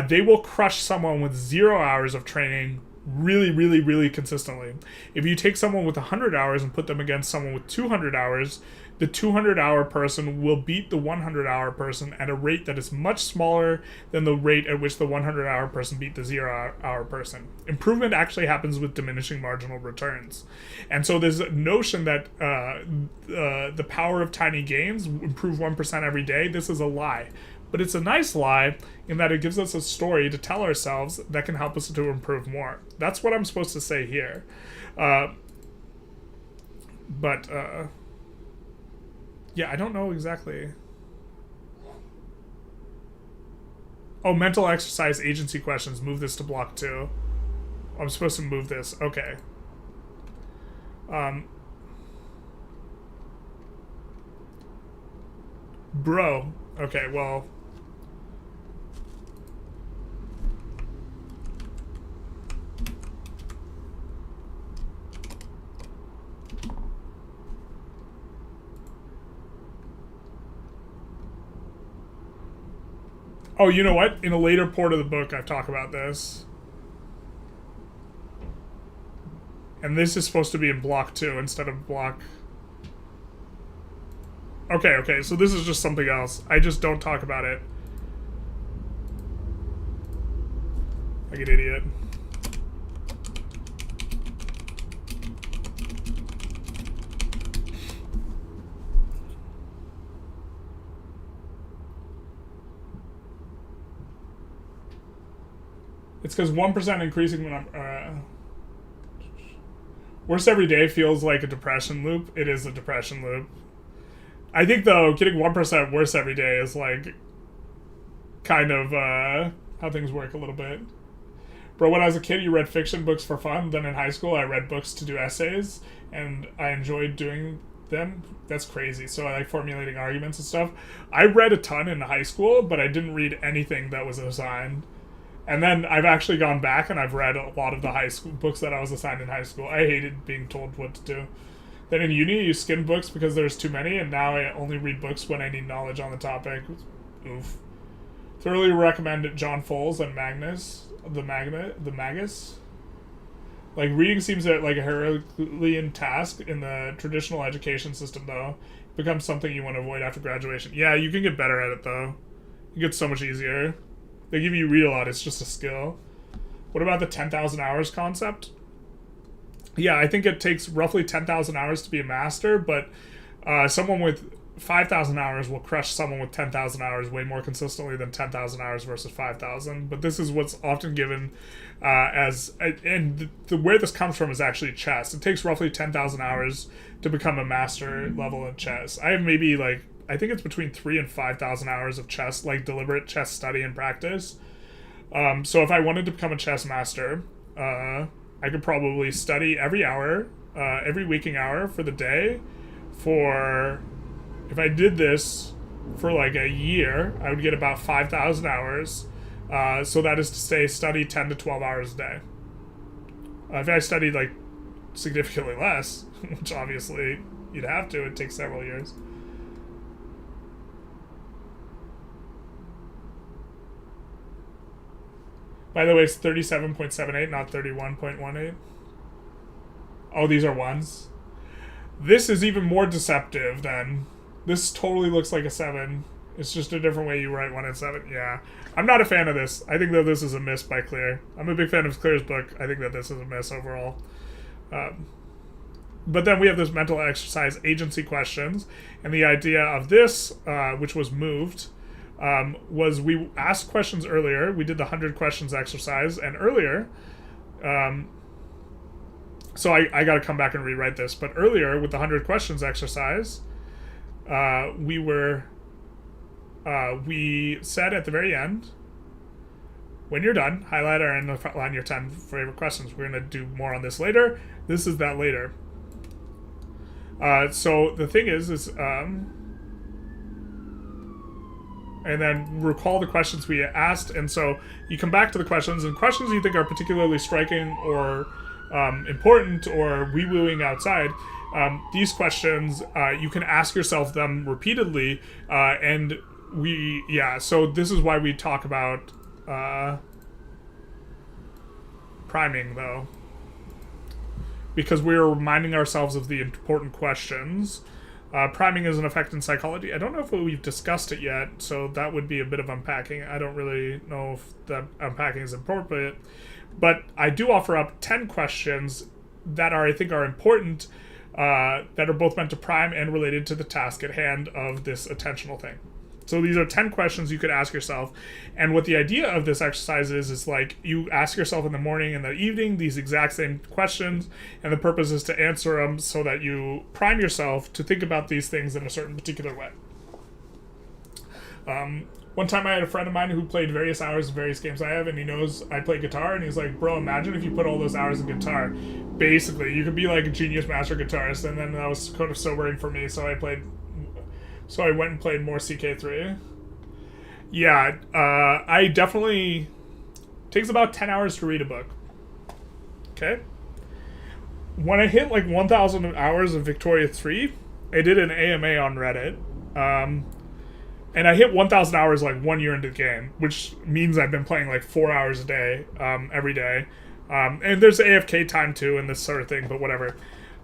they will crush someone with 0 hours of training really, really, really consistently. If you take someone with 100 hours and put them against someone with 200 hours, the 200-hour person will beat the 100-hour person at a rate that is much smaller than the rate at which the 100-hour person beat the 0-hour person. Improvement actually happens with diminishing marginal returns. And so there's a notion that the power of tiny gains, improve 1% every day, this is a lie. But it's a nice lie in that it gives us a story to tell ourselves that can help us to improve more. That's what I'm supposed to say here. Yeah, I don't know exactly. Oh, mental exercise, agency questions. Move this to block 2. I'm supposed to move this. Okay. Bro. Okay, well... Oh, you know what? In a later part of the book, I've talked about this. And this is supposed to be in block 2 instead of block... Okay, so this is just something else. I just don't talk about it. Like an idiot. It's because 1% increasing when I'm... worse every day feels like a depression loop. It is a depression loop. I think, though, getting 1% worse every day is, like, kind of how things work a little bit. Bro, when I was a kid, you read fiction books for fun. Then in high school, I read books to do essays, and I enjoyed doing them. That's crazy. So I like formulating arguments and stuff. I read a ton in high school, but I didn't read anything that was assigned. And then I've actually gone back and I've read a lot of the high school books that I was assigned in high school. I hated being told what to do. Then in uni, you skim books because there's too many, and now I only read books when I need knowledge on the topic. Oof. Thoroughly recommend John Foles and Magnus, the Magus. Like, reading seems like a Herculean task in the traditional education system, though. It becomes something you want to avoid after graduation. Yeah, you can get better at it, though. It gets so much easier. They give you read a lot, it's just a skill. What about the 10,000 hours concept? Yeah, I think it takes roughly 10,000 hours to be a master, but someone with 5,000 hours will crush someone with 10,000 hours way more consistently than 10,000 hours versus 5,000. But this is what's often given as... And where this comes from is actually chess. It takes roughly 10,000 hours to become a master level in chess. I have maybe, like... I think it's between 3,000 and 5,000 hours of chess, like deliberate chess study and practice. So if I wanted to become a chess master... I could probably study every hour, every waking hour for the day for, if I did this for like a year, I would get about 5,000 hours. So that is to say, study 10 to 12 hours a day. If I studied like significantly less, which obviously you'd have to, it takes several years. By the way, it's 37.78, not 31.18. Oh, these are ones. This is even more deceptive than... This totally looks like a 7. It's just a different way you write 1 and 7. Yeah. I'm not a fan of this. I think that this is a miss by Clear. I'm a big fan of Clear's book. I think that this is a miss overall. But then we have this mental exercise agency questions. And the idea of this, which was moved... was we asked questions earlier. We did the 100 questions exercise, and earlier, so I got to come back and rewrite this. But earlier with the 100 questions exercise, we said at the very end, when you're done, highlight or underline your 10 favorite questions. We're gonna do more on this later. This is that later. So the thing is and then recall the questions we asked. And so you come back to the questions, and questions you think are particularly striking or important or wee-wooing outside. These questions, you can ask yourself them repeatedly. So this is why we talk about priming, though. Because we're reminding ourselves of the important questions. Priming is an effect in psychology. I don't know if we've discussed it yet, so that would be a bit of unpacking. I don't really know if that unpacking is appropriate, but I do offer up 10 questions that I think are important, that are both meant to prime and related to the task at hand of this attentional thing. So these are 10 questions you could ask yourself. And what the idea of this exercise is like you ask yourself in the morning and the evening these exact same questions, and the purpose is to answer them so that you prime yourself to think about these things in a certain particular way. One time I had a friend of mine who played various hours of various games I have, and he knows I play guitar, and he's like, bro, imagine if you put all those hours in guitar. Basically, you could be like a genius master guitarist, and then that was kind of sobering for me, so I went and played more CK3. Yeah, I definitely... takes about 10 hours to read a book. Okay? When I hit like 1,000 hours of Victoria 3, I did an AMA on Reddit. And I hit 1,000 hours like 1 year into the game, which means I've been playing like 4 hours a day, every day. And there's AFK time too and this sort of thing, but whatever.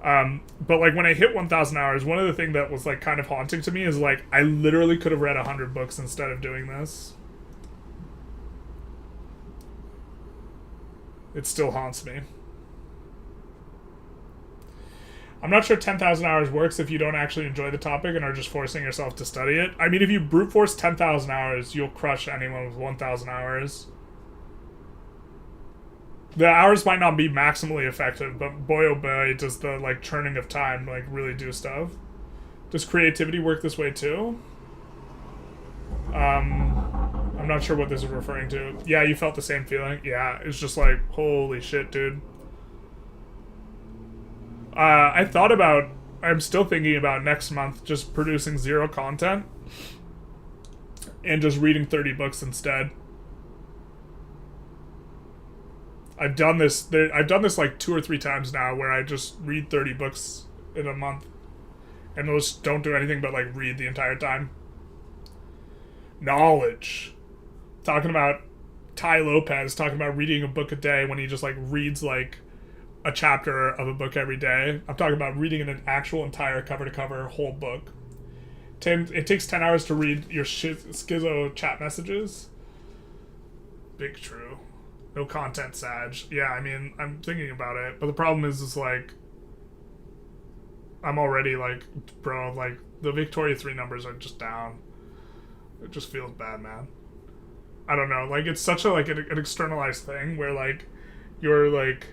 But like when I hit 1,000 hours, one of the things that was like kind of haunting to me is like I literally could have read 100 books instead of doing this. It still haunts me. I'm not sure 10,000 hours works if you don't actually enjoy the topic and are just forcing yourself to study it. I mean, if you brute force 10,000 hours, you'll crush anyone with 1,000 hours. The hours might not be maximally effective, but boy oh boy does the like churning of time like really do stuff. Does creativity work this way too? I'm not sure what this is referring to. Yeah, you felt the same feeling? Yeah, it's just like, holy shit, dude. I'm still thinking about next month just producing 0 content and just reading 30 books instead. I've done this like 2 or 3 times now where I just read 30 books in a month and just don't do anything but like read the entire time. Knowledge. Talking about Ty Lopez talking about reading a book a day when he just like reads like a chapter of a book every day. I'm talking about reading an actual entire cover to cover whole book. It takes 10 hours to read your schizo chat messages. Big true. No content, Sag. Yeah, I mean, I'm thinking about it, but the problem is like I'm already like, bro, like the Victoria 3 numbers are just down. It just feels bad, man. I don't know, like it's such a like an externalized thing where like you're like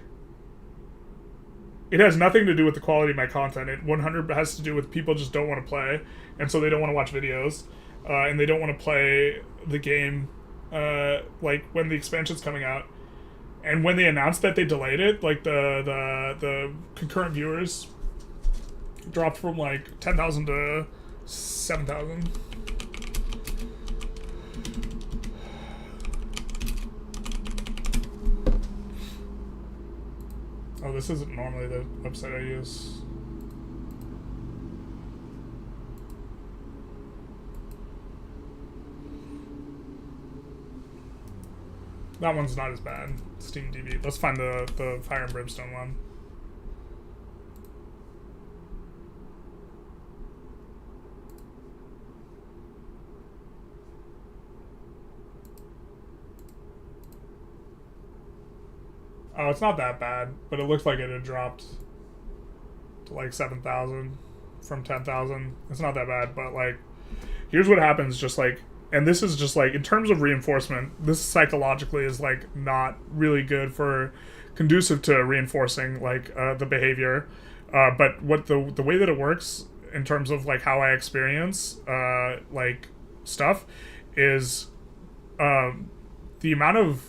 it has nothing to do with the quality of my content. It 100 has to do with people just don't want to play, and so they don't want to watch videos, and they don't want to play the game, like when the expansion's coming out. And when they announced that they delayed it, like the concurrent viewers dropped from like 10,000 to 7,000. Oh, this isn't normally the website I use. That one's not as bad. Steam DB. Let's find the Fire and Brimstone one. Oh, it's not that bad, but it looks like it had dropped to like 7,000 from 10,000. It's not that bad, but like, here's what happens just like, and this is just like, in terms of reinforcement, this psychologically is like not really good for conducive to reinforcing like the behavior. But what the way that it works in terms of like how I experience like stuff is the amount of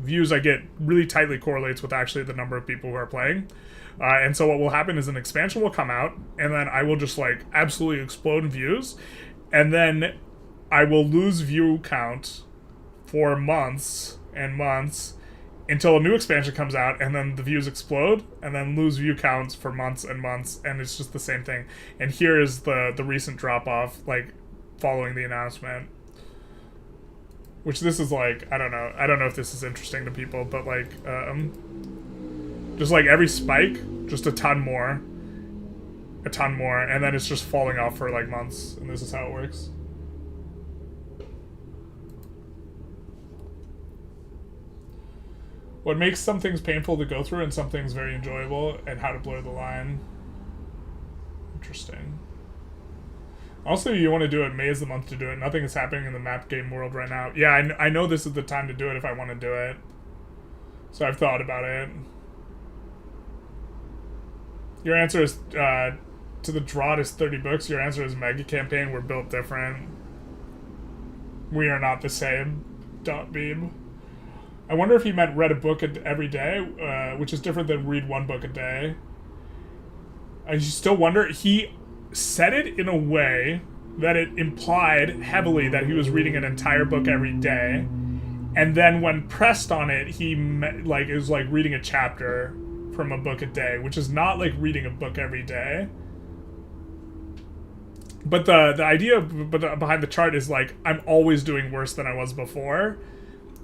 views I get really tightly correlates with actually the number of people who are playing. And so what will happen is an expansion will come out, and then I will just like absolutely explode in views, and then I will lose view count for months and months until a new expansion comes out, and then the views explode, and then lose view counts for months and months, and it's just the same thing. And here is the recent drop-off, like, following the announcement. Which this is like, I don't know if this is interesting to people, but like, just like every spike, just a ton more, and then it's just falling off for like months, and this is how it works. What makes some things painful to go through and some things very enjoyable, and how to blur the line. Interesting. Also, you want to do it, May is the month to do it. Nothing is happening in the map game world right now. Yeah, I know this is the time to do it if I want to do it. So I've thought about it. Your answer is, to the Draught is 30 books. Your answer is Mega Campaign. We're built different. We are not the same. Dot beam. I wonder if he meant read a book every day, which is different than read one book a day. I still wonder, he said it in a way that it implied heavily that he was reading an entire book every day, and then when pressed on it, he like it was like reading a chapter from a book a day, which is not like reading a book every day. But the idea behind the chart is like I'm always doing worse than I was before,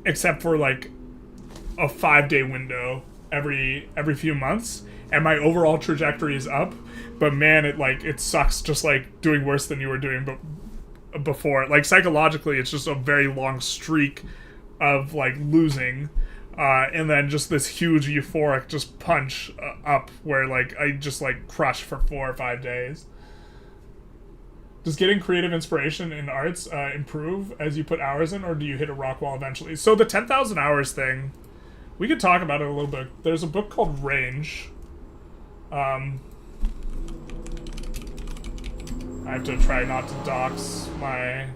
except for like a 5-day window every few months, and my overall trajectory is up. But man, it sucks just like doing worse than you were doing before. Like psychologically, it's just a very long streak of like losing, and then just this huge euphoric just punch up where like I just like crush for 4 or 5 days. Does getting creative inspiration in arts improve as you put hours in, or do you hit a rock wall eventually? So the 10,000 hours thing, we could talk about it a little bit. There's a book called Range. I have to try not to dox my...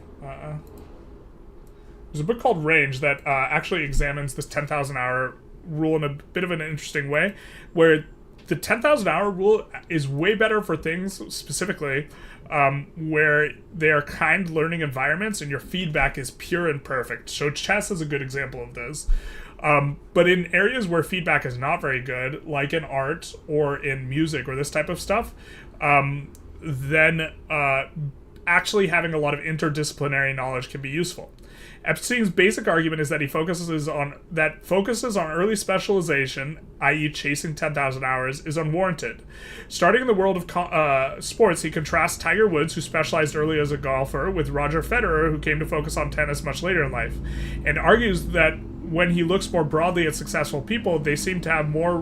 There's a book called Range that actually examines this 10,000 hour rule in a bit of an interesting way, where the 10,000 hour rule is way better for things specifically where they are kind learning environments and your feedback is pure and perfect. So chess is a good example of this. But in areas where feedback is not very good, like in art or in music or this type of stuff, then actually having a lot of interdisciplinary knowledge can be useful. Epstein's basic argument is that he focuses on early specialization, i.e. chasing 10,000 hours, is unwarranted. Starting in the world of sports, he contrasts Tiger Woods, who specialized early as a golfer, with Roger Federer, who came to focus on tennis much later in life, and argues that when he looks more broadly at successful people, they seem to have more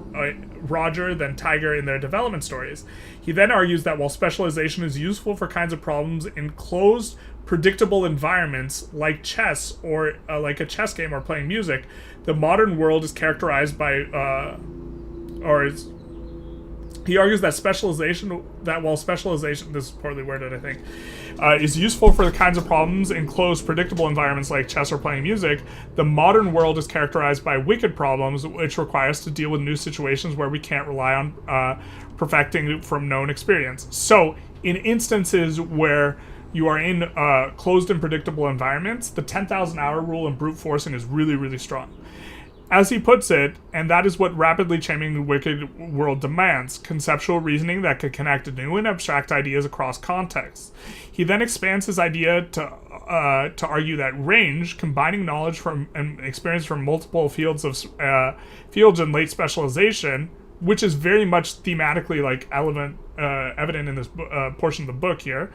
Roger than Tiger in their development stories. He then argues that while specialization is useful for kinds of problems in closed, predictable environments like chess or like a chess game or playing music, the modern world is characterized by, he argues that while specialization, this is poorly worded, I think, is useful for the kinds of problems in closed, predictable environments like chess or playing music, the modern world is characterized by wicked problems, which require us to deal with new situations where we can't rely on perfecting from known experience. So, in instances where you are in closed and predictable environments, the 10,000 hour rule and brute forcing is really, really strong. As he puts it, and that is what rapidly changing the wicked world demands, conceptual reasoning that could connect new and abstract ideas across contexts. He then expands his idea to argue that range, combining knowledge from and experience from multiple fields and late specialization, which is very much thematically like evident in this portion of the book here,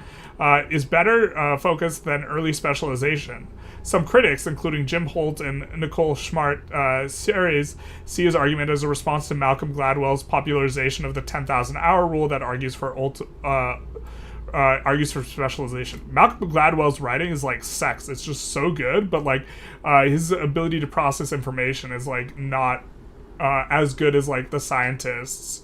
is better focused than early specialization. Some critics, including Jim Holt and Nicole Schmart-Series, see his argument as a response to Malcolm Gladwell's popularization of the 10,000 hour rule that argues for specialization. Malcolm Gladwell's writing is like sex. It's just so good, but like his ability to process information is like not as good as like the scientists.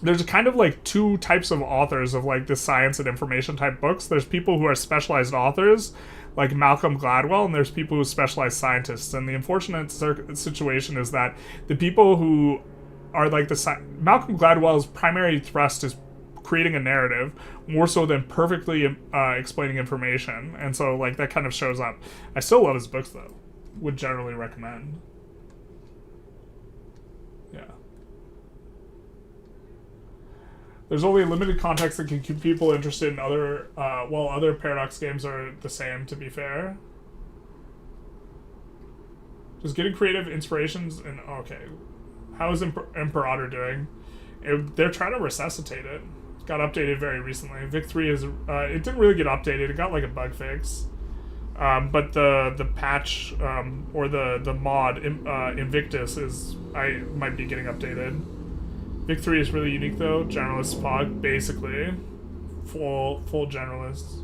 There's kind of like two types of authors of like the science and information type books. There's people who are specialized authors, like Malcolm Gladwell, and there's people who specialize scientists. And the unfortunate situation is that the people who are like Malcolm Gladwell's primary thrust is creating a narrative more so than perfectly explaining information. And so like that kind of shows up. I still love his books though. Would generally recommend. Yeah. There's only a limited context that can keep people interested in other, while other Paradox games are the same, to be fair. Just getting creative inspirations and, okay. How is Imperator doing? They're trying to resuscitate it. Got updated very recently. Vic 3 is, it didn't really get updated. It got like a bug fix. But the patch, or the mod, Invictus might be getting updated. Vic 3 is really unique though. Generalist Fog, basically. Full generalist.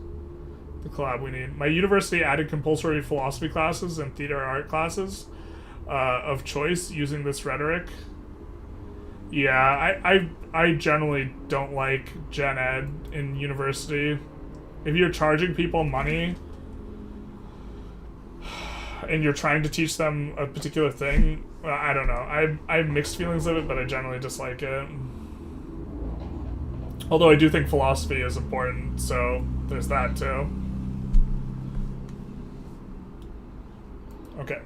The collab we need. My university added compulsory philosophy classes and theater art classes of choice using this rhetoric. Yeah, I generally don't like gen ed in university. If you're charging people money and you're trying to teach them a particular thing, I don't know. I have mixed feelings of it, but I generally dislike it. Although I do think philosophy is important, so there's that too. Okay.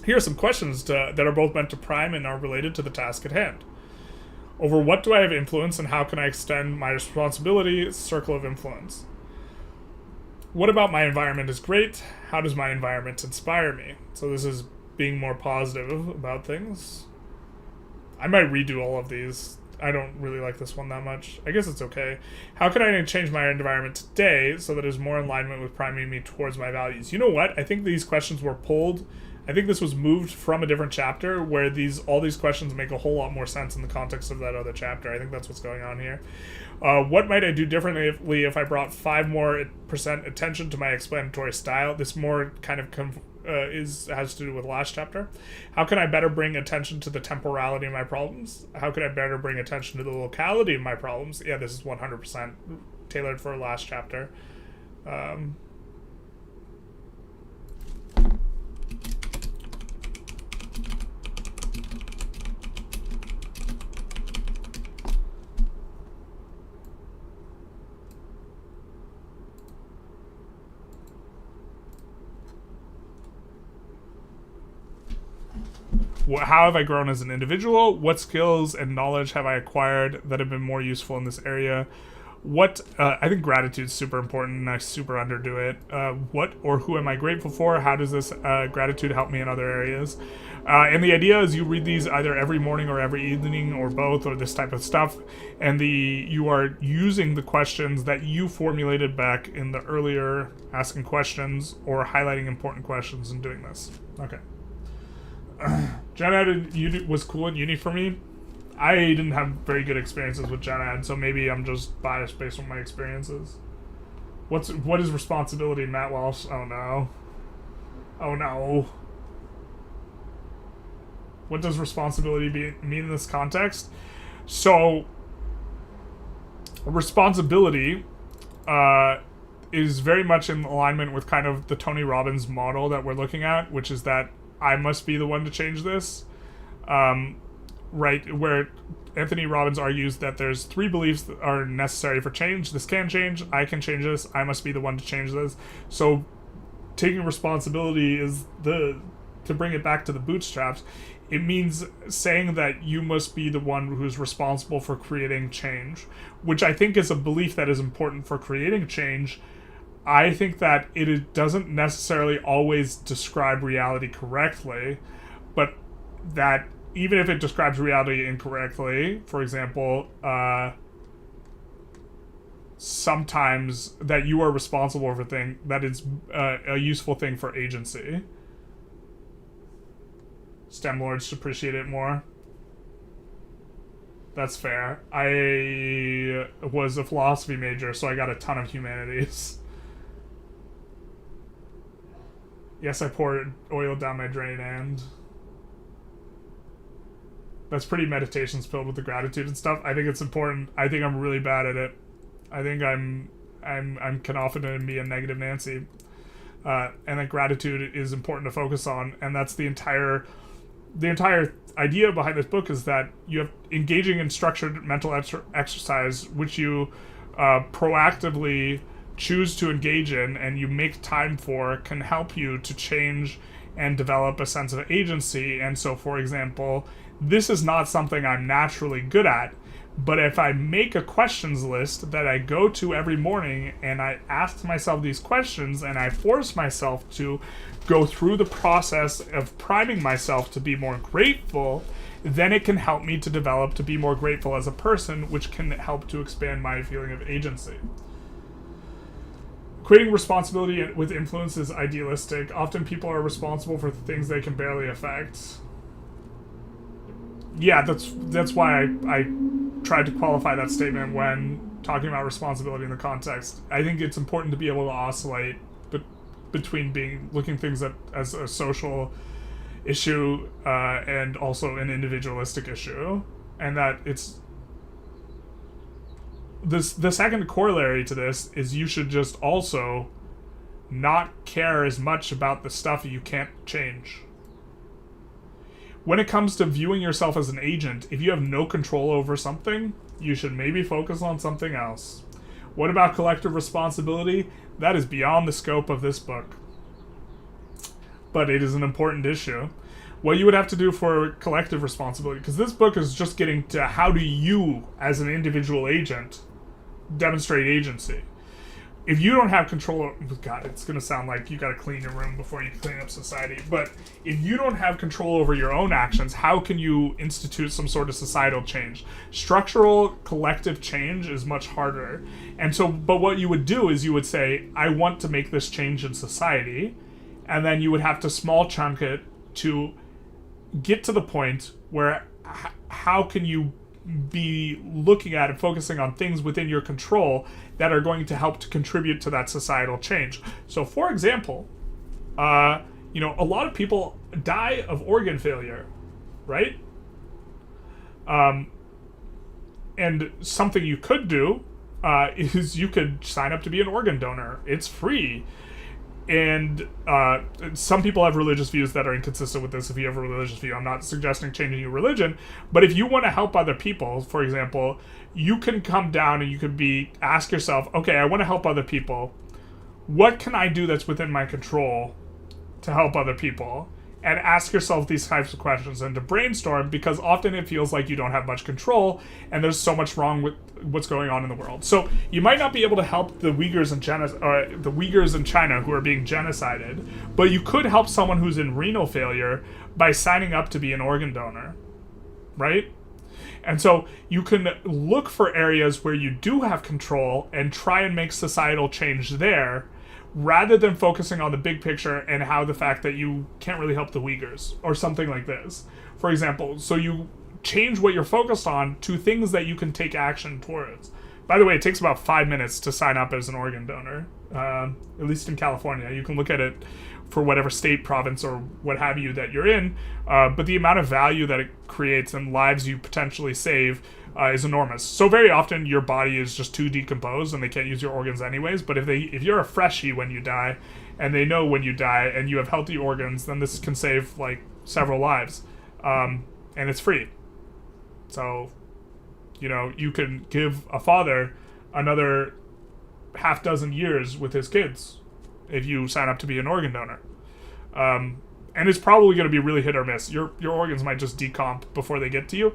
Here are some questions that are both meant to prime and are related to the task at hand. Over what do I have influence, and how can I extend my responsibility circle of influence? What about my environment is great? How does my environment inspire me? So this is being more positive about things. I might redo all of these. I don't really like this one that much. I guess it's okay. How can I change my environment today so that it is more in alignment with priming me towards my values? You know what? I think these questions were pulled. I think this was moved from a different chapter where all these questions make a whole lot more sense in the context of that other chapter. I think that's what's going on here. What might I do differently if I brought 5% attention to my explanatory style? This more kind of has to do with last chapter. How can I better bring attention to the temporality of my problems? How can I better bring attention to the locality of my problems? Yeah, this is 100% tailored for last chapter. How have I grown as an individual? What skills and knowledge have I acquired that have been more useful in this area? I think gratitude is super important, and I super underdo it. What or who am I grateful for? How does this gratitude help me in other areas? And the idea is you read these either every morning or every evening or both, or this type of stuff, and you are using the questions that you formulated back in the earlier asking questions or highlighting important questions and doing this. Okay. Gen Ed was cool at uni for me. I didn't have very good experiences with Gen Ed, so maybe I'm just biased based on my experiences. What is responsibility, Matt Walsh? Oh no. Oh no. What does responsibility mean in this context? So, responsibility is very much in alignment with kind of the Tony Robbins model that we're looking at, which is that I must be the one to change this. Right, where Anthony Robbins argues that there's 3 beliefs that are necessary for change. This can change, I can change this, I must be the one to change this. So taking responsibility is to bring it back to the bootstraps, it means saying that you must be the one who's responsible for creating change, which I think is a belief that is important for creating change. I think that it doesn't necessarily always describe reality correctly, but that even if it describes reality incorrectly, for example, sometimes that you are responsible for things, that is a useful thing for agency. STEM lords should appreciate it more. That's fair. I was a philosophy major, so I got a ton of humanities. Yes, I poured oil down my drain, and that's pretty meditations filled with the gratitude and stuff. I think it's important. I think I'm really bad at it. I think I'm can often be a negative Nancy, and that gratitude is important to focus on. And that's the entire idea behind this book, is that you have engaging in structured mental exercise, which you proactively choose to engage in and you make time for, can help you to change and develop a sense of agency. And so, for example, this is not something I'm naturally good at, but if I make a questions list that I go to every morning and I ask myself these questions and I force myself to go through the process of priming myself to be more grateful, then it can help me to develop to be more grateful as a person, which can help to expand my feeling of agency. Creating responsibility with influence is idealistic. Often people are responsible for things they can barely affect. Yeah, that's why I tried to qualify that statement when talking about responsibility in the context. I think it's important to be able to oscillate between looking things at as a social issue and also an individualistic issue, and that it's the second corollary to this is you should just also not care as much about the stuff you can't change. When it comes to viewing yourself as an agent, if you have no control over something, you should maybe focus on something else. What about collective responsibility? That is beyond the scope of this book, but it is an important issue. what you would have to do for collective responsibility, because this book is just getting to how do you, as an individual agent, demonstrate agency. If you don't have control, God, it's going to sound like you got to clean your room before you clean up society, but if you don't have control over your own actions, how can you institute some sort of societal change? Structural collective change is much harder. And so, but what you would do is you would say, I want to make this change in society, and then you would have to small chunk it to get to the point where how can you be looking at and focusing on things within your control that are going to help to contribute to that societal change. So, for example, a lot of people die of organ failure, right? And something you could do is you could sign up to be an organ donor. It's free. And some people have religious views that are inconsistent with this. If you have a religious view, I'm not suggesting changing your religion, but if you want to help other people, for example, you can come down and you could ask yourself, okay, I want to help other people. What can I do that's within my control to help other people? And ask yourself these types of questions and to brainstorm, because often it feels like you don't have much control and there's so much wrong with what's going on in the world. So you might not be able to help the Uyghurs in China who are being genocided, but you could help someone who's in renal failure by signing up to be an organ donor, right? And so you can look for areas where you do have control and try and make societal change there, rather than focusing on the big picture and how the fact that you can't really help the Uyghurs or something like this. For example, so you change what you're focused on to things that you can take action towards. By the way, it takes about 5 minutes to sign up as an organ donor, at least in California. You can look at it for whatever state, province, or what have you that you're in, but the amount of value that it creates and lives you potentially save is enormous. So very often your body is just too decomposed and they can't use your organs anyways, but if you're a freshie when you die and they know when you die and you have healthy organs, then this can save like several lives, and it's free. So you can give a father another half dozen years with his kids if you sign up to be an organ donor, and it's probably going to be really hit or miss. Your organs might just decomp before they get to you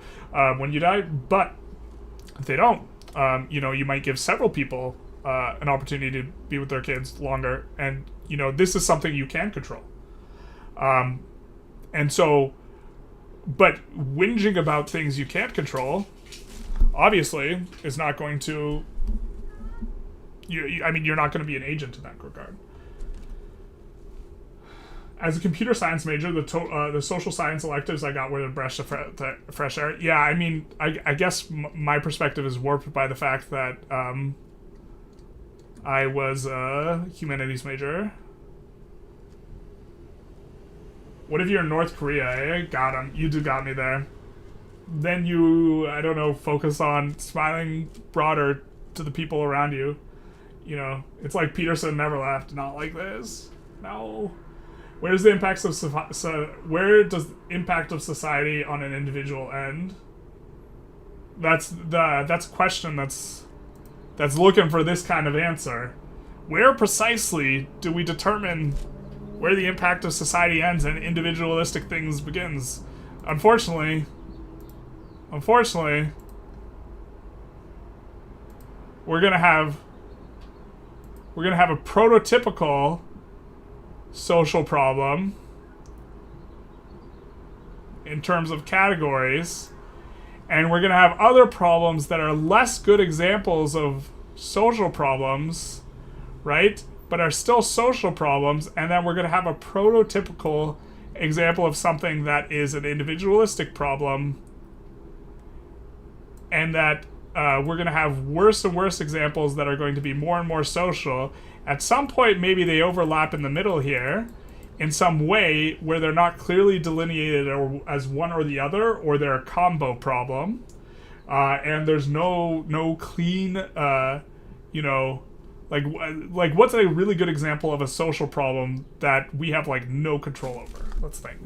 when you die, but if they don't, you might give several people an opportunity to be with their kids longer, and this is something you can control. And so, but whinging about things you can't control, obviously, is not going to. You're not going to be an agent in that regard. As a computer science major, the social science electives I got were the breath of fresh air. Yeah, I guess my perspective is warped by the fact that I was a humanities major. What if you're in North Korea, eh? Got him. You got me there. Then you, I don't know, focus on smiling broader to the people around you. It's like Peterson never left. Not like this. No. Where does the impact of impact of society on an individual end? That's a question that's looking for this kind of answer. Where precisely do we determine where the impact of society ends and individualistic things begins? Unfortunately, we're gonna have a prototypical social problem in terms of categories, and we're going to have other problems that are less good examples of social problems, right, but are still social problems, and then we're going to have a prototypical example of something that is an individualistic problem, and that we're going to have worse and worse examples that are going to be more and more social. At some point, maybe they overlap in the middle here in some way where they're not clearly delineated as one or the other, or they're a combo problem. And there's no clean, like what's a really good example of a social problem that we have like no control over? Let's think.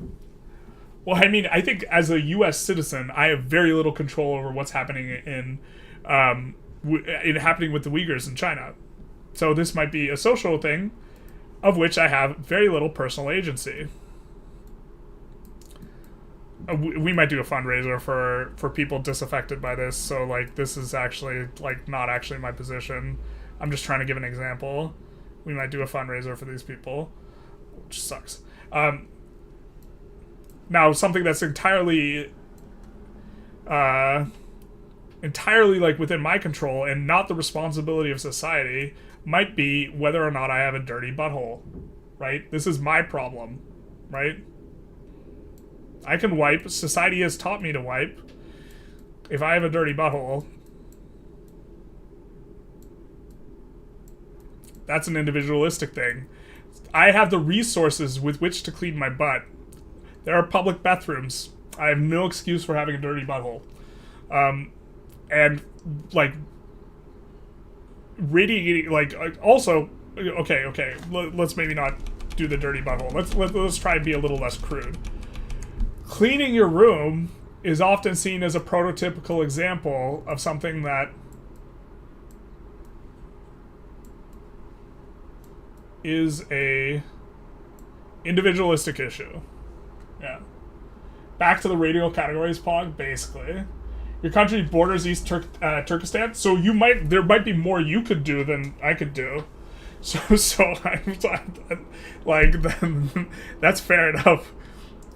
Well, I think as a U.S. citizen, I have very little control over what's happening in happening with the Uyghurs in China. So this might be a social thing of which I have very little personal agency. we might do a fundraiser for people disaffected by this. So like this is actually like not actually my position. I'm just trying to give an example. We might do a fundraiser for these people, which sucks. Now something that's entirely like within my control and not the responsibility of society might be whether or not I have a dirty butthole, right? This is my problem, right? I can wipe. Society has taught me to wipe. If I have a dirty butthole, that's an individualistic thing. I have the resources with which to clean my butt. There are public bathrooms. I have no excuse for having a dirty butthole. And, like, radiating, like, also, okay, let's maybe not do the dirty butthole. Let's try and be a little less crude. Cleaning your room is often seen as a prototypical example of something that is a individualistic issue. Yeah. Back to the radial categories, Pog, basically. Your country borders East Turkestan, so there might be more you could do than I could do. So like, that's fair enough.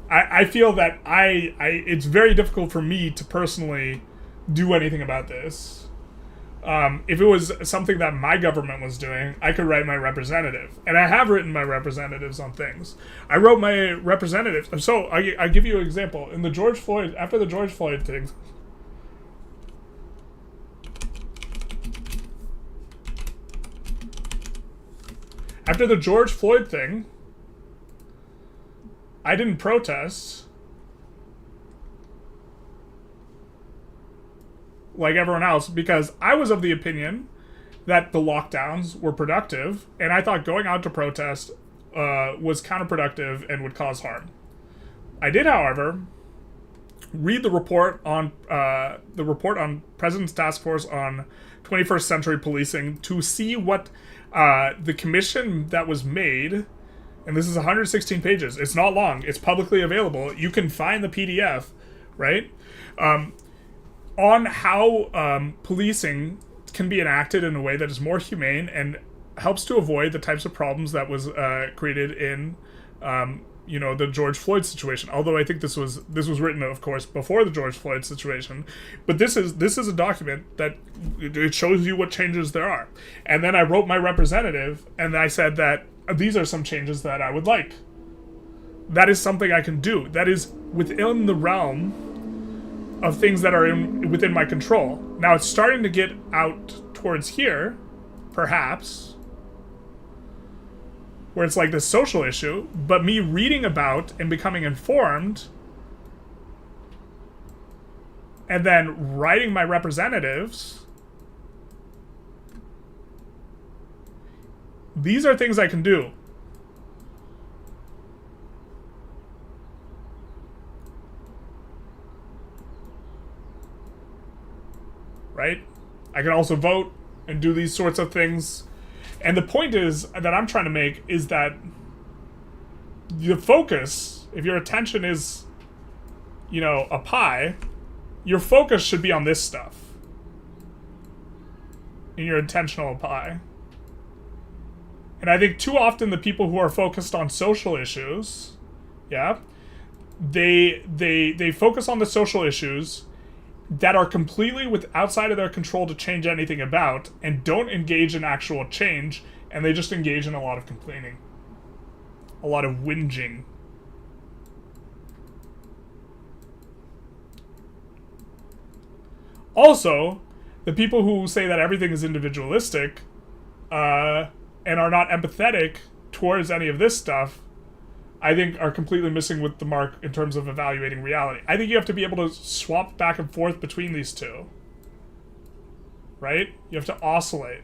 I feel that it's very difficult for me to personally do anything about this. If it was something that my government was doing, I could write my representative. And I have written my representatives on things. I wrote my representatives. So I give you an example. After the George Floyd thing, after the George Floyd thing, I didn't protest like everyone else because I was of the opinion that the lockdowns were productive, and I thought going out to protest was counterproductive and would cause harm. I did, however, read the report on President's Task Force on 21st Century Policing to see what the commission that was made. And this is 116 pages. It's not long. It's publicly available. You can find the PDF, right? On how policing can be enacted in a way that is more humane and helps to avoid the types of problems that was created in, the George Floyd situation. Although I think this was written, of course, before the George Floyd situation. But this is a document that it shows you what changes there are. And then I wrote my representative, and I said that these are some changes that I would like. That is something I can do. That is within the realm of things that are within my control. Now it's starting to get out towards here, perhaps, where it's like this social issue, but me reading about and becoming informed and then writing my representatives, these are things I can do. Right? I can also vote and do these sorts of things. And the point is that I'm trying to make is that the focus, if your attention is, a pie, your focus should be on this stuff in your intentional pie. And I think too often the people who are focused on social issues, they focus on the social issues that are completely outside of their control to change anything about, and don't engage in actual change, and they just engage in a lot of complaining, a lot of whinging. Also, the people who say that everything is individualistic, and are not empathetic towards any of this stuff, I think are completely missing with the mark in terms of evaluating reality. I think you have to be able to swap back and forth between these two. Right? You have to oscillate.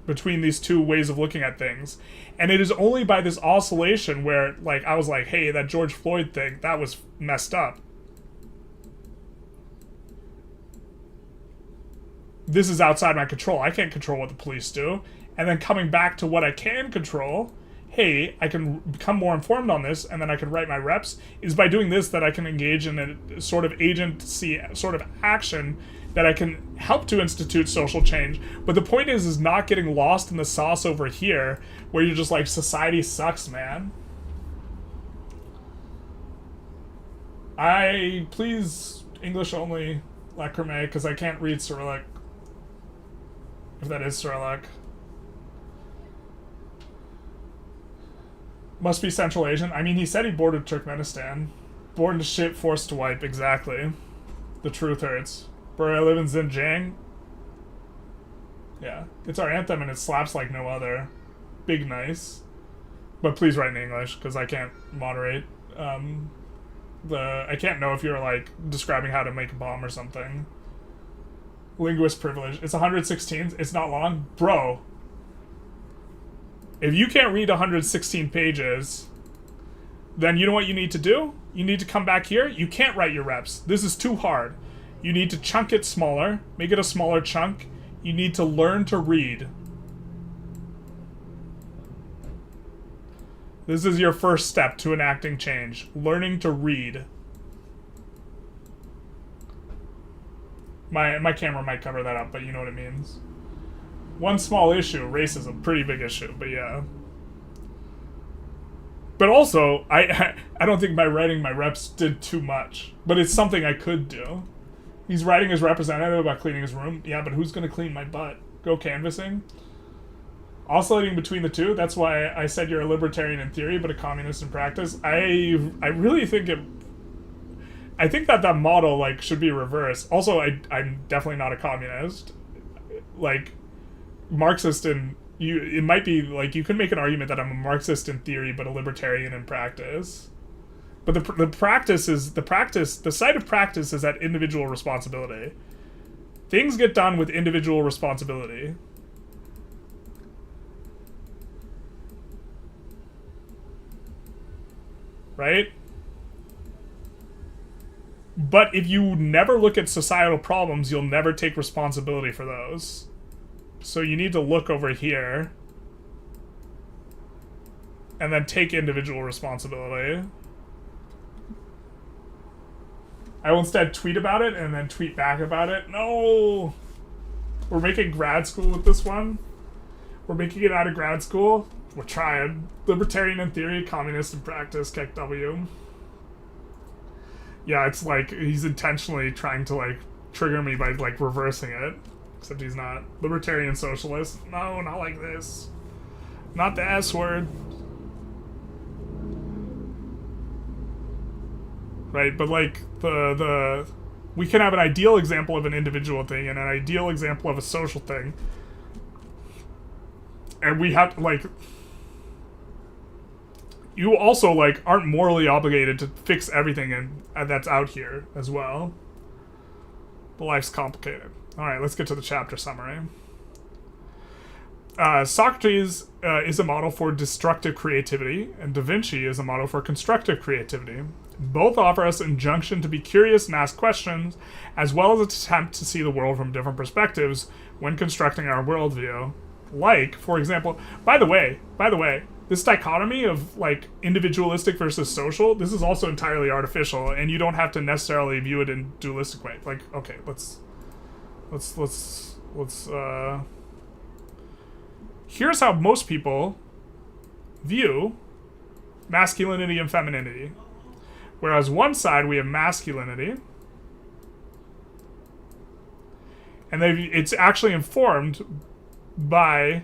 Between these two ways of looking at things. And it is only by this oscillation where, like, I was like, hey, that George Floyd thing, that was messed up. This is outside my control. I can't control what the police do. And then coming back to what I can control, hey, I can become more informed on this, and then I can write my reps, is by doing this that I can engage in a sort of agency, sort of action that I can help to institute social change. But the point is not getting lost in the sauce over here, where you're just like, society sucks, man. Please, English only, Lacrame, because I can't read Cyrillic. If that is Cyrillic. Must be Central Asian. I mean, he said he boarded Turkmenistan. Born to shit, forced to wipe, exactly. The truth hurts. Bro, I live in Xinjiang. Yeah. It's our anthem and it slaps like no other. Big nice. But please write in English, because I can't moderate. I can't know if you're, like, describing how to make a bomb or something. Linguist privilege. It's 116. It's not long. Bro. If you can't read 116 pages, then you know what you need to do? You need to come back here. You can't write your reps. This is too hard. You need to chunk it smaller. Make it a smaller chunk. You need to learn to read. This is your first step to enacting change. Learning to read. My camera might cover that up, but you know what it means. One small issue, racism, pretty big issue, but yeah. But also, I don't think by writing my reps did too much. But it's something I could do. He's writing his representative about cleaning his room. Yeah, but who's going to clean my butt? Go canvassing? Oscillating between the two, that's why I said you're a libertarian in theory, but a communist in practice. I really think I think that model, like, should be reversed. Also, I'm definitely not a communist. Like, Marxist in... it might be, like, you could make an argument that I'm a Marxist in theory, but a libertarian in practice. But the side of practice is that individual responsibility. Things get done with individual responsibility. Right? But if you never look at societal problems, you'll never take responsibility for those. So you need to look over here and then take individual responsibility. I will instead tweet about it and then tweet back about it. No! We're making grad school with this one. We're making it out of grad school. We're trying. Libertarian in theory, communist in practice, Keck W. Yeah, it's like he's intentionally trying to, like, trigger me by, like, reversing it. Except he's not. Libertarian socialist. No, not like this. Not the S word. Right, but, like, we can have an ideal example of an individual thing and an ideal example of a social thing. And we have to, like... You also, like, aren't morally obligated to fix everything that's out here as well. But life's complicated. Alright, let's get to the chapter summary. Socrates is a model for destructive creativity, and Da Vinci is a model for constructive creativity. Both offer us injunction to be curious and ask questions, as well as an attempt to see the world from different perspectives when constructing our worldview. Like, for example, by the way, this dichotomy of, like, individualistic versus social, this is also entirely artificial, and you don't have to necessarily view it in dualistic way. Like, okay, let's here's how most people view masculinity and femininity. Whereas one side we have masculinity, and it's actually informed by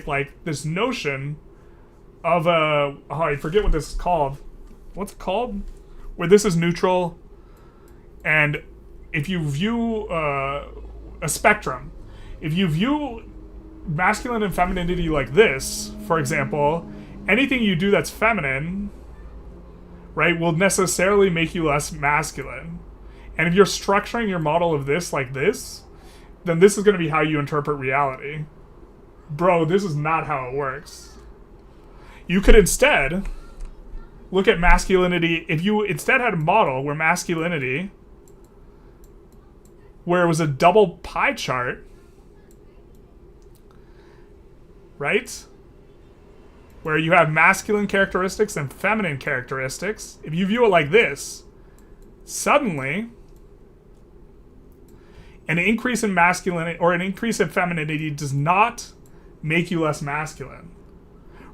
like this notion of I forget what this is called. What's it called? Where this is neutral, and if you view a spectrum, if you view masculine and femininity like this, for example, anything you do that's feminine, right, will necessarily make you less masculine. And if you're structuring your model of this like this, then this is going to be how you interpret reality. Bro, this is not how it works. You could instead look at masculinity. If you instead had a model where masculinity, where it was a double pie chart, right? Where you have masculine characteristics and feminine characteristics. If you view it like this, suddenly an increase in masculinity or an increase in femininity does not make you less masculine,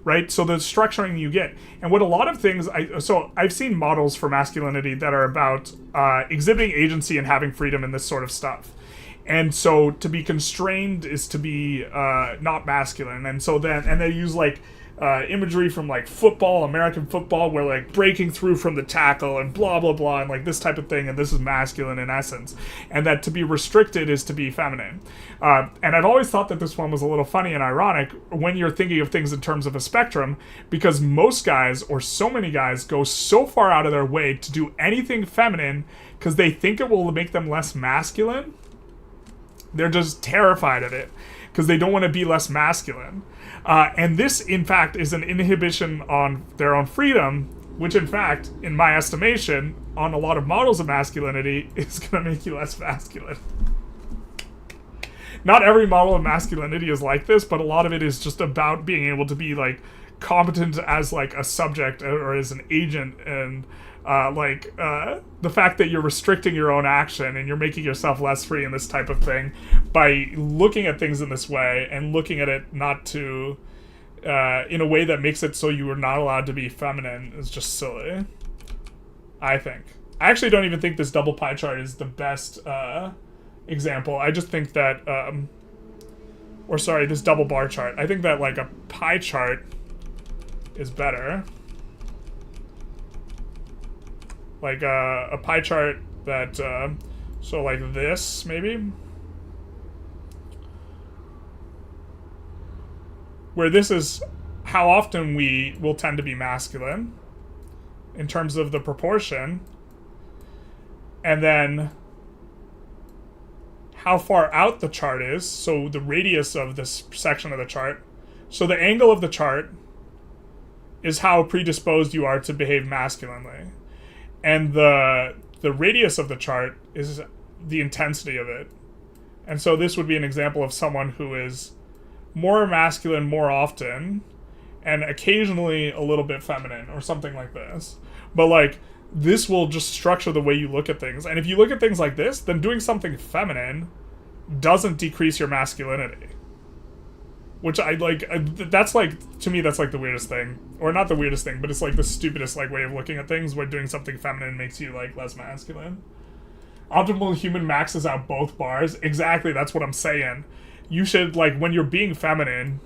right? So the structuring you get, and what a lot of things, I've seen models for masculinity that are about exhibiting agency and having freedom and this sort of stuff. And so to be constrained is to be not masculine. And so then they use like imagery from like football, American football, where like breaking through from the tackle and blah, blah, blah, and like this type of thing. And this is masculine in essence. And that to be restricted is to be feminine. And I've always thought that this one was a little funny and ironic when you're thinking of things in terms of a spectrum, because most guys, or so many guys, go so far out of their way to do anything feminine because they think it will make them less masculine. They're just terrified of it because they don't want to be less masculine. And this, in fact, is an inhibition on their own freedom, which, in fact, in my estimation, on a lot of models of masculinity, is going to make you less masculine. Not every model of masculinity is like this, but a lot of it is just about being able to be, like, competent as, like, a subject or as an agent, and the fact that you're restricting your own action and you're making yourself less free in this type of thing by looking at things in this way and looking at it not to in a way that makes it so you are not allowed to be feminine is just silly, I think. I actually don't even think this double pie chart is the best example. I just think that this double bar chart, I think that like a pie chart is better. Like a pie chart that, so like this, maybe? Where this is how often we will tend to be masculine in terms of the proportion, and then how far out the chart is, so the radius of this section of the chart. So the angle of the chart is how predisposed you are to behave masculinely. And the radius of the chart is the intensity of it. And so this would be an example of someone who is more masculine more often and occasionally a little bit feminine or something like this. But like, this will just structure the way you look at things. And if you look at things like this, then doing something feminine doesn't decrease your masculinity. Which I like, that's like, to me, that's like the weirdest thing. Or not the weirdest thing, but it's like the stupidest like way of looking at things, where doing something feminine makes you like less masculine. Optimal human maxes out both bars. Exactly, that's what I'm saying. You should, like, when you're being feminine,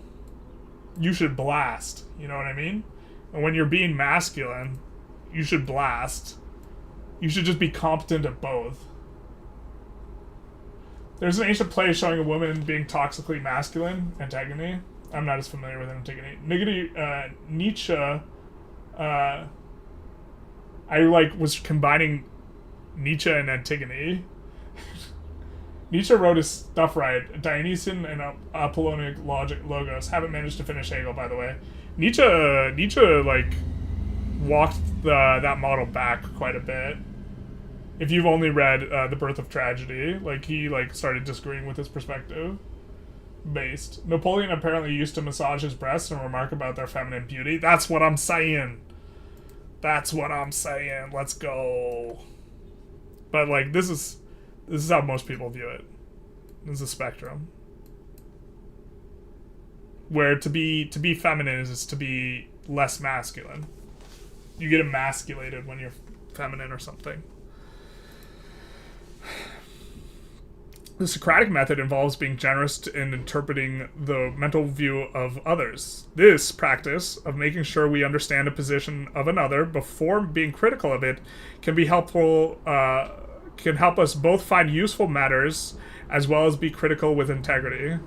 you should blast. You know what I mean? And when you're being masculine, you should blast. You should just be competent at both. There's an ancient play showing a woman being toxically masculine, Antigone. I'm not as familiar with Antigone. Nietzsche, I like was combining Nietzsche and Antigone. Nietzsche wrote his stuff right. Dionysian and Apollonic logos. Haven't managed to finish Hegel, by the way. Nietzsche like walked that model back quite a bit. If you've only read The Birth of Tragedy, like he like started disagreeing with his perspective. Based. Napoleon apparently used to massage his breasts and remark about their feminine beauty. That's what I'm saying. That's what I'm saying. Let's go. But like this is how most people view it. This is a spectrum. Where to be feminine is to be less masculine. You get emasculated when you're feminine or something. The Socratic method involves being generous in interpreting the mental view of others. This practice of making sure we understand a position of another before being critical of it can be helpful. Can help us both find useful matters as well as be critical with integrity.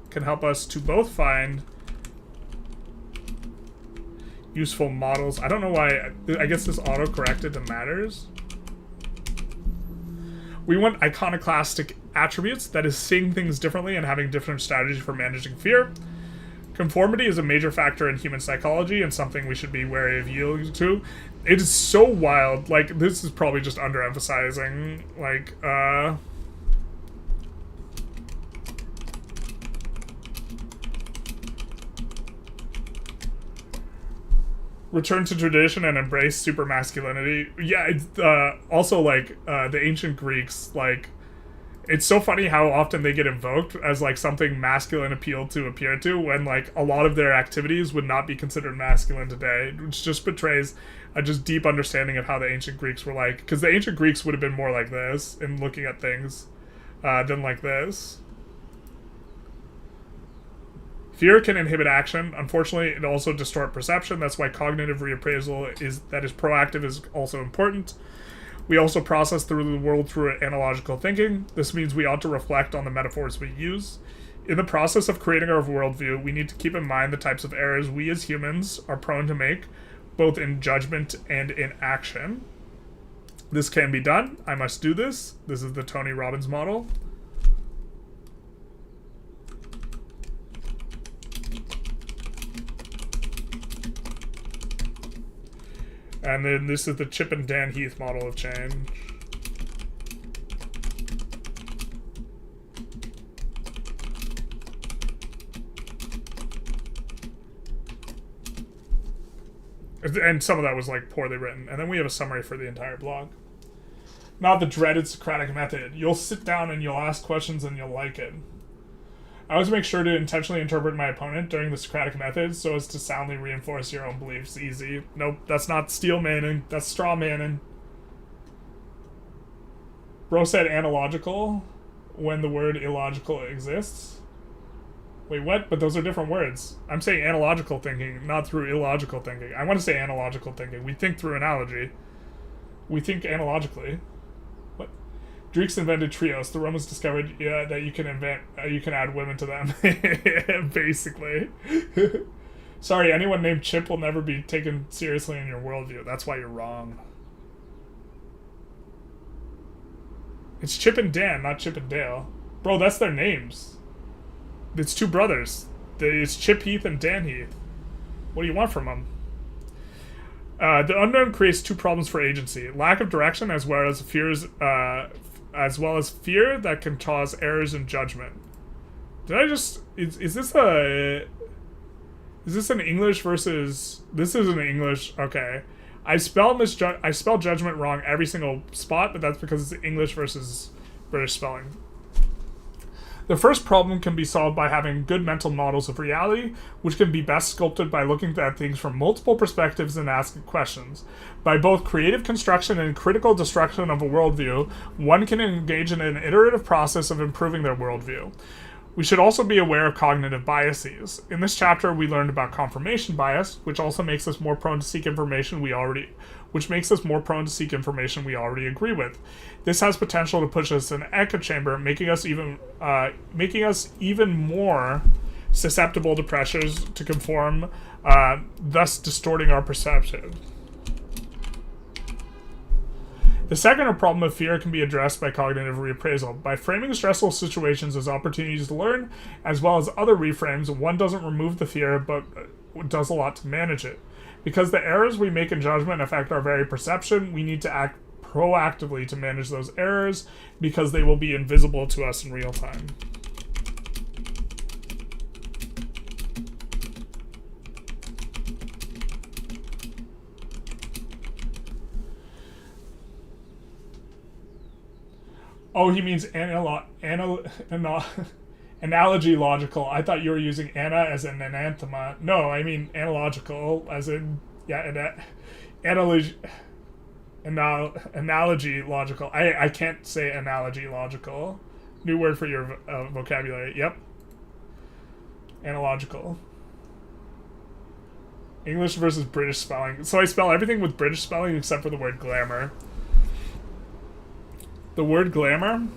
Can help us to both find useful models. I don't know why. I guess this auto-corrected to matters. We want iconoclastic attributes, that is, seeing things differently and having different strategies for managing fear. Conformity is a major factor in human psychology and something we should be wary of yielding to. It is so wild. Like, this is probably just underemphasizing. Like, Return to tradition and embrace super masculinity. Yeah, it's also like the ancient Greeks, like it's so funny how often they get invoked as like something masculine appealed to appear to, when like a lot of their activities would not be considered masculine today, which just betrays a just deep understanding of how the ancient Greeks were like, because the ancient Greeks would have been more like this in looking at things than like this. Fear can inhibit action. Unfortunately, it also distort perception. That's why cognitive reappraisal that is proactive is also important. We also process through the world through analogical thinking. This means we ought to reflect on the metaphors we use. In the process of creating our worldview, we need to keep in mind the types of errors we as humans are prone to make, both in judgment and in action. This can be done. I must do this. This is the Tony Robbins model. And then this is the Chip and Dan Heath model of change. And some of that was like poorly written. And then we have a summary for the entire blog. Not the dreaded Socratic method. You'll sit down and you'll ask questions and you'll like it. I always make sure to intentionally interpret my opponent during the Socratic method so as to soundly reinforce your own beliefs. Easy. Nope, that's not steel manning. That's straw manning. Bro said analogical when the word illogical exists. Wait, what? But those are different words. I'm saying analogical thinking, not through illogical thinking. I want to say analogical thinking. We think through analogy. We think analogically. Greeks invented trios. The Romans discovered that you can add women to them. Basically. Sorry, anyone named Chip will never be taken seriously in your worldview. That's why you're wrong. It's Chip and Dan, not Chip and Dale. Bro, that's their names. It's two brothers. It's Chip Heath and Dan Heath. What do you want from them? The unknown creates two problems for agency: lack of direction, as well as fear that can cause errors in judgment. Did I just... Is this an English versus... This is an English... Okay. I spell judgment wrong every single spot, but that's because it's English versus British spelling. The first problem can be solved by having good mental models of reality, which can be best sculpted by looking at things from multiple perspectives and asking questions. By both creative construction and critical destruction of a worldview, one can engage in an iterative process of improving their worldview. We should also be aware of cognitive biases. In this chapter, we learned about confirmation bias, which makes us more prone to seek information we already agree with. This has potential to push us in an echo chamber, making us even more susceptible to pressures to conform, thus distorting our perception. The second problem of fear can be addressed by cognitive reappraisal. By framing stressful situations as opportunities to learn, as well as other reframes, one doesn't remove the fear, but does a lot to manage it. Because the errors we make in judgment affect our very perception, we need to act proactively to manage those errors, because they will be invisible to us in real time. Oh, he means analogy logical. I thought you were using Anna as an anathema. No, I mean analogical, as in, analogy logical. I can't say analogy logical. New word for your vocabulary. Yep. Analogical. English versus British spelling. So I spell everything with British spelling except for the word glamour. The word glamour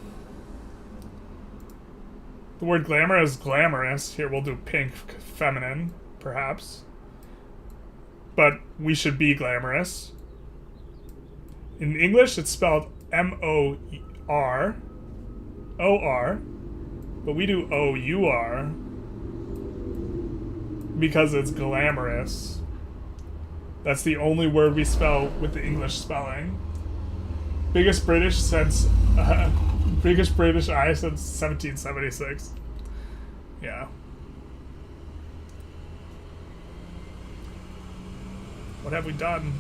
is glamorous. Here, we'll do pink, feminine, perhaps. But we should be glamorous. In English, it's spelled M-O-R, O-R, but we do O-U-R because it's glamorous. That's the only word we spell with the English spelling. Biggest British eye since 1776. Yeah. What have we done?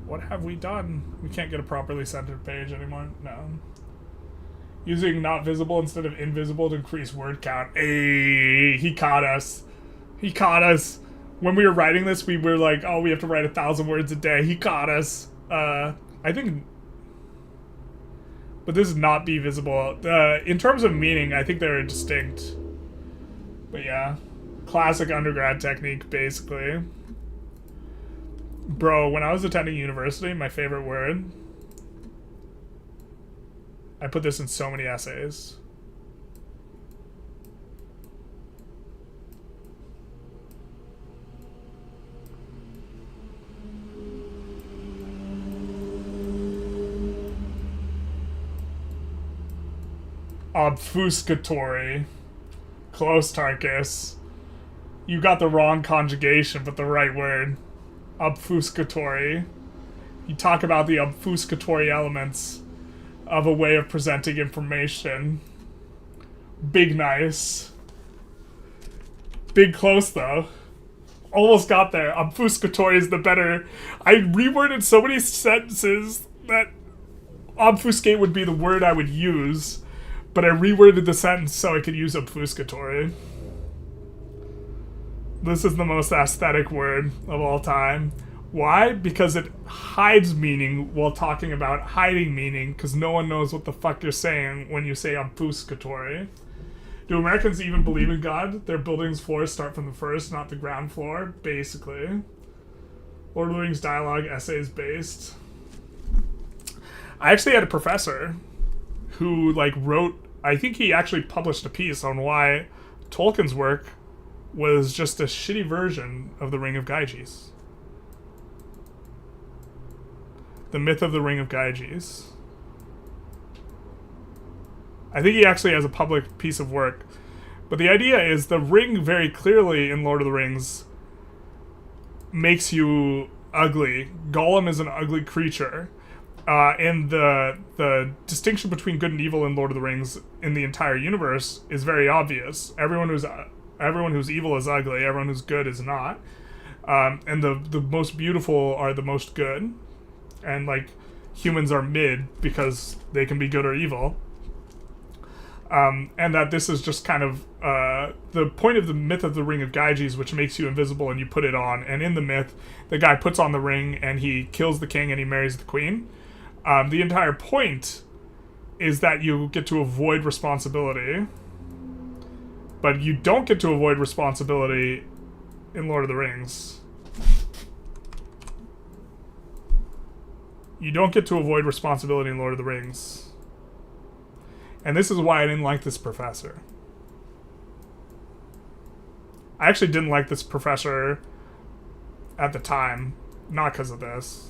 What have we done? We can't get a properly centered page anymore. No. Using not visible instead of invisible to increase word count. Hey, he caught us. He caught us. When we were writing this, we were like, oh, we have to write 1,000 words a day. He caught us. I think... But this is not be visible. In terms of meaning, I think they're distinct. But yeah. Classic undergrad technique, basically. Bro, when I was attending university, my favorite word... I put this in so many essays. Obfuscatory. Close, Tarkus. You got the wrong conjugation, but the right word. Obfuscatory. You talk about the obfuscatory elements of a way of presenting information. Big nice. Big close, though. Almost got there. Obfuscatory is the better... I reworded so many sentences that obfuscate would be the word I would use, but I reworded the sentence so I could use obfuscatory. This is the most aesthetic word of all time. Why? Because it hides meaning while talking about hiding meaning, because no one knows what the fuck you're saying when you say obfuscatory. Do Americans even believe in God? Their building's floors start from the first, not the ground floor, basically. Lord of the Rings dialogue, essays based. I actually had a professor who, like, wrote... I think he actually published a piece on why Tolkien's work was just a shitty version of the Ring of Gyges. The Myth of the Ring of Gyges. I think he actually has a public piece of work. But the idea is the ring very clearly in Lord of the Rings makes you ugly. Gollum is an ugly creature. And the distinction between good and evil in Lord of the Rings in the entire universe is very obvious. Everyone who's evil is ugly. Everyone who's good is not. And the most beautiful are the most good. And, like, humans are mid because they can be good or evil. And that this is just kind of the point of the Myth of the Ring of Gyges, which makes you invisible and you put it on. And in the myth, the guy puts on the ring and he kills the king and he marries the queen. The entire point is that you get to avoid responsibility. But you don't get to avoid responsibility in Lord of the Rings. You don't get to avoid responsibility in Lord of the Rings. And this is why I didn't like this professor. I actually didn't like this professor at the time. Not because of this.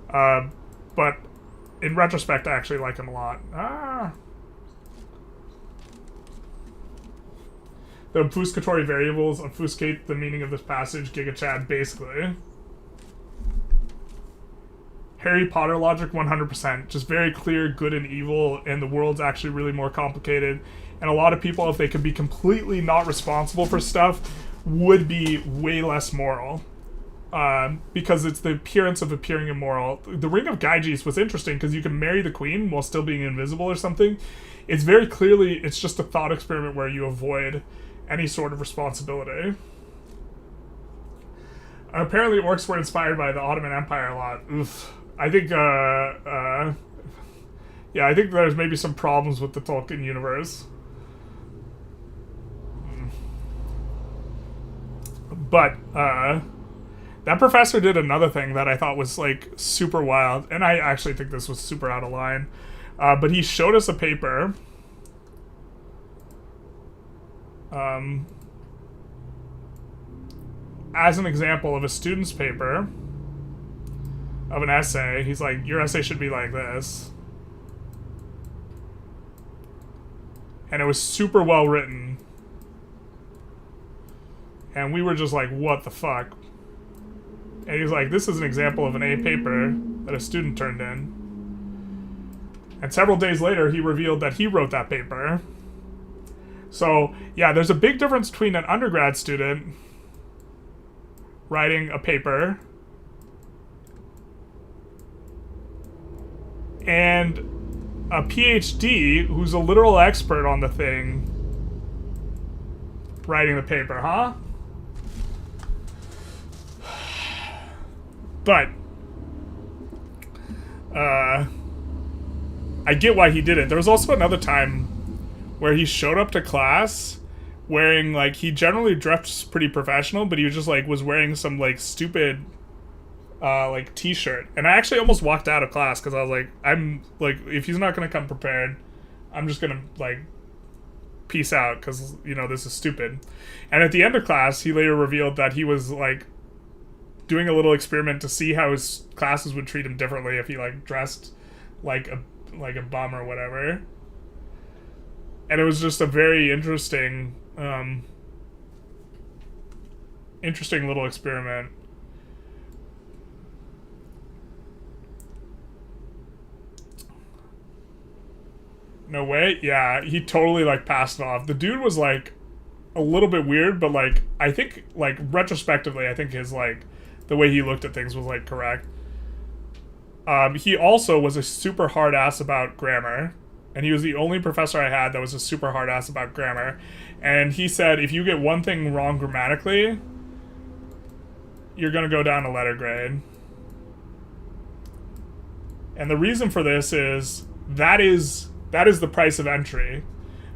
But in retrospect, I actually like him a lot. The obfuscatory variables obfuscate the meaning of this passage, Giga Chad, basically. Harry Potter logic, 100%. Just very clear good and evil, and the world's actually really more complicated. And a lot of people, if they could be completely not responsible for stuff, would be way less moral. Because it's the appearance of appearing immoral. The Ring of Gyges was interesting because you can marry the queen while still being invisible or something. It's very clearly, it's just a thought experiment where you avoid any sort of responsibility. Apparently orcs were inspired by the Ottoman Empire a lot. Oof. I think, yeah, I think there's maybe some problems with the Tolkien universe. But, that professor did another thing that I thought was, like, super wild, and I actually think this was super out of line. But he showed us a paper, as an example of a student's paper, of an essay. He's like, your essay should be like this. And it was super well written. And we were just like, what the fuck? And he's like, this is an example of an A paper that a student turned in. And several days later, he revealed that he wrote that paper. So, yeah, there's a big difference between an undergrad student writing a paper and a PhD who's a literal expert on the thing writing the paper, huh? But I get why he did it. There was also another time where he showed up to class wearing, like, he generally dressed pretty professional, but he was just, like, was wearing some, like, stupid, like, t-shirt. And I actually almost walked out of class because I was like, I'm, like, if he's not going to come prepared, I'm just going to, like, peace out because, you know, this is stupid. And at the end of class, he later revealed that he was, like, doing a little experiment to see how his classes would treat him differently if he, like, dressed like a bum or whatever. And it was just a very interesting little experiment. No way? Yeah, he totally, like, passed it off. The dude was, like, a little bit weird, but, like, I think, like, retrospectively, I think his, like, the way he looked at things was, like, correct. He also was a super hard ass about grammar. And he was the only professor I had that was a super hard ass about grammar. And he said, if you get one thing wrong grammatically, you're going to go down a letter grade. And the reason for this is that is the price of entry.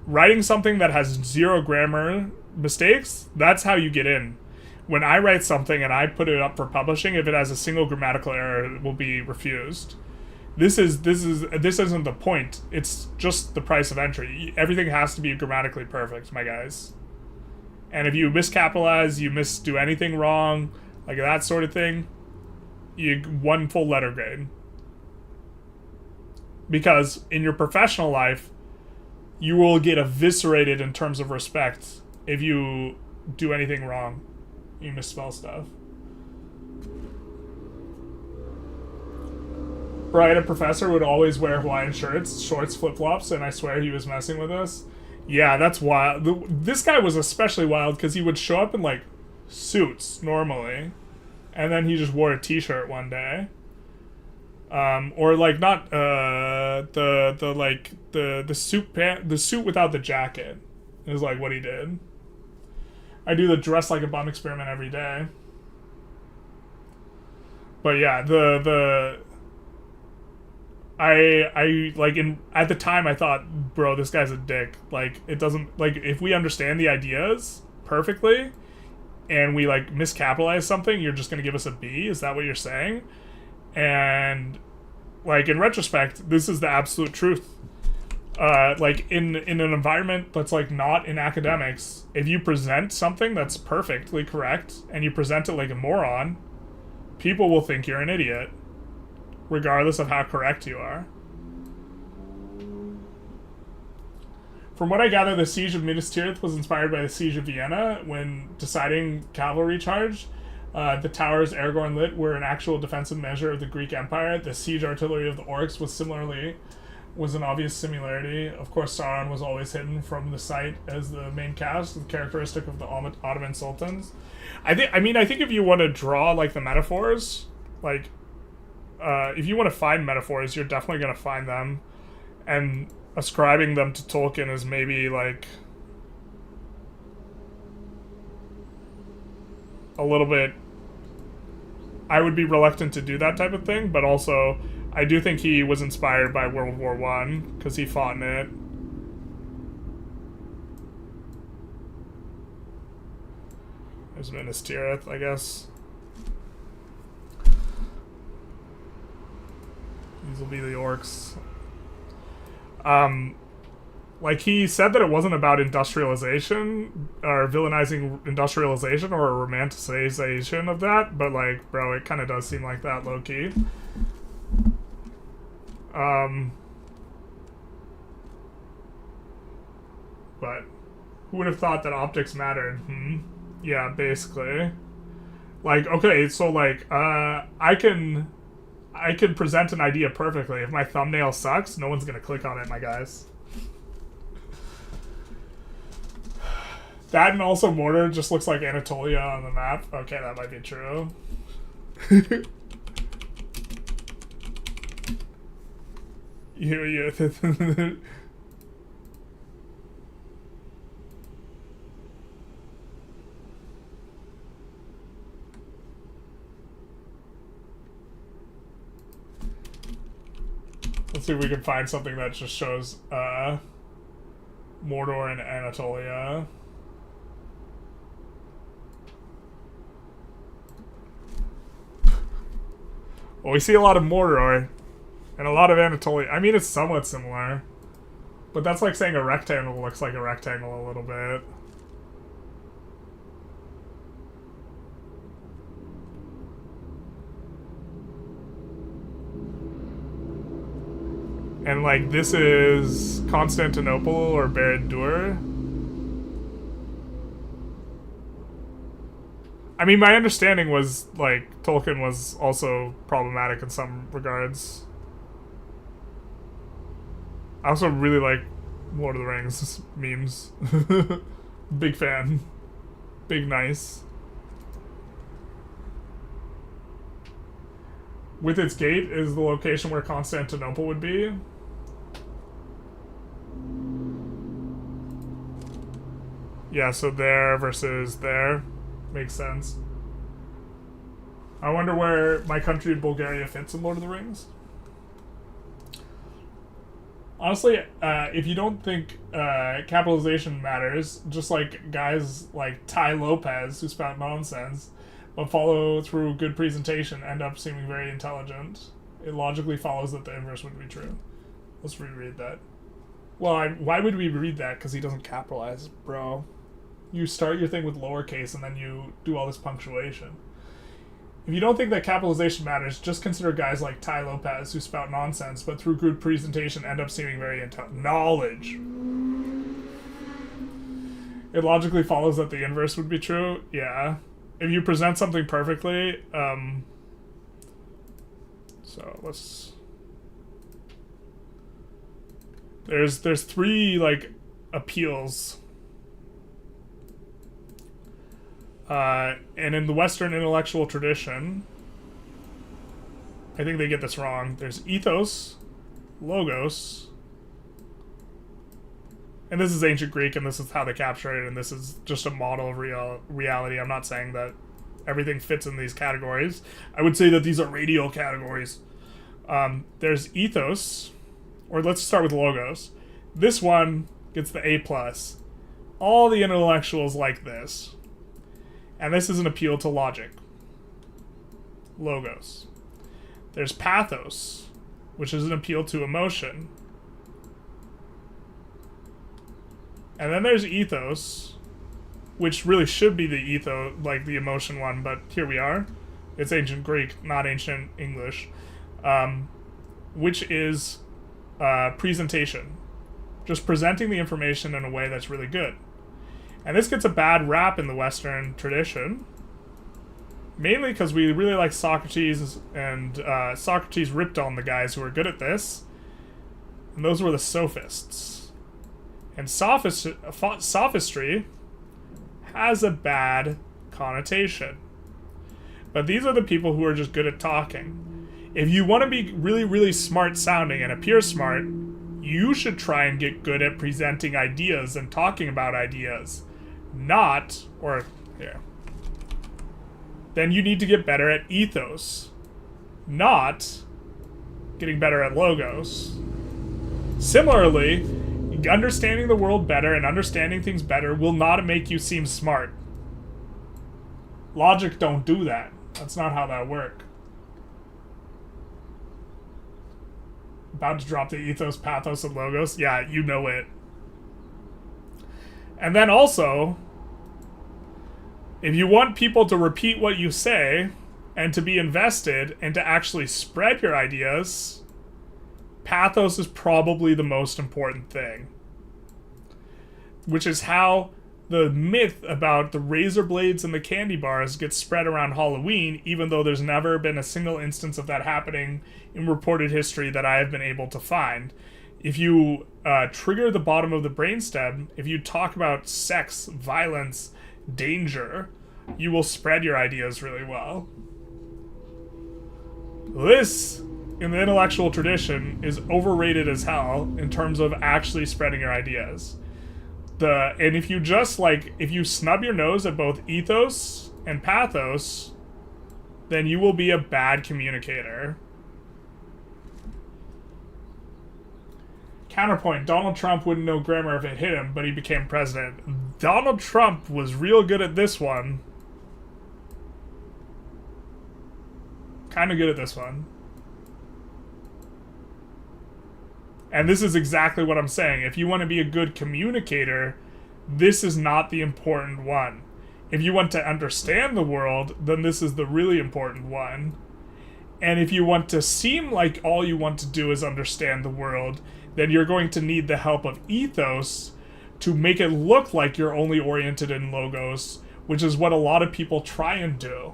Writing something that has 0 grammar mistakes, that's how you get in. When I write something and I put it up for publishing, if it has a single grammatical error, it will be refused. This isn't the point. It's just the price of entry. Everything has to be grammatically perfect, my guys. And if you miscapitalize, you do anything wrong, like that sort of thing, you 1 full letter grade. Because in your professional life, you will get eviscerated in terms of respect if you do anything wrong. You misspell stuff. Right, a professor would always wear Hawaiian shirts, shorts, flip-flops, and I swear he was messing with us. Yeah, that's wild. This guy was especially wild because he would show up in, like, suits normally, and then he just wore a t-shirt one day. Or, like, not the suit without the jacket is, like, what he did. I do the dress like a bum experiment every day. But yeah, I like at the time I thought, bro, this guy's a dick. Like, it doesn't, like, if we understand the ideas perfectly and we, like, miscapitalize something, you're just gonna give us a B? Is that what you're saying? And, like, in retrospect, this is the absolute truth. Like, in an environment that's, like, not in academics, if you present something that's perfectly correct and you present it like a moron, people will think you're an idiot, regardless of how correct you are. From what I gather, the siege of Minas Tirith was inspired by the siege of Vienna. When deciding cavalry charge, the towers Aragorn lit were an actual defensive measure of the Greek Empire. The siege artillery of the orcs was an obvious similarity. Of course, Sauron was always hidden from the sight as the main cast, the characteristic of the Ottoman sultans. I think if you want to draw, like, the metaphors, like, if you want to find metaphors, you're definitely going to find them. And ascribing them to Tolkien is maybe, like, a little bit... I would be reluctant to do that type of thing, but also I do think he was inspired by World War I, because he fought in it. There's Minas Tirith, I guess. These will be the orcs. Like, he said that it wasn't about industrialization, or villainizing industrialization, or a romanticization of that, but, like, bro, it kind of does seem like that, low-key. But who would have thought that optics mattered? Yeah, basically. Like, okay, so, like, I I could present an idea perfectly. If my thumbnail sucks, no one's gonna click on it, my guys. That and also Mortar just looks like Anatolia on the map. Okay, that might be true. you. Let's see if we can find something that just shows Mordor and Anatolia. Well, we see a lot of Mordor and a lot of Anatolia. I mean, it's somewhat similar, but that's like saying a rectangle looks like a rectangle a little bit. And like this is Constantinople or Barad-dûr. I mean, my understanding was like Tolkien was also problematic in some regards. I also really like Lord of the Rings memes. Big fan. Big nice. With its gate is the location where Constantinople would be. Yeah, so there versus there. Makes sense. I wonder where my country of Bulgaria fits in Lord of the Rings. Honestly, if you don't think capitalization matters, just like guys like Ty Lopez who spout nonsense, but follow through good presentation, end up seeming very intelligent, it logically follows that the inverse would be true. Let's reread that. Well, why would we read that? Because he doesn't capitalize, bro. You start your thing with lowercase and then you do all this punctuation. If you don't think that capitalization matters, just consider guys like Ty Lopez who spout nonsense, but through good presentation end up seeming very intelligent. Knowledge. It logically follows that the inverse would be true. Yeah. If you present something perfectly, so let's. There's three like appeals. And in the Western intellectual tradition, I think they get this wrong. There's ethos, logos, and this is ancient Greek, and this is how they capture it, and this is just a model of reality. I'm not saying that everything fits in these categories. I would say that these are radial categories. There's ethos, or let's start with logos. This one gets the A+. All the intellectuals like this. And this is an appeal to logic. Logos. There's pathos, which is an appeal to emotion. And then there's ethos, which really should be the ethos, like the emotion one, but here we are. It's ancient Greek, not ancient English. Which is presentation. Just presenting the information in a way that's really good. And this gets a bad rap in the Western tradition, mainly because we really like Socrates, and Socrates ripped on the guys who were good at this, and those were the sophists. And sophistry has a bad connotation. But these are the people who are just good at talking. If you want to be really, really smart sounding and appear smart, you should try and get good at presenting ideas and talking about ideas. Not, or here. Then you need to get better at ethos, not getting better at logos. Similarly, understanding the world better and understanding things better will not make you seem smart. Logic don't do that. That's not how that works. About to drop the ethos, pathos, and logos. Yeah, you know it. And then also, if you want people to repeat what you say and to be invested and to actually spread your ideas, pathos is probably the most important thing. Which is how the myth about the razor blades and the candy bars gets spread around Halloween, even though there's never been a single instance of that happening in reported history that I have been able to find. If you trigger the bottom of the brainstem, if you talk about sex, violence, danger, you will spread your ideas really well. This, in the intellectual tradition, is overrated as hell in terms of actually spreading your ideas. And if you just, like, if you snub your nose at both ethos and pathos, then you will be a bad communicator. Counterpoint, Donald Trump wouldn't know grammar if it hit him, but he became president. Donald Trump was real good at this one. Kind of good at this one. And this is exactly what I'm saying. If you want to be a good communicator, this is not the important one. If you want to understand the world, then this is the really important one. And if you want to seem like all you want to do is understand the world, then you're going to need the help of ethos to make it look like you're only oriented in logos, which is what a lot of people try and do.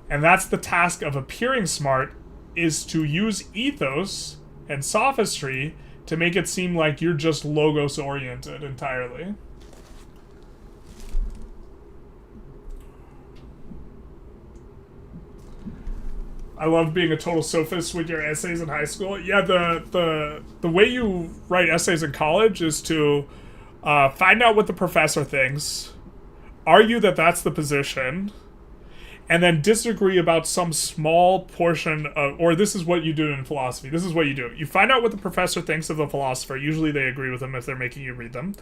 And that's the task of appearing smart, is to use ethos and sophistry to make it seem like you're just logos oriented entirely. I love being a total sophist with your essays in high school. Yeah, the way you write essays in college is to find out what the professor thinks, argue that that's the position, and then disagree about some small portion of, or this is what you do in philosophy. This is what you do. You find out what the professor thinks of the philosopher. Usually they agree with them if they're making you read them.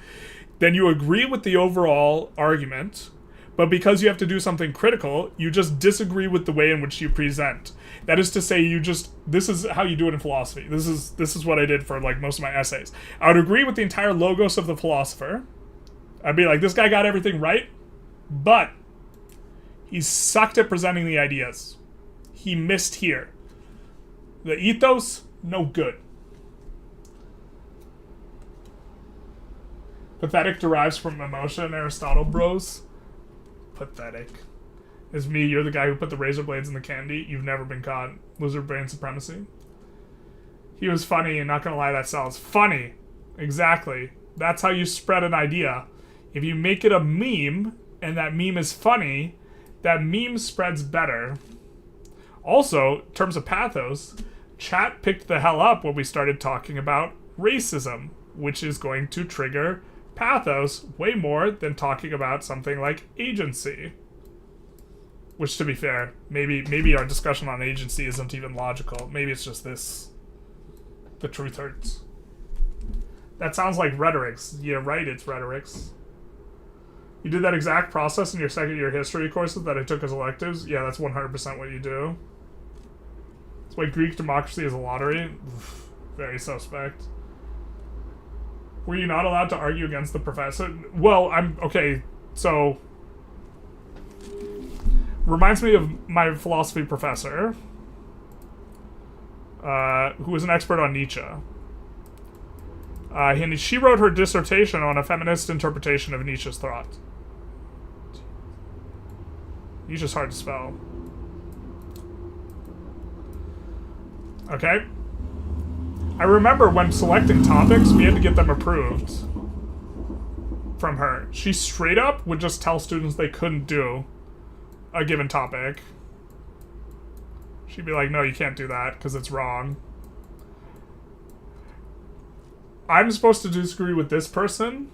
Then you agree with the overall argument, but because you have to do something critical, you just disagree with the way in which you present. That is to say, this is how you do it in philosophy. This is what I did for like most of my essays. I would agree with the entire logos of the philosopher. I'd be like, this guy got everything right, but he sucked at presenting the ideas. He missed here. The ethos, no good. Pathetic derives from emotion, Aristotle bros. Pathetic. Is me, you're the guy who put the razor blades in the candy. You've never been caught. Lizard brain supremacy. He was funny, and not gonna lie, that sells. Funny. Exactly. That's how you spread an idea. If you make it a meme, and that meme is funny, that meme spreads better. Also, in terms of pathos, chat picked the hell up when we started talking about racism, which is going to trigger pathos way more than talking about something like agency. Which, to be fair, maybe our discussion on agency isn't even logical. Maybe it's just this. The truth hurts. That sounds like rhetorics. Yeah, right, it's rhetorics. You did that exact process in your second year history courses that I took as electives? Yeah, that's 100% what you do. That's why Greek democracy is a lottery. Very suspect. Were you not allowed to argue against the professor? Well, okay, so reminds me of my philosophy professor, who was an expert on Nietzsche. And she wrote her dissertation on a feminist interpretation of Nietzsche's thought. Nietzsche's hard to spell. Okay. I remember when selecting topics, we had to get them approved from her. She straight up would just tell students they couldn't do a given topic. She'd be like, no, you can't do that because it's wrong. I'm supposed to disagree with this person,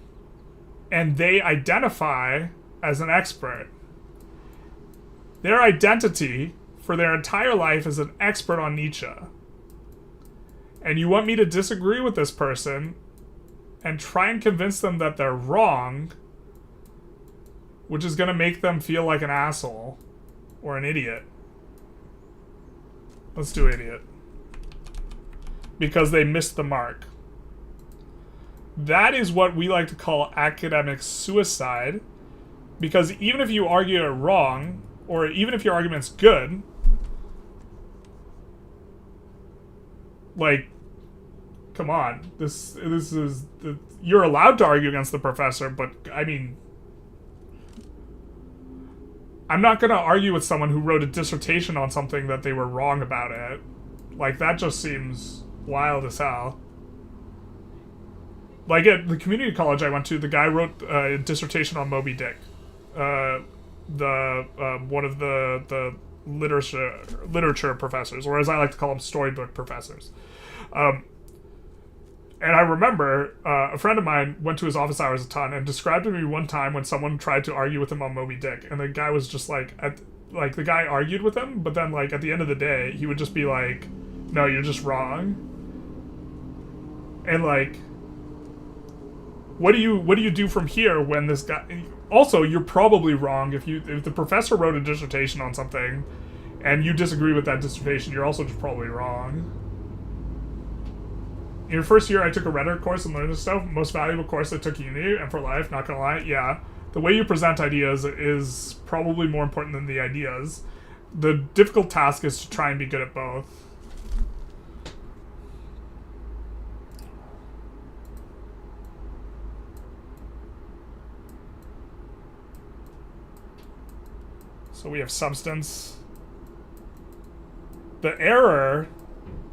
and they identify as an expert. Their identity for their entire life is an expert on Nietzsche. And you want me to disagree with this person and try and convince them that they're wrong, which is going to make them feel like an asshole or an idiot. Let's do idiot. Because they missed the mark. That is what we like to call academic suicide, because even if you argue it wrong, or even if your argument's good, like, come on, this is you're allowed to argue against the professor, but I mean, I'm not gonna argue with someone who wrote a dissertation on something that they were wrong about it. Like, that just seems wild as hell. Like, at the community college I went to, the guy wrote a dissertation on Moby Dick. One of the literature professors, or as I like to call them, storybook professors. And I remember a friend of mine went to his office hours a ton and described to me one time when someone tried to argue with him on Moby Dick, and the guy was just like, the guy argued with him, but then like at the end of the day, he would just be like, "No, you're just wrong." And like, what do you do from here when this guy? Also, you're probably wrong if the professor wrote a dissertation on something, and you disagree with that dissertation. You're also just probably wrong. In your first year, I took a rhetoric course and learned this stuff. Most valuable course I took uni, and for life, not gonna lie, yeah. The way you present ideas is probably more important than the ideas. The difficult task is to try and be good at both. So we have substance. The error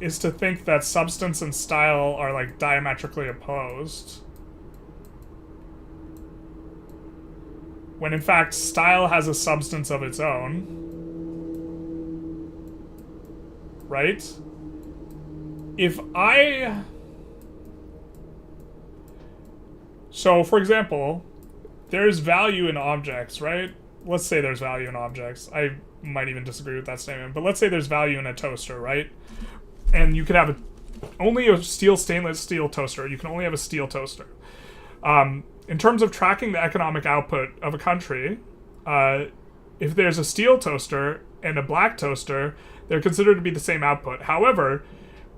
is to think that substance and style are like diametrically opposed, when in fact style has a substance of its own, right? So for example, there's value in objects, right? Let's say there's value in objects. I might even disagree with that statement, but let's say there's value in a toaster, right? And you could have only a stainless steel toaster. You can only have a steel toaster. In terms of tracking the economic output of a country, if there's a steel toaster and a black toaster, they're considered to be the same output. However,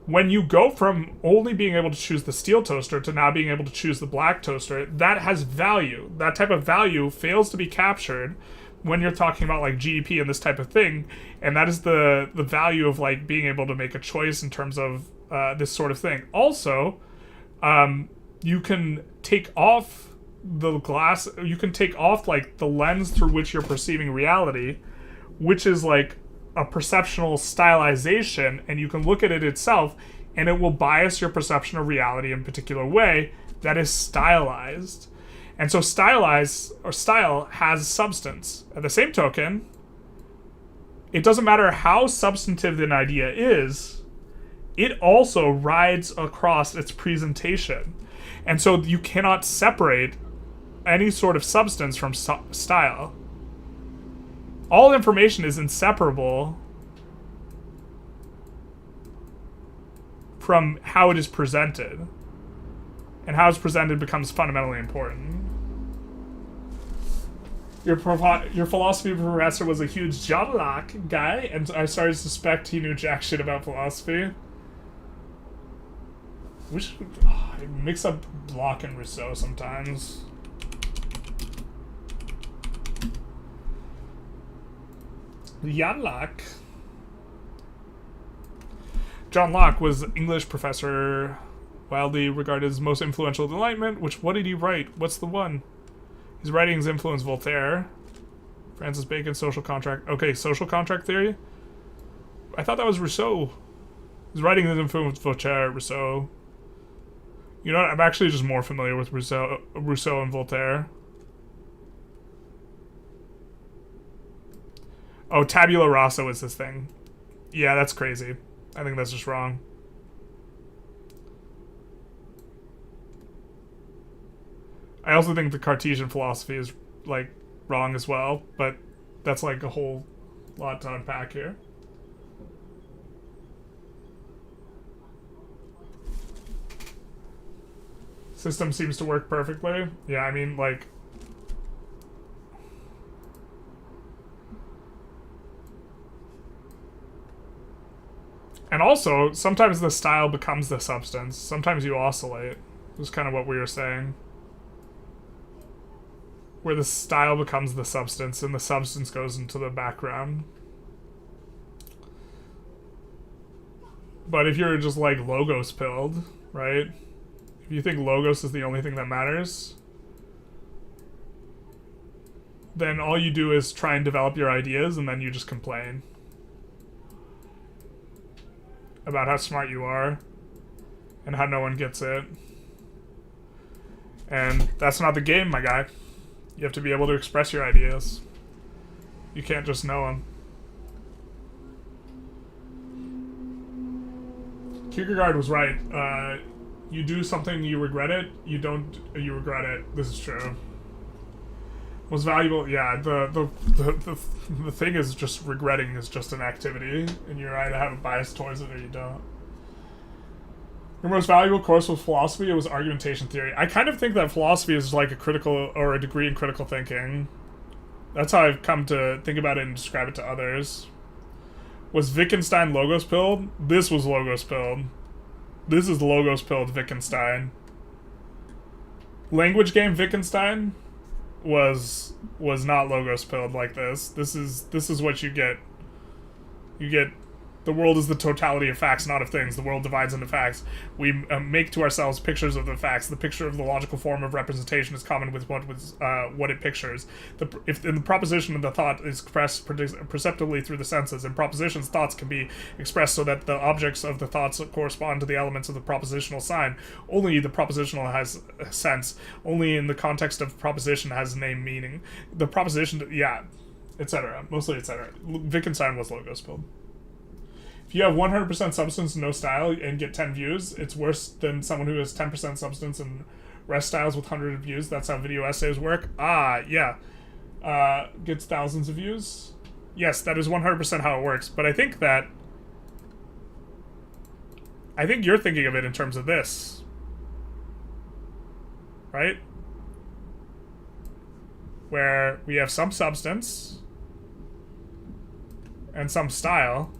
when you go from only being able to choose the steel toaster to now being able to choose the black toaster, that has value. That type of value fails to be captured when you're talking about like GDP and this type of thing, and that is the value of like being able to make a choice in terms of this sort of thing. Also, you can take off the glass, you can take off like the lens through which you're perceiving reality, which is like a perceptual stylization, and you can look at it itself and it will bias your perception of reality in a particular way that is stylized. And so stylized, or style, has substance. At the same token, it doesn't matter how substantive an idea is, it also rides across its presentation. And so you cannot separate any sort of substance from style. All information is inseparable from how it is presented. And how it's presented becomes fundamentally important. Your philosophy professor was a huge John Locke guy, and I started to suspect he knew jack shit about philosophy. I mix up Locke and Rousseau sometimes. Jan Locke. John Locke was English professor, widely regarded as most influential of the Enlightenment. What did he write? What's the one? His writings influenced Voltaire, Francis Bacon, social contract. Okay, social contract theory? I thought that was Rousseau. His writings influenced Voltaire, Rousseau. You know what? I'm actually just more familiar with Rousseau and Voltaire. Oh, tabula rasa is this thing. Yeah, that's crazy. I think that's just wrong. I also think the Cartesian philosophy is, like, wrong as well, but that's, like, a whole lot to unpack here. System seems to work perfectly. Yeah, I mean, like... And also, sometimes the style becomes the substance. Sometimes you oscillate. This is kind of what we were saying. Where the style becomes the substance, and the substance goes into the background. But if you're just, like, logos pilled, right? If you think logos is the only thing that matters, then all you do is try and develop your ideas, and then you just complain about how smart you are and how no one gets it. And that's not the game, my guy. You have to be able to express your ideas. You can't just know them. Kierkegaard was right. You do something, you regret it. You don't, you regret it. This is true. Most valuable, yeah. The thing is just regretting is just an activity, and you either have a bias towards it or you don't. Your most valuable course was philosophy. It was argumentation theory. I kind of think that philosophy is like a critical or a degree in critical thinking. That's how I've come to think about it and describe it to others. Was Wittgenstein logos pilled? This was logos pilled. This is logos pilled Wittgenstein. Language game Wittgenstein was not logos pilled like this. This is what you get. You get the world is the totality of facts, not of things. The world divides into facts. We make to ourselves pictures of the facts. The picture of the logical form of representation is common with what it pictures. If in the proposition of the thought is expressed perceptibly through the senses, in propositions, thoughts can be expressed so that the objects of the thoughts correspond to the elements of the propositional sign. Only the propositional has a sense. Only in the context of proposition has name meaning. The proposition, yeah, etc. Mostly etc. Wittgenstein was logos pilled. If you have 100% substance and no style and get 10 views, it's worse than someone who has 10% substance and rest styles with 100 views. That's how video essays work. Yeah. Gets thousands of views. Yes, that is 100% how it works. But I think you're thinking of it in terms of this. Right? Where we have some substance and some style.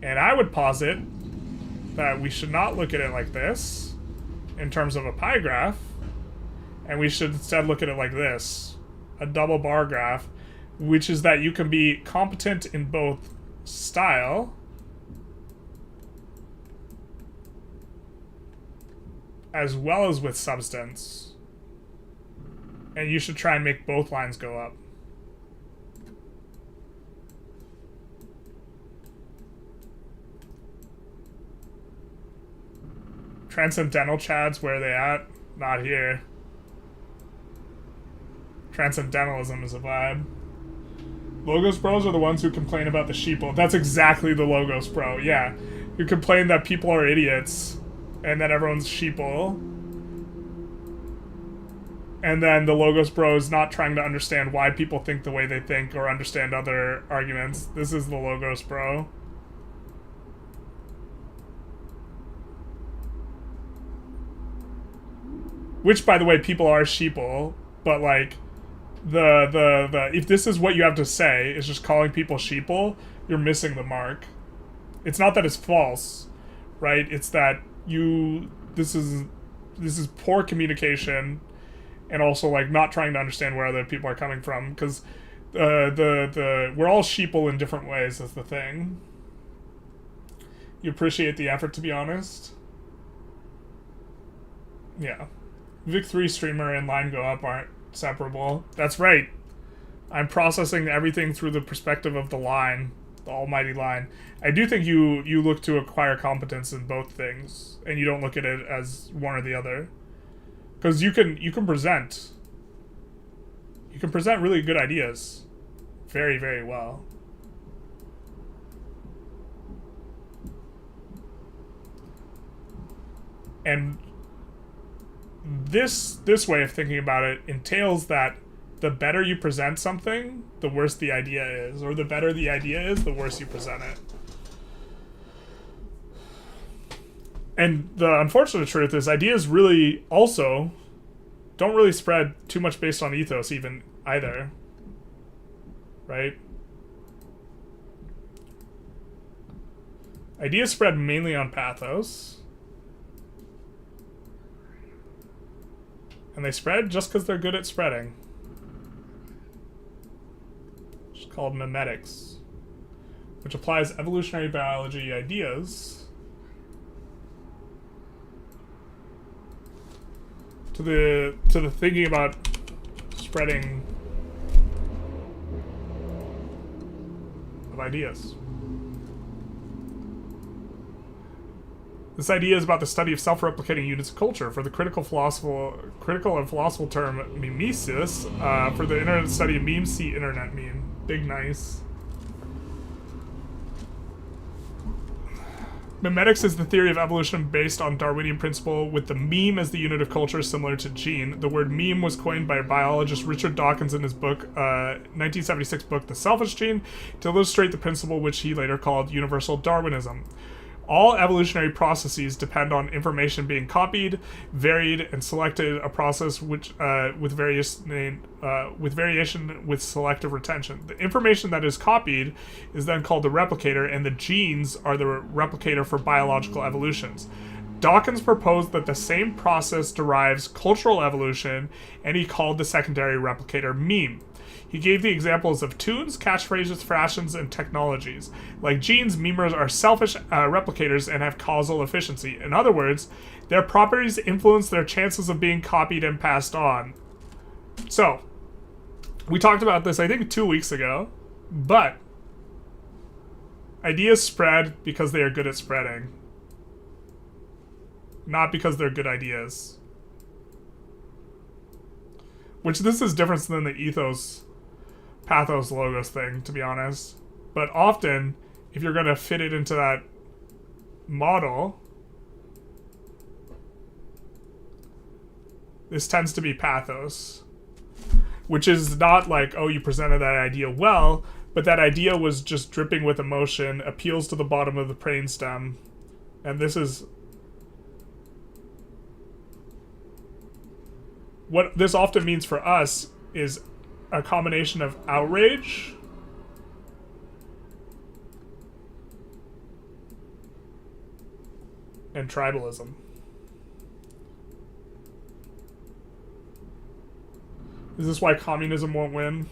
And I would posit that we should not look at it like this, in terms of a pie graph, and we should instead look at it like this, a double bar graph, which is that you can be competent in both style as well as with substance. And you should try and make both lines go up. Transcendental Chads, where are they at? Not here. Transcendentalism is a vibe. Logos bros are the ones who complain about the sheeple. That's exactly the logos bro, yeah. Who complain that people are idiots, and that everyone's sheeple. And then the logos bro is not trying to understand why people think the way they think or understand other arguments. This is the logos bro. Which, by the way, people are sheeple, but like, if this is what you have to say, is just calling people sheeple, you're missing the mark. It's not that it's false, right? It's that this is poor communication, and also like not trying to understand where other people are coming from, because we're all sheeple in different ways is the thing. You appreciate the effort, to be honest. Yeah. Vic 3 streamer and line go up aren't separable. That's right. I'm processing everything through the perspective of the line, the almighty line. I do think you look to acquire competence in both things, and you don't look at it as one or the other. Because you can present. You can present really good ideas very, very well. And this way of thinking about it entails that the better you present something, the worse the idea is. Or the better the idea is, the worse you present it. And the unfortunate truth is ideas really also don't really spread too much based on ethos even either. Right? Ideas spread mainly on pathos. And they spread just because they're good at spreading. It's called memetics, which applies evolutionary biology ideas to the thinking about spreading of ideas. This idea is about the study of self-replicating units of culture. For the critical and philosophical term mimesis, for the internet study of memes, see internet meme. Big nice. Memetics is the theory of evolution based on Darwinian principle, with the meme as the unit of culture, similar to gene. The word meme was coined by biologist Richard Dawkins in his book, 1976 book, The Selfish Gene, to illustrate the principle which he later called universal Darwinism. All evolutionary processes depend on information being copied, varied, and selected, a process which with variation with selective retention. The information that is copied is then called the replicator, and the genes are the replicator for biological evolutions. Dawkins proposed that the same process derives cultural evolution, and he called the secondary replicator meme. He gave the examples of tunes, catchphrases, fashions, and technologies. Like genes, memers are selfish replicators and have causal efficiency. In other words, their properties influence their chances of being copied and passed on. So, we talked about this, I think, 2 weeks ago, but ideas spread because they are good at spreading, not because they're good ideas. Which this is different than the ethos, pathos, logos thing, to be honest. But often, if you're going to fit it into that model, this tends to be pathos. Which is not like, oh, you presented that idea well, but that idea was just dripping with emotion, appeals to the bottom of the brainstem. And this is... what this often means for us is a combination of outrage and tribalism. Is this why communism won't win?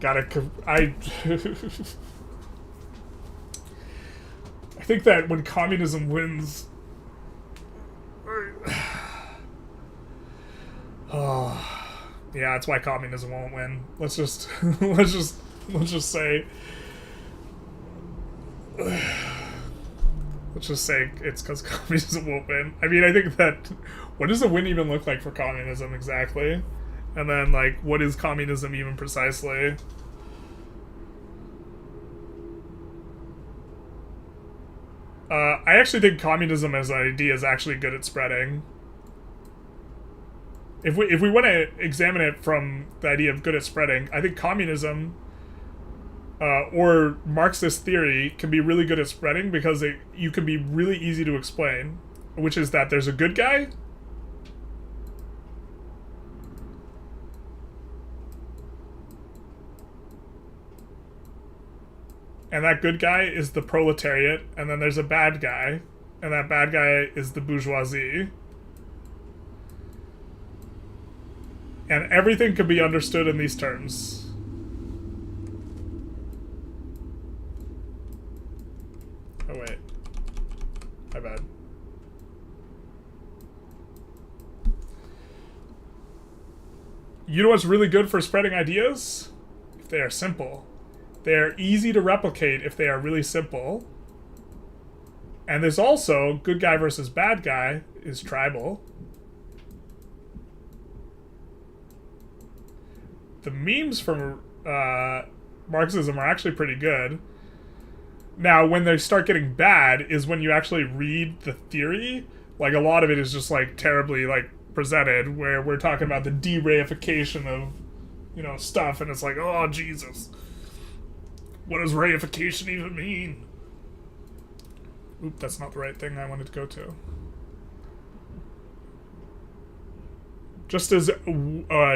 I think that when communism wins... oh, yeah, that's why communism won't win. Let's just say it's because communism won't win. I mean, I think that what does a win even look like for communism exactly? And then, like, what is communism even precisely? I actually think communism as an idea is actually good at spreading. If we want to examine it from the idea of good at spreading, I think communism or Marxist theory can be really good at spreading because you can be really easy to explain, which is that there's a good guy and that good guy is the proletariat, and then there's a bad guy, and that bad guy is the bourgeoisie. And everything can be understood in these terms. Oh, wait. My bad. You know what's really good for spreading ideas? If they are simple. They are easy to replicate if they are really simple. And there's also good guy versus bad guy is tribal. The memes from Marxism are actually pretty good. Now, when they start getting bad is when you actually read the theory. Like, a lot of it is just, like, terribly, like, presented, where we're talking about the de-reification of, you know, stuff, and it's like, oh, Jesus. What does reification even mean? Oop, that's not the right thing I wanted to go to. Just as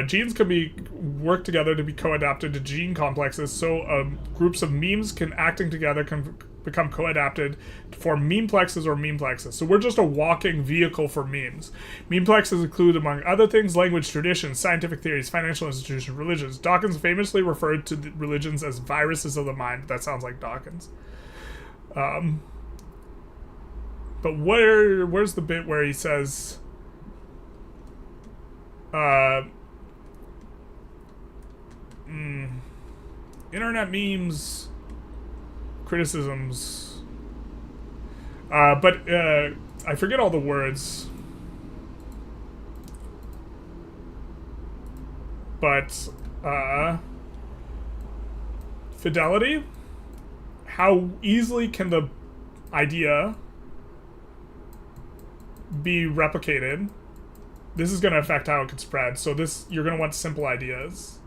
genes can work together to be co-adapted to gene complexes, so groups of memes acting together can become co-adapted to form memeplexes or memeplexes. So we're just a walking vehicle for memes. Memeplexes include, among other things, language traditions, scientific theories, financial institutions, religions. Dawkins famously referred to the religions as viruses of the mind. That sounds like Dawkins. But where's the bit where he says... internet memes, criticisms. But I forget all the words. But fidelity. How easily can the idea be replicated? This is going to affect how it can spread. So this, you're going to want simple ideas.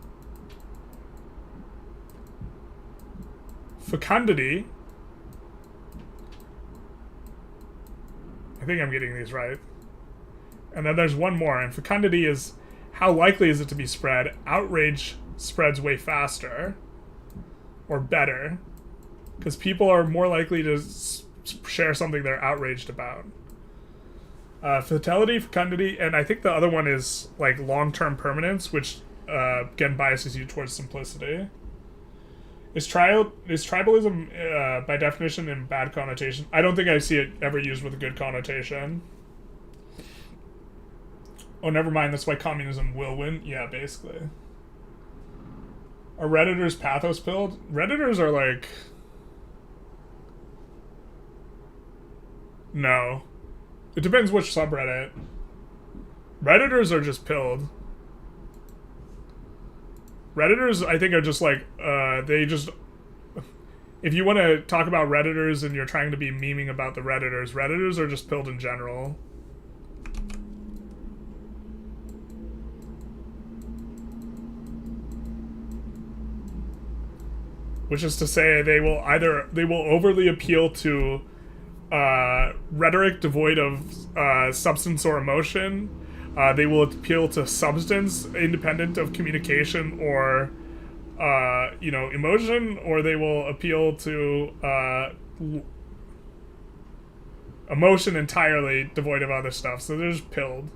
Fecundity. I think I'm getting these right. And then there's one more. And fecundity is how likely is it to be spread? Outrage spreads way faster. Or better. Because people are more likely to share something they're outraged about. Fidelity, fecundity, and I think the other one is like long-term permanence, which again biases you towards simplicity. Is tribalism by definition in bad connotation? I don't think I see it ever used with a good connotation. Oh, never mind. That's why communism will win. Yeah, basically. Are Redditors pathos pilled? Redditors are like... No. It depends which subreddit. Redditors are just pilled. Redditors, I think, are just like, they just... If you want to talk about Redditors and you're trying to be memeing about the Redditors, Redditors are just pilled in general. Which is to say, they will overly appeal to rhetoric devoid of substance or emotion. They will appeal to substance independent of communication or emotion, or they will appeal to emotion entirely devoid of other stuff. So they're just pilled.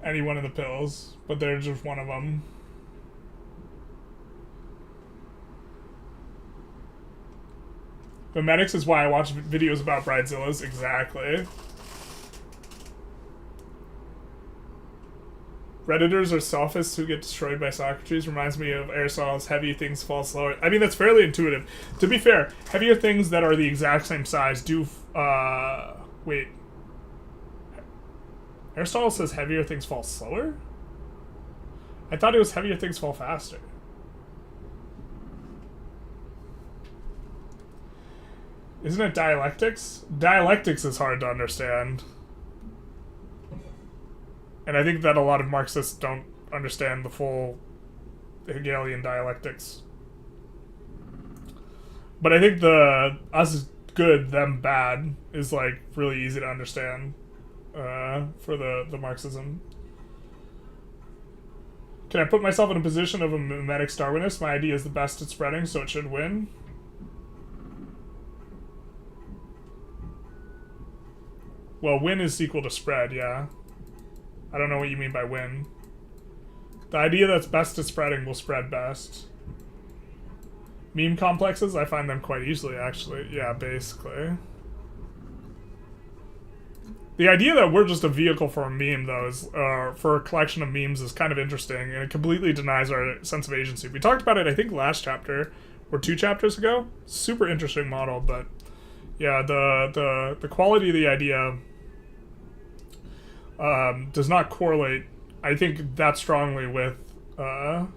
Any one of the pills, but they're just one of them. Memetics is why I watch videos about bridezillas. Exactly. Redditors are sophists who get destroyed by Socrates. Reminds me of Aristotle's heavy things fall slower. I mean, that's fairly intuitive. To be fair, heavier things that are the exact same size do... wait. Aristotle says heavier things fall slower? I thought it was heavier things fall faster. Isn't it dialectics? Dialectics is hard to understand. And I think that a lot of Marxists don't understand the full Hegelian dialectics. But I think the us good, them bad is like really easy to understand for the Marxism. Can I put myself in a position of a mimetic Darwinist? My idea is the best at spreading, so it should win. Well, win is equal to spread, yeah. I don't know what you mean by win. The idea that's best at spreading will spread best. Meme complexes, I find them quite easily, actually. Yeah, basically. The idea that we're just a vehicle for a meme, though, is, for a collection of memes is kind of interesting, and it completely denies our sense of agency. We talked about it, I think, last chapter, or 2 chapters ago. Super interesting model, but yeah, the quality of the idea does not correlate, I think, that strongly with how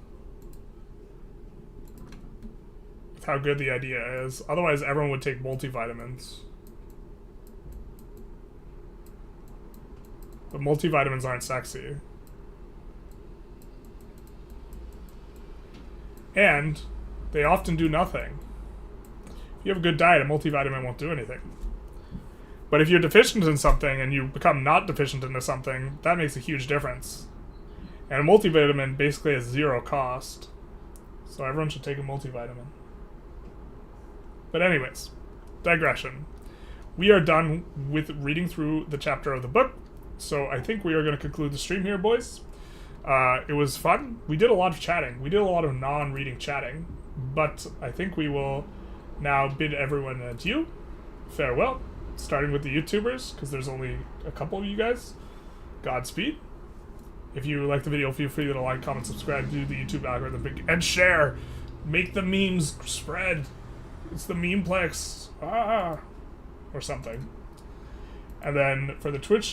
good the idea is. Otherwise, everyone would take multivitamins. But multivitamins aren't sexy. And they often do nothing. If you have a good diet, a multivitamin won't do anything. But if you're deficient in something and you become not deficient into something, that makes a huge difference. And a multivitamin basically has 0 cost. So everyone should take a multivitamin. But anyways, digression. We are done with reading through the chapter of the book. So I think we are going to conclude the stream here, boys. It was fun. We did a lot of chatting. We did a lot of non-reading chatting. But I think we will now bid everyone adieu. Farewell. Starting with the YouTubers, because there's only a couple of you guys. Godspeed. If you like the video, feel free to like, comment, subscribe, do the YouTube algorithm, and share. Make the memes spread. It's the memeplex. Or something. And then for the Twitch